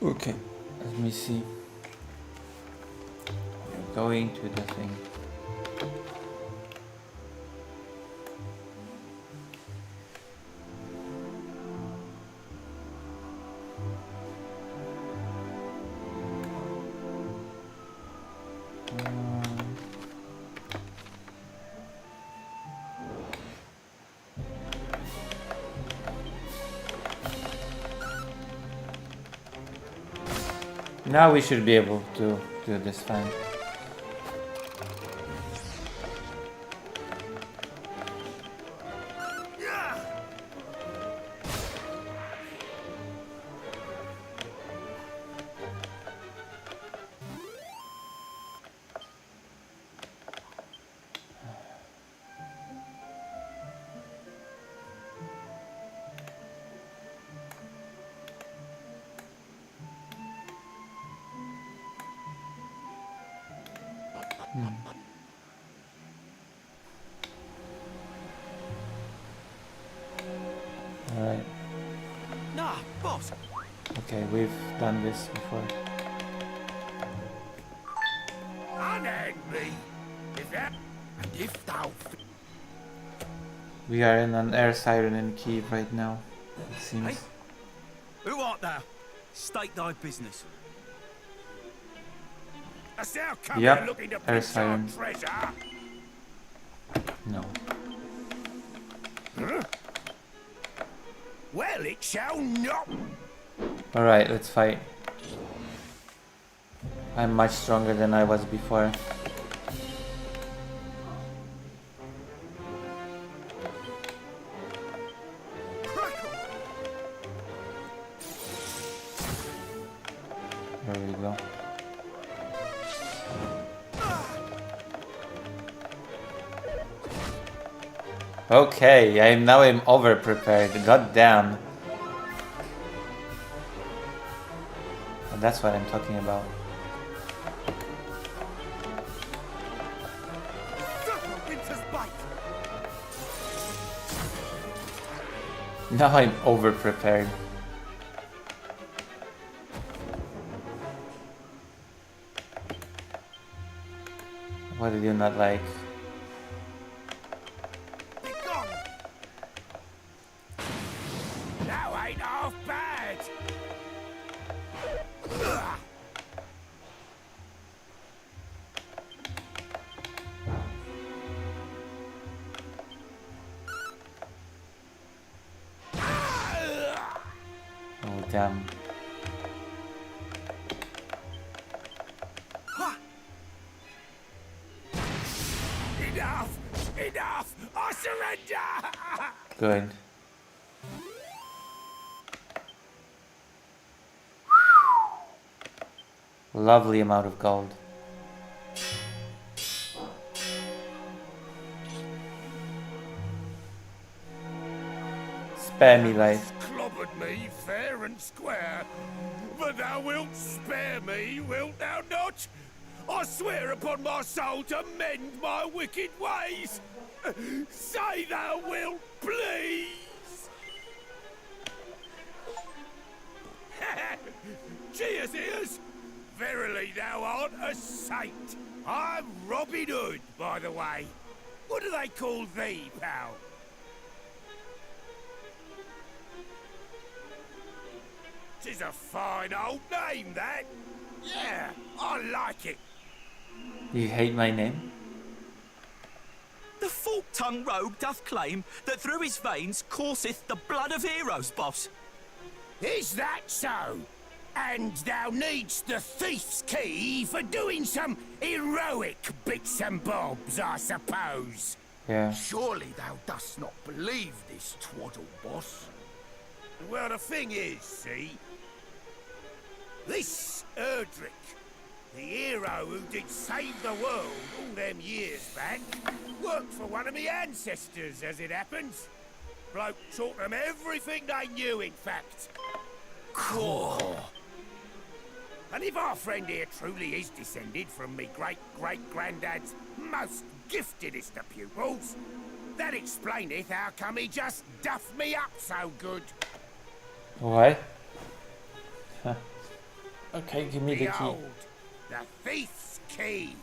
Okay, let me see. We're going to the thing. Now we should be able to do this fine. Alright. Nah, boss. Okay, we've done this before. Unhand me. If that and if thou We are in an air siren in Kyiv right now, it seems. Hey, who art thou? State thy business. Hast thou come Yep, here looking to air pinch our siren. treasure? No. Huh? Well, it shall not. Alright, let's fight. I'm much stronger than I was before. There we go. Okay, I'm over prepared. God damn. And that's what I'm talking about. Now I'm over prepared. What did you not like? Thou ain't half bad. Oh damn. Enough! Enough! I surrender! Good. Lovely amount of gold. Spare me life. Clobbered me fair and square, but thou wilt spare me, wilt thou not? I swear upon my soul to mend my wicked ways. Say thou wilt, please. Cheers, ears. Verily, thou art a saint. I'm Robin Hood, by the way. What do they call thee, pal? Tis a fine old name, that. Yeah, I like it. You hate my name? The fork-tongued rogue doth claim that through his veins courseth the blood of heroes, boss. Is that so? And thou needst the thief's key for doing some heroic bits and bobs, I suppose. Yeah. Surely thou dost not believe this twaddle, boss? Well, the thing is, see? This Erdrick, the hero who did save the world all them years back, worked for one of me ancestors, as it happens. Bloke taught them everything they knew, in fact. Cool. And if our friend here truly is descended from me great-great-granddad's most giftedest of pupils, that explaineth how come he just duffed me up so good. Why? Huh. Okay, give me the key. Behold, the thief's key.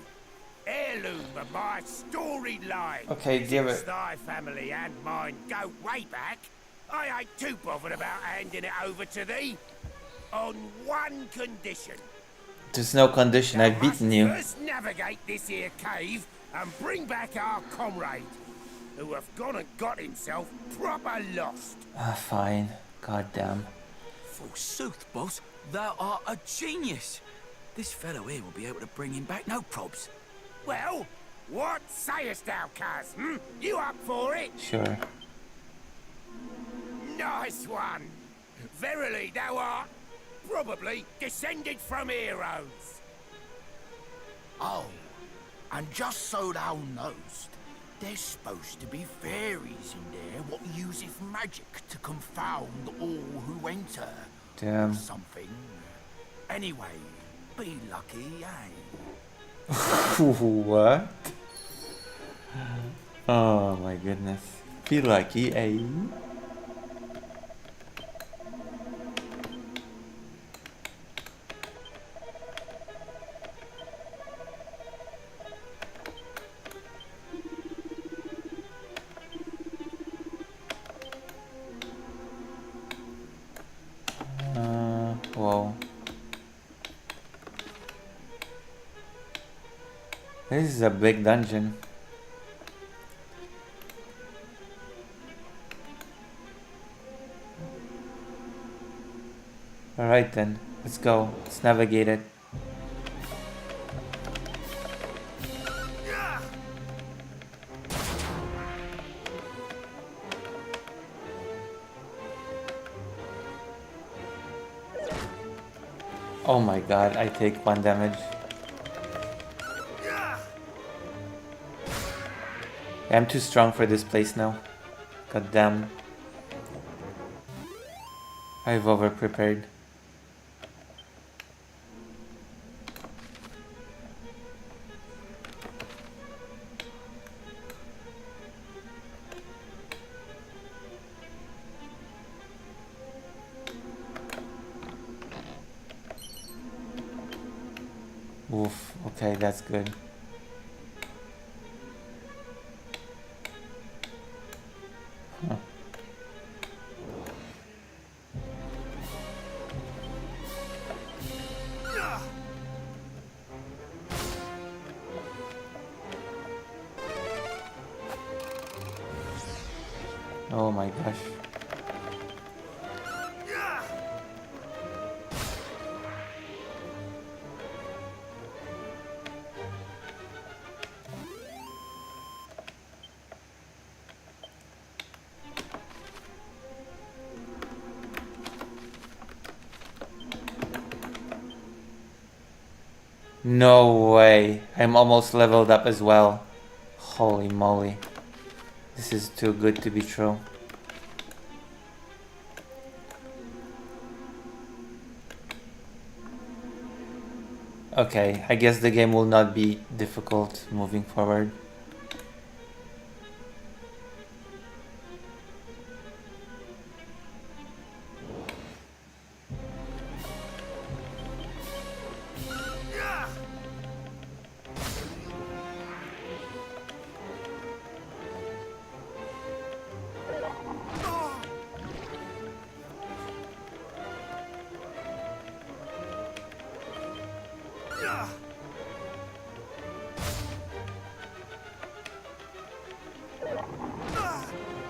Heirloom of my storyline. Okay, give Since it. thy family and mine go way back, I ain't too bothered about handing it over to thee. On one condition. There's no condition, I've beaten you. First navigate this here cave and bring back our comrade, who have gone and got himself proper lost. Ah, fine. God damn. Forsooth, boss, thou art a genius. This fellow here will be able to bring him back, no probs. Well, what sayest thou, Kaz? You up for it? Sure. Nice one. Verily, thou art probably descended from heroes. Oh, and just so thou knowest, there's supposed to be fairies in there what uses magic to confound all who enter. Damn. Something. Anyway, be lucky, eh? What? Oh my goodness. Be lucky, eh? Whoa. This is a big dungeon. Alright then, let's go. Let's navigate it. Oh my god, I take 1 damage. I'm too strong for this place now. God damn. I've over-prepared. Oof, okay, that's good. Huh. Oh my gosh. No way. I'm almost leveled up as well. Holy moly. This is too good to be true. Okay, I guess the game will not be difficult moving forward.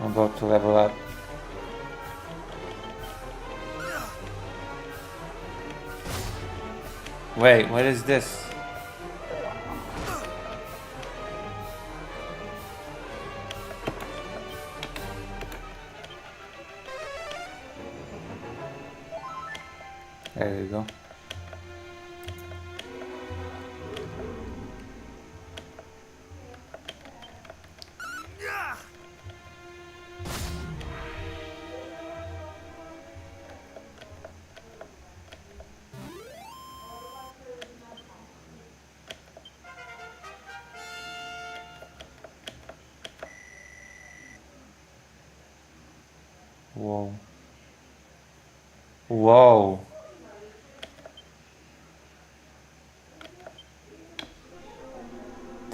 I'm about to level up. Wait, what is this? There you go. Whoa. Whoa.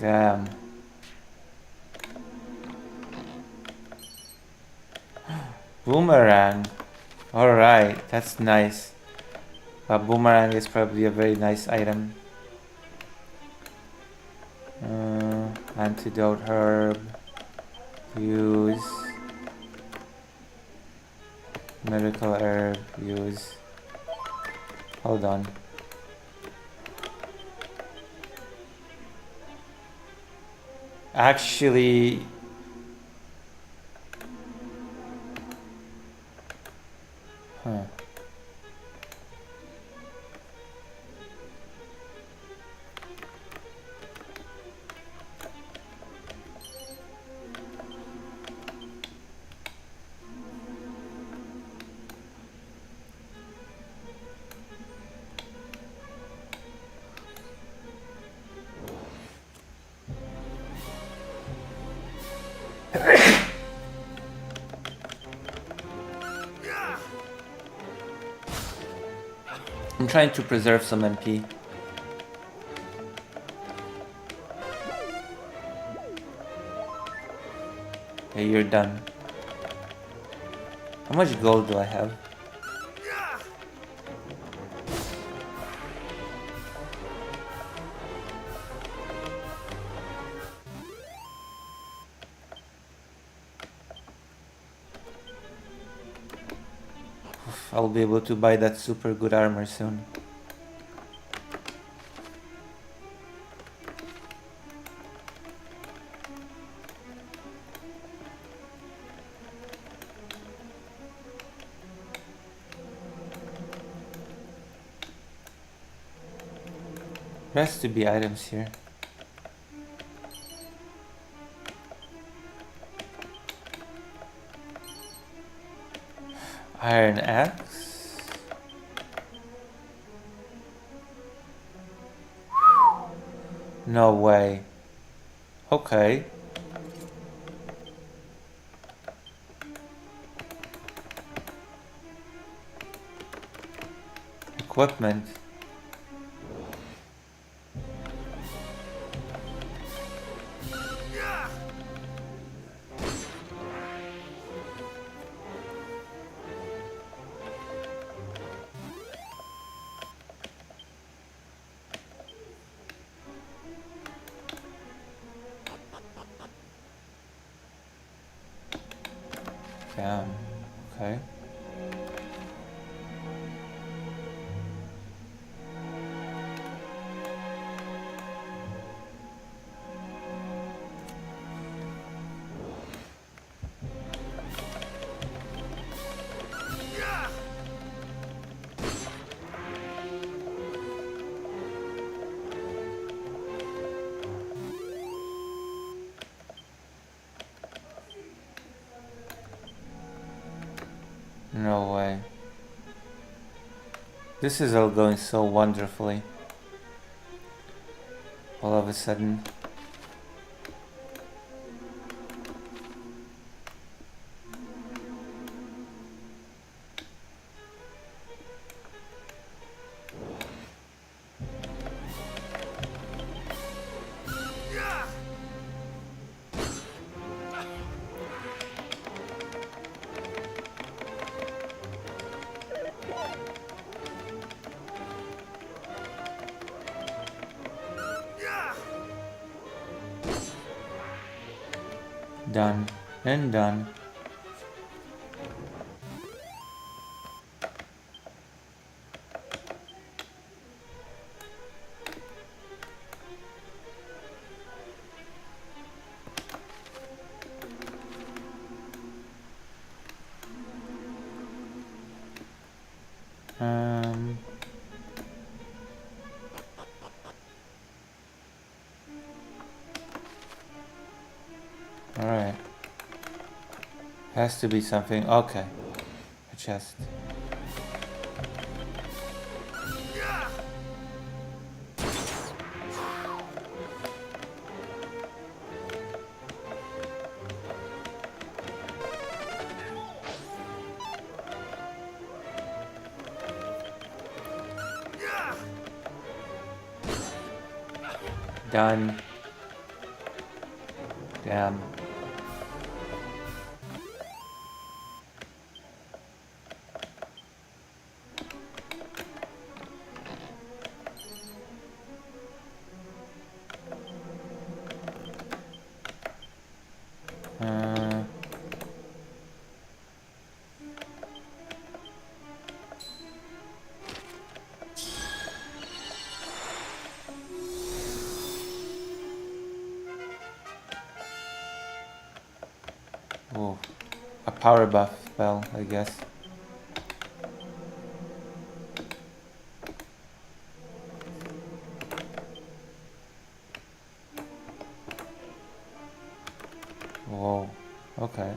Damn. Boomerang. Alright, that's nice. A boomerang is probably a very nice item. Antidote herb. Use. Miracle herb. Use. Hold on. Actually, huh. I'm trying to preserve some MP. Okay, you're done. How much gold do I have? I'll be able to buy that super good armor soon. There has to be items here. Iron axe. No way. Okay. Equipment. Damn. Okay. No way. This is all going so wonderfully. All of a sudden. Done and done. Alright. Has to be something. Okay. A chest. Done. Damn. Oh, a power buff spell, I guess. Whoa, okay.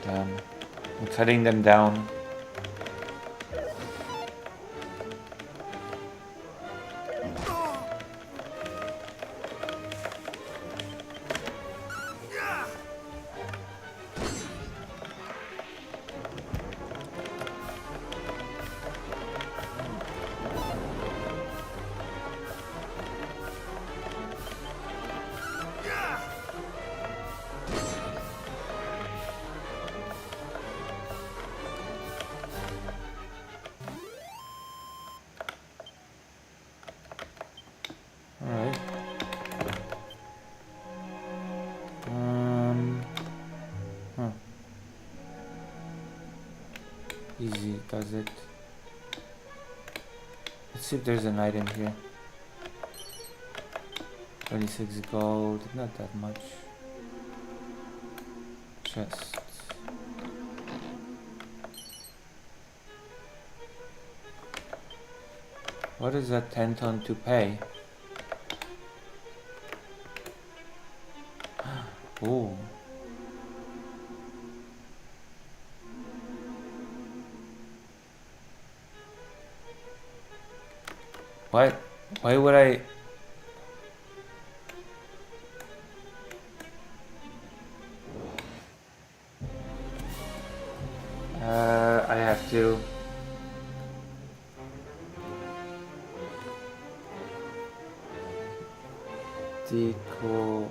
Damn. I'm cutting them down. Alright. Huh. Easy does it. Let's see if there's an item here. 26 gold, not that much. Chest. What is that 10 ton to pay? Oh. What? Why would I? I have to. Deco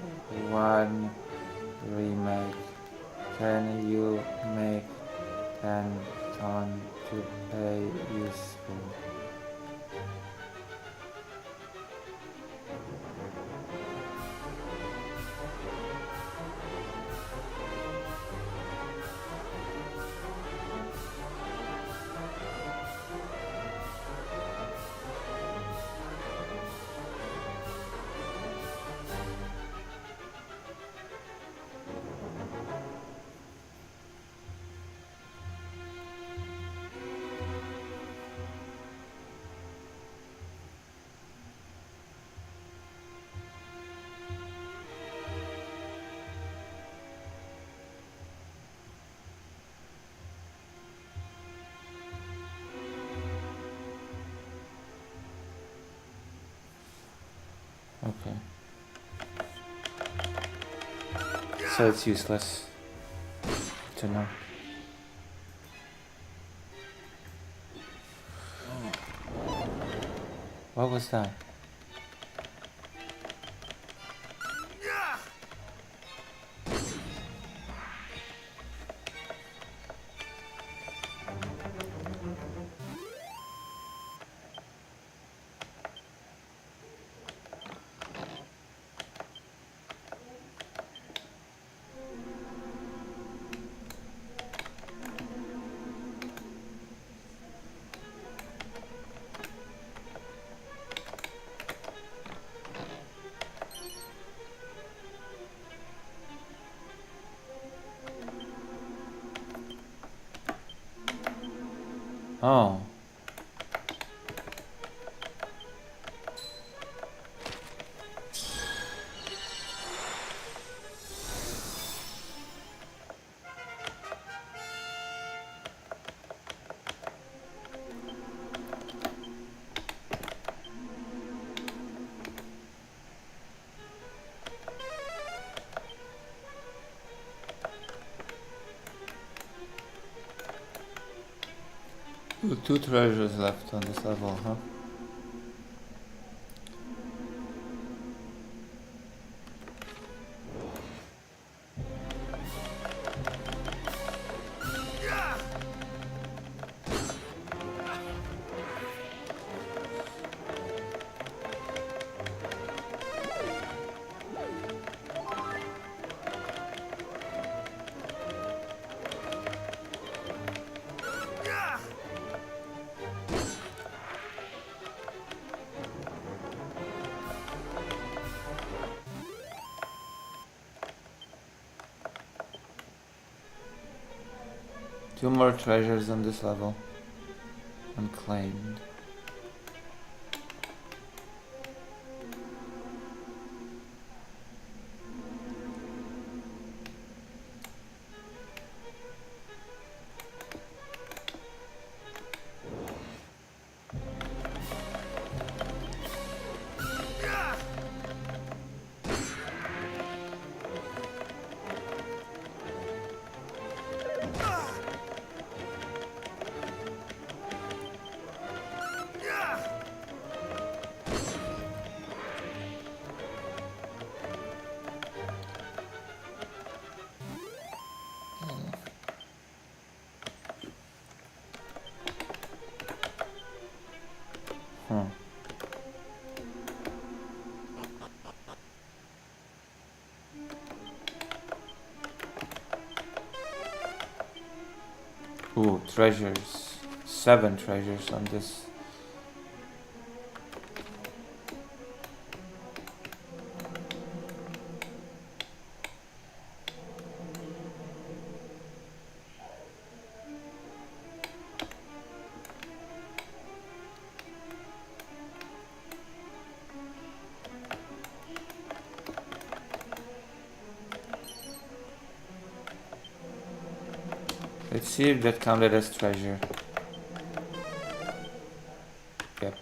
1 remake. Can you make 10 ton to pay useful? Okay. So it's useless to know. What was that? Oh. Two treasures left on this level, huh? Two more treasures on this level. Unclaimed. Ooh, treasures. 7 treasures on this. Let's see if that counted as treasure. Yep.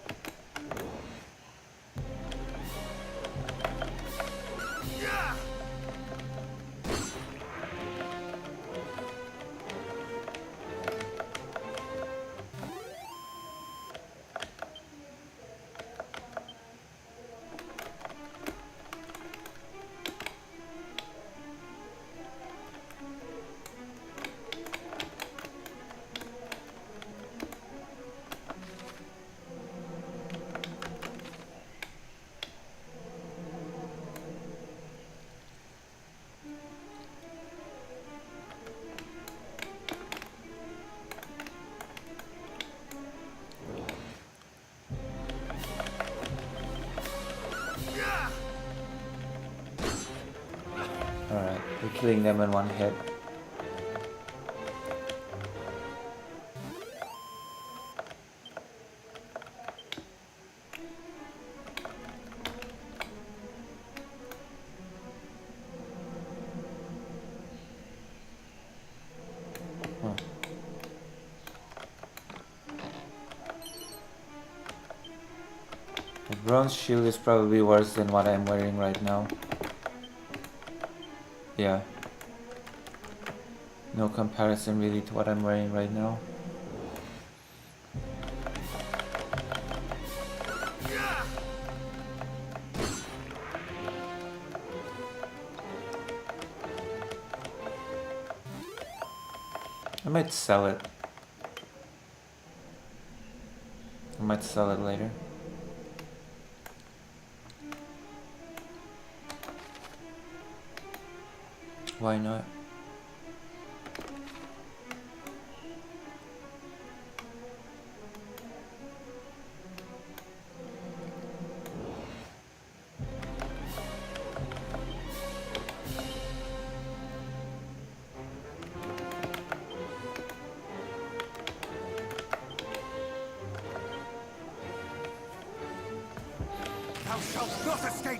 Alright, we're killing them in one hit. The bronze shield is probably worse than what I'm wearing right now. Yeah. No comparison really to what I'm wearing right now. I might sell it. I might sell it later. Why not? Thou shalt not escape!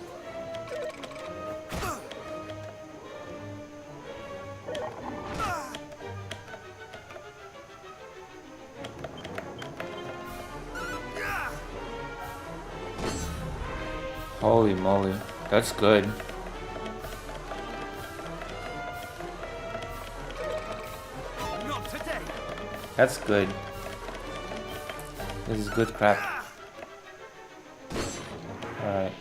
Holy moly, that's good. Not today. That's good. This is good crap. Alright.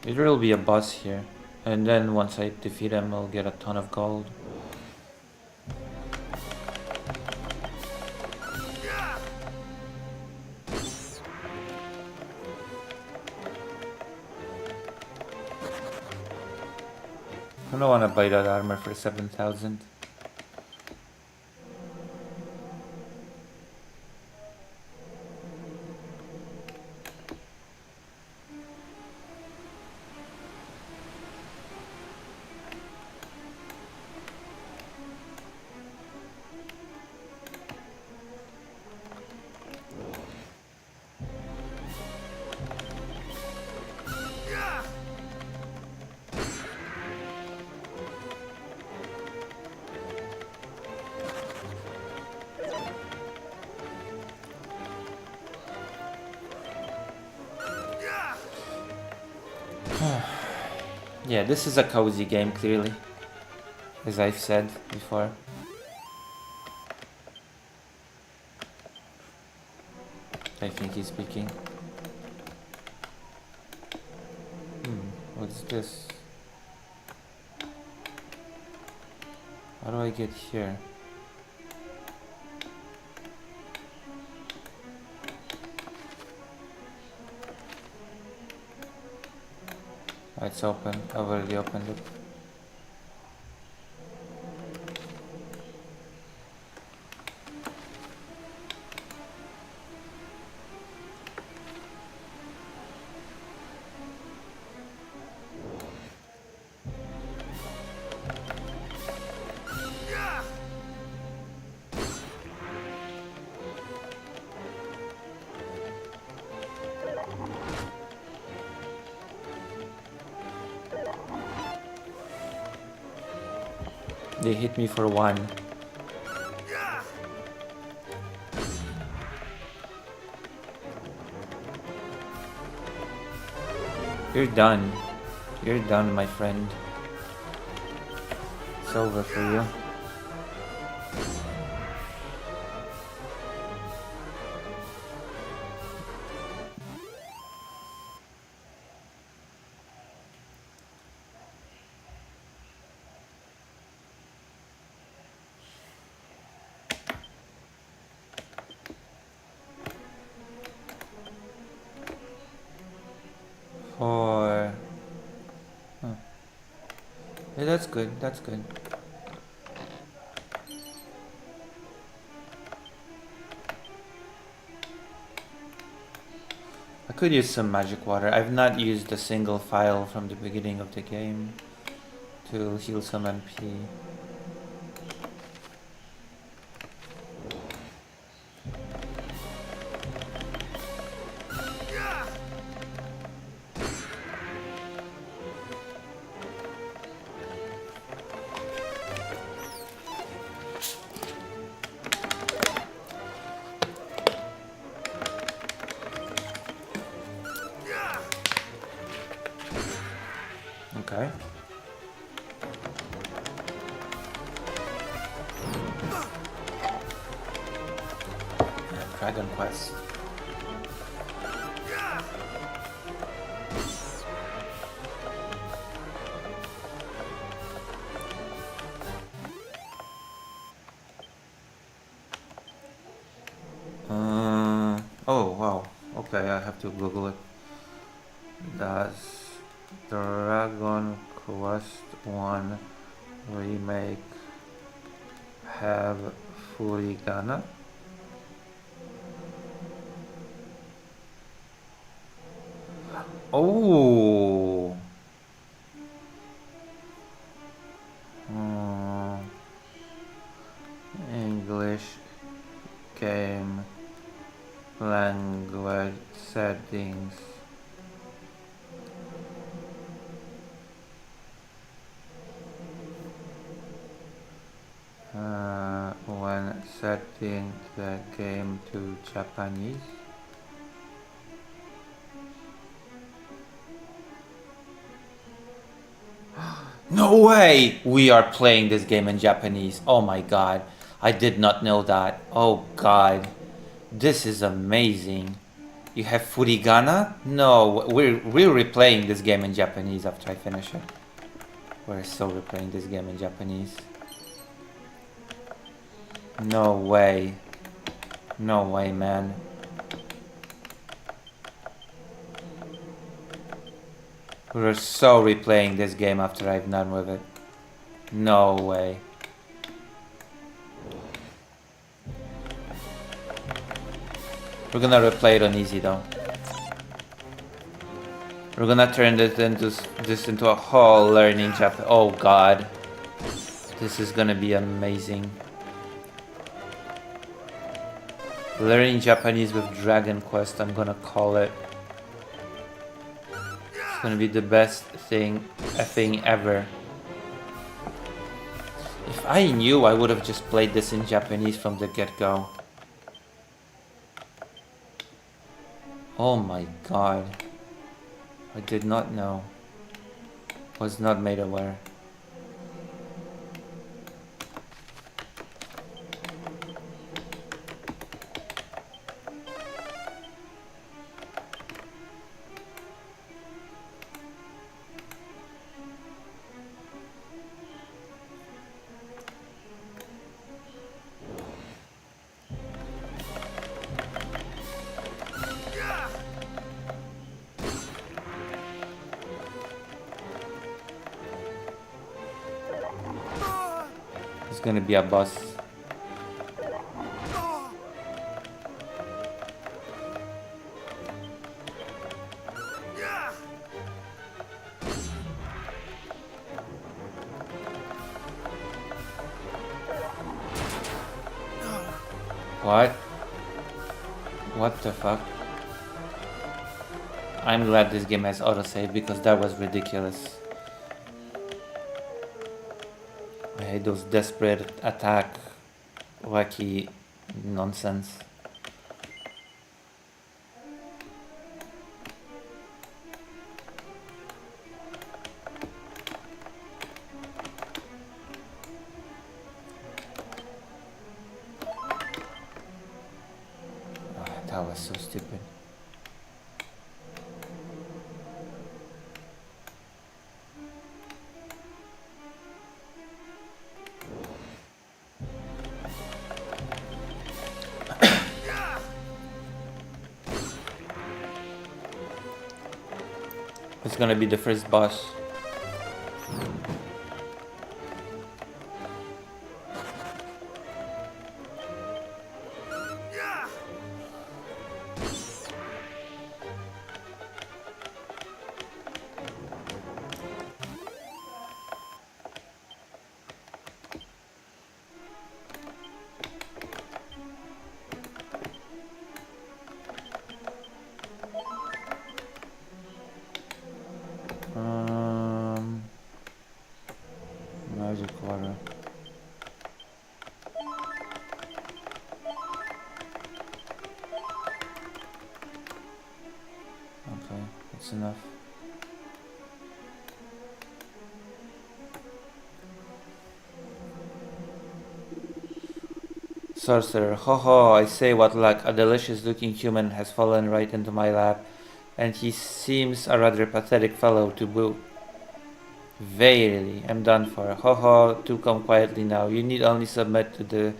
There will be a boss here, and then once I defeat him, I'll get a ton of gold. I don't want to buy that armor for 7,000. Yeah, this is a cozy game, clearly, as I've said before. I think he's speaking. What's this? How do I get here? It's open. I've already opened it. They hit me for 1. You're done. You're done, my friend. It's over for you. Yeah, that's good, that's good. I could use some magic water. I've not used a single file from the beginning of the game to heal some MP. Okay. Dragon Quest. Oh wow. Okay, I have to Google it. Does Dragon Quest 1 remake have Furigana? Oh. English game language settings. When setting the game to Japanese. No way! We are playing this game in Japanese. Oh my god. I did not know that. Oh god. This is amazing. You have Furigana? No, we're replaying this game in Japanese after I finish it. We're so replaying this game in Japanese. No way. No way, man. We're so replaying this game after I'm done with it. No way. We're gonna replay it on easy though. We're gonna turn this into a whole learning chapter. Oh god. This is gonna be amazing. Learning Japanese with Dragon Quest, I'm gonna call it. It's gonna be the best thing ever. If I knew, I would have just played this in Japanese from the get-go. Oh my god. I did not know. Was not made aware. It's gonna be a boss. What? What the fuck? I'm glad this game has autosave because that was ridiculous. I hate those desperate attack wacky nonsense. Oh, that was so stupid. It's gonna be the first boss. Magic water. Okay, that's enough. Sorcerer, ho ho, I say what luck, a delicious looking human has fallen right into my lap, and he seems a rather pathetic fellow to boot. Verily, I'm done for. Ho ho, do come quietly now. You need only submit to the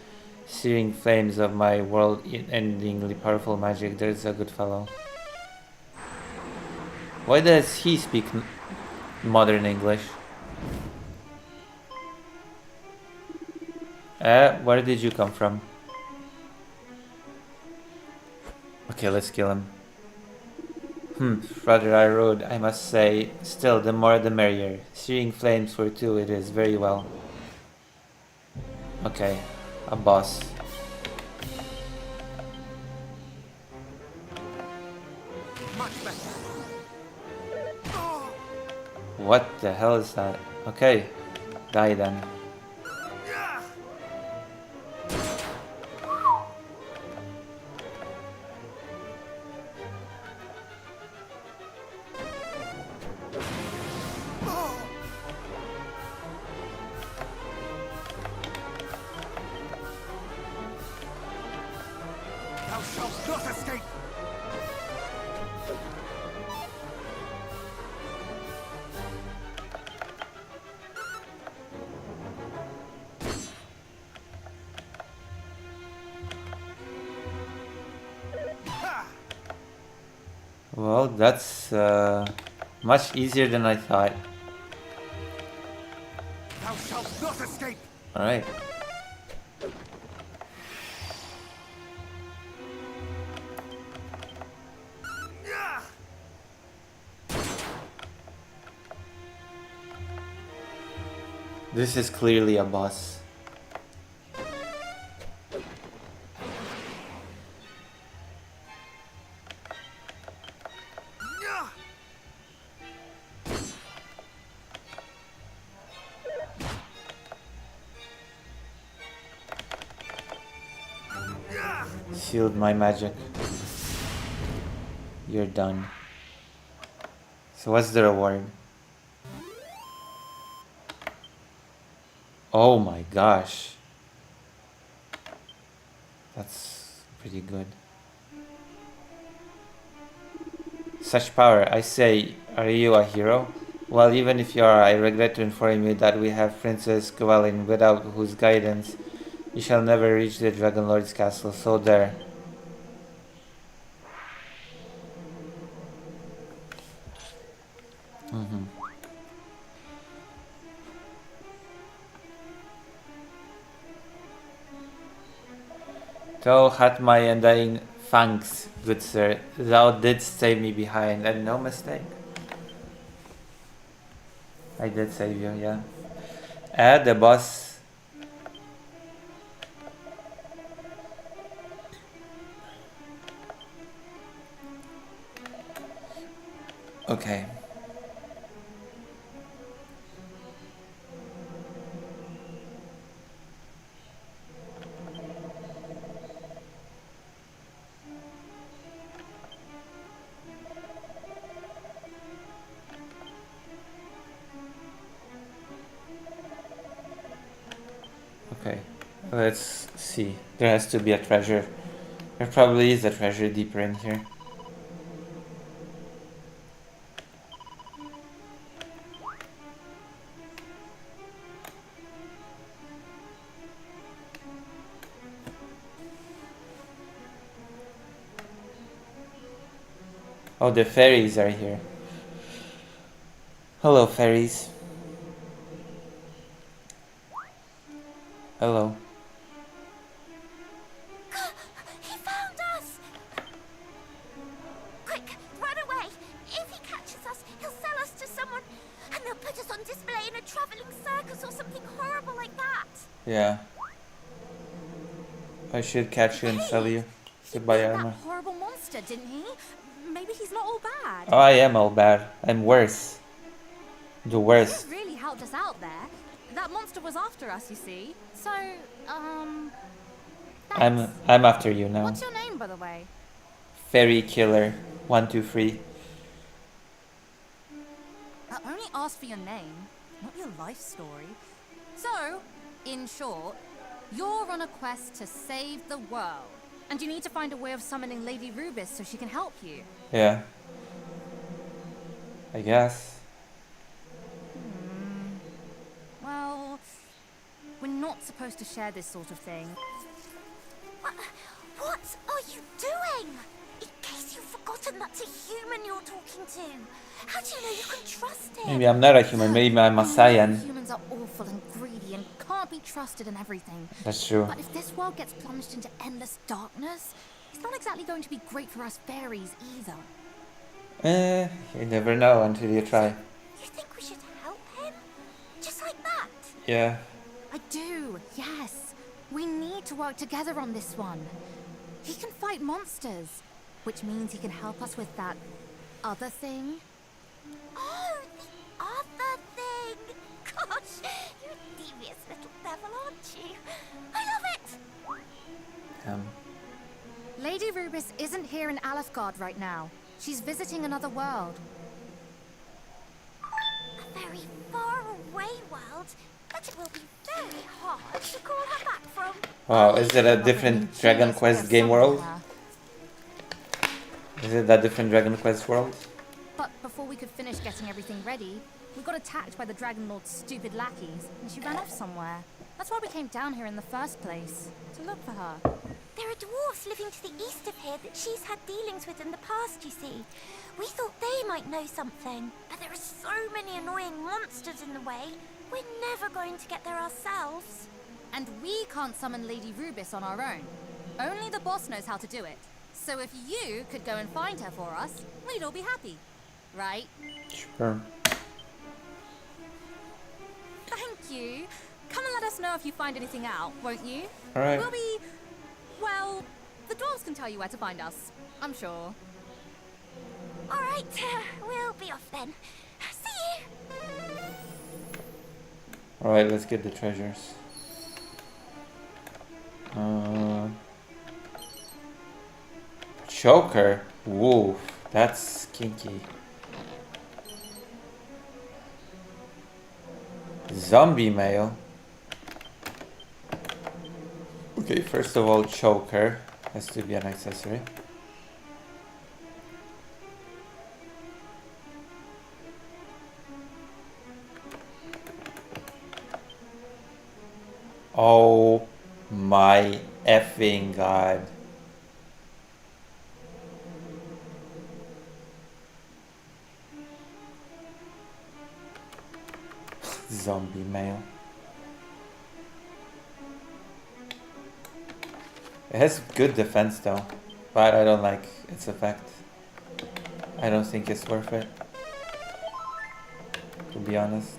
searing flames of my world-endingly powerful magic. There's a good fellow. Why does he speak modern English? Where did you come from? Okay, let's kill him. Rather ironic, I must say. Still, the more the merrier. Searing flames for two it is, very well. Okay, a boss. What the hell is that? Okay, die then. shalt not escape! Well, that's much easier than I thought. Thou shalt not escape! Alright. This is clearly a boss. Shield my magic. You're done. So what's the reward? Oh my gosh. That's pretty good. Such power, I say, are you a hero? Well, even if you are, I regret to inform you that we have Princess Gwalin, without whose guidance you shall never reach the Dragon Lord's castle, so there. Thou had my undying thanks, good sir. Thou didst save me behind, and no mistake. I did save you, yeah. Add the boss. Okay. Okay, let's see. There has to be a treasure. There probably is a treasure deeper in here. Oh, the fairies are here. Hello, fairies. Hello. He found us! Quick, run away! If he catches us, he'll sell us to someone, and they'll put us on display in a traveling circus or something horrible like that. Yeah. I should catch you and sell you. Goodbye, armor. Horrible monster, didn't he? Maybe he's not all bad. Oh, I am all bad. I'm worse. The worst. You really helped us out there. That monster was after us, you see. So, I'm after you now. what's your name, by the way? Fairy Killer 123. I only asked for your name, not your life story. So, in short, you're on a quest to save the world. And you need to find a way of summoning Lady Rubis so she can help you. Yeah. I guess. Well, we're not supposed to share this sort of thing. What are you doing? In case you've forgotten that's a human you're talking to. How do you know you can trust him? Maybe I'm not a human, maybe I'm a Saiyan. Humans are awful and greedy and can't be trusted in everything. That's true. But if this world gets plunged into endless darkness, it's not exactly going to be great for us fairies either. You never know until you try. You think we should help him? Just like that? Yeah. I do, yes. We need to work together on this one. He can fight monsters, which means he can help us with that other thing. Oh, the other thing! Gosh, you're a devious little devil, aren't you? I love it! Lady Rubis isn't here in Alefgard right now. She's visiting another world. A very far away world that it will be very hard to call her back from. Wow, is it a different Dragon Quest game world? Is it that different Dragon Quest world? But before we could finish getting everything ready, we got attacked by the Dragon Lord's stupid lackeys, and she ran off somewhere. That's why we came down here in the first place, to look for her. There are dwarves living to the east of here that she's had dealings with in the past, you see. We thought they might know something, but there are so many annoying monsters in the way, we're never going to get there ourselves. And we can't summon Lady Rubis on our own. Only the boss knows how to do it. So if you could go and find her for us, we'd all be happy. Right? Sure. Thank you. Come and let us know if you find anything out, won't you? All right. We'll be... well, the dwarves can tell you where to find us, I'm sure. All right, we'll be off then. See you! Alright, let's get the treasures. Choker? Woof, that's kinky. Zombie mail. Okay, first of all, choker has to be an accessory. Oh my effing god. Zombie mail. It has good defense though, but I don't like its effect. I don't think it's worth it, to be honest.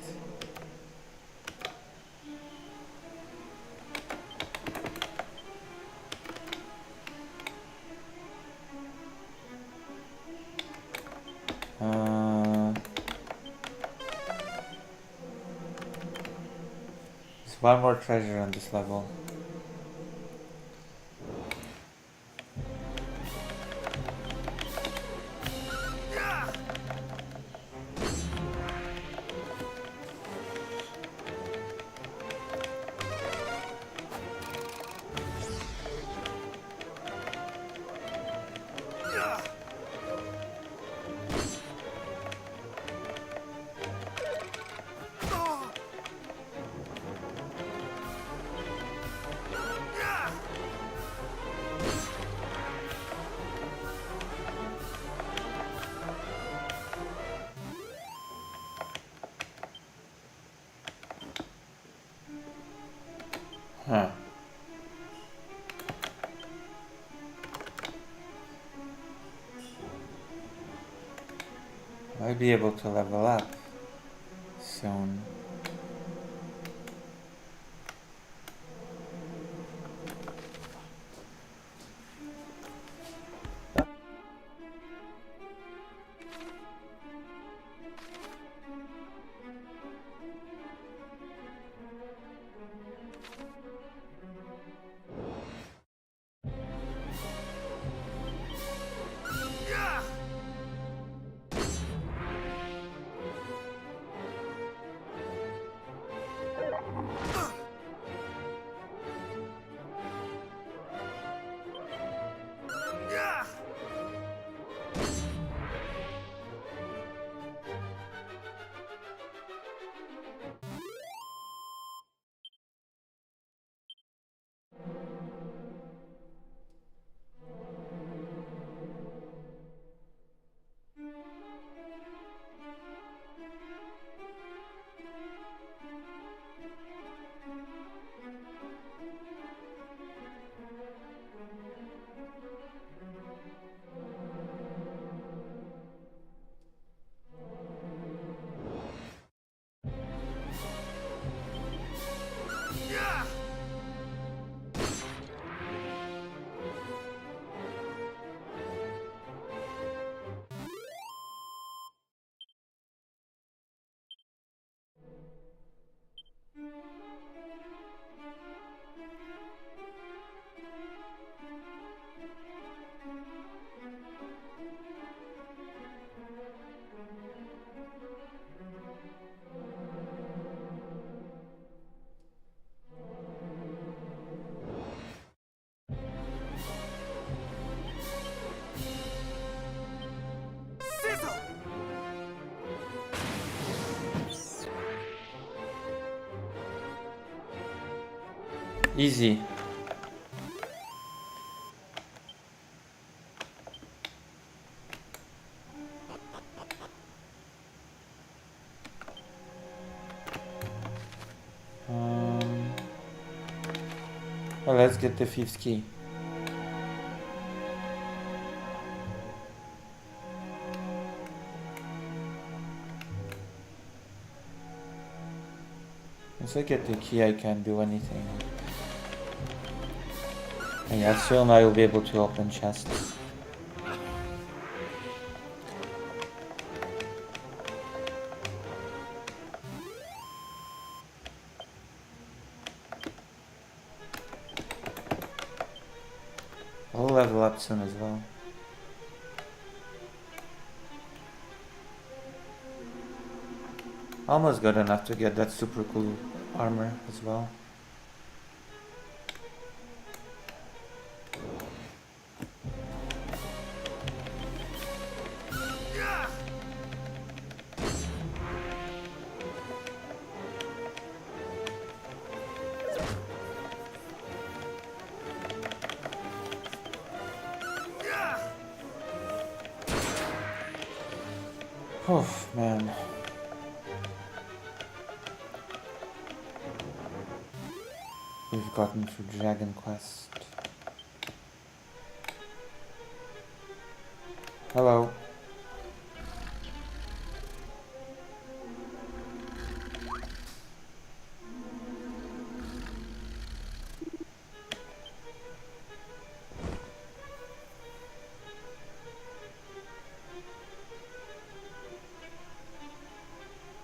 There's one more treasure on this level. Huh. I'll be able to level up soon. Easy. Well, let's get the thief's key. Once I get the key, I can't do anything. And yeah, soon I will be able to open chests. I'll level up soon as well. Almost good enough to get that super cool armor as well. Oh man. We've gotten through Dragon Quest. Hello.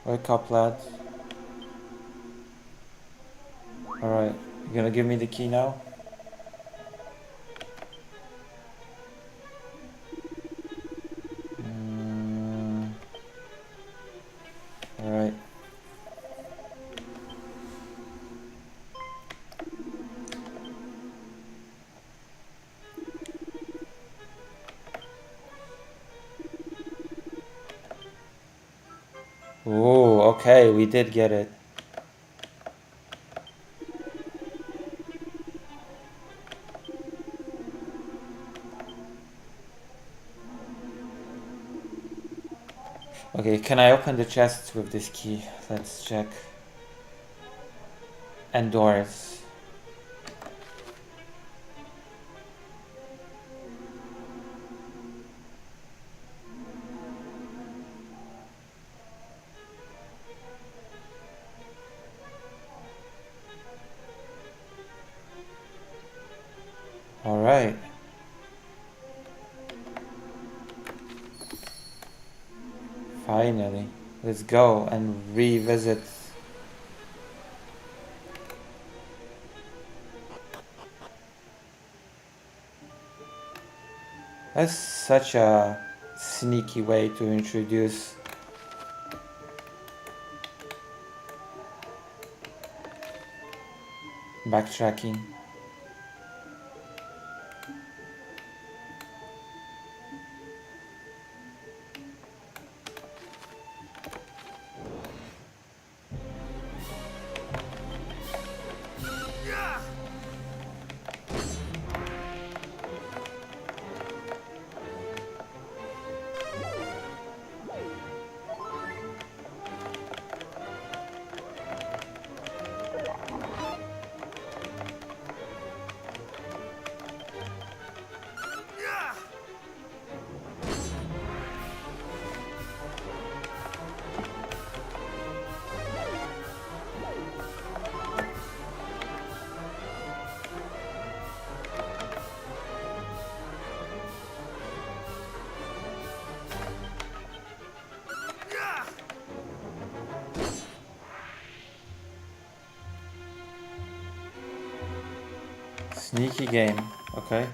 Wake up, lad. Alright, you gonna give me the key now? Alright. Oh, okay, we did get it. Okay, can I open the chests with this key? Let's check. And doors. All right. Finally, let's go and revisit. That's such a sneaky way to introduce backtracking. Sneaky game, okay.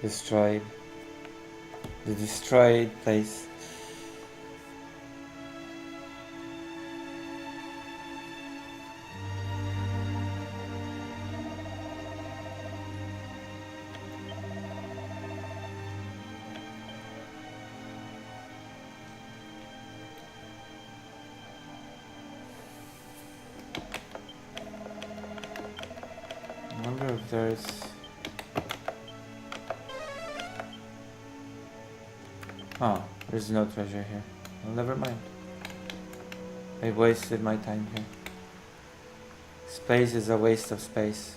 Destroyed. The destroyed place. I wonder if there's... Oh, there's no treasure here. Well, never mind. I wasted my time here. Space is a waste of space.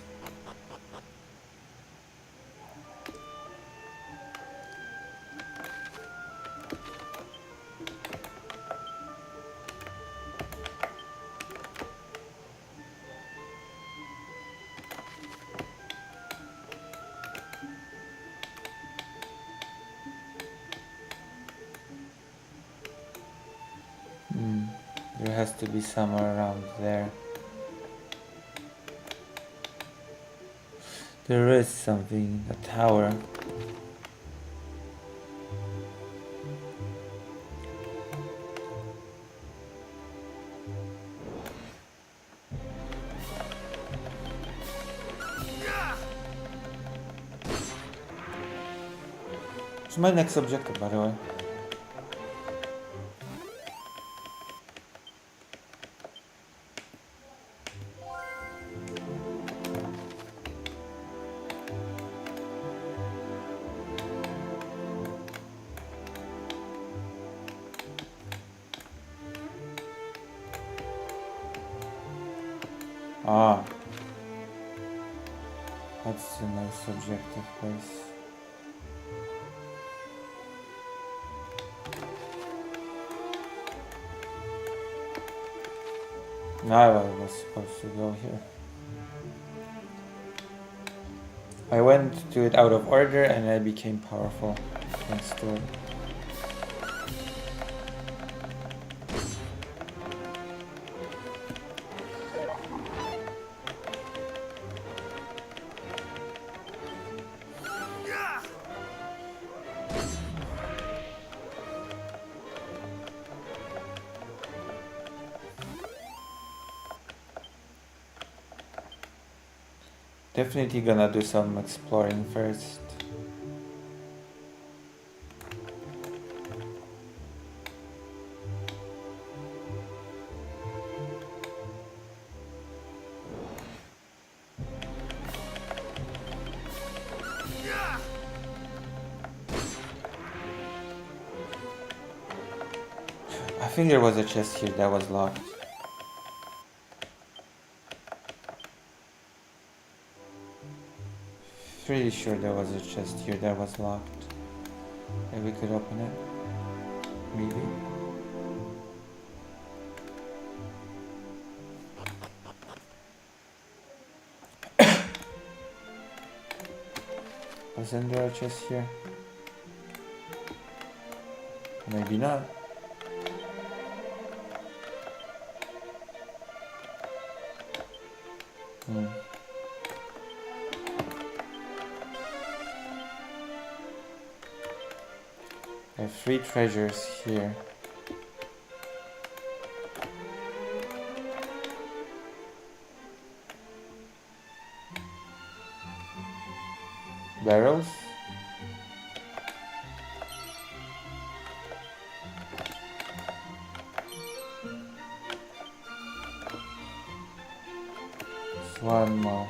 There has to be somewhere around there. There is something, a tower. It's my next objective, by the way. Ah, that's a nice objective place. Now I was supposed to go here. I went to it out of order and I became powerful thanks to it. Definitely gonna do some exploring first. I think there was a chest here that was locked. Pretty sure there was a chest here that was locked. Maybe we could open it. Maybe. Wasn't there a chest here? Maybe not. I have 3 treasures here. Barrels? There's one more.